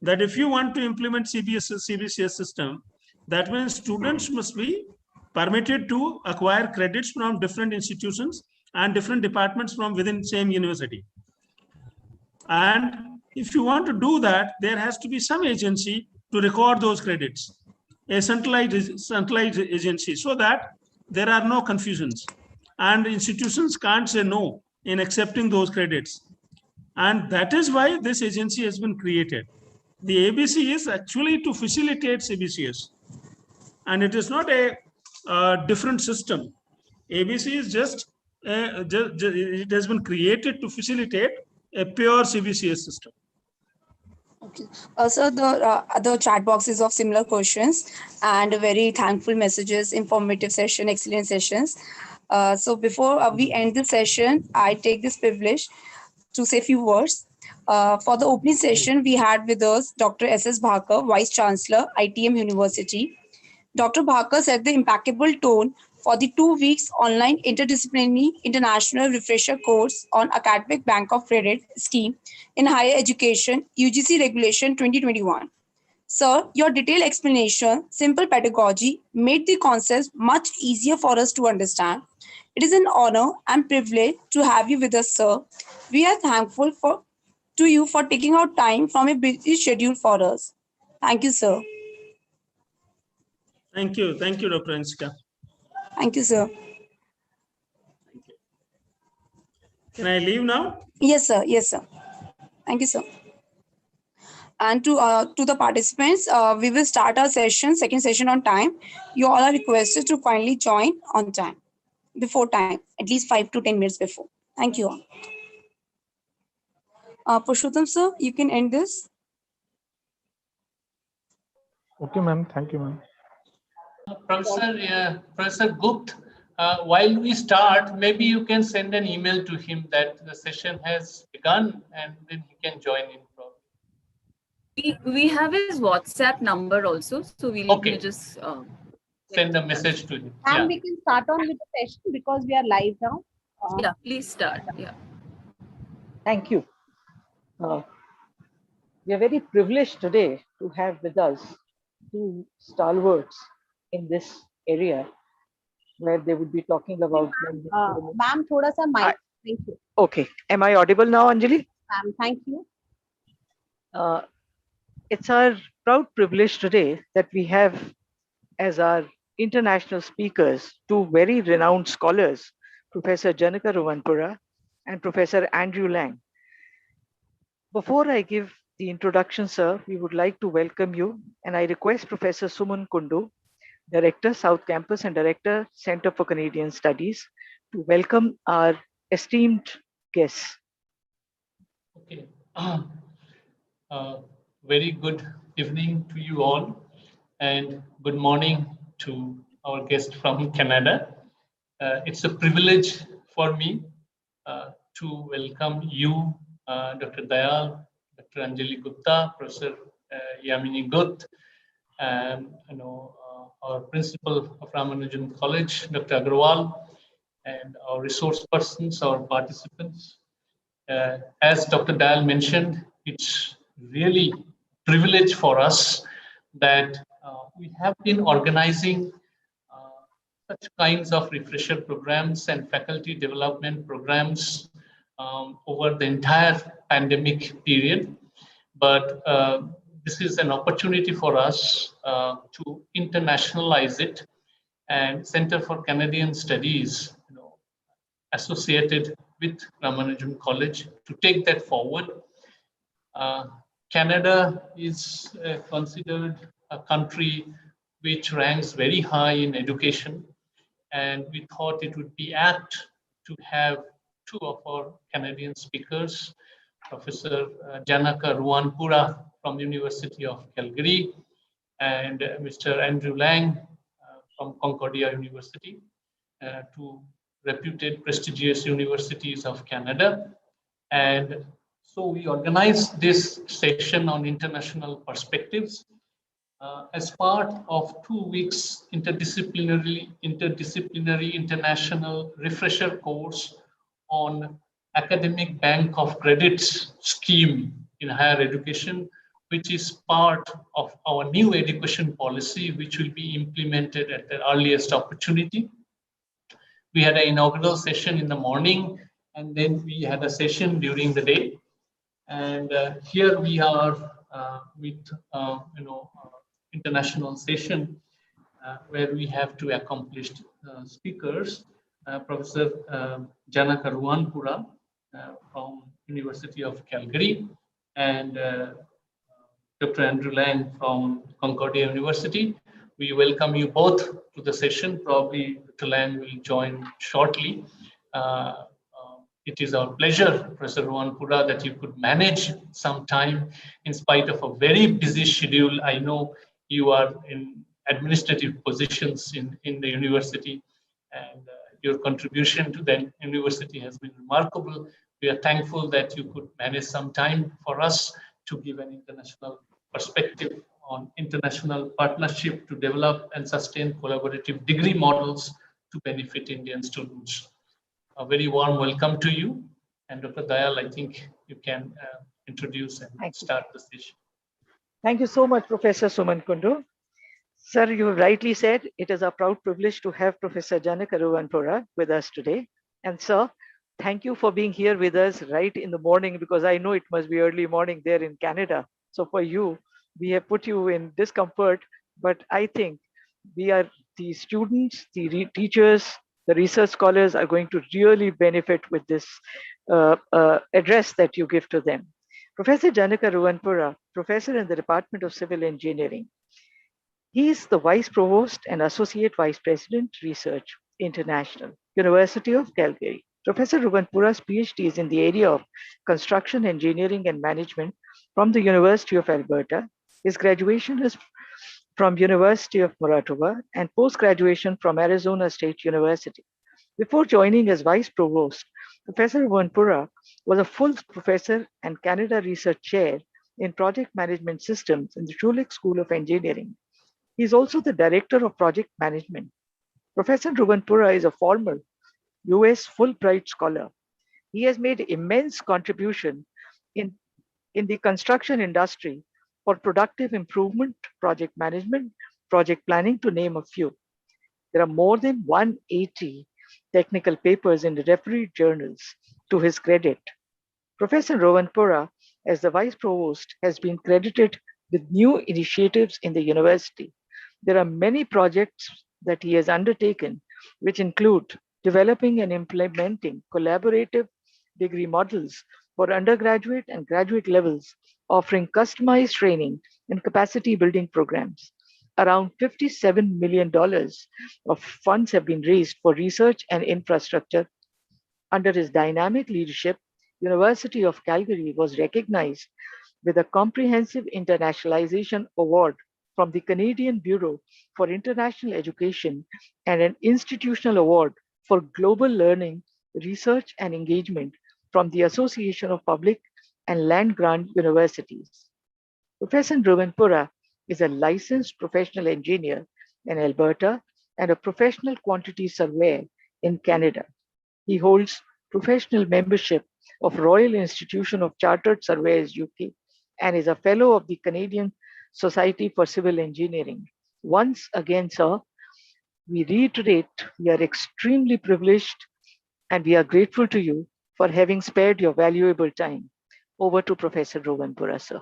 that if you want to implement CBCS system, that means students must be permitted to acquire credits from different institutions and different departments from within same university. And if you want to do that, there has to be some agency to record those credits, a centralized agency, so that there are no confusions and institutions can't say no in accepting those credits. And that is why this agency has been created. The ABC is actually to facilitate CBCS, and it is not a different system. ABC is just it has been created to facilitate a pure CBCS system. Okay. So the chat box is of similar questions and very thankful messages, informative session, excellent sessions. So before we end the session, I take this privilege to say a few words. For the opening session, we had with us Dr. S.S. Bhaker, Vice Chancellor, ITM University. Dr. Bhaker set the impeccable tone for the 2 weeks online interdisciplinary international refresher course on academic bank of credit scheme in higher education, UGC regulation 2021. Sir, your detailed explanation, simple pedagogy made the concepts much easier for us to understand. It is an honor and privilege to have you with us, sir. We are thankful to you for taking out time from a busy schedule for us. Thank you, sir. Thank you, Dr. Anshika. Thank you, sir. Can I leave now? Yes, sir. Yes, sir. Thank you, sir. And to the participants, we will start our second session on time. You all are requested to kindly join on time, before time, at least 5 to 10 minutes before. Thank you all. Purushottam sir, you can end this. Okay, ma'am. Thank you, ma'am. Professor Gupt, while we start, maybe you can send an email to him that the session has begun, and then he can join in. We have his WhatsApp number also, so we'll just send a message to him. And we can start on with the session because we are live now. Yeah, please start. Yeah. Thank you. We are very privileged today to have with us two stalwarts in this area where they would be talking about. Ma'am, thoda sa mic. Thank you. Okay. Am I audible now, Anjali? Ma'am, thank you. It's our proud privilege today that we have as our international speakers two very renowned scholars, Professor Janaka Ruwanpura and Professor Andrew Lang. Before I give the introduction, sir, we would like to welcome you, and I request Professor Suman Kundu, Director, South Campus and Director, Center for Canadian Studies, to welcome our esteemed guests. Okay. Very good evening to you all, and good morning to our guest from Canada. It's a privilege for me to welcome you, Dr. Dayal, Dr. Anjali Gupta, Professor Yamini Gut, and our principal of Ramanujan College, Dr. Agarwal, and our resource persons, our participants. As Dr. Dayal mentioned, it's really a privilege for us that we have been organizing such kinds of refresher programs and faculty development programs over the entire pandemic period. But this is an opportunity for us to internationalize it, and Center for Canadian Studies, associated with Ramanujan College, to take that forward. Canada is considered a country which ranks very high in education, and we thought it would be apt to have two of our Canadian speakers, Professor Janaka Ruwanpura from the University of Calgary and Mr. Andrew Lang from Concordia University, two reputed prestigious universities of Canada. And so we organized this session on international perspectives as part of 2 weeks interdisciplinary international refresher course on academic bank of credits scheme in higher education, which is part of our new education policy, which will be implemented at the earliest opportunity. We had an inaugural session in the morning, and then we had a session during the day. And here we are with international session where we have two accomplished speakers, Professor Janaka Ruwanpura from University of Calgary and Dr. Andrew Lang from Concordia University. We welcome you both to the session. Probably Dr. Lang will join shortly. It is our pleasure, Professor Ruwanpura, that you could manage some time in spite of a very busy schedule. I know you are in administrative positions in the university, and your contribution to the university has been remarkable. We are thankful that you could manage some time for us to give an international perspective on international partnership to develop and sustain collaborative degree models to benefit Indian students. A very warm welcome to you. And Dr. Dayal, I think you can introduce and start the session. Thank you so much, Professor Suman Kundu. Sir, you have rightly said, it is a proud privilege to have Professor Janaka Ruwanpura with us today. And sir, thank you for being here with us right in the morning, because I know it must be early morning there in Canada. So for you, we have put you in discomfort, but I think we are the students, the teachers, the research scholars are going to really benefit with this address that you give to them. Professor Janaka Ruwanpura, professor in the Department of Civil Engineering. He is the Vice Provost and Associate Vice President, Research, International, University of Calgary. Professor Ruwanpura's PhD is in the area of construction, engineering, and management from the University of Alberta. His graduation is from University of Manitoba and post-graduation from Arizona State University. Before joining as Vice Provost, Professor Ruwanpura was a full professor and Canada Research Chair in Project Management Systems in the Schulich School of Engineering. He is also the Director of Project Management. Professor Ruwanpura is a former US Fulbright Scholar. He has made immense contribution in the construction industry for productive improvement, project management, project planning, to name a few. There are more than 180 technical papers in the refereed journals to his credit. Professor Ruwanpura, as the Vice Provost, has been credited with new initiatives in the university. There are many projects that he has undertaken, which include developing and implementing collaborative degree models for undergraduate and graduate levels, offering customized training and capacity building programs. Around $57 million of funds have been raised for research and infrastructure. Under his dynamic leadership, University of Calgary was recognized with a Comprehensive Internationalization Award from the Canadian Bureau for International Education and an Institutional Award for Global Learning, Research and Engagement from the Association of Public and Land-Grant Universities. Professor Ruwanpura is a licensed professional engineer in Alberta and a professional quantity surveyor in Canada. He holds professional membership of Royal Institution of Chartered Surveyors UK and is a fellow of the Canadian Society for Civil Engineering. Once again, sir, we reiterate we are extremely privileged and we are grateful to you for having spared your valuable time. Over to Professor Ruwanpura, sir.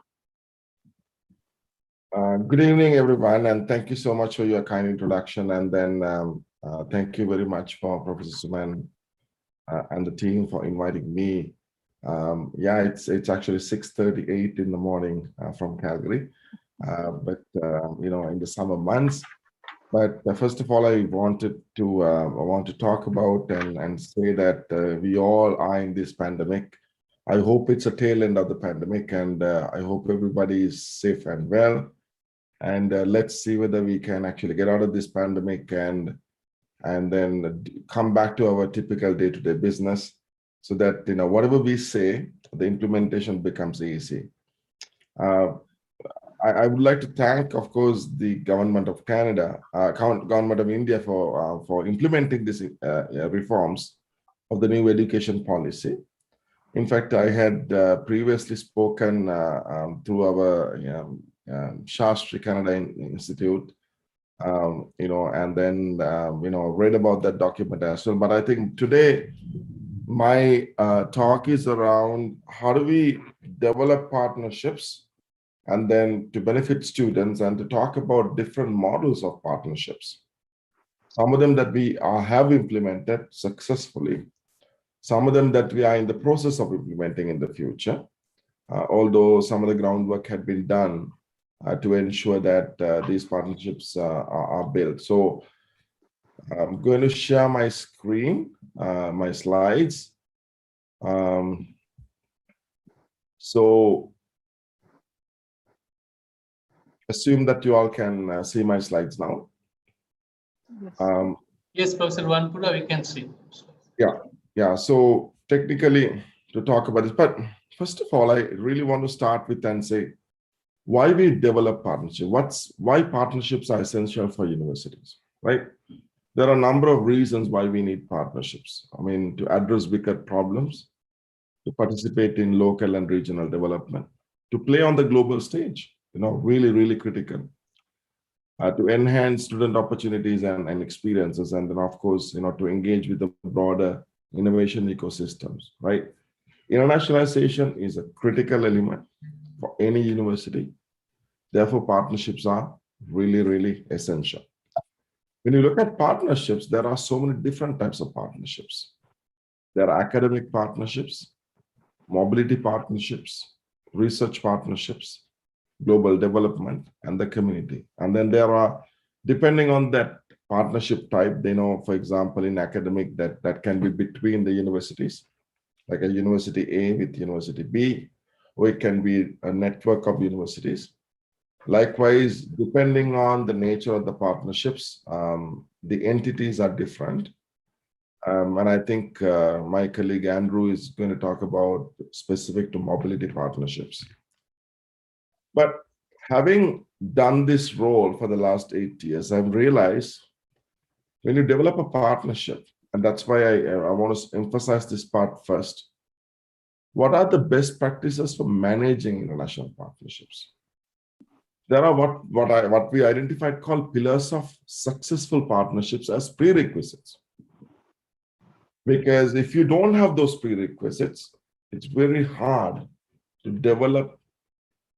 Good evening, everyone, and thank you so much for your kind introduction. And then thank you very much for Professor Suman and the team for inviting me. Yeah, it's actually 6:38 in the morning from Calgary, but you know, in the summer months. But first of all, I want to talk about and say that we all are in this pandemic. I hope it's a tail end of the pandemic, and I hope everybody is safe and well. And let's see whether we can actually get out of this pandemic and then come back to our typical day-to-day business, so that, you know, whatever we say, the implementation becomes easy. I would like to thank, of course, the government of Canada, government of India for implementing these reforms of the new education policy. In fact, I had previously spoken through our Shastri Canada Institute, you know, and then you know, read about that document as well. But I think today my talk is around how do we develop partnerships and then to benefit students, and to talk about different models of partnerships. Some of them that we have implemented successfully, some of them that we are in the process of implementing in the future, although some of the groundwork had been done to ensure that these partnerships are built. So I'm going to share my screen, my slides. So assume that you all can see my slides now. Yes, Professor Ruwanpura, we can see. Yeah. So technically, to talk about this, but first of all, I really want to start with and say why we develop partnership. Why partnerships are essential for universities, right? There are a number of reasons why we need partnerships. I mean, to address bigger problems, to participate in local and regional development, to play on the global stage, you know, really critical. To enhance student opportunities and experiences, and then of course, you know, to engage with the broader innovation ecosystems, right? Internationalization is a critical element for any university. Therefore, partnerships are really essential. When you look at partnerships, there are so many different types of partnerships. There are academic partnerships, mobility partnerships, research partnerships, global development, and the community. And then there are, depending on that partnership type, for example, in academic, that can be between the universities, like a university A with university B, or it can be a network of universities. Likewise, depending on the nature of the partnerships, the entities are different. And I think my colleague Andrew is going to talk about specific to mobility partnerships. But having done this role for the last 8 years, I've realized when you develop a partnership, and that's why I want to emphasize this part first, what are the best practices for managing international partnerships? There are what we identified called pillars of successful partnerships as prerequisites. Because if you don't have those prerequisites, it's very hard to develop,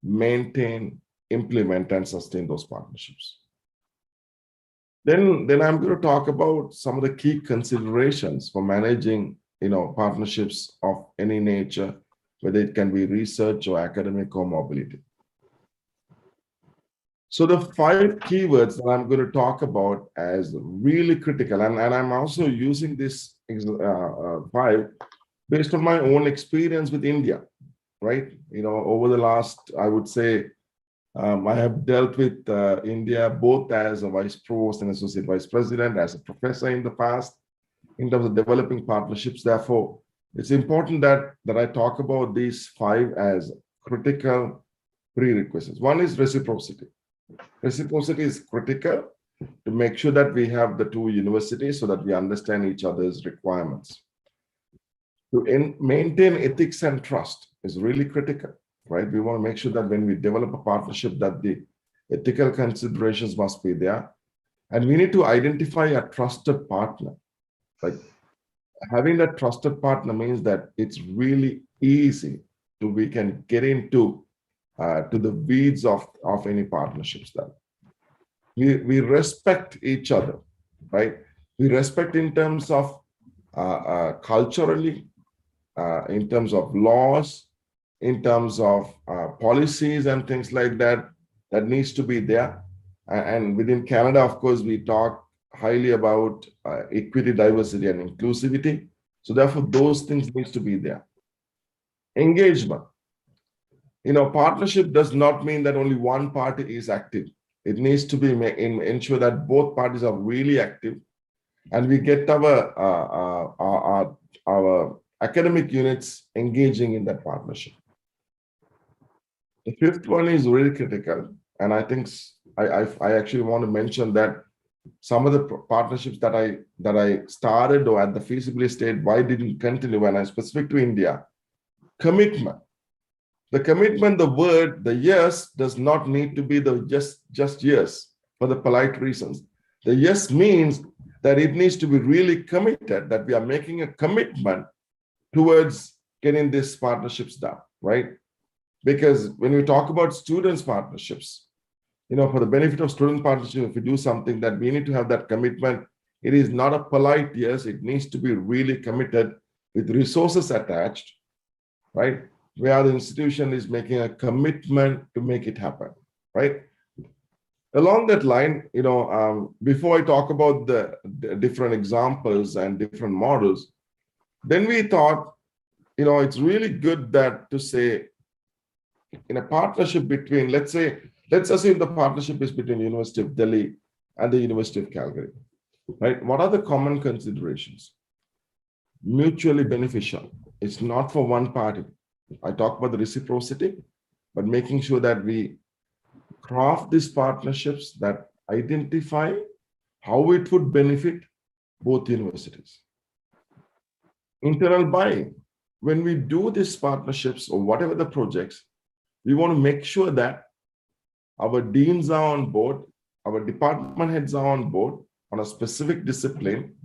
maintain, implement, and sustain those partnerships. Then I'm going to talk about some of the key considerations for managing, partnerships of any nature, whether it can be research or academic or mobility. So the 5 keywords that I'm going to talk about as really critical, and I'm also using this 5 based on my own experience with India, right? Over the last, I would say, I have dealt with India both as a vice provost and associate vice president, as a professor in the past, in terms of developing partnerships. Therefore, it's important that I talk about these 5 as critical prerequisites. One is reciprocity. Reciprocity is critical to make sure that we have the 2 universities so that we understand each other's requirements. To maintain ethics and trust is really critical, right? We want to make sure that when we develop a partnership, that the ethical considerations must be there. And we need to identify a trusted partner. Like having that trusted partner means that it's really easy we can get into to the weeds of any partnerships. That we respect each other, right? We respect in terms of culturally, in terms of laws, in terms of policies and things like that, that needs to be there. And within Canada, of course, we talk highly about equity, diversity, and inclusivity. So therefore, those things needs to be there. Engagement. Partnership does not mean that only one party is active. It needs to be ensure that both parties are really active, and we get our academic units engaging in that partnership. The 5th one is really critical, and I think I actually want to mention that some of the partnerships that I started or at the feasibility stage, why didn't continue when I specific to India? Commitment. The commitment, the word, the yes does not need to be the just yes for the polite reasons. The yes means that it needs to be really committed, that we are making a commitment towards getting these partnerships done, right? Because when we talk about students' partnerships, for the benefit of student partnership, if we do something, that we need to have that commitment. It is not a polite yes, it needs to be really committed with resources attached, right? Where the institution is making a commitment to make it happen, right? Along that line, before I talk about the different examples and different models, then we thought, it's really good that to say, in a partnership between, let's assume the partnership is between University of Delhi and the University of Calgary, right? What are the common considerations? Mutually beneficial. It's not for one party. I talk about the reciprocity, but making sure that we craft these partnerships that identify how it would benefit both universities. Internal buying. When we do these partnerships or whatever the projects, we want to make sure that our deans are on board, our department heads are on board on a specific discipline.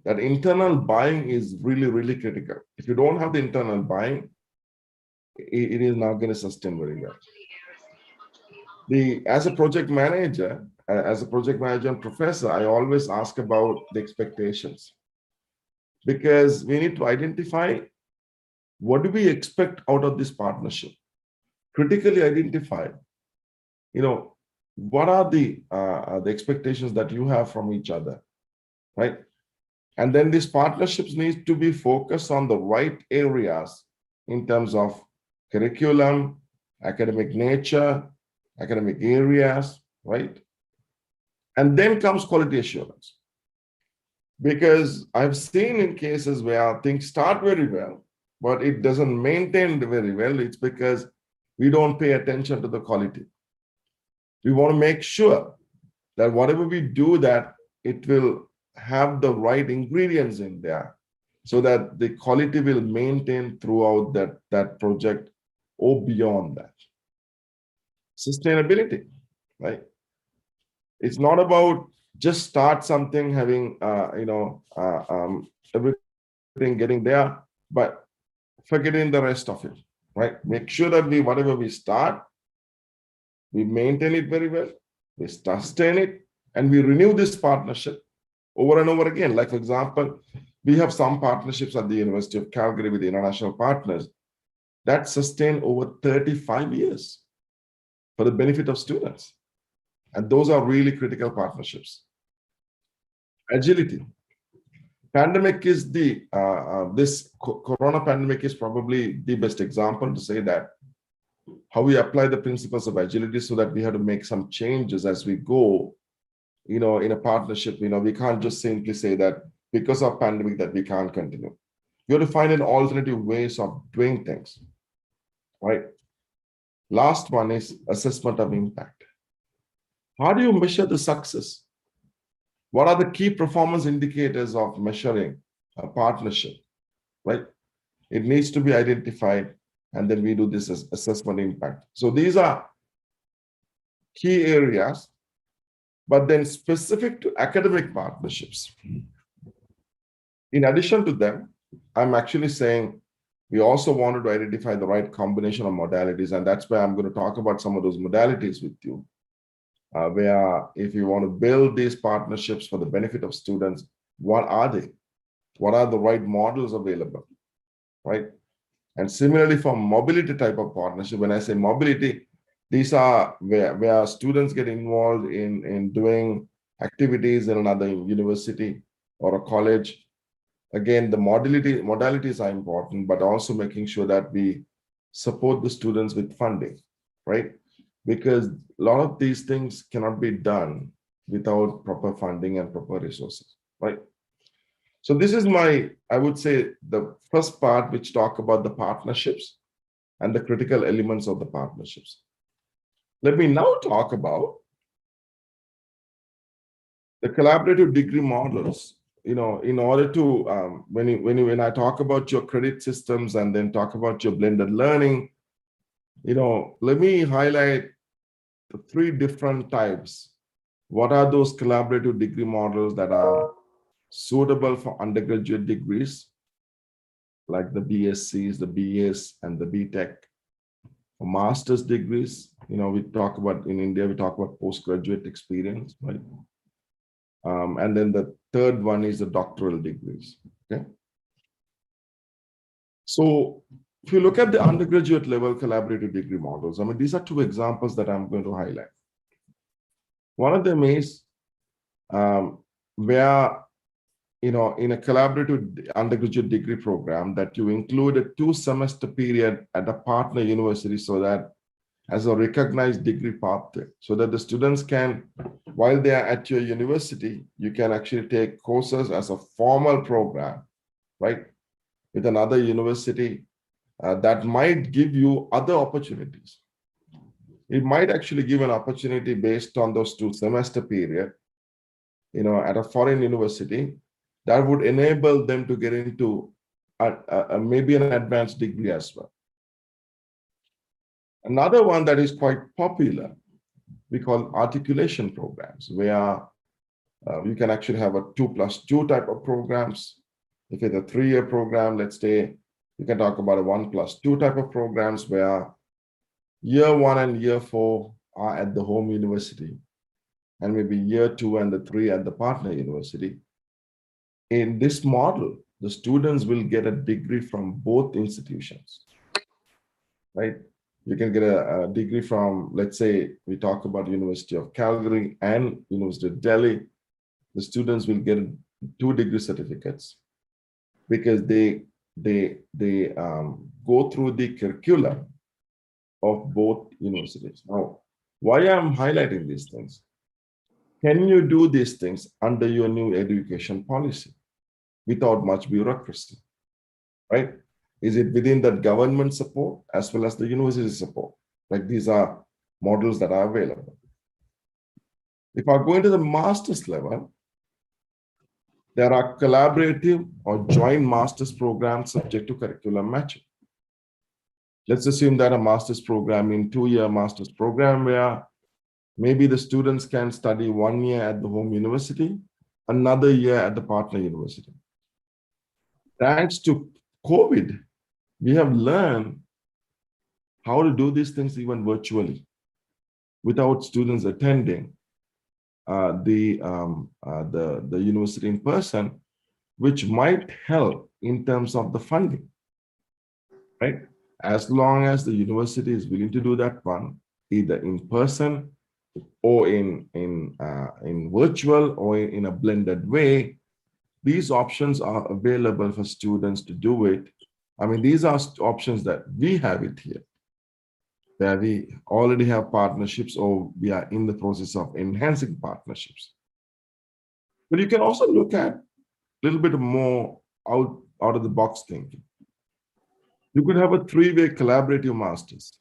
That internal buying is really, really critical. If you don't have the internal buying, it is not going to sustain very well. As a project manager, as a project manager and professor, I always ask about the expectations, because we need to identify what do we expect out of this partnership. Critically identify, what are the expectations that you have from each other, right? And then these partnerships need to be focused on the right areas in terms of curriculum, academic nature, academic areas, right? And then comes quality assurance. Because I've seen in cases where things start very well, but it doesn't maintain very well. It's because we don't pay attention to the quality. We want to make sure that whatever we do, that it will have the right ingredients in there so that the quality will maintain throughout that project or beyond that. Sustainability, right? It's not about just start something, having everything getting there, but forgetting the rest of it, right? Make sure that whatever we start, we maintain it very well, we sustain it, and we renew this partnership over and over again. Like, for example, we have some partnerships at the University of Calgary with the international partners that sustain over 35 years for the benefit of students. And those are really critical partnerships. Agility. Pandemic is this corona pandemic is probably the best example to say that how we apply the principles of agility, so that we have to make some changes as we go, in a partnership. We can't just simply say that because of pandemic that we can't continue. You have to find an alternative ways of doing things, right? Last one is assessment of impact. How do you measure the success? What are the key performance indicators of measuring a partnership, right? It needs to be identified, and then we do this as assessment impact. So these are key areas, but then specific to academic partnerships. In addition to them, I'm actually saying we also wanted to identify the right combination of modalities, and that's where I'm going to talk about some of those modalities with you. Where if you want to build these partnerships for the benefit of students, what are they? What are the right models available, right? And similarly for mobility type of partnership, when I say mobility, these are where students get involved in doing activities in another university or a college. Again, the modalities are important, but also making sure that we support the students with funding, right? Because a lot of these things cannot be done without proper funding and proper resources, right? So this is I would say, the first part, which talk about the partnerships and the critical elements of the partnerships. Let me now talk about the collaborative degree models. In order to, when I talk about your credit systems and then talk about your blended learning, let me highlight the 3 different types. What are those collaborative degree models that are suitable for undergraduate degrees, like the BScs, the BAs, and the BTech? For master's degrees, we talk about, in India, we talk about postgraduate experience, right? And then the third one is the doctoral degrees, okay? So if you look at the undergraduate level collaborative degree models, these are 2 examples that I'm going to highlight. One of them is where, in a collaborative undergraduate degree program, that you include a 2-semester period at a partner university, so that as a recognized degree pathway, so that the students can, while they are at your university, you can actually take courses as a formal program, right, with another university that might give you other opportunities. It might actually give an opportunity based on those 2-semester period, at a foreign university, that would enable them to get into maybe an advanced degree as well. Another one that is quite popular, we call articulation programs, where you can actually have a 2+2 type of programs. If it's a 3-year program, let's say, you can talk about a 1+2 type of programs, where year 1 and year 4 are at the home university, and maybe year 2 and the 3 at the partner university. In this model, the students will get a degree from both institutions, right? You can get a degree from, let's say, we talk about University of Calgary and University of Delhi. The students will get 2 degree certificates because they go through the curriculum of both universities. Now, why I'm highlighting these things? Can you do these things under your new education policy without much bureaucracy, right? Is it within that government support as well as the university support? Like, these are models that are available. If I go into the master's level, there are collaborative or joint master's programs subject to curriculum matching. Let's assume that a master's program in 2-year master's program where maybe the students can study 1 year at the home university, another year at the partner university. Thanks to COVID, we have learned how to do these things even virtually without students attending the university in person, which might help in terms of the funding, right? As long as the university is willing to do that one, either in person or in virtual or in a blended way, these options are available for students to do it. I mean, these are options that we have it here, where we already have partnerships or we are in the process of enhancing partnerships. But you can also look at a little bit more out of the box thinking. You could have a 3-way collaborative master's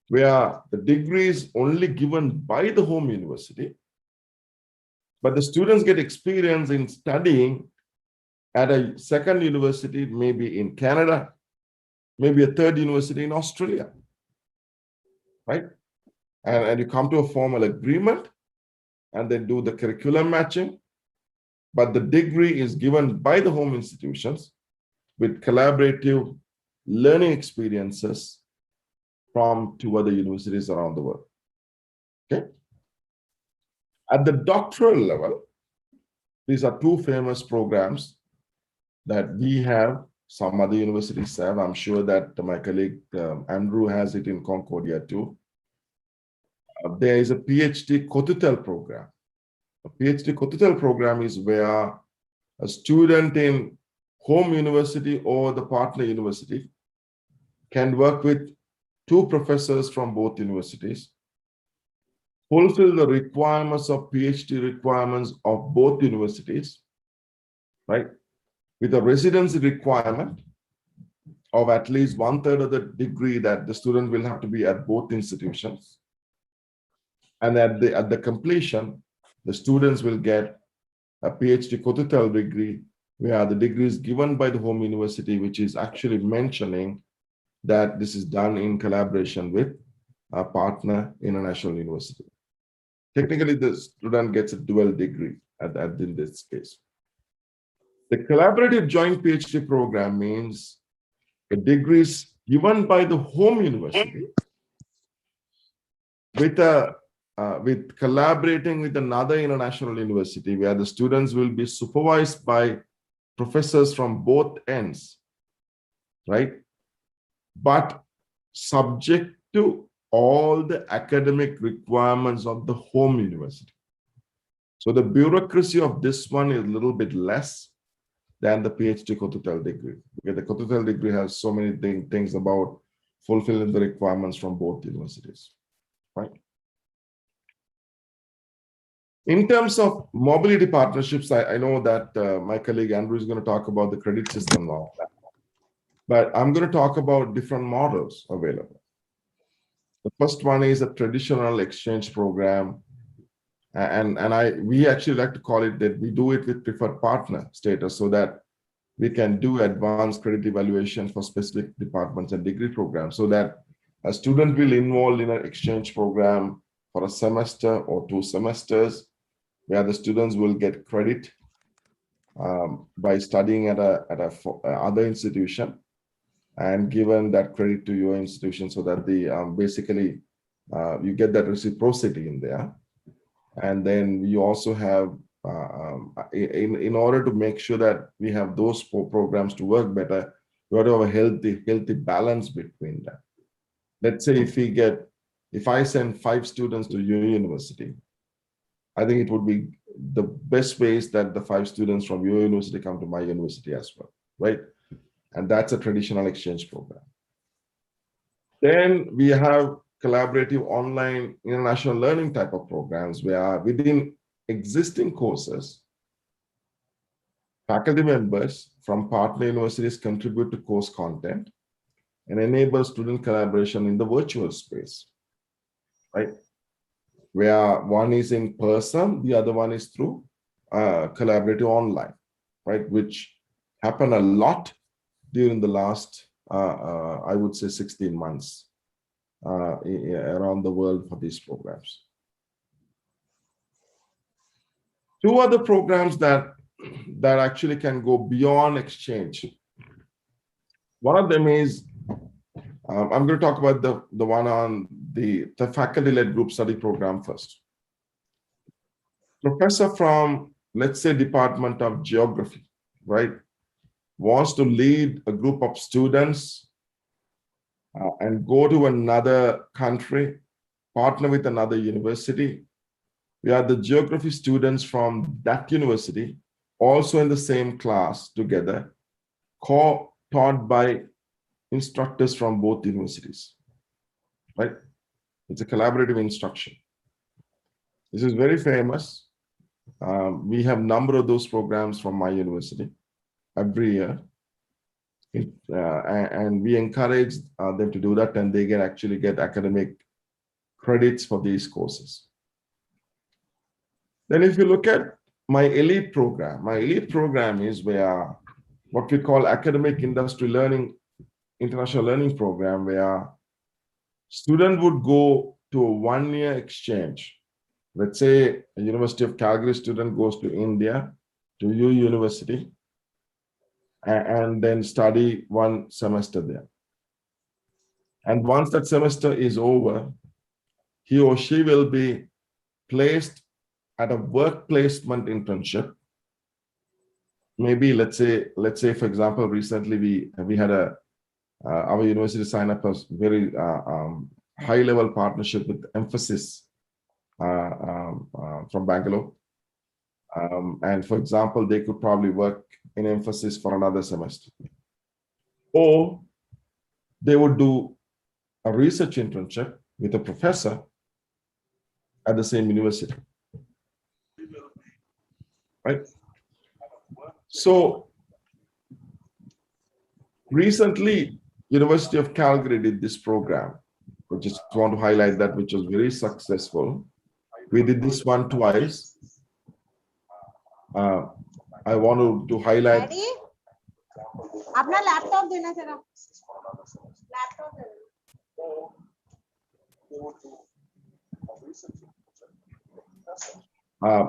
where the degree is only given by the home university, but the students get experience in studying at a second university, maybe in Canada, maybe a third university in Australia, right? And you come to a formal agreement and then do the curriculum matching, but the degree is given by the home institutions with collaborative learning experiences from 2 other universities around the world, okay? At the doctoral level, these are 2 famous programs that we have, some other universities have. I'm sure that my colleague Andrew has it in Concordia too. There is a PhD Kotutel program. A PhD Kotutel program is where a student in home university or the partner university can work with 2 professors from both universities, fulfill the requirements of PhD requirements of both universities, right? With a residency requirement of at least 1/3 of the degree that the student will have to be at both institutions. And at the completion, the students will get a PhD Kotutel degree, where the degree is given by the home university, which is actually mentioning that this is done in collaboration with a partner international university. Technically, the student gets a dual degree in this case. The collaborative joint PhD program means the degree is given by the home university with collaborating with another international university, where the students will be supervised by professors from both ends, right? But subject to all the academic requirements of the home university. So the bureaucracy of this one is a little bit less than the PhD Kotutel degree, because the Kotutel degree has so many things about fulfilling the requirements from both universities, right? In terms of mobility partnerships, I know that my colleague Andrew is going to talk about the credit system now, but I'm going to talk about different models available. The first one is a traditional exchange program, and we actually like to call it that we do it with preferred partner status, so that we can do advanced credit evaluation for specific departments and degree programs, so that a student will involve in an exchange program for a semester or 2 semesters, where the students will get credit by studying at a other institution, and given that credit to your institution, so that the basically you get that reciprocity in there. And then we also have, in order to make sure that we have those programs to work better, we have to have a healthy balance between that. Let's say if I send 5 students to your university, I think it would be the best ways that the 5 students from your university come to my university as well, right? And that's a traditional exchange program. Then we have collaborative online international learning type of programs where within existing courses, faculty members from partner universities contribute to course content and enable student collaboration in the virtual space, right? Where one is in person, the other one is through collaborative online, right? Which happened a lot during the last, I would say 16 months around the world for these programs. 2 other programs that actually can go beyond exchange. One of them is, I'm going to talk about the one on the faculty-led group study program first. Professor from, let's say, Department of Geography, right, wants to lead a group of students and go to another country, partner with another university. We are the geography students from that university, also in the same class together, taught by instructors from both universities, right? It's a collaborative instruction. This is very famous. We have a number of those programs from my university every year. And we encourage them to do that, and they actually get academic credits for these courses. Then if you look at my elite program is where what we call academic industry learning, international learning program, where student would go to a 1-year exchange. Let's say a University of Calgary student goes to India, to your university, and then study 1 semester there. And once that semester is over, he or she will be placed at a work placement internship. Maybe let's say for example, recently we had our university sign up a very high level partnership with Emphasis from Bangalore. And for example, they could probably work in Emphasis for another semester. Or they would do a research internship with a professor at the same university, right? So recently, University of Calgary did this program. I just want to highlight that, which was very successful. We did this one twice. I want to highlight. अपना laptop देना जरा laptop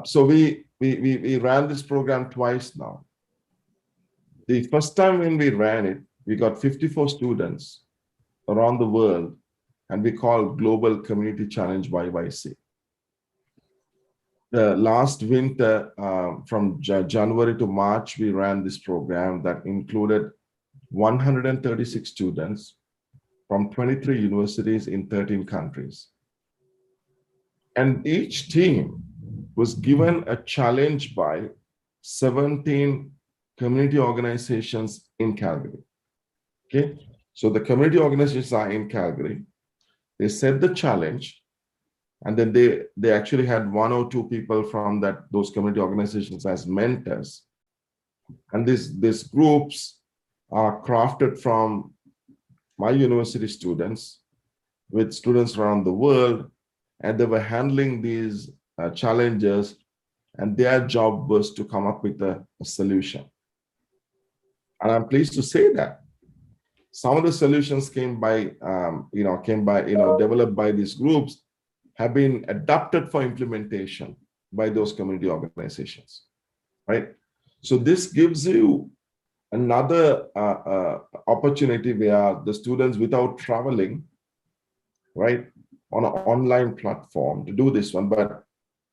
So we ran this program twice now. The first time when we ran it, we got 54 students around the world, and we called Global Community Challenge YYC. The last winter, from January to March, we ran this program that included 136 students from 23 universities in 13 countries. And each team was given a challenge by 17 community organizations in Calgary. Okay, so the community organizations are in Calgary. They set the challenge, and then they actually had 1 or 2 people from those community organizations as mentors. And these groups are crafted from my university students with students around the world, and they were handling these challenges, and their job was to come up with a solution. And I'm pleased to say that some of the solutions developed by these groups have been adapted for implementation by those community organizations, right? So this gives you another opportunity where the students, without traveling, right, on an online platform to do this one, but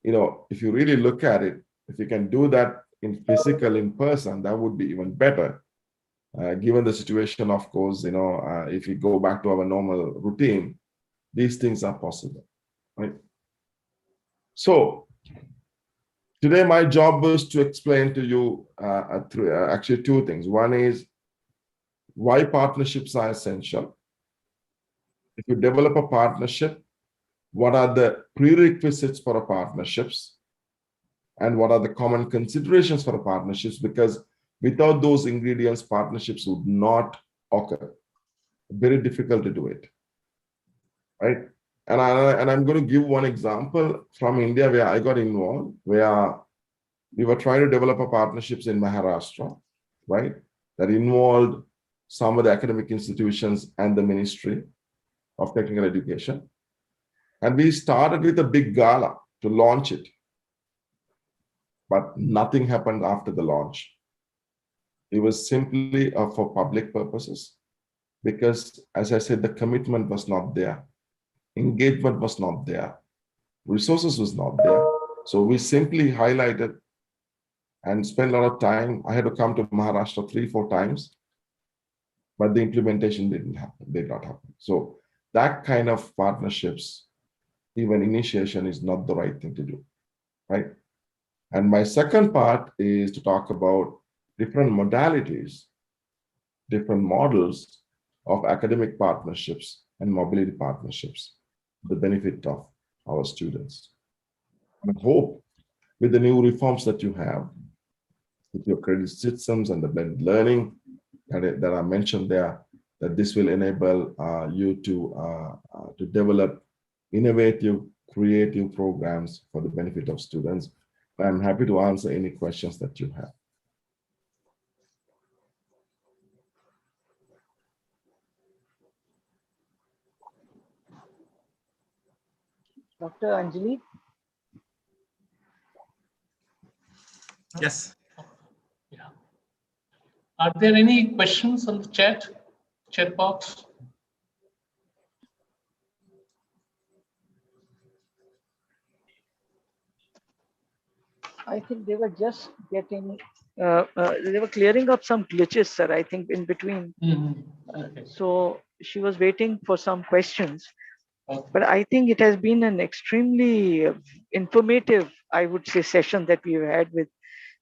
if you really look at it, if you can do that in physical, in person, that would be even better. Given the situation, of course, if we go back to our normal routine, these things are possible, right? So today, my job was to explain to you actually two things. One is why partnerships are essential. If you develop a partnership, what are the prerequisites for a partnerships? And what are the common considerations for a partnerships? Because without those ingredients, partnerships would not occur. Very difficult to do it, right? And I'm going to give one example from India where I got involved, where we were trying to develop a partnerships in Maharashtra, right? That involved some of the academic institutions and the Ministry of Technical Education. And we started with a big gala to launch it. But nothing happened after the launch. It was simply for public purposes because, as I said, the commitment was not there. Engagement was not there. Resources was not there. So we simply highlighted and spent a lot of time. I had to come to Maharashtra 3-4 times, but the implementation did not happen. So that kind of partnerships, even initiation, is not the right thing to do, right? And my second part is to talk about different modalities, different models of academic partnerships and mobility partnerships, the benefit of our students. I hope with the new reforms that you have, with your credit systems and the blended learning that are mentioned there, that this will enable you to develop innovative, creative programs for the benefit of students. I'm happy to answer any questions that you have. Dr. Anjali? Yes. Yeah. Are there any questions on the chat box? I think they were just getting, they were clearing up some glitches, sir, I think in between. Okay. So she was waiting for some questions. But I think it has been an extremely informative, I would say, session that we've had with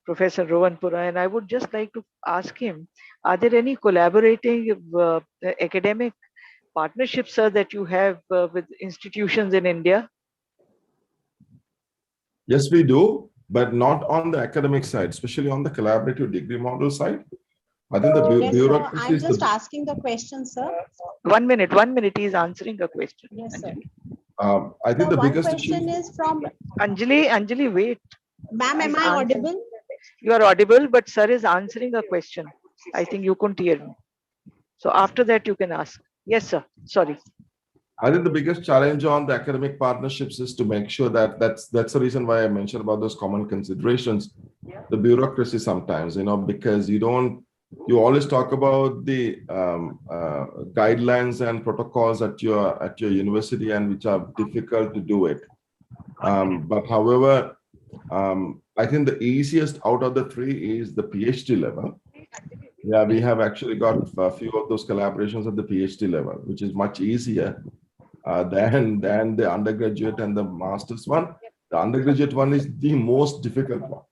Professor Rowanpura. And I would just like to ask him, are there any collaborating academic partnerships, sir, that you have with institutions in India? Yes, we do, but not on the academic side, especially on the collaborative degree model side. I think the Yes, bureaucracy I'm is just the, asking the question, sir. 1 minute, he's answering a question. Yes, sir. I think So the one biggest question issue. is from Anjali, wait. Ma'am, am He's I answering. audible? You are audible, but sir is answering a question. I think you couldn't hear me. So after that, you can ask. Yes, sir. Sorry. I think the biggest challenge on the academic partnerships is to make sure that that's the reason why I mentioned about those common considerations, the bureaucracy sometimes, because you always talk about the guidelines and protocols at your university and which are difficult to do it. But however, I think the easiest out of the three is the PhD level. Yeah, we have actually got a few of those collaborations at the PhD level, which is much easier than the undergraduate and the master's one. The undergraduate one is the most difficult one.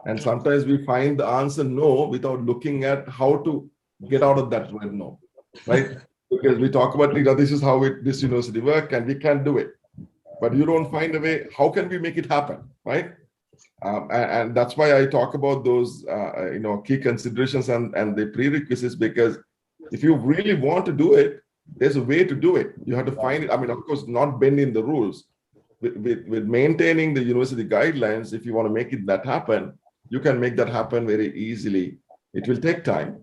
And sometimes we find the answer no without looking at how to get out of that word no, right? Because we talk about, this is how this university works and we can do it. But you don't find a way, how can we make it happen, right? And that's why I talk about those, key considerations and the prerequisites, because if you really want to do it, there's a way to do it. You have to find it. I mean, of course, not bending the rules. With maintaining the university guidelines, if you want to make it that happen, you can make that happen very easily. It will take time.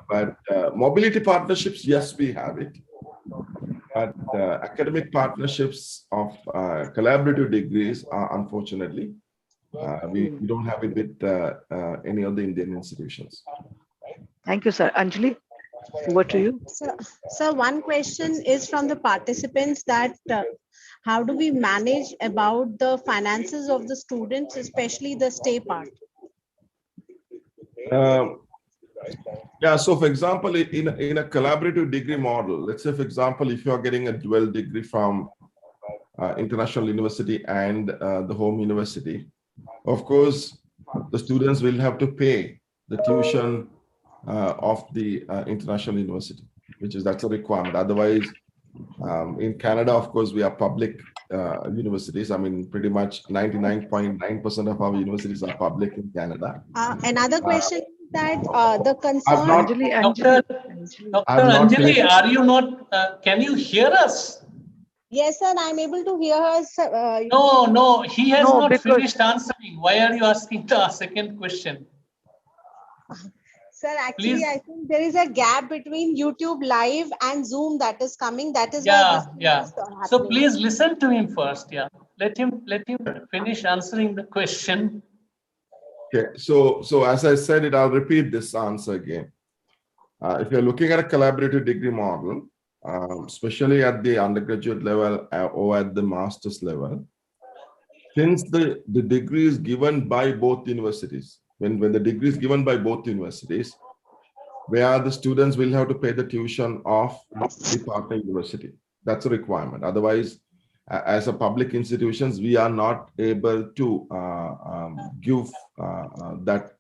But mobility partnerships, yes, we have it. But academic partnerships of collaborative degrees are unfortunately, we don't have it with any of the Indian institutions. Thank you, sir. Anjali? Over to you. So one question is from the participants that how do we manage about the finances of the students, especially the stay part? Yeah, so for example, in a collaborative degree model, let's say, for example, if you are getting a dual degree from international university and the home university, of course, the students will have to pay the tuition of the international university, that's a requirement. Otherwise, in Canada, of course, we are public universities. I mean, pretty much 99.9% of our universities are public in Canada. Another question is that the concern. I've not, Dr. Anjali, are you not, can you hear us? Yes, sir, I'm able to hear her. No, he has not finished answering. Why are you asking the second question? Sir, actually, Please. I think there is a gap between YouTube Live and Zoom that is coming. That is why Yeah, this yeah. is happening. So please listen to him first. Yeah, let him finish answering the question. Okay, so as I said it, I'll repeat this answer again. If you're looking at a collaborative degree model, especially at the undergraduate level or at the master's level, since the degree is given by both universities, when the degree is given by both universities, where the students will have to pay the tuition of the partner university. That's a requirement. Otherwise, as a public institutions, we are not able to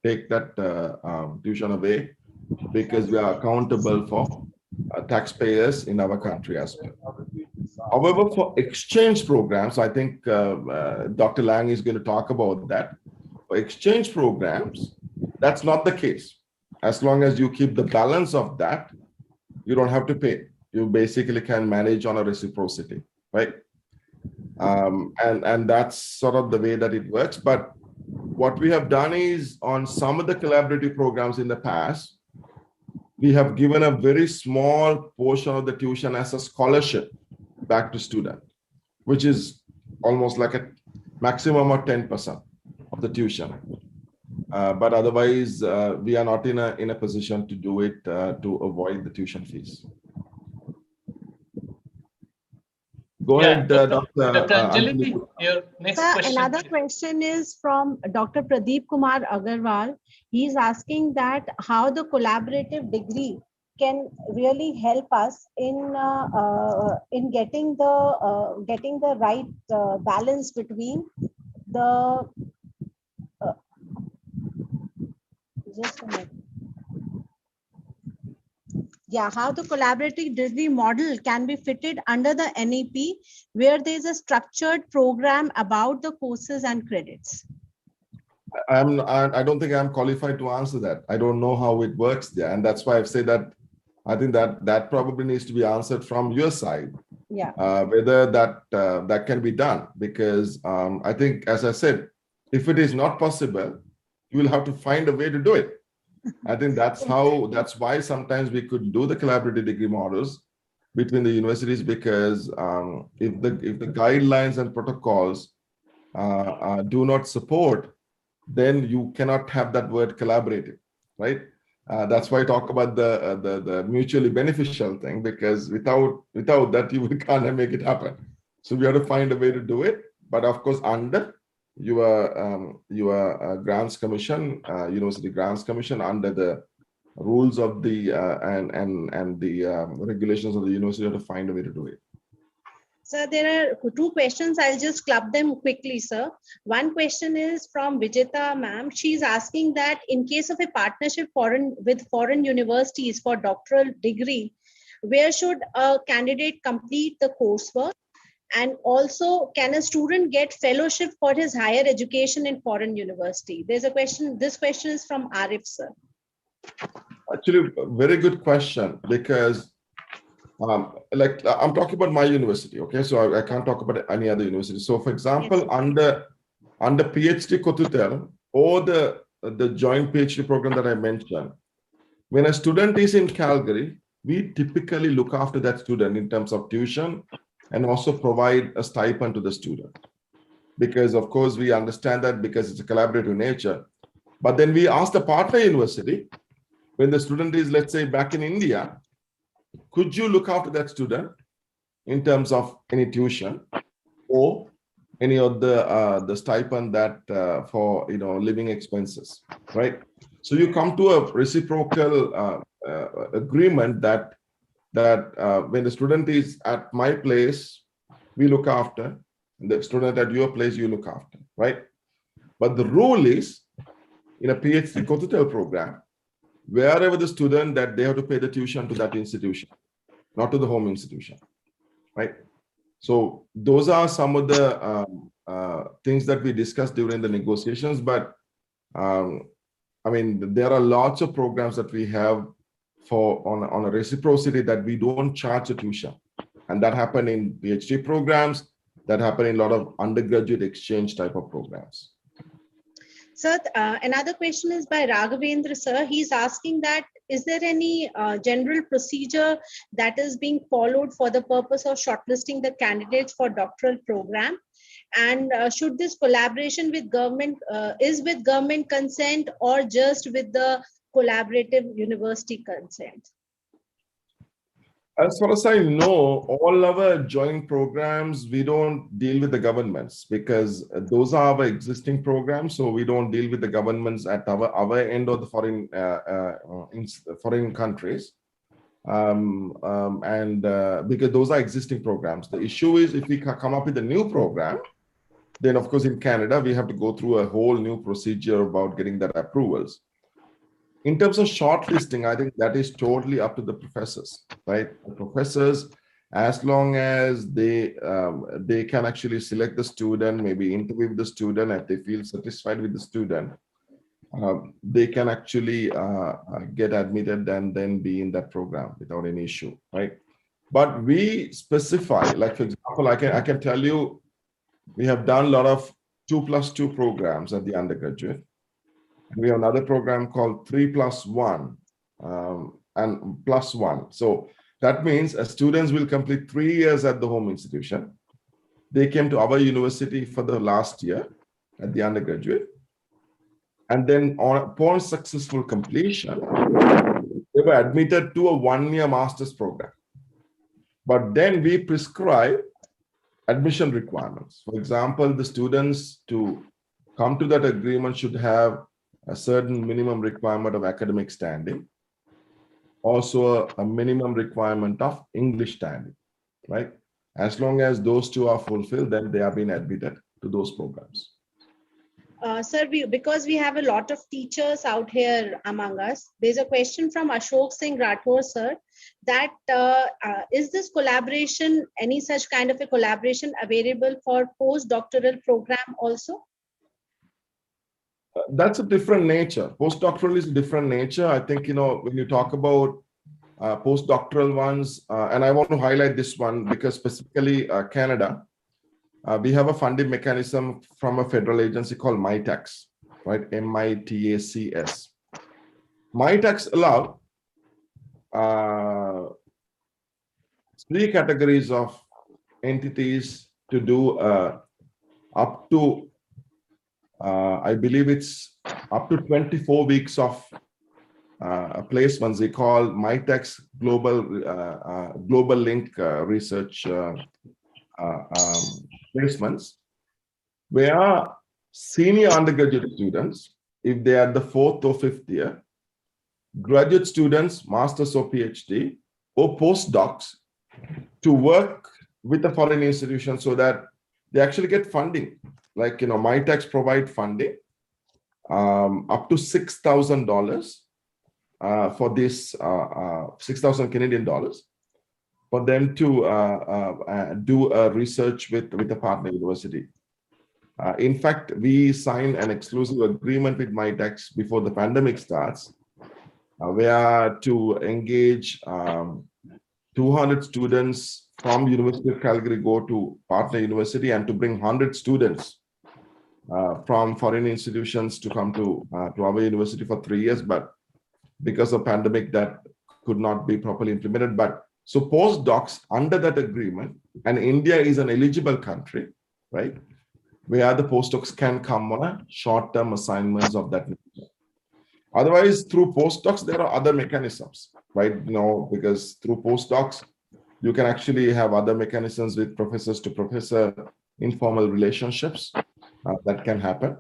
take that tuition away, because we are accountable for taxpayers in our country as well. However, for exchange programs, I think Dr. Lang is going to talk about that. For exchange programs, that's not the case. As long as you keep the balance of that, you don't have to pay. You basically can manage on a reciprocity, right? And that's sort of the way that it works. But what we have done is, on some of the collaborative programs in the past, we have given a very small portion of the tuition as a scholarship back to student, which is almost like a maximum of 10% of the tuition. But otherwise, we are not in a position to do it to avoid the tuition fees. Go ahead, Dr. Anjali, your next Sir, question. another question is from Dr. Pradeep Kumar Agarwal. He is asking that how the collaborative degree can really help us in getting the right balance between the just a minute. Yeah, how the collaborative degree model can be fitted under the NEP, where there is a structured program about the courses and credits. I don't think I'm qualified to answer that. I don't know how it works there, and that's why I've said that I think that probably needs to be answered from your side. Yeah. Whether that can be done, because I think, as I said, if it is not possible, you will have to find a way to do it. I think that's why sometimes we could do the collaborative degree models between the universities, because if the guidelines and protocols do not support, then you cannot have that word collaborative, right? That's why I talk about the mutually beneficial thing, because without that, you can't make it happen. So we have to find a way to do it, but of course under your grants commission, university grants commission, under the rules of the and the regulations of the university, to find a way to do it. Sir, there are two questions. I'll just club them quickly, sir. One question is from Vijita ma'am. She's asking that in case of a partnership with foreign universities for doctoral degree, where should a candidate complete the coursework? And also, can a student get fellowship for his higher education in foreign university? There's a question. This question is from Arif, sir. Actually, very good question, because like I'm talking about my university, okay? So I can't talk about any other university. So for example, yes, under PhD Kotutel or the joint PhD program that I mentioned, when a student is in Calgary, we typically look after that student in terms of tuition and also provide a stipend to the student. Because of course we understand that, because it's a collaborative nature. But then we ask the partner university when the student is, let's say, back in India, could you look after that student in terms of any tuition or any of the stipend that for living expenses, right? So you come to a reciprocal agreement that when the student is at my place, we look after, and the student at your place, you look after, right? But the rule is, in a PhD Kotutel program, wherever the student, that they have to pay the tuition to that institution, not to the home institution, right? So those are some of the things that we discussed during the negotiations. But I mean, there are lots of programs that we have on a reciprocity that we don't charge a tuition, and that happen in PhD programs, that happen in a lot of undergraduate exchange type of programs. Sir, another question is by Raghavendra sir. He's asking that, is there any general procedure that is being followed for the purpose of shortlisting the candidates for doctoral program? And should this collaboration with government, is with government consent or just with the collaborative university consent? As far as I know, all our joint programs, we don't deal with the governments because those are our existing programs. So we don't deal with the governments at our end of the foreign countries. Because those are existing programs. The issue is if we come up with a new program, then of course in Canada, we have to go through a whole new procedure about getting that approvals. In terms of shortlisting, I think that is totally up to the professors, right? The professors, as long as they can actually select the student, maybe interview with the student, if they feel satisfied with the student, they can actually get admitted and then be in that program without any issue, right? But we specify, like for example, I can tell you, we have done a lot of 2+2 programs at the undergraduate. We have another program called 3+1 and +1. So that means students will complete 3 years at the home institution. They came to our university for the last year at the undergraduate. And then upon successful completion, they were admitted to a 1-year master's program. But then we prescribe admission requirements. For example, the students to come to that agreement should have a certain minimum requirement of academic standing, also a minimum requirement of English standing, right? As long as those two are fulfilled, then they have been admitted to those programs. Sir, because we have a lot of teachers out here among us, there's a question from Ashok Singh Rathore, sir, that is this collaboration, any such kind of a collaboration available for postdoctoral program also? That's a different nature. Postdoctoral is a different nature. I think, when you talk about postdoctoral ones, and I want to highlight this one because specifically Canada, we have a funding mechanism from a federal agency called MITACS, right? MITACS. MITACS allow 3 categories of entities to do up to I believe it's up to 24 weeks of placements. They call MITACS Global Link Research placements, where senior undergraduate students, if they are the 4th or 5th year, graduate students, masters or PhD, or postdocs, to work with a foreign institution so that they actually get funding. Like, MITACS provide funding up to $6,000 for this 6,000 Canadian dollars for them to do a research with a partner university. In fact, we signed an exclusive agreement with MITACS before the pandemic starts. We are to engage 200 students from University of Calgary go to partner university and to bring 100 students from foreign institutions to come to our university for 3 years. But because of pandemic, that could not be properly implemented. But so postdocs under that agreement, and India is an eligible country, right? Where the postdocs can come on a short-term assignments of that nature. Otherwise, through postdocs, there are other mechanisms, right? Because through postdocs, you can actually have other mechanisms with professors to professor, informal relationships that can happen.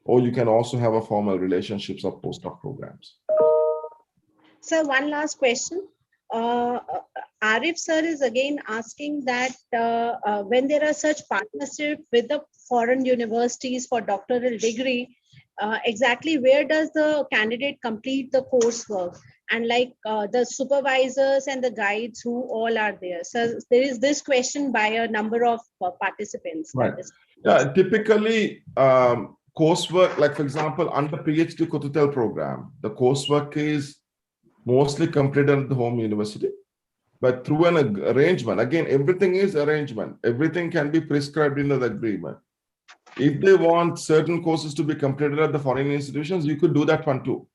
Or you can also have a formal relationships of postdoc programs. Sir, one last question. Arif sir is again asking that when there are such partnerships with the foreign universities for doctoral degree, exactly where does the candidate complete the coursework? And like the supervisors and the guides who all are there. So there is this question by a number of participants. Right. Yeah, typically coursework, like for example, under PhD Kotutel program, the coursework is mostly completed at the home university, but through an arrangement, again, everything is arrangement. Everything can be prescribed in the agreement. If they want certain courses to be completed at the foreign institutions, you could do that one too.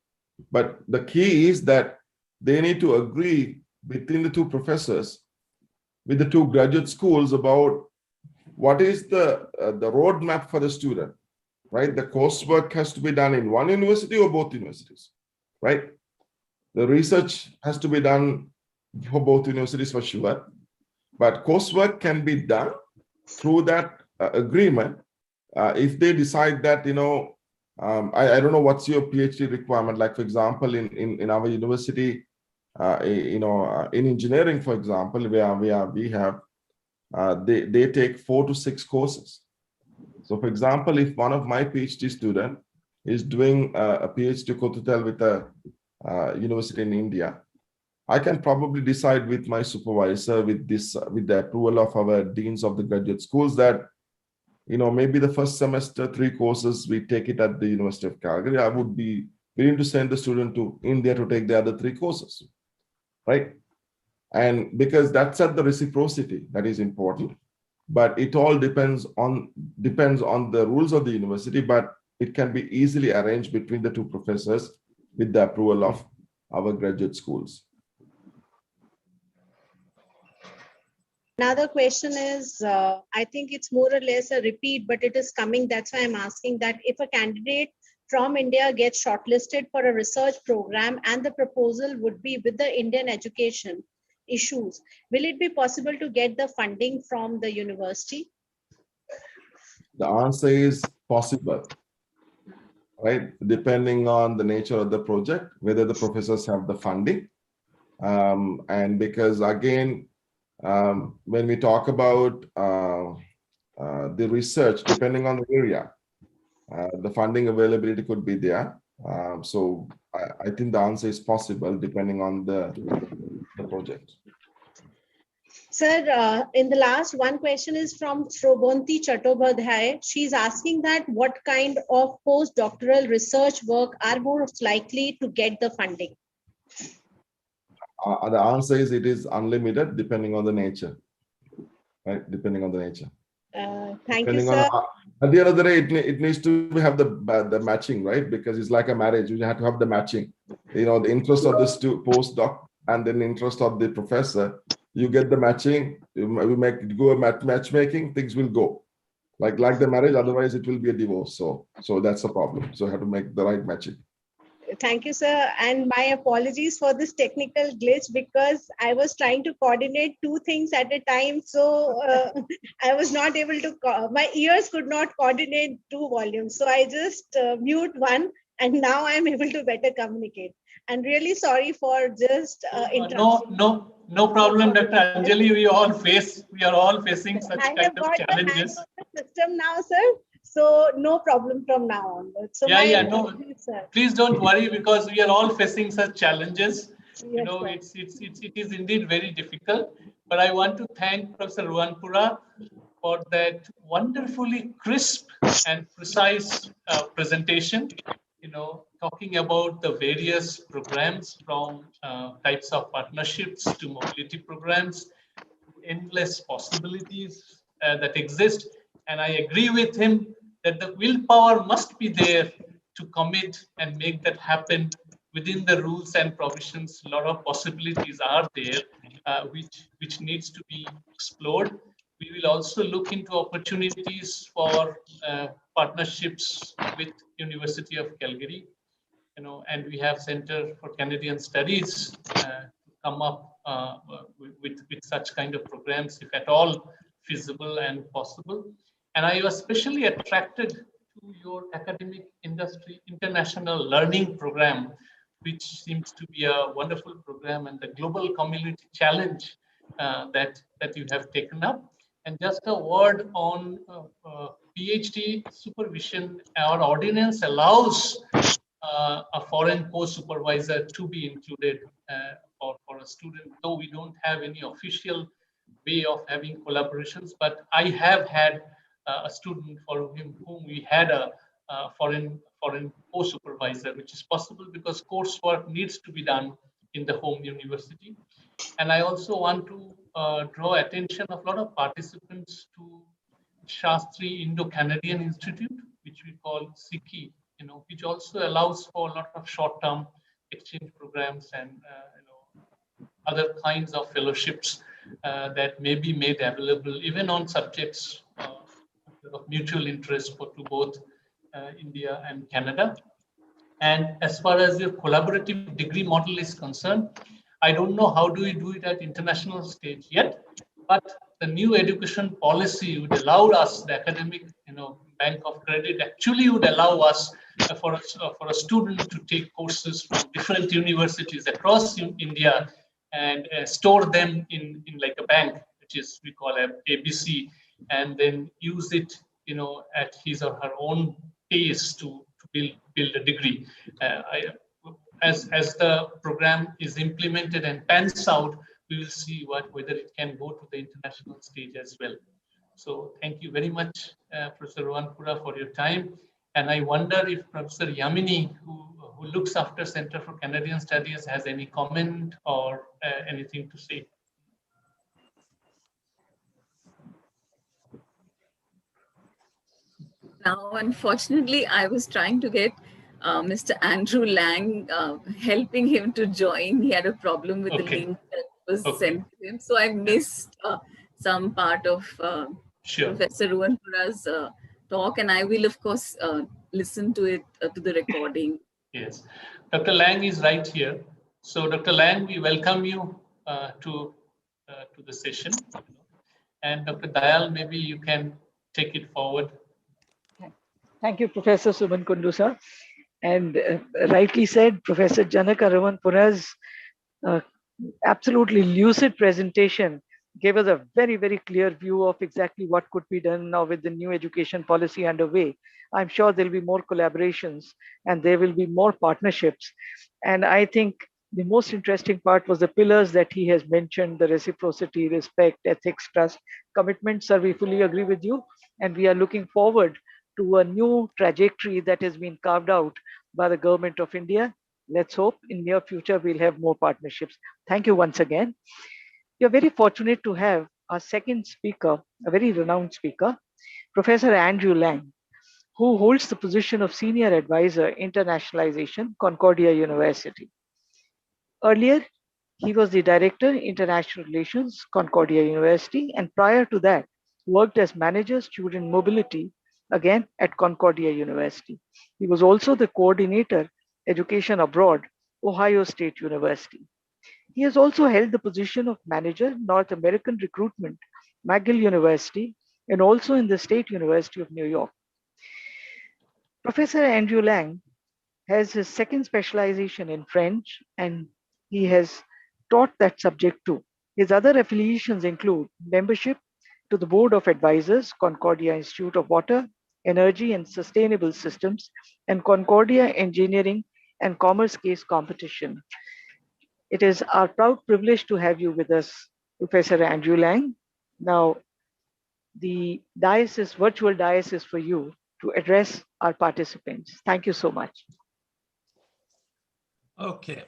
But the key is that they need to agree between the two professors with the two graduate schools about what is the roadmap for the student, right? The coursework has to be done in one university or both universities, right? The research has to be done for both universities for sure, but coursework can be done through that agreement. If they decide that, I don't know what's your PhD requirement. Like, for example, in our university, in engineering, for example, we have, they take 4 to 6 courses. So, for example, if one of my PhD student is doing a PhD Kotutel with a university in India, I can probably decide with my supervisor, with the approval of our deans of the graduate schools, that maybe the first semester 3 courses we take it at the University of Calgary. I would be willing to send the student to India to take the other 3 courses, right? And because that's at the reciprocity that is important, but it all depends on the rules of the university, but it can be easily arranged between the two professors with the approval of our graduate schools. Another question is, I think it's more or less a repeat, but it is coming. That's why I'm asking that if a candidate from India gets shortlisted for a research program and the proposal would be with the Indian education issues, will it be possible to get the funding from the university? The answer is possible, right? Depending on the nature of the project, whether the professors have the funding. And because again, when we talk about the research, depending on the area, the funding availability could be there. So I think the answer is possible depending on the project. Sir, in the last one question is from Shrobonti Chattopadhyay. She's asking that what kind of postdoctoral research work are most likely to get the funding? The answer is it is unlimited depending on the nature, right? Depending on the nature. Thank you, sir. At the end of the day, it needs to have the matching, right? Because it's like a marriage. You have to have the matching. The interest of the postdoc and then the interest of the professor. You get the matching. We make it go matchmaking. Things will go like the marriage. Otherwise, it will be a divorce. So that's a problem. So you have to make the right matching. Thank you, sir. And my apologies for this technical glitch because I was trying to coordinate 2 things at a time. So I was not able to, my ears could not coordinate 2 volumes. So I just mute one and now I'm able to better communicate. And really sorry for just interrupting. No problem, Dr. Anjali. We are all facing such kind of challenges. I have got the hang of the system now, sir. So no problem from now onwards. So no. Please don't worry because we are all facing such challenges. Yes, it is indeed very difficult. But I want to thank Professor Ruanpura for that wonderfully crisp and precise presentation. Talking about the various programs from types of partnerships to mobility programs, endless possibilities that exist. And I agree with him that the willpower must be there to commit and make that happen within the rules and provisions. A lot of possibilities are there, which needs to be explored. We will also look into opportunities for partnerships with University of Calgary. and we have Center for Canadian Studies come up with such kind of programs, if at all feasible and possible. And I was especially attracted to your academic industry international learning program, which seems to be a wonderful program, and the global community challenge that you have taken up. And just a word on PhD supervision. Our ordinance allows a foreign co-supervisor to be included for a student, though we don't have any official way of having collaborations. But I have had a student for whom we had a foreign co-supervisor, which is possible because coursework needs to be done in the home university. And I also want to draw attention of a lot of participants to Shastri Indo-Canadian Institute, which we call SICI, which also allows for a lot of short-term exchange programs and other kinds of fellowships that may be made available even on subjects of mutual interest to both India and Canada. And as far as your collaborative degree model is concerned, I don't know how do we do it at international stage yet, but the new education policy would allow us, the academic bank of credit actually would allow us for a student to take courses from different universities across India and store them in like a bank, which is we call ABC, and then use it at his or her own pace to build a degree. As the program is implemented and pans out, we will see whether it can go to the international stage as well. So thank you very much, Professor Rohanpura, for your time. And I wonder if Professor Yamini, who looks after Center for Canadian Studies, has any comment or anything to say. Now, unfortunately, I was trying to get Mr. Andrew Lang, helping him to join. He had a problem with the link that was sent to him. So I missed some part of Professor Rohanpura's talk, and I will, of course, listen to it, to the recording. Yes, Dr. Lang is right here. So Dr. Lang, we welcome you to the session. And Dr. Dayal, maybe you can take it forward. Thank you, Professor Suman Kundu, and rightly said, Professor Janaka Rohanpura's absolutely lucid presentation gave us a very, very clear view of exactly what could be done now with the new education policy underway. I'm sure there'll be more collaborations and there will be more partnerships. And I think the most interesting part was the pillars that he has mentioned: the reciprocity, respect, ethics, trust, commitment. Sir, we fully agree with you. And we are looking forward to a new trajectory that has been carved out by the government of India. Let's hope in near future we'll have more partnerships. Thank you once again. We are very fortunate to have our second speaker, a very renowned speaker, Professor Andrew Lang, who holds the position of Senior Advisor Internationalization, Concordia University. Earlier, he was the Director, International Relations, Concordia University, and prior to that, worked as Manager, Student Mobility, again at Concordia University. He was also the Coordinator, Education Abroad, Ohio State University. He has also held the position of Manager, North American Recruitment, McGill University, and also in the State University of New York. Professor Andrew Lang has his second specialization in French, and he has taught that subject too. His other affiliations include membership to the Board of Advisors, Concordia Institute of Water, Energy and Sustainable Systems, and Concordia Engineering and Commerce Case Competition. It is our proud privilege to have you with us, Professor Andrew Lang. Now, the virtual dais is for you to address our participants. Thank you so much. Okay,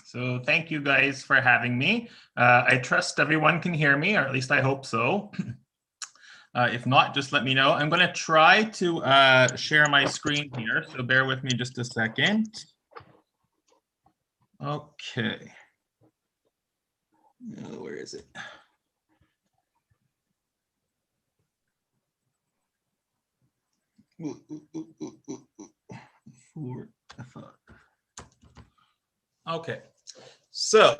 so thank you guys for having me. I trust everyone can hear me, or at least I hope so. If not, just let me know. I'm going to try to share my screen here, so bear with me just a second. Okay. Where is it? Okay, so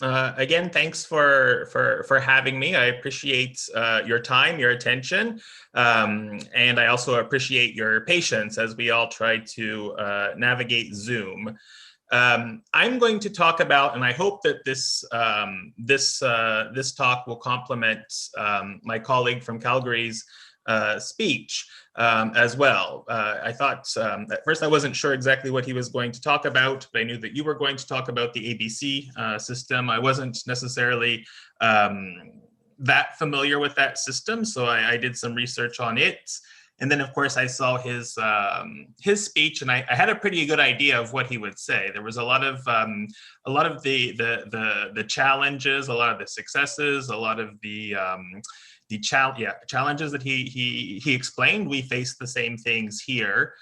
again, thanks for having me. I appreciate your time, your attention, and I also appreciate your patience as we all try to navigate Zoom. I'm going to talk about, and I hope that this talk will complement my colleague from Calgary's speech as well. I thought at first I wasn't sure exactly what he was going to talk about, but I knew that you were going to talk about the ABC system. I wasn't necessarily that familiar with that system, so I did some research on it. And then, of course, I saw his speech, and I had a pretty good idea of what he would say. There was a lot of the challenges, a lot of the successes, a lot of the challenges that he explained. We face the same things here.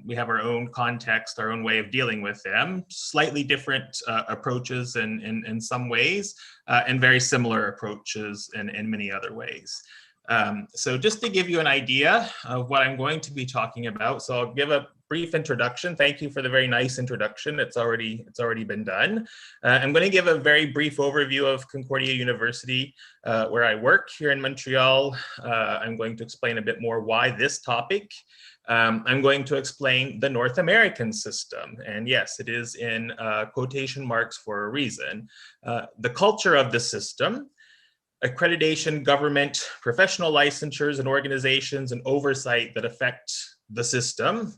We have our own context, our own way of dealing with them, slightly different approaches in some ways, and very similar approaches in many other ways. So just to give you an idea of what I'm going to be talking about, so I'll give a brief introduction. Thank you for the very nice introduction. It's already been done. I'm going to give a very brief overview of Concordia University, where I work here in Montreal. I'm going to explain a bit more why this topic. I'm going to explain the North American system. And yes, it is in quotation marks for a reason. The culture of the system, accreditation, government, professional licensures and organizations and oversight that affect the system,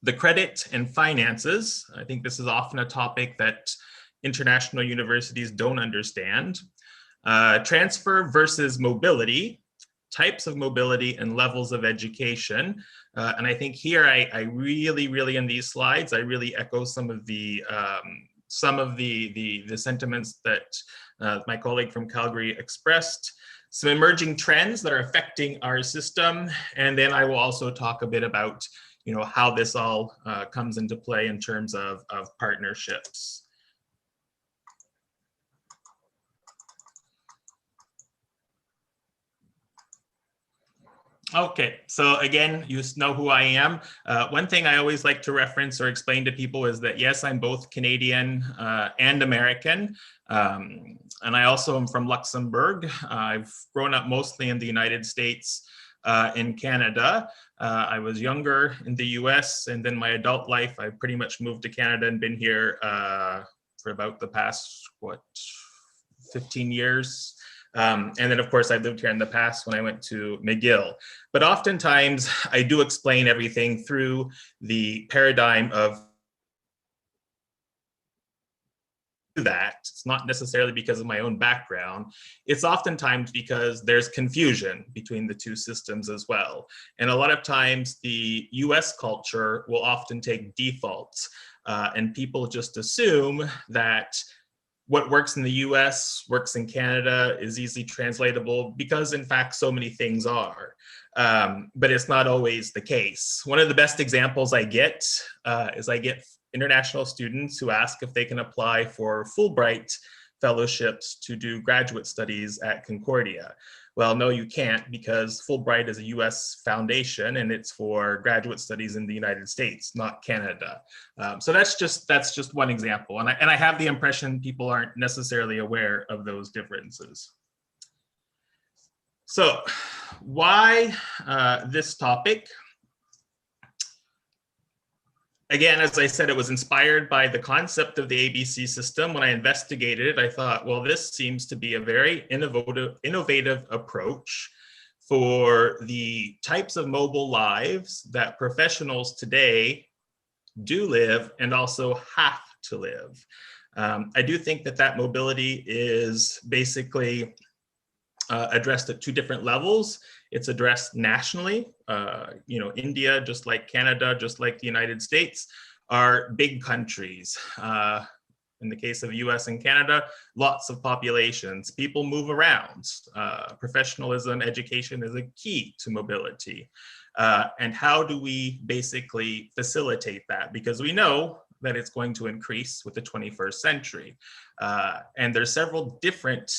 the credit and finances. I think this is often a topic that international universities don't understand. Transfer versus mobility, types of mobility and levels of education. And I think here I really in these slides, I really echo some of the sentiments that my colleague from Calgary expressed, some emerging trends that are affecting our system, and then I will also talk a bit about, how this all comes into play in terms of partnerships. Okay, so again, you know who I am. One thing I always like to reference or explain to people is that yes, I'm both Canadian and American. And I also am from Luxembourg. I've grown up mostly in the United States, in Canada. I was younger in the US, and then my adult life, I pretty much moved to Canada and been here for about the past, 15 years. And then, of course, I've lived here in the past when I went to McGill. But oftentimes, I do explain everything through the paradigm of that. It's not necessarily because of my own background. It's oftentimes because there's confusion between the two systems as well. And a lot of times, the US culture will often take defaults, and people just assume that what works in the US works in Canada, is easily translatable, because in fact, so many things are. But it's not always the case. One of the best examples I get is I get international students who ask if they can apply for Fulbright fellowships to do graduate studies at Concordia. Well, no, you can't, because Fulbright is a US foundation and it's for graduate studies in the United States, not Canada. So that's just one example. And I have the impression people aren't necessarily aware of those differences. So why this topic? Again, as I said, it was inspired by the concept of the ABC system. When I investigated it, I thought, well, this seems to be a very innovative approach for the types of mobile lives that professionals today do live and also have to live. I do think that mobility is basically addressed at two different levels. It's addressed nationally. India, just like Canada, just like the United States, are big countries. In the case of US and Canada, lots of populations. People move around. Professionalism, education is a key to mobility. And how do we basically facilitate that? Because we know that it's going to increase with the 21st century. And there's several different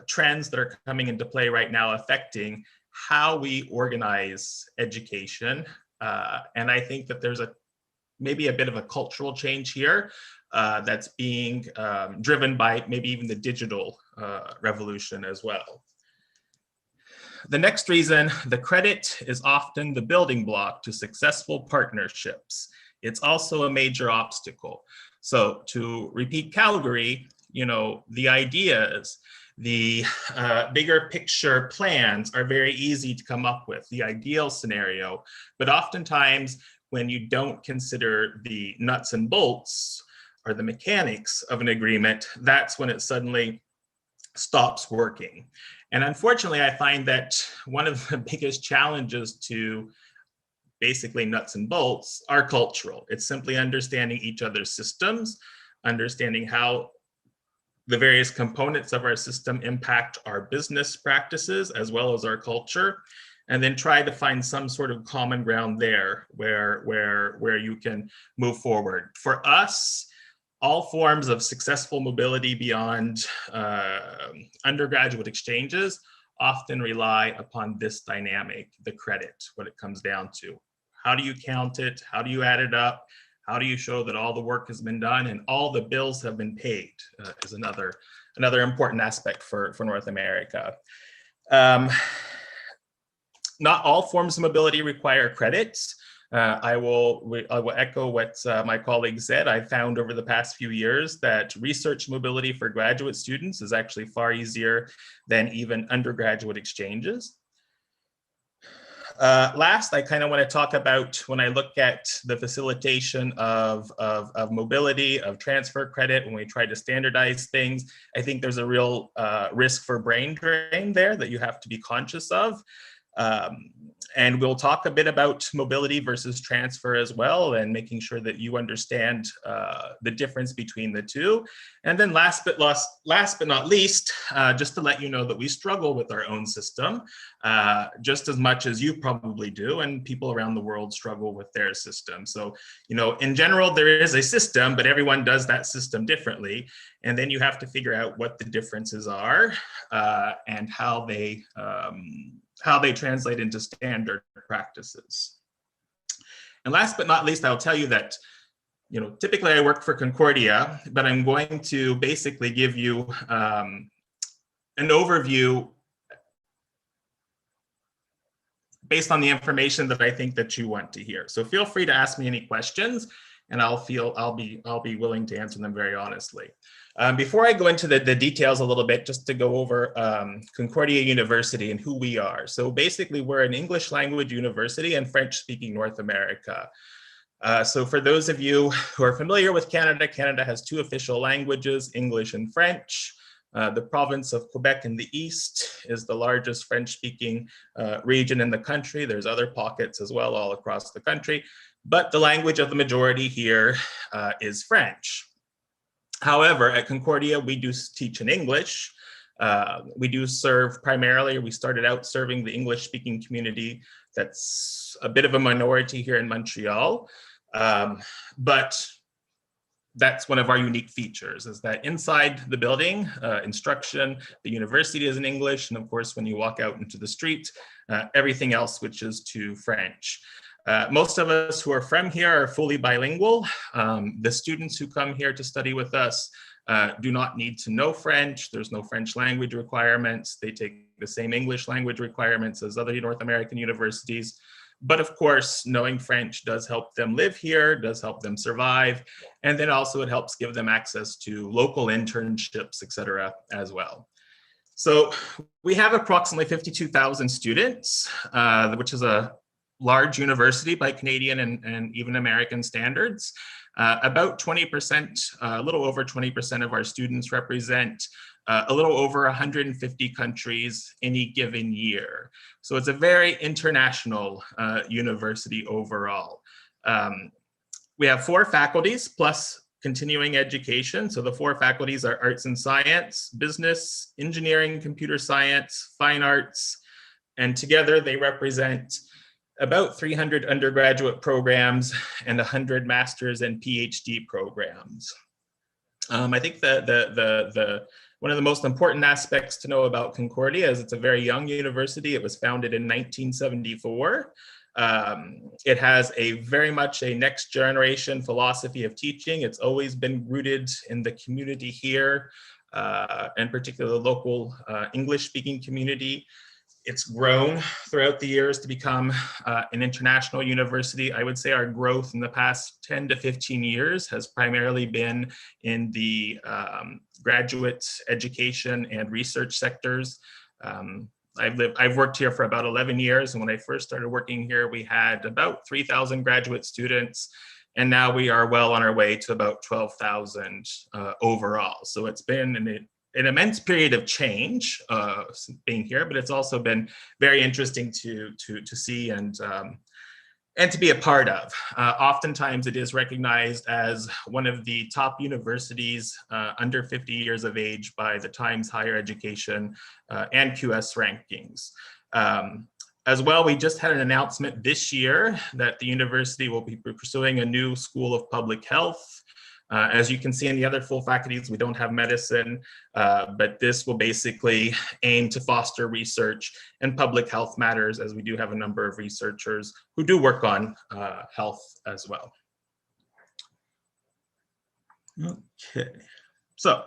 trends that are coming into play right now affecting how we organize education. And I think that there's a maybe a bit of a cultural change here that's being driven by maybe even the digital revolution as well. The next reason, the credit is often the building block to successful partnerships. It's also a major obstacle. So to repeat Calgary, you know, the ideas, the bigger picture plans are very easy to come up with, the ideal scenario, but oftentimes when you don't consider the nuts and bolts or the mechanics of an agreement, that's when it suddenly stops working. And unfortunately, I find that one of the biggest challenges to basically nuts and bolts are cultural. It's simply understanding each other's systems, understanding how the various components of our system impact our business practices as well as our culture, and then try to find some sort of common ground there where you can move forward. For us, all forms of successful mobility beyond undergraduate exchanges often rely upon this dynamic, the credit, what it comes down to. How do you count it? How do you add it up? How do you show that all the work has been done and all the bills have been paid is another important aspect for North America. Not all forms of mobility require credits. I will echo what my colleague said. I found over the past few years that research mobility for graduate students is actually far easier than even undergraduate exchanges. Last, I kind of want to talk about when I look at the facilitation of mobility, of transfer credit, when we try to standardize things, I think there's a real risk for brain drain there that you have to be conscious of. And we'll talk a bit about mobility versus transfer as well, and making sure that you understand the difference between the two. And then last but not least, just to let you know that we struggle with our own system just as much as you probably do, and people around the world struggle with their system. So, you know, in general, there is a system, but everyone does that system differently. And then you have to figure out what the differences are and how they translate into standard practices. And last but not least, I'll tell you that, you know, typically I work for Concordia, but I'm going to basically give you an overview based on the information that I think that you want to hear. So feel free to ask me any questions, and I'll be willing to answer them very honestly. Before I go into the details a little bit, just to go over Concordia University and who we are. So basically, we're an English language university in French-speaking North America. So for those of you who are familiar with Canada, Canada has two official languages, English and French. The province of Quebec in the east is the largest French-speaking region in the country. There's other pockets as well all across the country, but the language of the majority here is French. However, at Concordia, we do teach in English. We do serve primarily, we started out serving the English-speaking community that's a bit of a minority here in Montreal. But that's one of our unique features, is that inside the building, instruction, the university is in English. And of course, when you walk out into the street, everything else switches to French. Most of us who are from here are fully bilingual. The students who come here to study with us do not need to know French. There's no French language requirements. They take the same English language requirements as other North American universities. But of course, knowing French does help them live here, does help them survive. And then also it helps give them access to local internships, et cetera, as well. So we have approximately 52,000 students, which is a large university by Canadian and even American standards. About 20%, a little over 20% of our students represent a little over 150 countries any given year. So it's a very international university overall. We have 4 faculties plus continuing education. So the 4 faculties are arts and science, business, engineering, computer science, fine arts, and together they represent about 300 undergraduate programs and 100 master's and PhD programs. I think one of the most important aspects to know about Concordia is it's a very young university. It was founded in 1974. It has a very much a next generation philosophy of teaching. It's always been rooted in the community here, and particularly the local English-speaking community. It's grown throughout the years to become an international university. I would say our growth in the past 10 to 15 years has primarily been in the graduate education and research sectors. I've worked here for about 11 years, and when I first started working here, we had about 3,000 graduate students, and now we are well on our way to about 12,000 overall. So it's been an immense period of change being here, but it's also been very interesting to see and to be a part of. Oftentimes it is recognized as one of the top universities under 50 years of age by the Times Higher Education and QS rankings. As well, we just had an announcement this year that the university will be pursuing a new School of Public Health. As you can see in the other full faculties, we don't have medicine, but this will basically aim to foster research and public health matters, as we do have a number of researchers who do work on health as well. Okay, so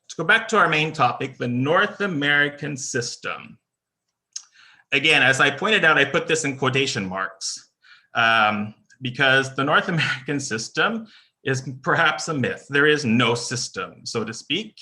to go back to our main topic, the North American system. Again, as I pointed out, I put this in quotation marks because the North American system is perhaps a myth. There is no system, so to speak.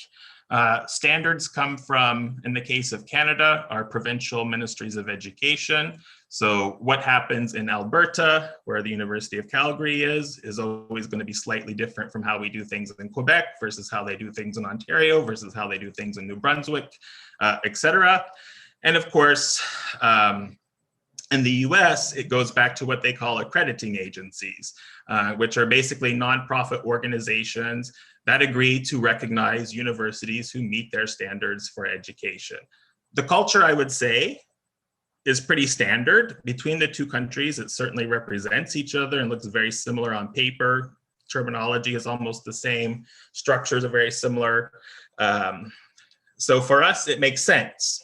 Standards come from, in the case of Canada, our provincial ministries of education. So what happens in Alberta, where the University of Calgary is always going to be slightly different from how we do things in Quebec versus how they do things in Ontario versus how they do things in New Brunswick, etc. And of course, in the US, it goes back to what they call accrediting agencies, which are basically nonprofit organizations that agree to recognize universities who meet their standards for education. The culture, I would say, is pretty standard between the two countries. It certainly represents each other and looks very similar on paper. Terminology is almost the same. Structures are very similar. So for us, it makes sense.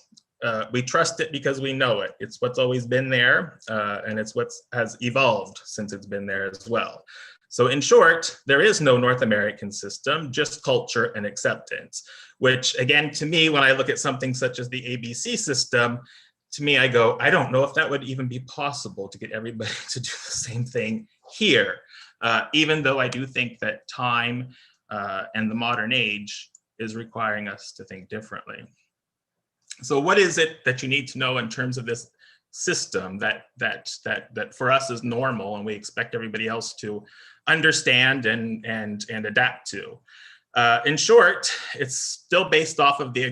We trust it because we know it. It's what's always been there, and it's what has evolved since it's been there as well. So in short, there is no North American system, just culture and acceptance, which again, to me, when I look at something such as the ABC system, to me, I go, I don't know if that would even be possible to get everybody to do the same thing here, even though I do think that time and the modern age is requiring us to think differently. So what is it that you need to know in terms of this system that for us is normal and we expect everybody else to understand and adapt to? In short, it's still based off of the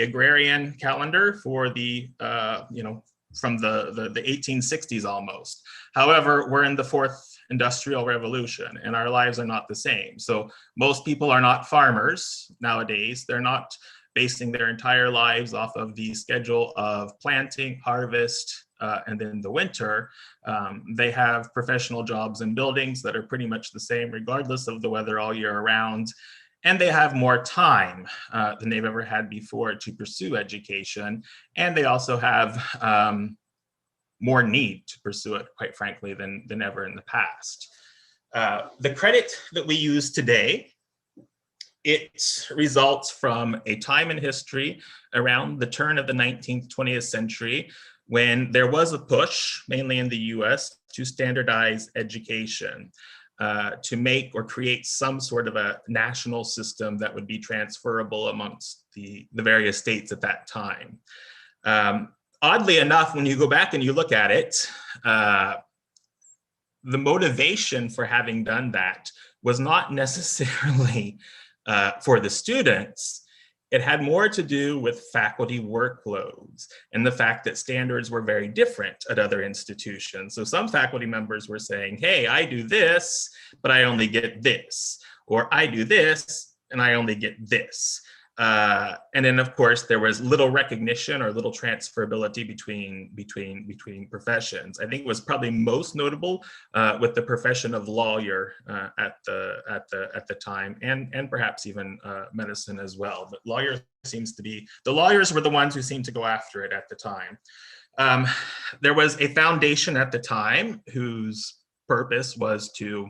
agrarian calendar for the from the 1860s almost. However, we're in the fourth industrial revolution and our lives are not the same. So most people are not farmers nowadays. They're not basing their entire lives off of the schedule of planting, harvest, and then the winter. They have professional jobs in buildings that are pretty much the same regardless of the weather all year around. And they have more time than they've ever had before to pursue education. And they also have more need to pursue it, quite frankly, than ever in the past. The credit that we use today, it results from a time in history around the turn of the 19th, 20th century, when there was a push, mainly in the US, to standardize education, to make or create some sort of a national system that would be transferable amongst the various states at that time. Oddly enough, when you go back and you look at it, the motivation for having done that was not necessarily for the students. It had more to do with faculty workloads and the fact that standards were very different at other institutions. So some faculty members were saying, hey, I do this, but I only get this, or I do this and I only get this. And then, of course, there was little recognition or little transferability between professions. I think it was probably most notable with the profession of lawyer at the time, and perhaps even medicine as well. But the lawyers were the ones who seemed to go after it at the time. There was a foundation at the time whose purpose was to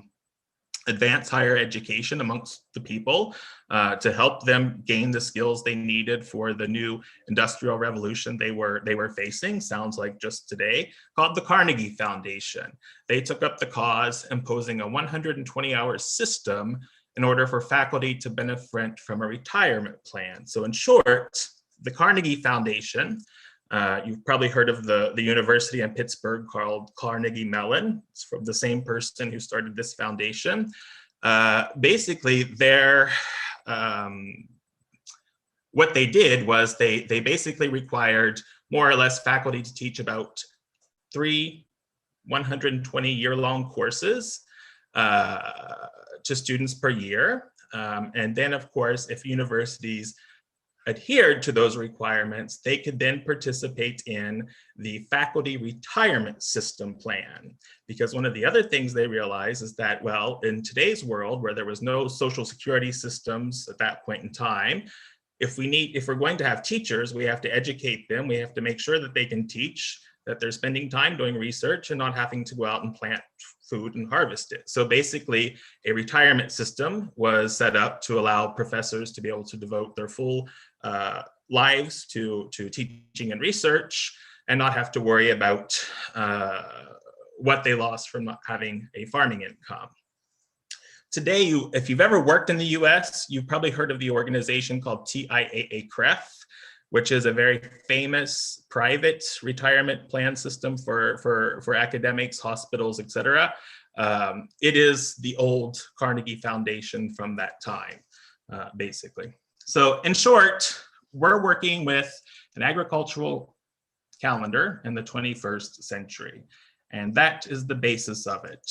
advance higher education amongst the people, to help them gain the skills they needed for the new industrial revolution they were facing. Sounds like just today, called the Carnegie Foundation. They took up the cause, imposing a 120-hour system in order for faculty to benefit from a retirement plan. So in short, the Carnegie Foundation, you've probably heard of the university in Pittsburgh called Carnegie Mellon. It's from the same person who started this foundation. Basically, what they did was they basically required more or less faculty to teach about 3 120-year-long courses to students per year. And then, of course, if universities adhered to those requirements, they could then participate in the faculty retirement system plan. Because one of the other things they realized is that, well, in today's world where there was no social security systems at that point in time, if we're going to have teachers, we have to educate them. We have to make sure that they can teach, that they're spending time doing research and not having to go out and plant food and harvest it. So basically, a retirement system was set up to allow professors to be able to devote their full lives to teaching and research and not have to worry about what they lost from not having a farming income. Today, if you've ever worked in the US, you've probably heard of the organization called TIAA-CREF, which is a very famous private retirement plan system for academics, hospitals, etc. It is the old Carnegie Foundation from that time, basically. So in short, we're working with an agricultural calendar in the 21st century, and that is the basis of it.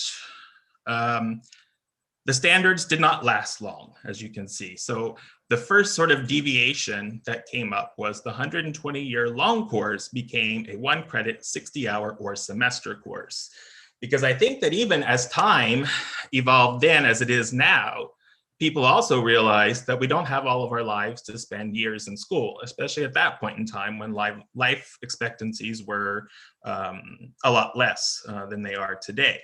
The standards did not last long, as you can see. So the first sort of deviation that came up was the 120-year long course became a 1-credit 60-hour or semester course. Because I think that even as time evolved then as it is now, people also realized that we don't have all of our lives to spend years in school, especially at that point in time when life expectancies were a lot less than they are today.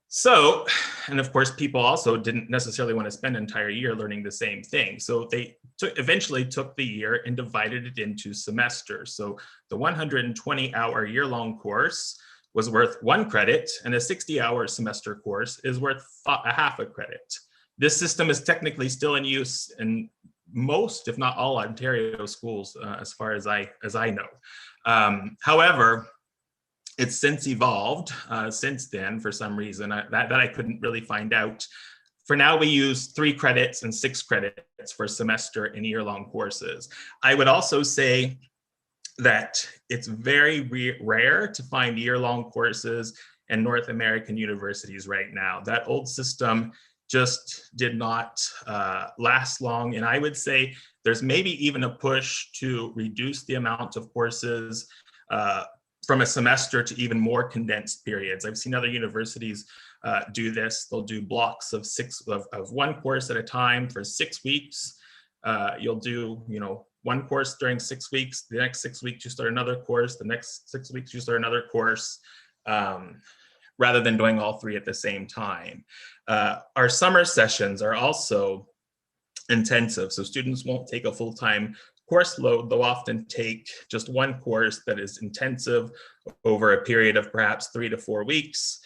So, and of course, people also didn't necessarily want to spend an entire year learning the same thing. So they eventually took the year and divided it into semesters. So the 120-hour year-long course was worth 1 credit, and a 60-hour semester course is worth a half a credit. This system is technically still in use in most, if not all, Ontario schools, as far as I know. However, it's since evolved since then for some reason that I couldn't really find out. For now, we use 3 credits and 6 credits for semester and year-long courses. I would also say that it's very rare to find year-long courses in North American universities right now. That old system just did not last long. And I would say there's maybe even a push to reduce the amount of courses from a semester to even more condensed periods. I've seen other universities do this. They'll do blocks of 1 course at a time for 6 weeks. You'll do, 1 course during 6 weeks. The next 6 weeks you start another course. The next 6 weeks you start another course, rather than doing all 3 at the same time. Our summer sessions are also intensive, so students won't take a full-time course load. They'll often take just 1 course that is intensive over a period of perhaps 3 to 4 weeks.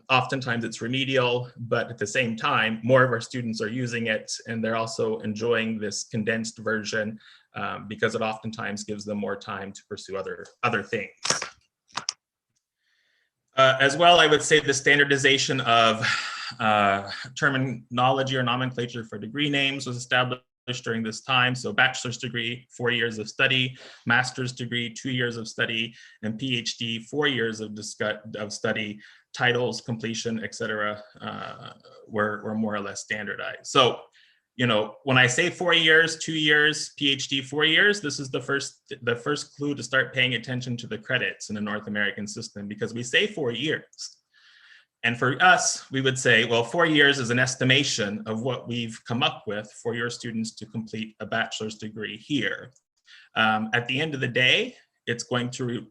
Oftentimes it's remedial, but at the same time, more of our students are using it, and they're also enjoying this condensed version because it oftentimes gives them more time to pursue other things. As well, I would say the standardization of terminology or nomenclature for degree names was established during this time. So bachelor's degree, 4 years of study, master's degree, 2 years of study, and PhD, 4 years of study. Titles, completion, etc., were more or less standardized. So you know, when I say 4 years, 2 years, PhD 4 years, this is the first clue to start paying attention to the credits in the North American system, because we say 4 years. And for us, we would say, well, 4 years is an estimation of what we've come up with for your students to complete a bachelor's degree here. At the end of the day, the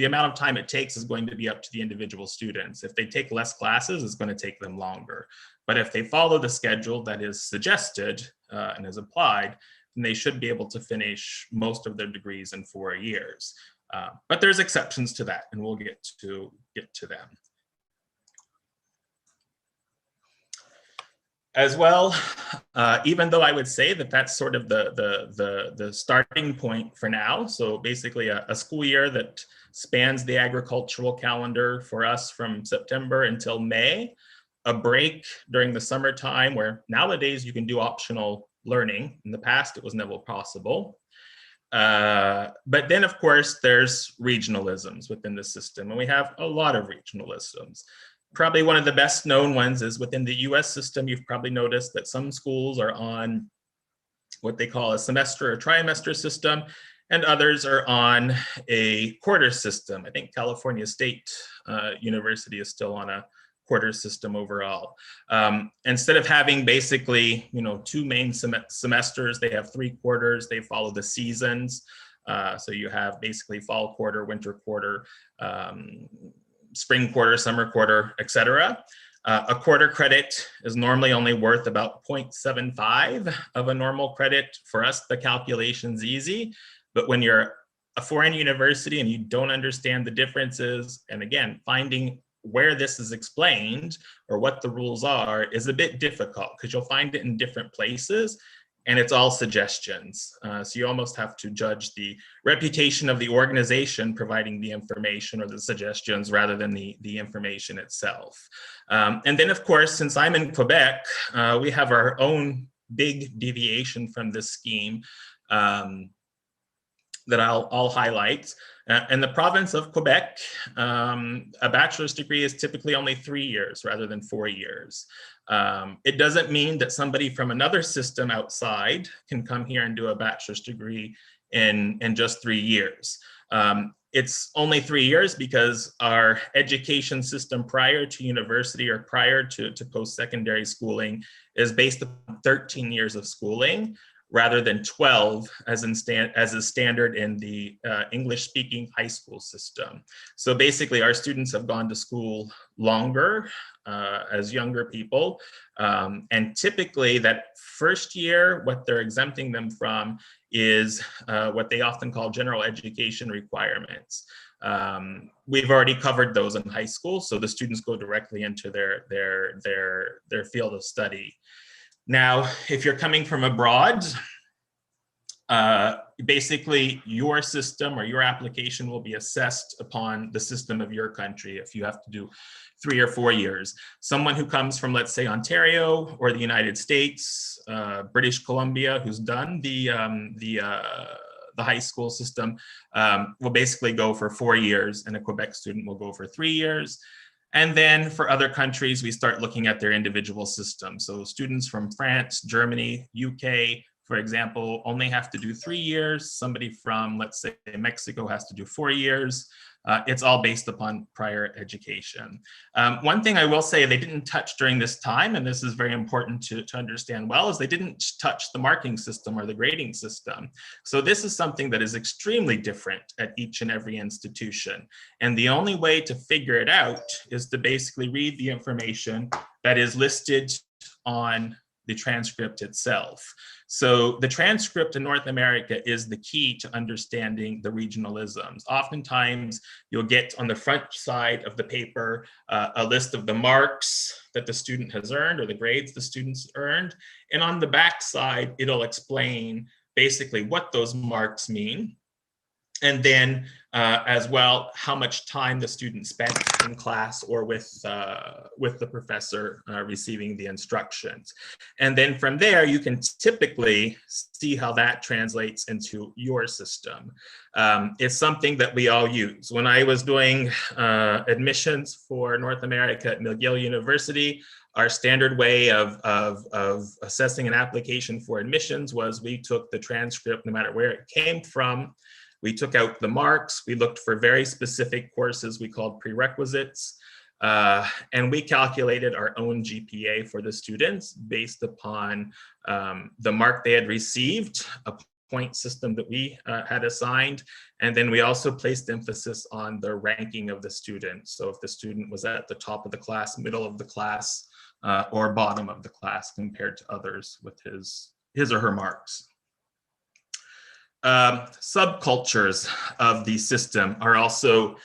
amount of time it takes is going to be up to the individual students. If they take less classes, it's going to take them longer. But if they follow the schedule that is suggested and is applied, then they should be able to finish most of their degrees in 4 years. But there's exceptions to that, and we'll get to them. As well, even though I would say that that's sort of the starting point for now. So basically a school year that spans the agricultural calendar for us from September until May, a break during the summertime where nowadays you can do optional learning. In the past, it was never possible. But then of course, there's regionalisms within the system, and we have a lot of regionalisms. Probably one of the best known ones is within the US system. You've probably noticed that some schools are on what they call a semester or trimester system, and others are on a quarter system. I think California State University is still on a quarter system overall. Instead of having basically, you know, 2 main semesters, they have 3 quarters. They follow the seasons. So you have basically fall quarter, winter quarter, spring quarter, summer quarter, etc. A quarter credit is normally only worth about 0.75 of a normal credit. For us, the calculation's easy, but when you're a foreign university and you don't understand the differences, and again, finding where this is explained or what the rules are is a bit difficult, because you'll find it in different places, and it's all suggestions. So you almost have to judge the reputation of the organization providing the information or the suggestions rather than the information itself. And then of course, since I'm in Quebec, we have our own big deviation from this scheme that I'll highlight. In the province of Quebec, a bachelor's degree is typically only 3 years rather than 4 years. It doesn't mean that somebody from another system outside can come here and do a bachelor's degree in just 3 years. It's only 3 years because our education system prior to university or prior to post-secondary schooling is based on 13 years of schooling, rather than 12 as is standard in the English-speaking high school system. So basically, our students have gone to school longer as younger people. And typically that first year, what they're exempting them from is what they often call general education requirements. We've already covered those in high school, so the students go directly into their field of study. Now, if you're coming from abroad, basically your system or your application will be assessed upon the system of your country if you have to do 3 or 4 years. Someone who comes from, let's say, Ontario or the United States, British Columbia, who's done the high school system, will basically go for 4 years, and a Quebec student will go for 3 years. And then for other countries, we start looking at their individual systems. So students from France, Germany, UK, for example, only have to do 3 years. Somebody from, let's say, Mexico has to do 4 years. It's all based upon prior education. One thing I will say they didn't touch during this time, and this is very important to understand well, is they didn't touch the marking system or the grading system. So this is something that is extremely different at each and every institution. And the only way to figure it out is to basically read the information that is listed on the transcript itself. So the transcript in North America is the key to understanding the regionalisms. Oftentimes, you'll get on the front side of the paper a list of the marks that the student has earned or the grades the students earned. And on the back side, it'll explain basically what those marks mean. And then as well, how much time the student spent in class or with the professor receiving the instructions. And then from there, you can typically see how that translates into your system. It's something that we all use. When I was doing admissions for North America at McGill University, Our standard way of assessing an application for admissions was we took the transcript, no matter where it came from, we took out the marks, we looked for very specific courses we called prerequisites, and we calculated our own GPA for the students based upon the mark they had received, a point system that we had assigned, and then we also placed emphasis on the ranking of the student. So if the student was at the top of the class, middle of the class, or bottom of the class compared to others with his or her marks. Subcultures of the system are also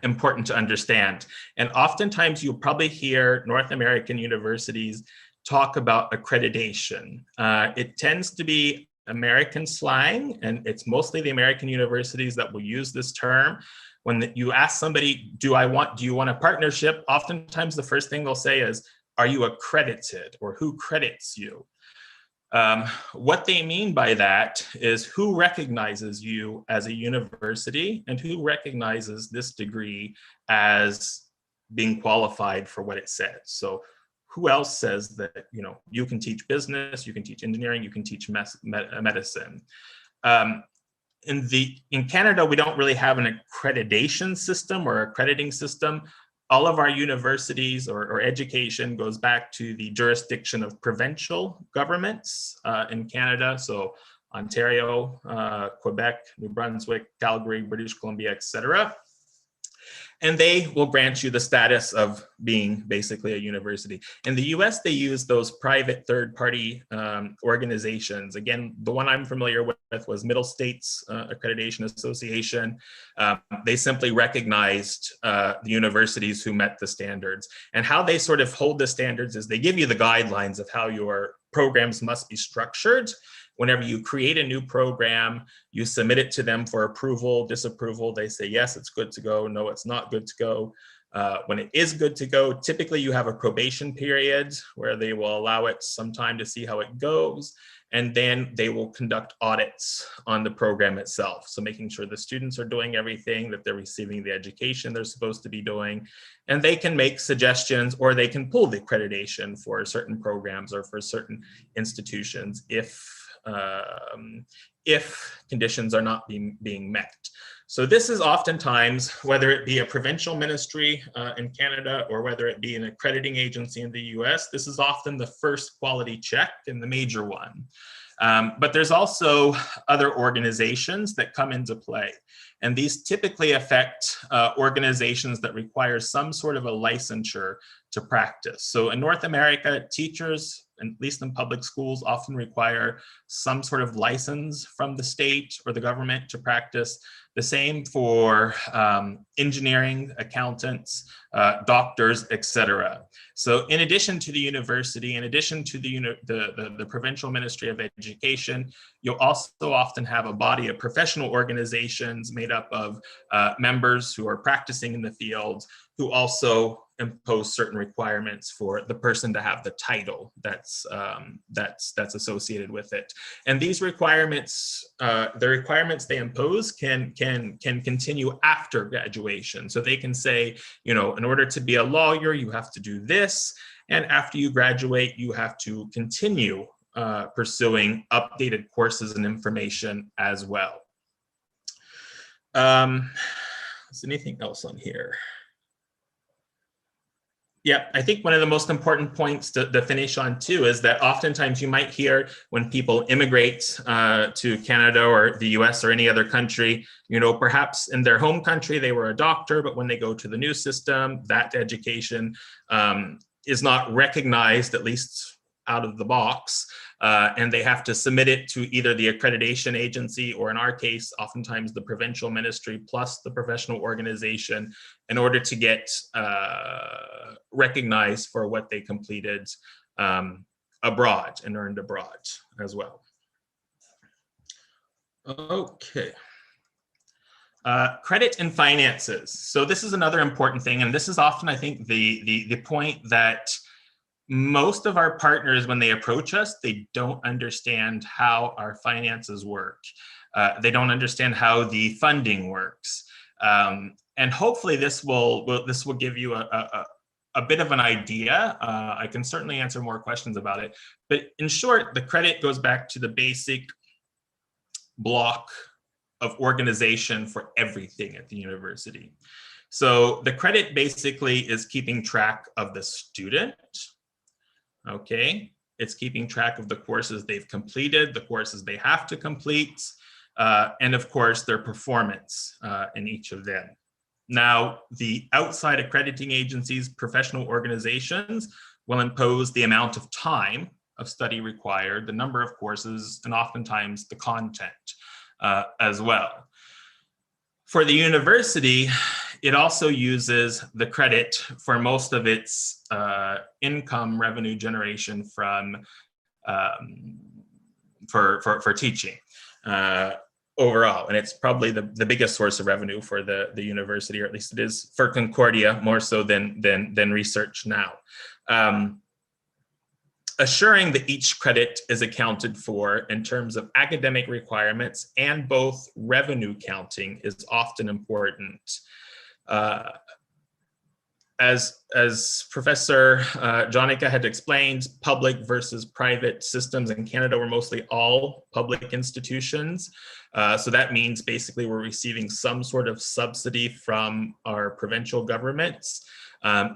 important to understand. And oftentimes you'll probably hear North American universities talk about accreditation. It tends to be American slang, and it's mostly the American universities that will use this term. When you ask somebody, do you want a partnership? Oftentimes the first thing they'll say is, are you accredited, or who credits you? What they mean by that is who recognizes you as a university and who recognizes this degree as being qualified for what it says. So who else says that, you can teach business, you can teach engineering, you can teach medicine. In Canada, we don't really have an accreditation system or accrediting system. All of our universities or education goes back to the jurisdiction of provincial governments in Canada. So Ontario, Quebec, New Brunswick, Calgary, British Columbia, etc. And they will grant you the status of being basically a university. In the US, they use those private third-party organizations. Again, the one I'm familiar with was Middle States Accreditation Association. They simply recognized the universities who met the standards. And how they sort of hold the standards is they give you the guidelines of how your programs must be structured. Whenever you create a new program, you submit it to them for approval, disapproval. They say, yes, it's good to go. No, it's not good to go. When it is good to go, typically you have a probation period where they will allow it some time to see how it goes. And then they will conduct audits on the program itself. So making sure the students are doing everything, that they're receiving the education they're supposed to be doing. And they can make suggestions, or they can pull the accreditation for certain programs or for certain institutions if conditions are not being met. So this is oftentimes, whether it be a provincial ministry in Canada or whether it be an accrediting agency in the US, this is often the first quality check and the major one. But there's also other organizations that come into play. And these typically affect organizations that require some sort of a licensure to practice. So in North America, teachers, at least in public schools, often require some sort of license from the state or the government to practice. The same for engineering, accountants, doctors, etc. So in addition to the university, in addition to the Provincial Ministry of Education, you'll also often have a body of professional organizations made up of members who are practicing in the field, who also impose certain requirements for the person to have the title that's associated with it. And these requirements, the requirements they impose can continue after graduation. So they can say, in order to be a lawyer, you have to do this. And after you graduate, you have to continue pursuing updated courses and information as well. Is there anything else on here? Yeah, I think one of the most important points to finish on too is that oftentimes you might hear when people immigrate to Canada or the US or any other country, perhaps in their home country they were a doctor, but when they go to the new system, that education is not recognized, at least out of the box, and they have to submit it to either the accreditation agency or, in our case, oftentimes the provincial ministry plus the professional organization in order to get recognized for what they completed abroad and earned abroad as well. Okay. Credit and finances. So this is another important thing, and this is often, I think, the point that most of our partners, when they approach us, they don't understand how our finances work. They don't understand how the funding works. And hopefully this will give you a bit of an idea. I can certainly answer more questions about it. But in short, the credit goes back to the basic block of organization for everything at the university. So the credit basically is keeping track of the student, okay? It's keeping track of the courses they've completed, the courses they have to complete, and of course their performance in each of them. Now, the outside accrediting agencies, professional organizations will impose the amount of time of study required, the number of courses, and oftentimes the content as well. For the university, it also uses the credit for most of its income revenue generation from for teaching overall, and it's probably the biggest source of revenue for the university, or at least it is for Concordia, more so than research now. Assuring that each credit is accounted for in terms of academic requirements and both revenue counting is often important. As Professor Jonica had explained, public versus private systems in Canada were mostly all public institutions. So that means basically we're receiving some sort of subsidy from our provincial governments.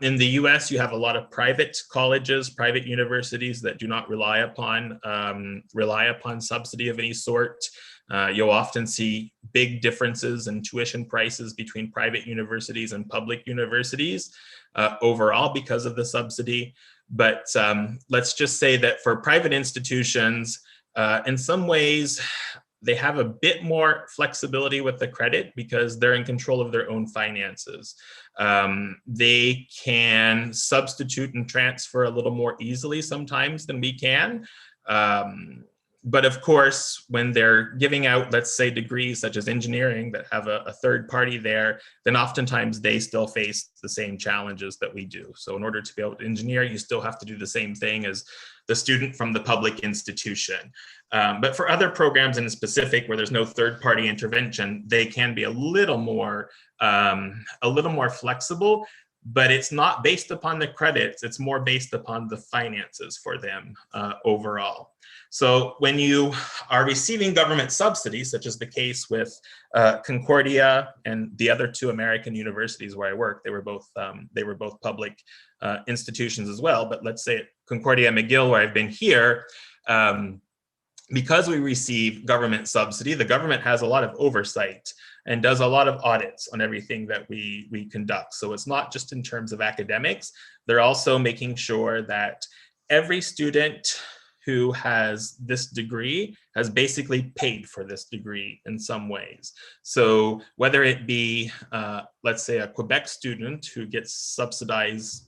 In the US, you have a lot of private colleges, private universities that do not rely upon subsidy of any sort. You'll often see big differences in tuition prices between private universities and public universities overall because of the subsidy. But let's just say that for private institutions, in some ways, they have a bit more flexibility with the credit because they're in control of their own finances. They can substitute and transfer a little more easily sometimes than we can. But of course, when they're giving out, let's say, degrees such as engineering that have a third party there, then oftentimes they still face the same challenges that we do. So in order to be able to engineer, you still have to do the same thing as the student from the public institution. But for other programs in specific where there's no third party intervention, they can be a little more flexible, but it's not based upon the credits, it's more based upon the finances for them overall. So when you are receiving government subsidies, such as the case with Concordia and the other two American universities where I work, they were both public institutions as well. But let's say at Concordia McGill, where I've been here, because we receive government subsidy, the government has a lot of oversight and does a lot of audits on everything that we conduct. So it's not just in terms of academics, they're also making sure that every student who has this degree has basically paid for this degree in some ways. So whether it be, let's say, a Quebec student who gets subsidized,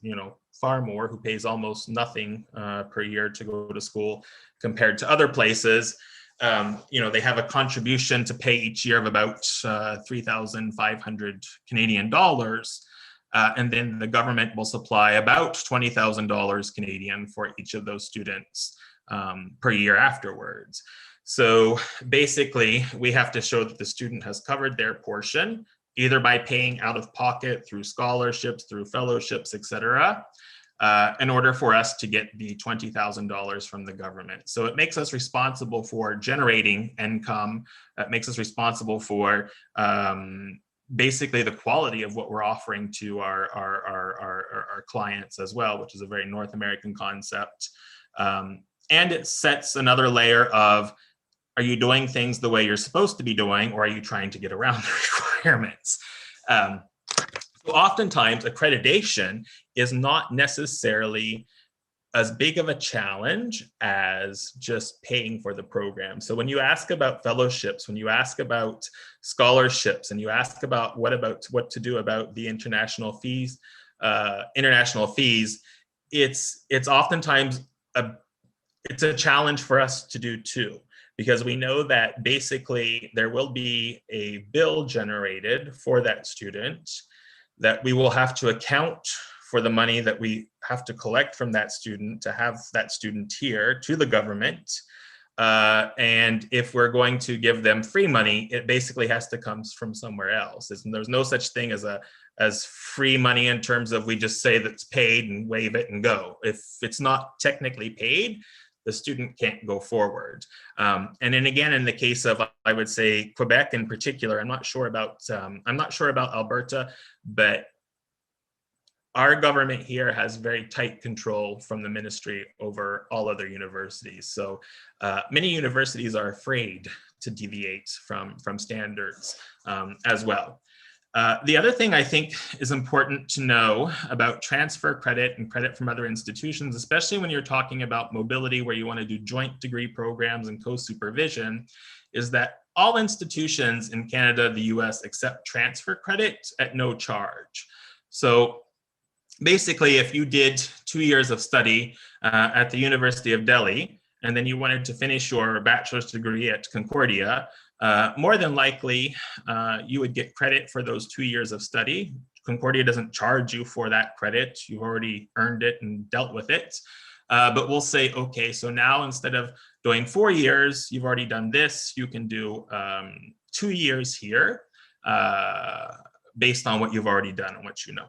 far more, who pays almost nothing per year to go to school compared to other places, they have a contribution to pay each year of about 3,500 Canadian dollars. And then the government will supply about $20,000 Canadian for each of those students per year afterwards. So basically, we have to show that the student has covered their portion, either by paying out of pocket through scholarships, through fellowships, etc., in order for us to get the $20,000 from the government. So it makes us responsible for generating income. It makes us responsible for basically the quality of what we're offering to our clients as well, which is a very North American concept. And it sets another layer of, are you doing things the way you're supposed to be doing, or are you trying to get around the requirements? So oftentimes, accreditation is not necessarily as big of a challenge as just paying for the program. So when you ask about fellowships, when you ask about scholarships, and you ask about what to do about the international fees, it's oftentimes it's a challenge for us to do too, because we know that basically there will be a bill generated for that student, that we will have to account for the money that we have to collect from that student to have that student here to the government. And if we're going to give them free money, it basically has to come from somewhere else. There's no such thing as free money in terms of we just say that's paid and waive it and go. If it's not technically paid, the student can't go forward. And then again, in the case of, I would say, Quebec in particular, I'm not sure about Alberta, but our government here has very tight control from the ministry over all other universities. So many universities are afraid to deviate from standards as well. The other thing I think is important to know about transfer credit and credit from other institutions, especially when you're talking about mobility where you want to do joint degree programs and co-supervision, is that all institutions in Canada, the US, accept transfer credit at no charge. So basically, if you did 2 years of study at the University of Delhi, and then you wanted to finish your bachelor's degree at Concordia, more than likely, you would get credit for those 2 years of study. Concordia doesn't charge you for that credit. You've already earned it and dealt with it. But we'll say, okay, so now instead of doing 4 years, you've already done this, you can do 2 years here based on what you've already done and what you know.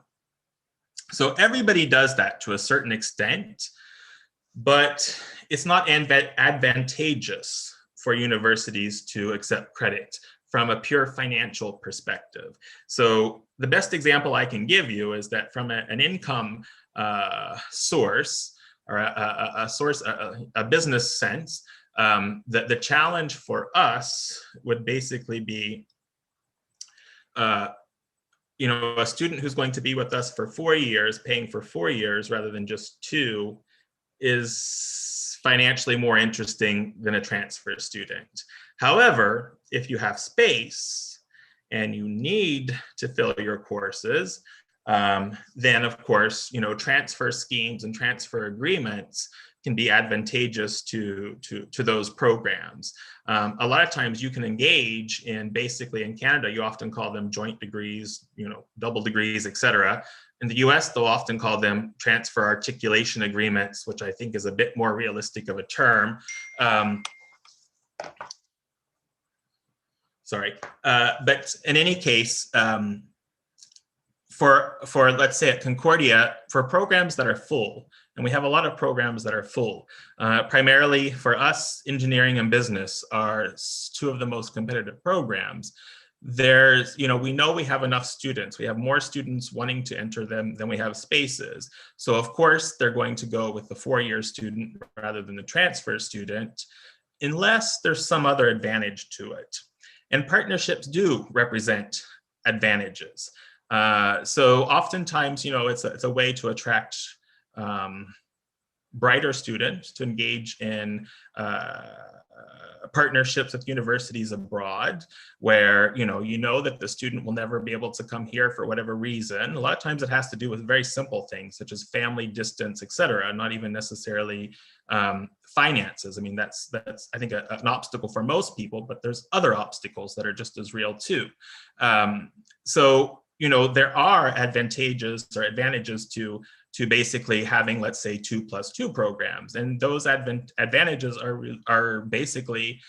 So everybody does that to a certain extent, but it's not advantageous for universities to accept credit from a pure financial perspective. So the best example I can give you is that from an income source, or a business sense, the challenge for us would basically be a student who's going to be with us for 4 years, paying for 4 years rather than just 2, is financially more interesting than a transfer student. However, if you have space and you need to fill your courses, then of course, transfer schemes and transfer agreements can be advantageous to those programs. A lot of times you can engage in, basically in Canada, you often call them joint degrees, double degrees, etc. In the US, they'll often call them transfer articulation agreements, which I think is a bit more realistic of a term. But in any case, for let's say at Concordia, for programs that are full, and we have a lot of programs that are full, primarily for us, engineering and business are 2 of the most competitive programs. There's, we know we have enough students. We have more students wanting to enter them than we have spaces. So of course, they're going to go with the 4-year student rather than the transfer student, unless there's some other advantage to it. And partnerships do represent advantages. So oftentimes, it's a way to attract brighter students to engage in partnerships with universities abroad, where you know that the student will never be able to come here for whatever reason. A lot of times it has to do with very simple things such as family, distance, etc., not even necessarily finances. I mean, that's I think an obstacle for most people, but there's other obstacles that are just as real too. So there are advantages to basically having, let's say, 2+2 programs, and those advantages are basically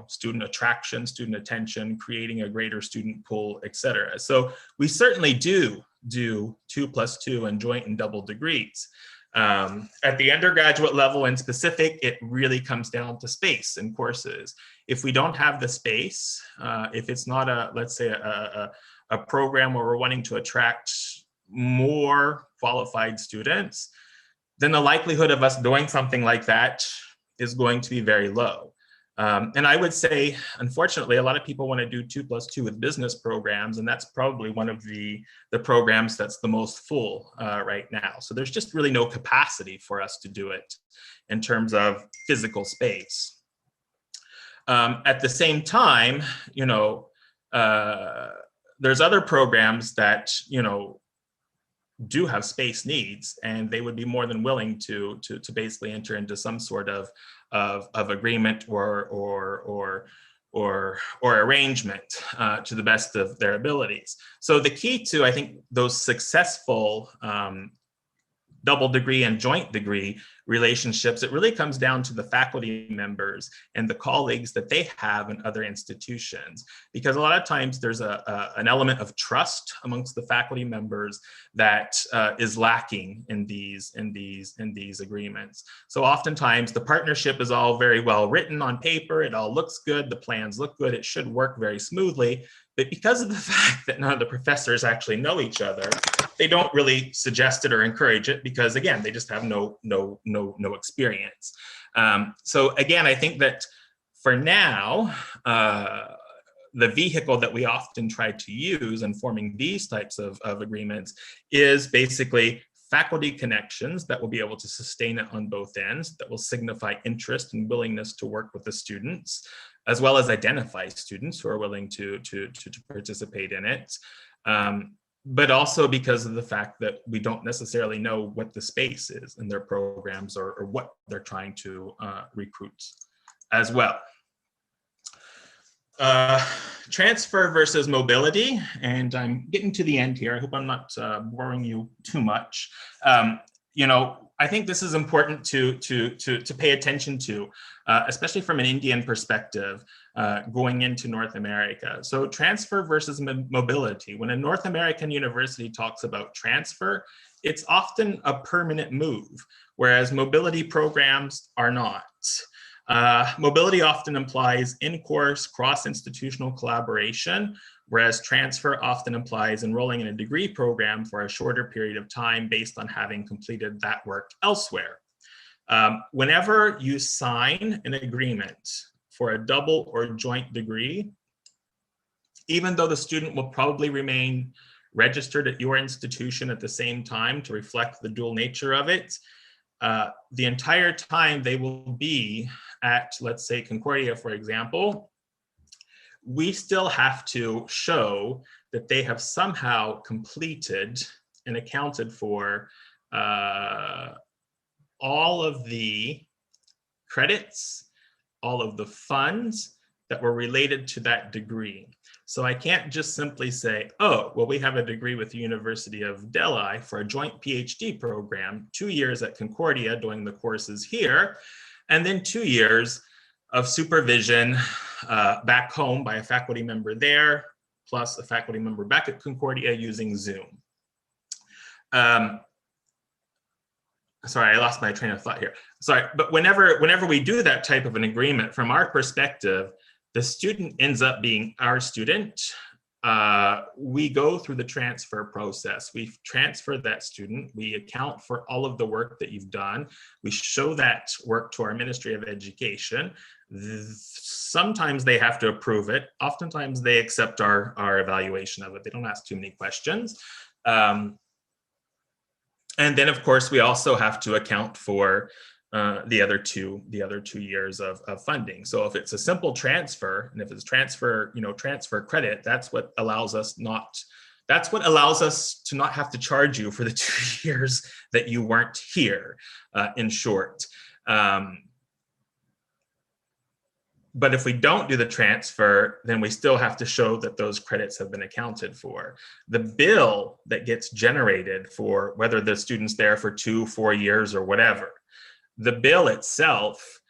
student attraction, student attention, creating a greater student pool, etc. So we certainly do 2+2 and joint and double degrees. At the undergraduate level in specific, it really comes down to space and courses. If we don't have the space, if it's not let's say a program where we're wanting to attract more qualified students, then the likelihood of us doing something like that is going to be very low. And I would say, unfortunately, a lot of people want to do 2+2 with business programs, and that's probably one of the programs that's the most full right now. So there's just really no capacity for us to do it in terms of physical space. At the same time, there's other programs that, do have space needs, and they would be more than willing to basically enter into some sort of agreement or arrangement to the best of their abilities. So the key to, I think, those successful double degree and joint degree relationships, it really comes down to the faculty members and the colleagues that they have in other institutions. Because a lot of times there's an element of trust amongst the faculty members that is lacking in these agreements. So oftentimes the partnership is all very well written on paper, it all looks good, the plans look good, it should work very smoothly. But because of the fact that none of the professors actually know each other, they don't really suggest it or encourage it because, again, they just have no experience. So again, I think that for now, the vehicle that we often try to use in forming these types of agreements is basically faculty connections that will be able to sustain it on both ends, that will signify interest and willingness to work with the students, as well as identify students who are willing to participate in it. But also because of the fact that we don't necessarily know what the space is in their programs or what they're trying to recruit as well. Transfer versus mobility, and I'm getting to the end here. I hope I'm not boring you too much. You know, I think this is important to pay attention to, especially from an Indian perspective, going into North America. So transfer versus mobility. When a North American university talks about transfer, it's often a permanent move, whereas mobility programs are not. Mobility often implies in-course cross-institutional collaboration, whereas transfer often implies enrolling in a degree program for a shorter period of time based on having completed that work elsewhere. Whenever you sign an agreement for a double or joint degree, even though the student will probably remain registered at your institution at the same time to reflect the dual nature of it, the entire time they will be at, let's say, Concordia, for example, we still have to show that they have somehow completed and accounted for all of the credits, all of the funds that were related to that degree. So I can't just simply say, oh, well, we have a degree with the University of Delhi for a joint PhD program, 2 years at Concordia doing the courses here, and then 2 years of supervision back home by a faculty member there, plus a faculty member back at Concordia using Zoom. Sorry, I lost my train of thought here. Sorry, but whenever we do that type of an agreement, from our perspective, the student ends up being our student. We go through the transfer process. We transfer that student. We account for all of the work that you've done. We show that work to our Ministry of Education. Sometimes they have to approve it. Oftentimes they accept our evaluation of it. They don't ask too many questions. And then, of course, we also have to account for the other two years of funding. So if it's a simple transfer, and if it's transfer credit, that's what allows us to not have to charge you for the 2 years that you weren't here, in short. But if we don't do the transfer, then we still have to show that those credits have been accounted for. The bill that gets generated for whether the student's there for 2, 4 years or whatever, the bill itself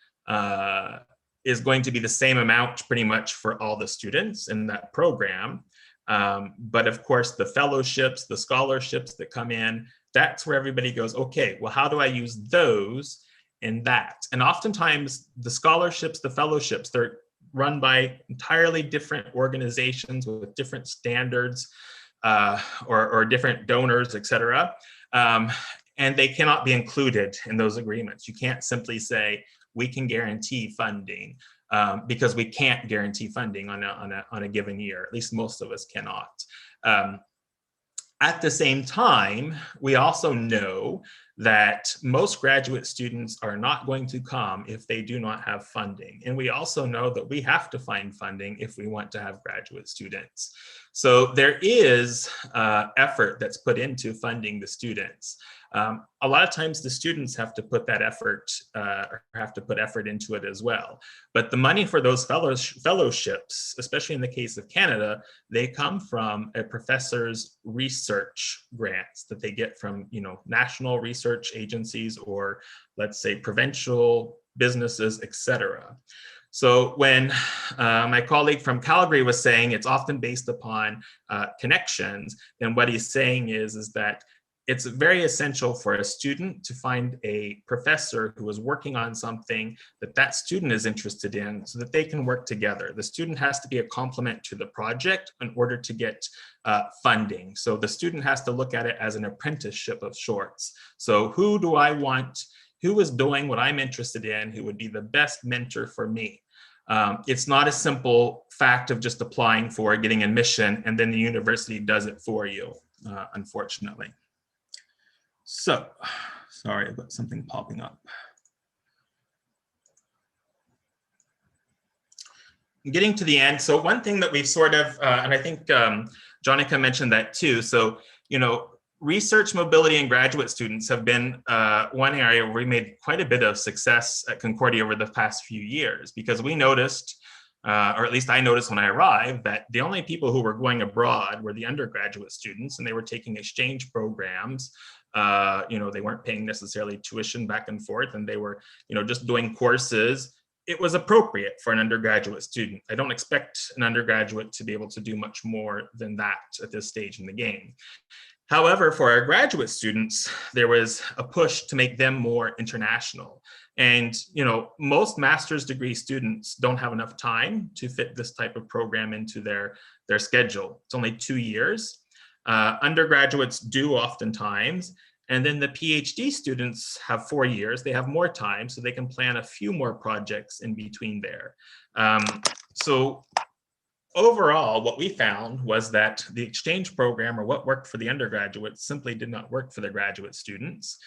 is going to be the same amount pretty much for all the students in that program. But of course, the fellowships, the scholarships that come in, that's where everybody goes, okay, well, how do I use those in that? And oftentimes the scholarships, the fellowships, they're run by entirely different organizations with different standards or different donors, et cetera. And they cannot be included in those agreements. You can't simply say, we can guarantee funding because we can't guarantee funding on a given year. At least most of us cannot. At the same time, we also know that most graduate students are not going to come if they do not have funding. And we also know that we have to find funding if we want to have graduate students. So there is effort that's put into funding the students. A lot of times the students have to put that effort, or have to put effort into it as well. But the money for those fellowships, especially in the case of Canada, they come from a professor's research grants that they get from, national research agencies, or let's say provincial businesses, etc. So when my colleague from Calgary was saying it's often based upon connections, then what he's saying is that it's very essential for a student to find a professor who is working on something that that student is interested in, so that they can work together. The student has to be a complement to the project in order to get funding. So the student has to look at it as an apprenticeship of sorts. So who do I want? Who is doing what I'm interested in, who would be the best mentor for me? It's not a simple fact of just applying for getting admission and then the university does it for you, unfortunately. So, sorry, I've got something popping up. Getting to the end, so one thing that we've sort of, and I think Jonica mentioned that too, so, research mobility and graduate students have been one area where we made quite a bit of success at Concordia over the past few years, because we noticed, or at least I noticed when I arrived, that the only people who were going abroad were the undergraduate students, and they were taking exchange programs. They weren't paying necessarily tuition back and forth, and they were, just doing courses. It was appropriate for an undergraduate student. I don't expect an undergraduate to be able to do much more than that at this stage in the game. However, for our graduate students, there was a push to make them more international. And, most master's degree students don't have enough time to fit this type of program into their schedule. It's only 2 years. Undergraduates do oftentimes. And then the PhD students have 4 years. They have more time, so they can plan a few more projects in between there. So overall, what we found was that the exchange program, or what worked for the undergraduates, simply did not work for the graduate students.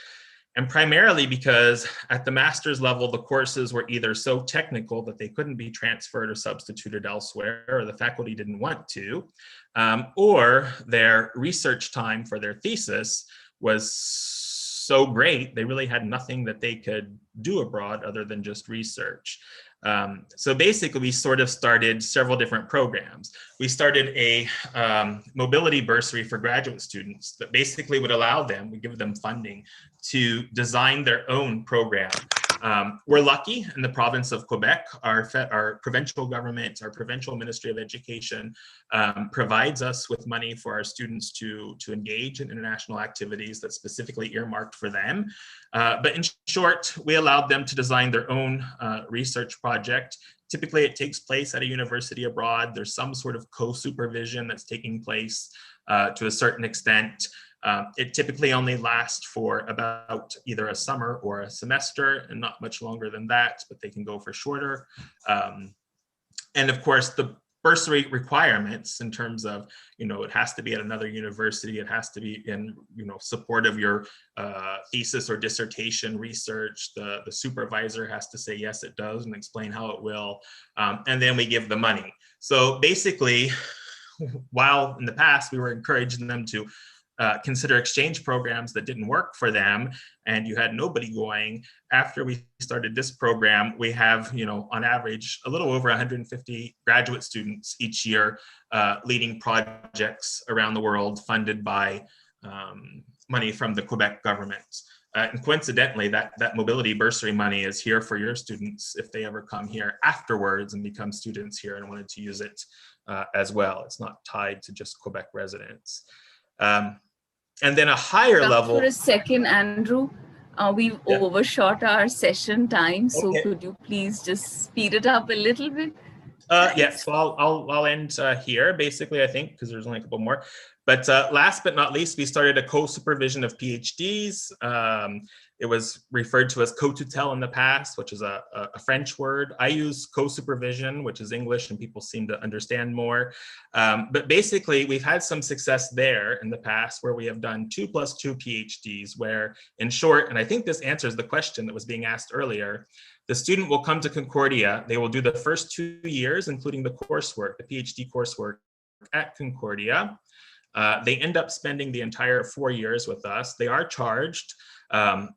And primarily because at the master's level, the courses were either so technical that they couldn't be transferred or substituted elsewhere, or the faculty didn't want to, or their research time for their thesis was so great, they really had nothing that they could do abroad other than just research. So basically, we sort of started several different programs. We started a mobility bursary for graduate students that basically would allow them, we give them funding to design their own program. We're lucky in the province of Quebec, our provincial government, our provincial Ministry of Education provides us with money for our students to engage in international activities that's specifically earmarked for them. But in short, we allowed them to design their own research project. Typically, it takes place at a university abroad. There's some sort of co-supervision that's taking place to a certain extent. It typically only lasts for about either a summer or a semester, and not much longer than that, but they can go for shorter. And of course, the bursary requirements in terms of, it has to be at another university, it has to be in, support of your thesis or dissertation research. The supervisor has to say, yes, it does, and explain how it will. And then we give the money. So basically, while in the past we were encouraging them to consider exchange programs that didn't work for them, and you had nobody going, after we started this program, we have, on average, a little over 150 graduate students each year leading projects around the world funded by money from the Quebec government. And coincidentally, that mobility bursary money is here for your students if they ever come here afterwards and become students here and wanted to use it as well. It's not tied to just Quebec residents. And then a higher level. For a second, Andrew, we've overshot our session time. So could you please just speed it up a little bit? Yes, so I'll end here, basically, I think, because there's only a couple more. But last but not least, we started a co-supervision of PhDs. It was referred to as co-tutelle in the past, which is a French word. I use co-supervision, which is English, and people seem to understand more. But basically, we've had some success there in the past where we have done 2 + 2 PhDs, where in short, and I think this answers the question that was being asked earlier, the student will come to Concordia, they will do the first 2 years, including the coursework, the PhD coursework at Concordia. They end up spending the entire 4 years with us. They are charged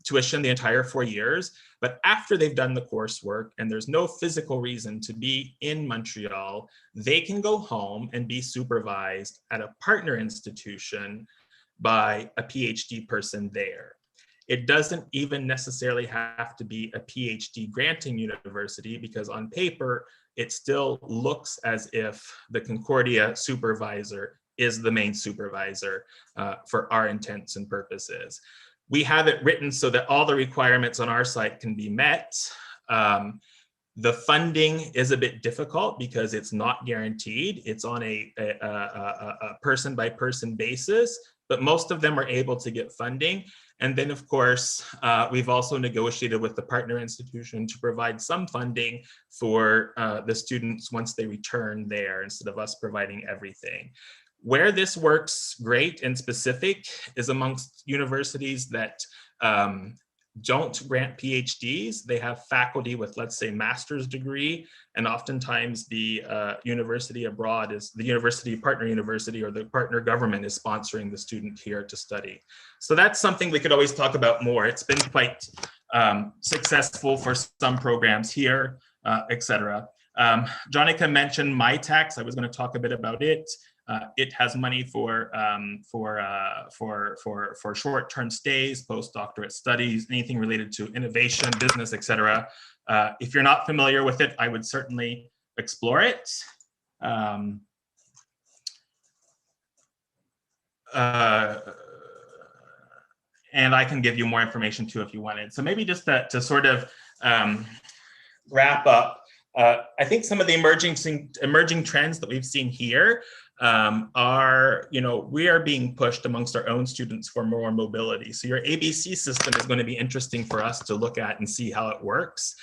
tuition the entire 4 years, but after they've done the coursework and there's no physical reason to be in Montreal, they can go home and be supervised at a partner institution by a PhD person there. It doesn't even necessarily have to be a PhD granting university, because on paper, it still looks as if the Concordia supervisor is the main supervisor for our intents and purposes. We have it written so that all the requirements on our site can be met. The funding is a bit difficult because it's not guaranteed. It's on a person by person basis, but most of them are able to get funding. And then of course, we've also negotiated with the partner institution to provide some funding for the students once they return there, instead of us providing everything. Where this works great and specific is amongst universities that don't grant PhDs. They have faculty with, let's say, master's degree, and oftentimes the university abroad is the university partner university, or the partner government is sponsoring the student here to study. So that's something we could always talk about more. It's been quite successful for some programs here, etc. Jonica mentioned MyTax. I was going to talk a bit about it. It has money for short-term stays, postdoctorate studies, anything related to innovation, business, etc. If you're not familiar with it, I would certainly explore it. And I can give you more information too if you wanted. So maybe just to sort of wrap up, I think some of the emerging trends that we've seen here are, we are being pushed amongst our own students for more mobility. So your ABC system is going to be interesting for us to look at and see how it works.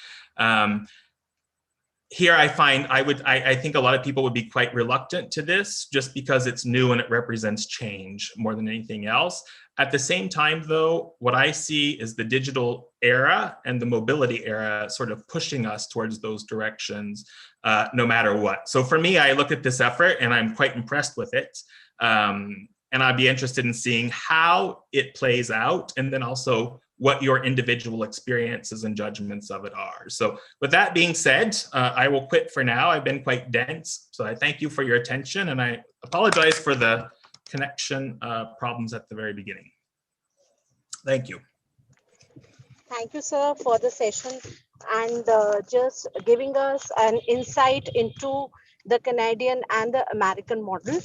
Here I find I think a lot of people would be quite reluctant to this, just because it's new and it represents change more than anything else. At the same time, though, what I see is the digital era and the mobility era sort of pushing us towards those directions, no matter what. So for me, I look at this effort and I'm quite impressed with it. And I'd be interested in seeing how it plays out, and then also what your individual experiences and judgments of it are. So with that being said, I will quit for now. I've been quite dense. So I thank you for your attention, and I apologize for the connection problems at the very beginning. Thank you. Thank you, sir, for the session and just giving us an insight into the Canadian and the American model.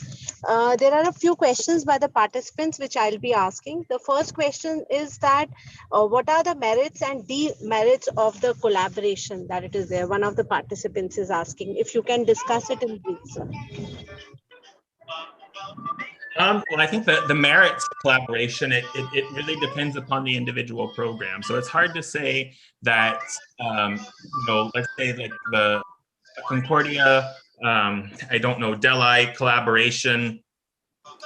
There are a few questions by the participants which I'll be asking. The first question is that what are the merits and demerits of the collaboration that it is there? One of the participants is asking if you can discuss it in brief, sir. Well, I think that the merits of collaboration, it really depends upon the individual program. So it's hard to say that, let's say like the Concordia, I don't know, Delhi collaboration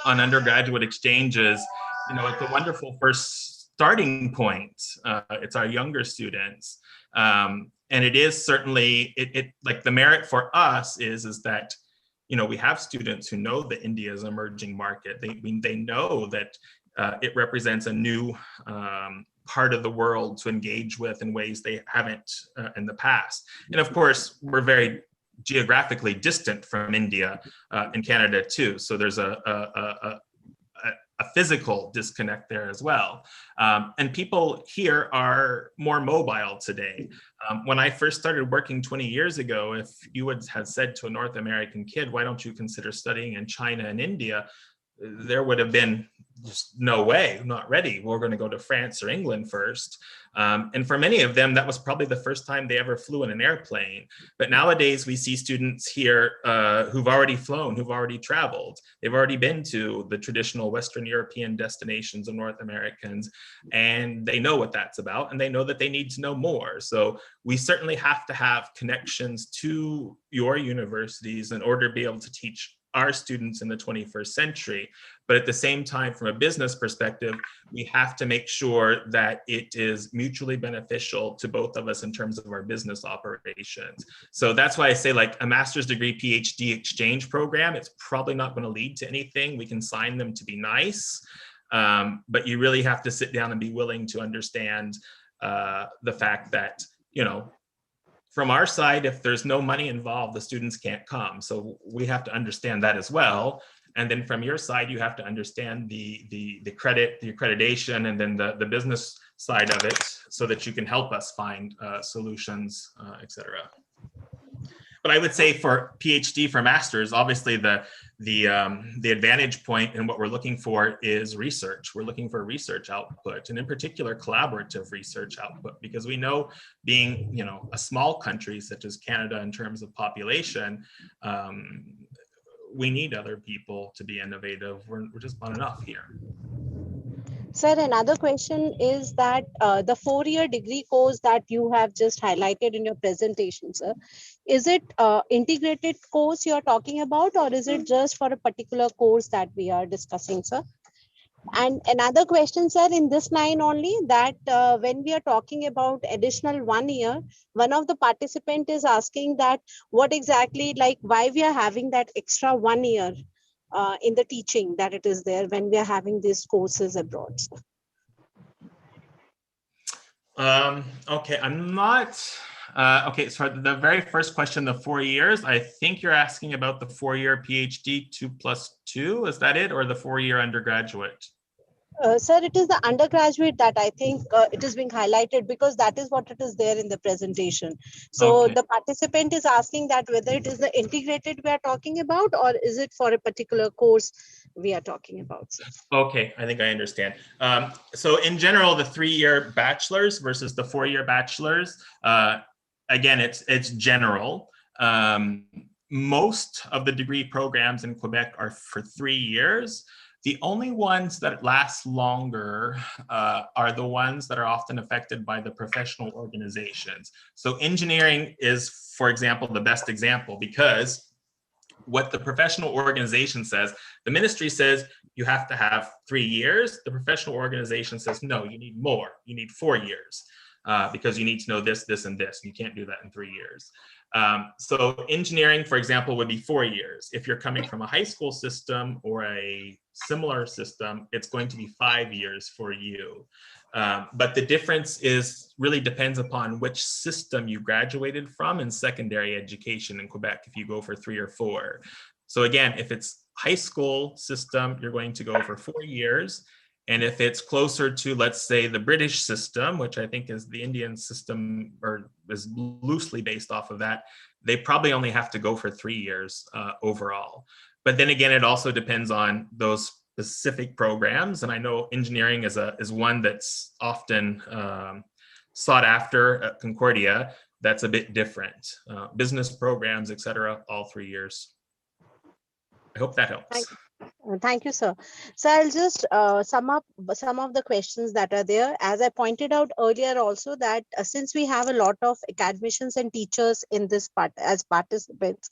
on undergraduate exchanges, it's a wonderful first starting point. It's our younger students. And it is certainly, like the merit for us is that, we have students who know that India is an emerging market. They know that it represents a new part of the world to engage with in ways they haven't in the past. And of course, we're very geographically distant from India and Canada too. So there's a physical disconnect there as well. And people here are more mobile today. When I first started working 20 years ago, if you would have said to a North American kid, why don't you consider studying in China and India? There would have been just no way, not ready. We're going to go to France or England first. And for many of them, that was probably the first time they ever flew in an airplane. But nowadays we see students here who've already flown, who've already traveled. They've already been to the traditional Western European destinations of North Americans, and they know what that's about, and they know that they need to know more. So we certainly have to have connections to your universities in order to be able to teach our students in the 21st century. But at the same time, from a business perspective, we have to make sure that it is mutually beneficial to both of us in terms of our business operations. So that's why I say, like, a master's degree PhD exchange program, it's probably not going to lead to anything. We can sign them to be nice, but you really have to sit down and be willing to understand the fact that, you know, from our side, if there's no money involved, the students can't come. So we have to understand that as well. And then from your side, you have to understand the credit, the accreditation, and then the business side of it, so that you can help us find solutions, et cetera. But I would say for PhD, for masters, obviously the advantage point and what we're looking for is research. We're looking for research output, and in particular collaborative research output, because we know, being, you know, a small country such as Canada in terms of population, we need other people to be innovative. We're just not enough here. Sir, another question is that the 4-year degree course that you have just highlighted in your presentation, sir, is it integrated course you're talking about, or is it just for a particular course that we are discussing, sir? And another question, sir, in this line only, that when we are talking about additional 1 year, one of the participant is asking that what exactly, like, why we are having that extra 1 year in the teaching that it is there when we are having these courses abroad. Okay, I'm not, okay, so the very first question, the 4 years, I think you're asking about the 4-year PhD 2+2, is that it, or the 4-year undergraduate? Sir, it is the undergraduate that I think it is being highlighted, because that is what it is there in the presentation. So Okay. the participant is asking that whether it is the integrated we are talking about, or is it for a particular course we are talking about, sir? Okay, I think I understand. So in general, the 3-year bachelor's versus the 4-year bachelor's, again, it's general. Most of the degree programs in Quebec are for 3 years. The only ones that last longer are the ones that are often affected by the professional organizations. So engineering is, for example, the best example, because what the professional organization says, the ministry says you have to have 3 years. The professional organization says, no, you need more. You need 4 years because you need to know this, this, and this. You can't do that in 3 years. So engineering, for example, would be 4 years. If you're coming from a high school system or a similar system, it's going to be 5 years for you. But the difference is really depends upon which system you graduated from in secondary education in Quebec, if you go for 3 or 4. So again, if it's high school system, you're going to go for 4 years. And if it's closer to, let's say, the British system, which I think is the Indian system, or is loosely based off of that, they probably only have to go for 3 years overall. But then again, it also depends on those specific programs. And I know engineering is one that's often sought after at Concordia. That's a bit different. Business programs, et cetera, all 3 years. I hope that helps. Thank you, sir. So I'll just sum up some of the questions that are there. As I pointed out earlier also, that since we have a lot of academicians and teachers in this part as participants,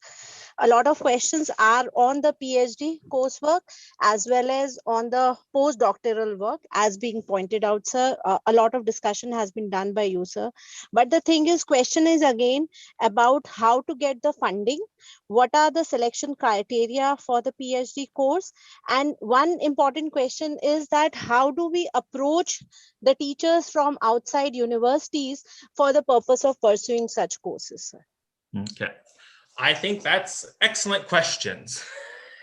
a lot of questions are on the PhD coursework as well as on the postdoctoral work, as being pointed out, sir. A lot of discussion has been done by you, sir. But the thing is, question is again about how to get the funding. What are the selection criteria for the PhD course? And one important question is that how do we approach the teachers from outside universities for the purpose of pursuing such courses, sir? Okay. I think that's excellent questions.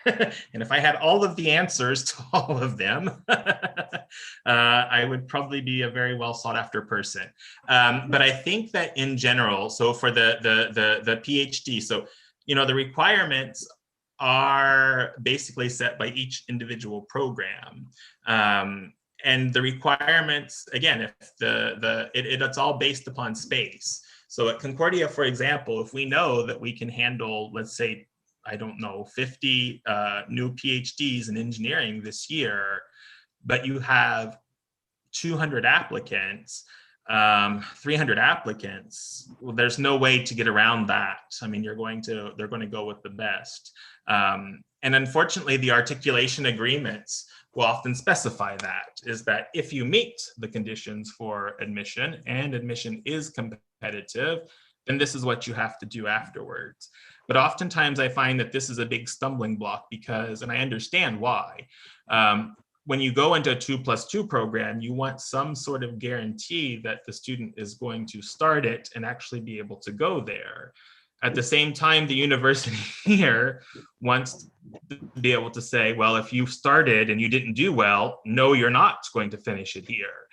And if I had all of the answers to all of them, I would probably be a very well sought after person. But I think that in general, so for the PhD, so, you know, the requirements are basically set by each individual program. And the requirements, again, if it's all based upon space. So at Concordia, for example, if we know that we can handle, let's say, I don't know, 50 new PhDs in engineering this year, but you have 200 applicants, 300 applicants, well, there's no way to get around that. I mean, they're going to go with the best. And unfortunately, the articulation agreements will often specify that, is that if you meet the conditions for admission and admission is competitive, then this is what you have to do afterwards. But oftentimes I find that this is a big stumbling block because, and I understand why, when you go into a 2+2 program, you want some sort of guarantee that the student is going to start it and actually be able to go there. At the same time, the university here wants to be able to say, well, if you started and you didn't do well, no, you're not going to finish it here.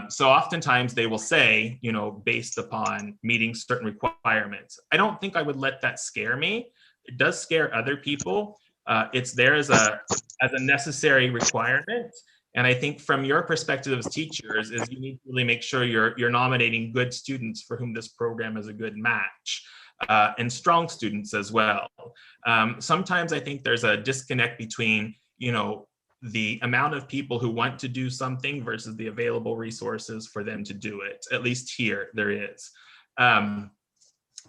So oftentimes they will say, you know, based upon meeting certain requirements. I don't think I would let that scare me. It does scare other people. It's there as a necessary requirement. And I think from your perspective as teachers is you need to really make sure you're nominating good students for whom this program is a good match. And strong students as well. Sometimes I think there's a disconnect between, you know, the amount of people who want to do something versus the available resources for them to do it. At least here, there is.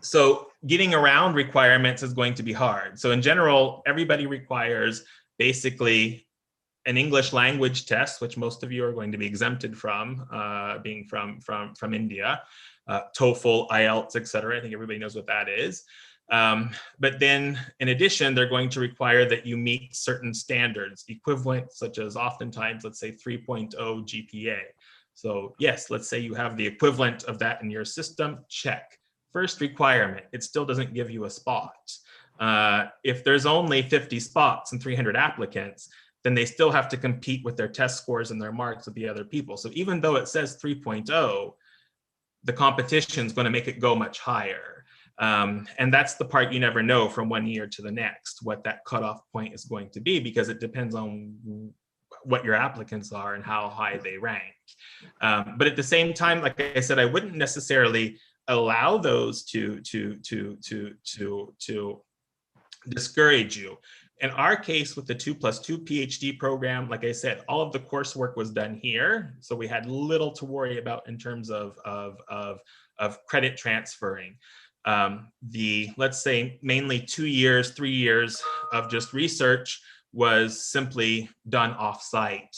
So getting around requirements is going to be hard. So in general, everybody requires basically an English language test, which most of you are going to be exempted from, being from India. TOEFL, IELTS, etc. I think everybody knows what that is. But then in addition, they're going to require that you meet certain standards, equivalent, such as oftentimes, let's say 3.0 GPA. So yes, let's say you have the equivalent of that in your system, check. First requirement, it still doesn't give you a spot. If there's only 50 spots and 300 applicants, then they still have to compete with their test scores and their marks with the other people. So even though it says 3.0, the competition is going to make it go much higher. And that's the part you never know from one year to the next, what that cutoff point is going to be, because it depends on what your applicants are and how high they rank. But at the same time, like I said, I wouldn't necessarily allow those to discourage you. In our case with the 2+2 PhD program, like I said, all of the coursework was done here. So we had little to worry about in terms of credit transferring. Let's say mainly 2 years, 3 years of just research was simply done off-site.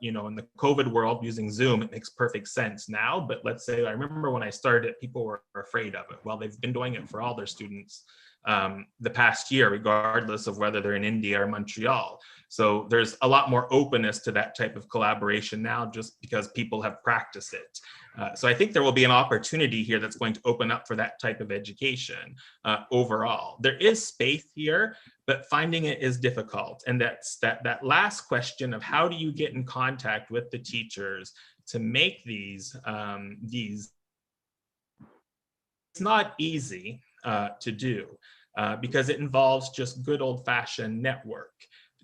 You know, in the COVID world using Zoom, it makes perfect sense now. But let's say, I remember when I started, people were afraid of it. Well, they've been doing it for all their students the past year, regardless of whether they're in India or Montreal. So there's a lot more openness to that type of collaboration now, just because people have practiced it. So I think there will be an opportunity here that's going to open up for that type of education overall. There is space here, but finding it is difficult. And that's that last question of how do you get in contact with the teachers to make these, it's not easy to do because it involves just good old-fashioned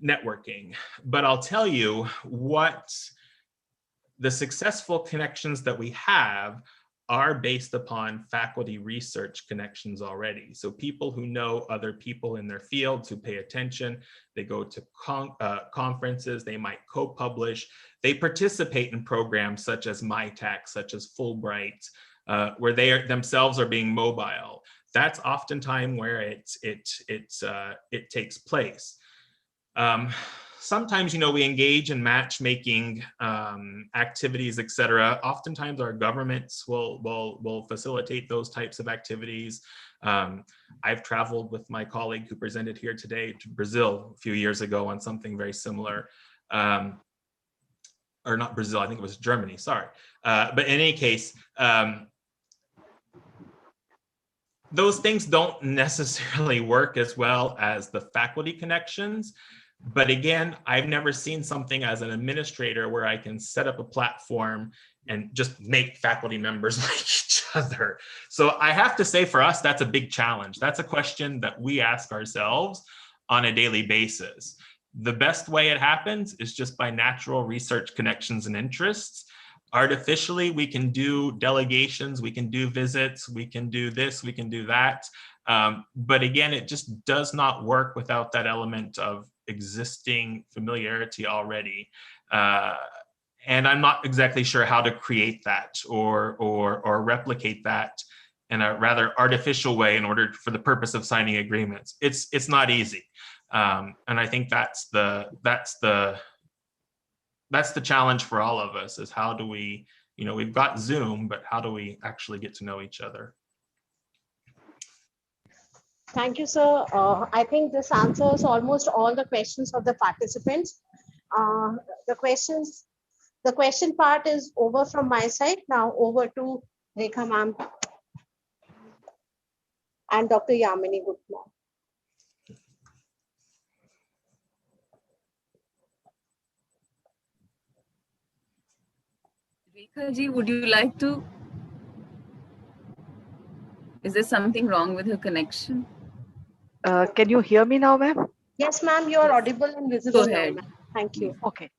networking. But I'll tell you what, the successful connections that we have are based upon faculty research connections already. So people who know other people in their fields who pay attention, they go to conferences, they might co-publish, they participate in programs such as MyTax, such as Fulbright, where they themselves are being mobile. That's oftentimes where it takes place. Sometimes, you know, we engage in matchmaking activities, etc. Oftentimes our governments will facilitate those types of activities. I've traveled with my colleague who presented here today to Brazil a few years ago on something very similar. Or not Brazil, I think it was Germany, sorry. But in any case, those things don't necessarily work as well as the faculty connections. But again, I've never seen something as an administrator where I can set up a platform and just make faculty members like each other. So I have to say for us, that's a big challenge. That's a question that we ask ourselves on a daily basis. The best way it happens is just by natural research connections and interests. Artificially, we can do delegations, we can do visits, we can do this, we can do that. But again, it just does not work without that element of existing familiarity already. And I'm not exactly sure how to create that or replicate that in a rather artificial way in order for the purpose of signing agreements. It's not easy. And I think that's the challenge for all of us, is how do we, we've got Zoom, but how do we actually get to know each other? Thank you, sir. I think this answers almost all the questions of the participants. Uh, the question part is over from my side. Now over to Rekha ma'am and Dr. Yamini Gupta. Rekha ji, would you like to? Is there something wrong with her connection? Can you hear me now, ma'am? Yes, ma'am, you are audible and visible. Go ahead. Now, thank you. Okay.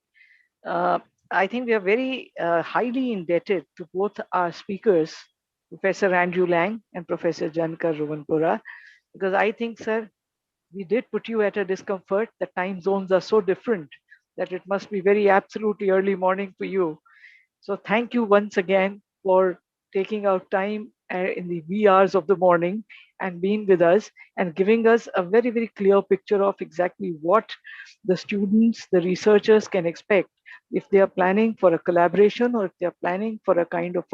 I think we are very highly indebted to both our speakers, Professor Andrew Lang and Professor Jankar Ruvanpura, because I think, sir, we did put you at a discomfort. The time zones are so different that it must be very absolutely early morning for you. So thank you once again for taking out time in the wee hours of the morning and being with us and giving us a very, very clear picture of exactly what the students, the researchers can expect if they are planning for a collaboration or if they are planning for a kind of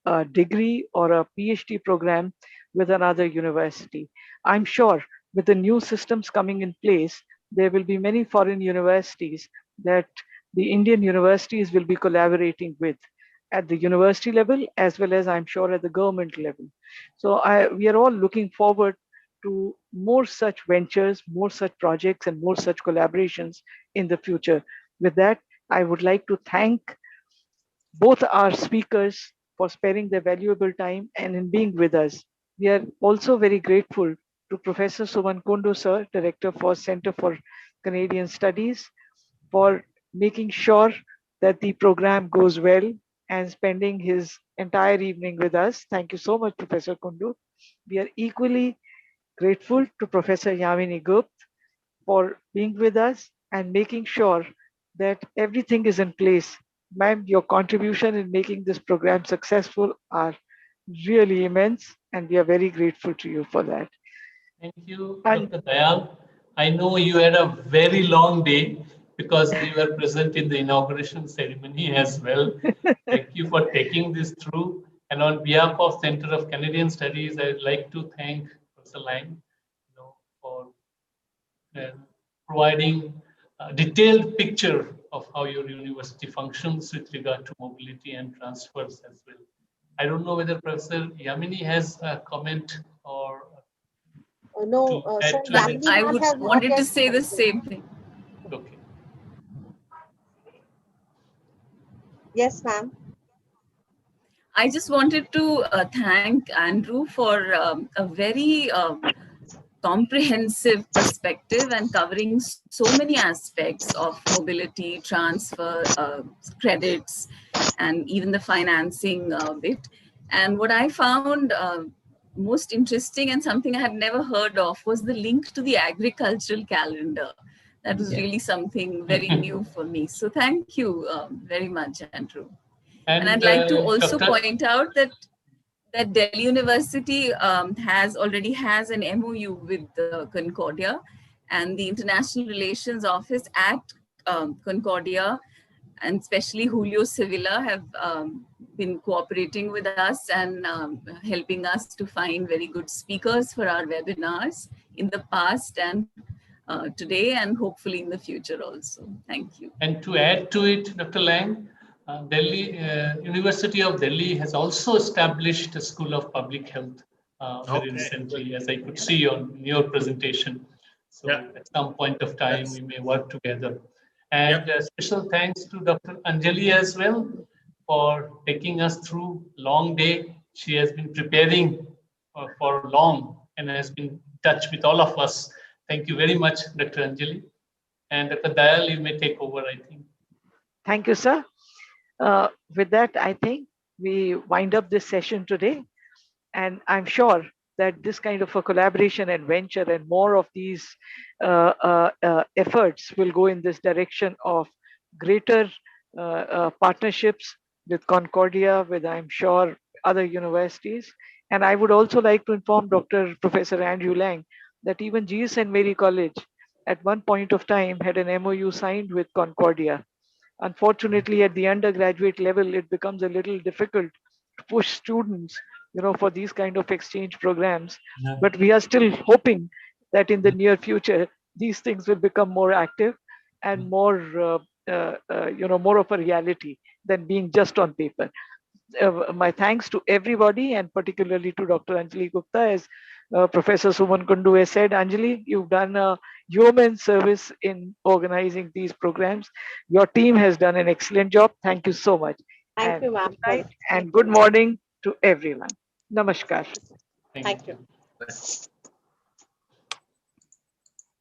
a degree or a PhD program with another university. I'm sure with the new systems coming in place, there will be many foreign universities that the Indian universities will be collaborating with at the university level, as well as I'm sure at the government level. So we are all looking forward to more such ventures, more such projects, and more such collaborations in the future. With that, I would like to thank both our speakers for sparing their valuable time and in being with us. We are also very grateful to Professor Suman Kundu, sir, Director for Center for Canadian Studies, for making sure that the program goes well and spending his entire evening with us. Thank you so much, Professor Kundu. We are equally grateful to Professor Yamini Gupta for being with us and making sure that everything is in place. Ma'am, your contribution in making this program successful are really immense, and we are very grateful to you for that. Thank you, Dr. Dayal. I know you had a very long day because we were present in the inauguration ceremony as well. Thank you for taking this through. And on behalf of Center of Canadian Studies, I'd like to thank Professor Lang, for providing a detailed picture of how your university functions with regard to mobility and transfers as well. I don't know whether Professor Yamini has a comment or no, sir, Yamini I has wanted to say the same thing. Okay. Yes, ma'am. I just wanted to thank Andrew for a very comprehensive perspective and covering so many aspects of mobility, transfer, credits, and even the financing bit. And what I found most interesting and something I had never heard of was the link to the agricultural calendar. That was really something very new for me. So thank you very much, Andrew. And I'd like to also point out that Delhi University already has an MOU with Concordia, and the International Relations Office at Concordia, and especially Julio Sevilla, have been cooperating with us and helping us to find very good speakers for our webinars in the past and today, and hopefully in the future also. Thank you. And to add to it, Dr. Lang, University of Delhi has also established a School of Public Health very recently, as I could see on your presentation. So at some point of time, we may work together. And special thanks to Dr. Anjali as well for taking us through long day. She has been preparing for long and has been in touch with all of us. Thank you very much, Dr. Anjali. And Dr. Dayal, you may take over, I think. Thank you, sir. With that, I think we wind up this session today. And I'm sure that this kind of a collaboration and venture and more of these efforts will go in this direction of greater partnerships with Concordia, with I'm sure other universities. And I would also like to inform Professor Andrew Lang that even G. St. Mary College at one point of time had an MOU signed with Concordia. Unfortunately, at the undergraduate level, it becomes a little difficult to push students, for these kind of exchange programs. Yeah. But we are still hoping that in the near future, these things will become more active and more, more of a reality than being just on paper. My thanks to everybody and particularly to Dr. Anjali Gupta. As Professor Suman Kundu has said, Anjali, you've done a yeoman service in organizing these programs. Your team has done an excellent job. Thank you so much. Thank And you, ma'am. good night and good morning to everyone. Namaskar. Thank you.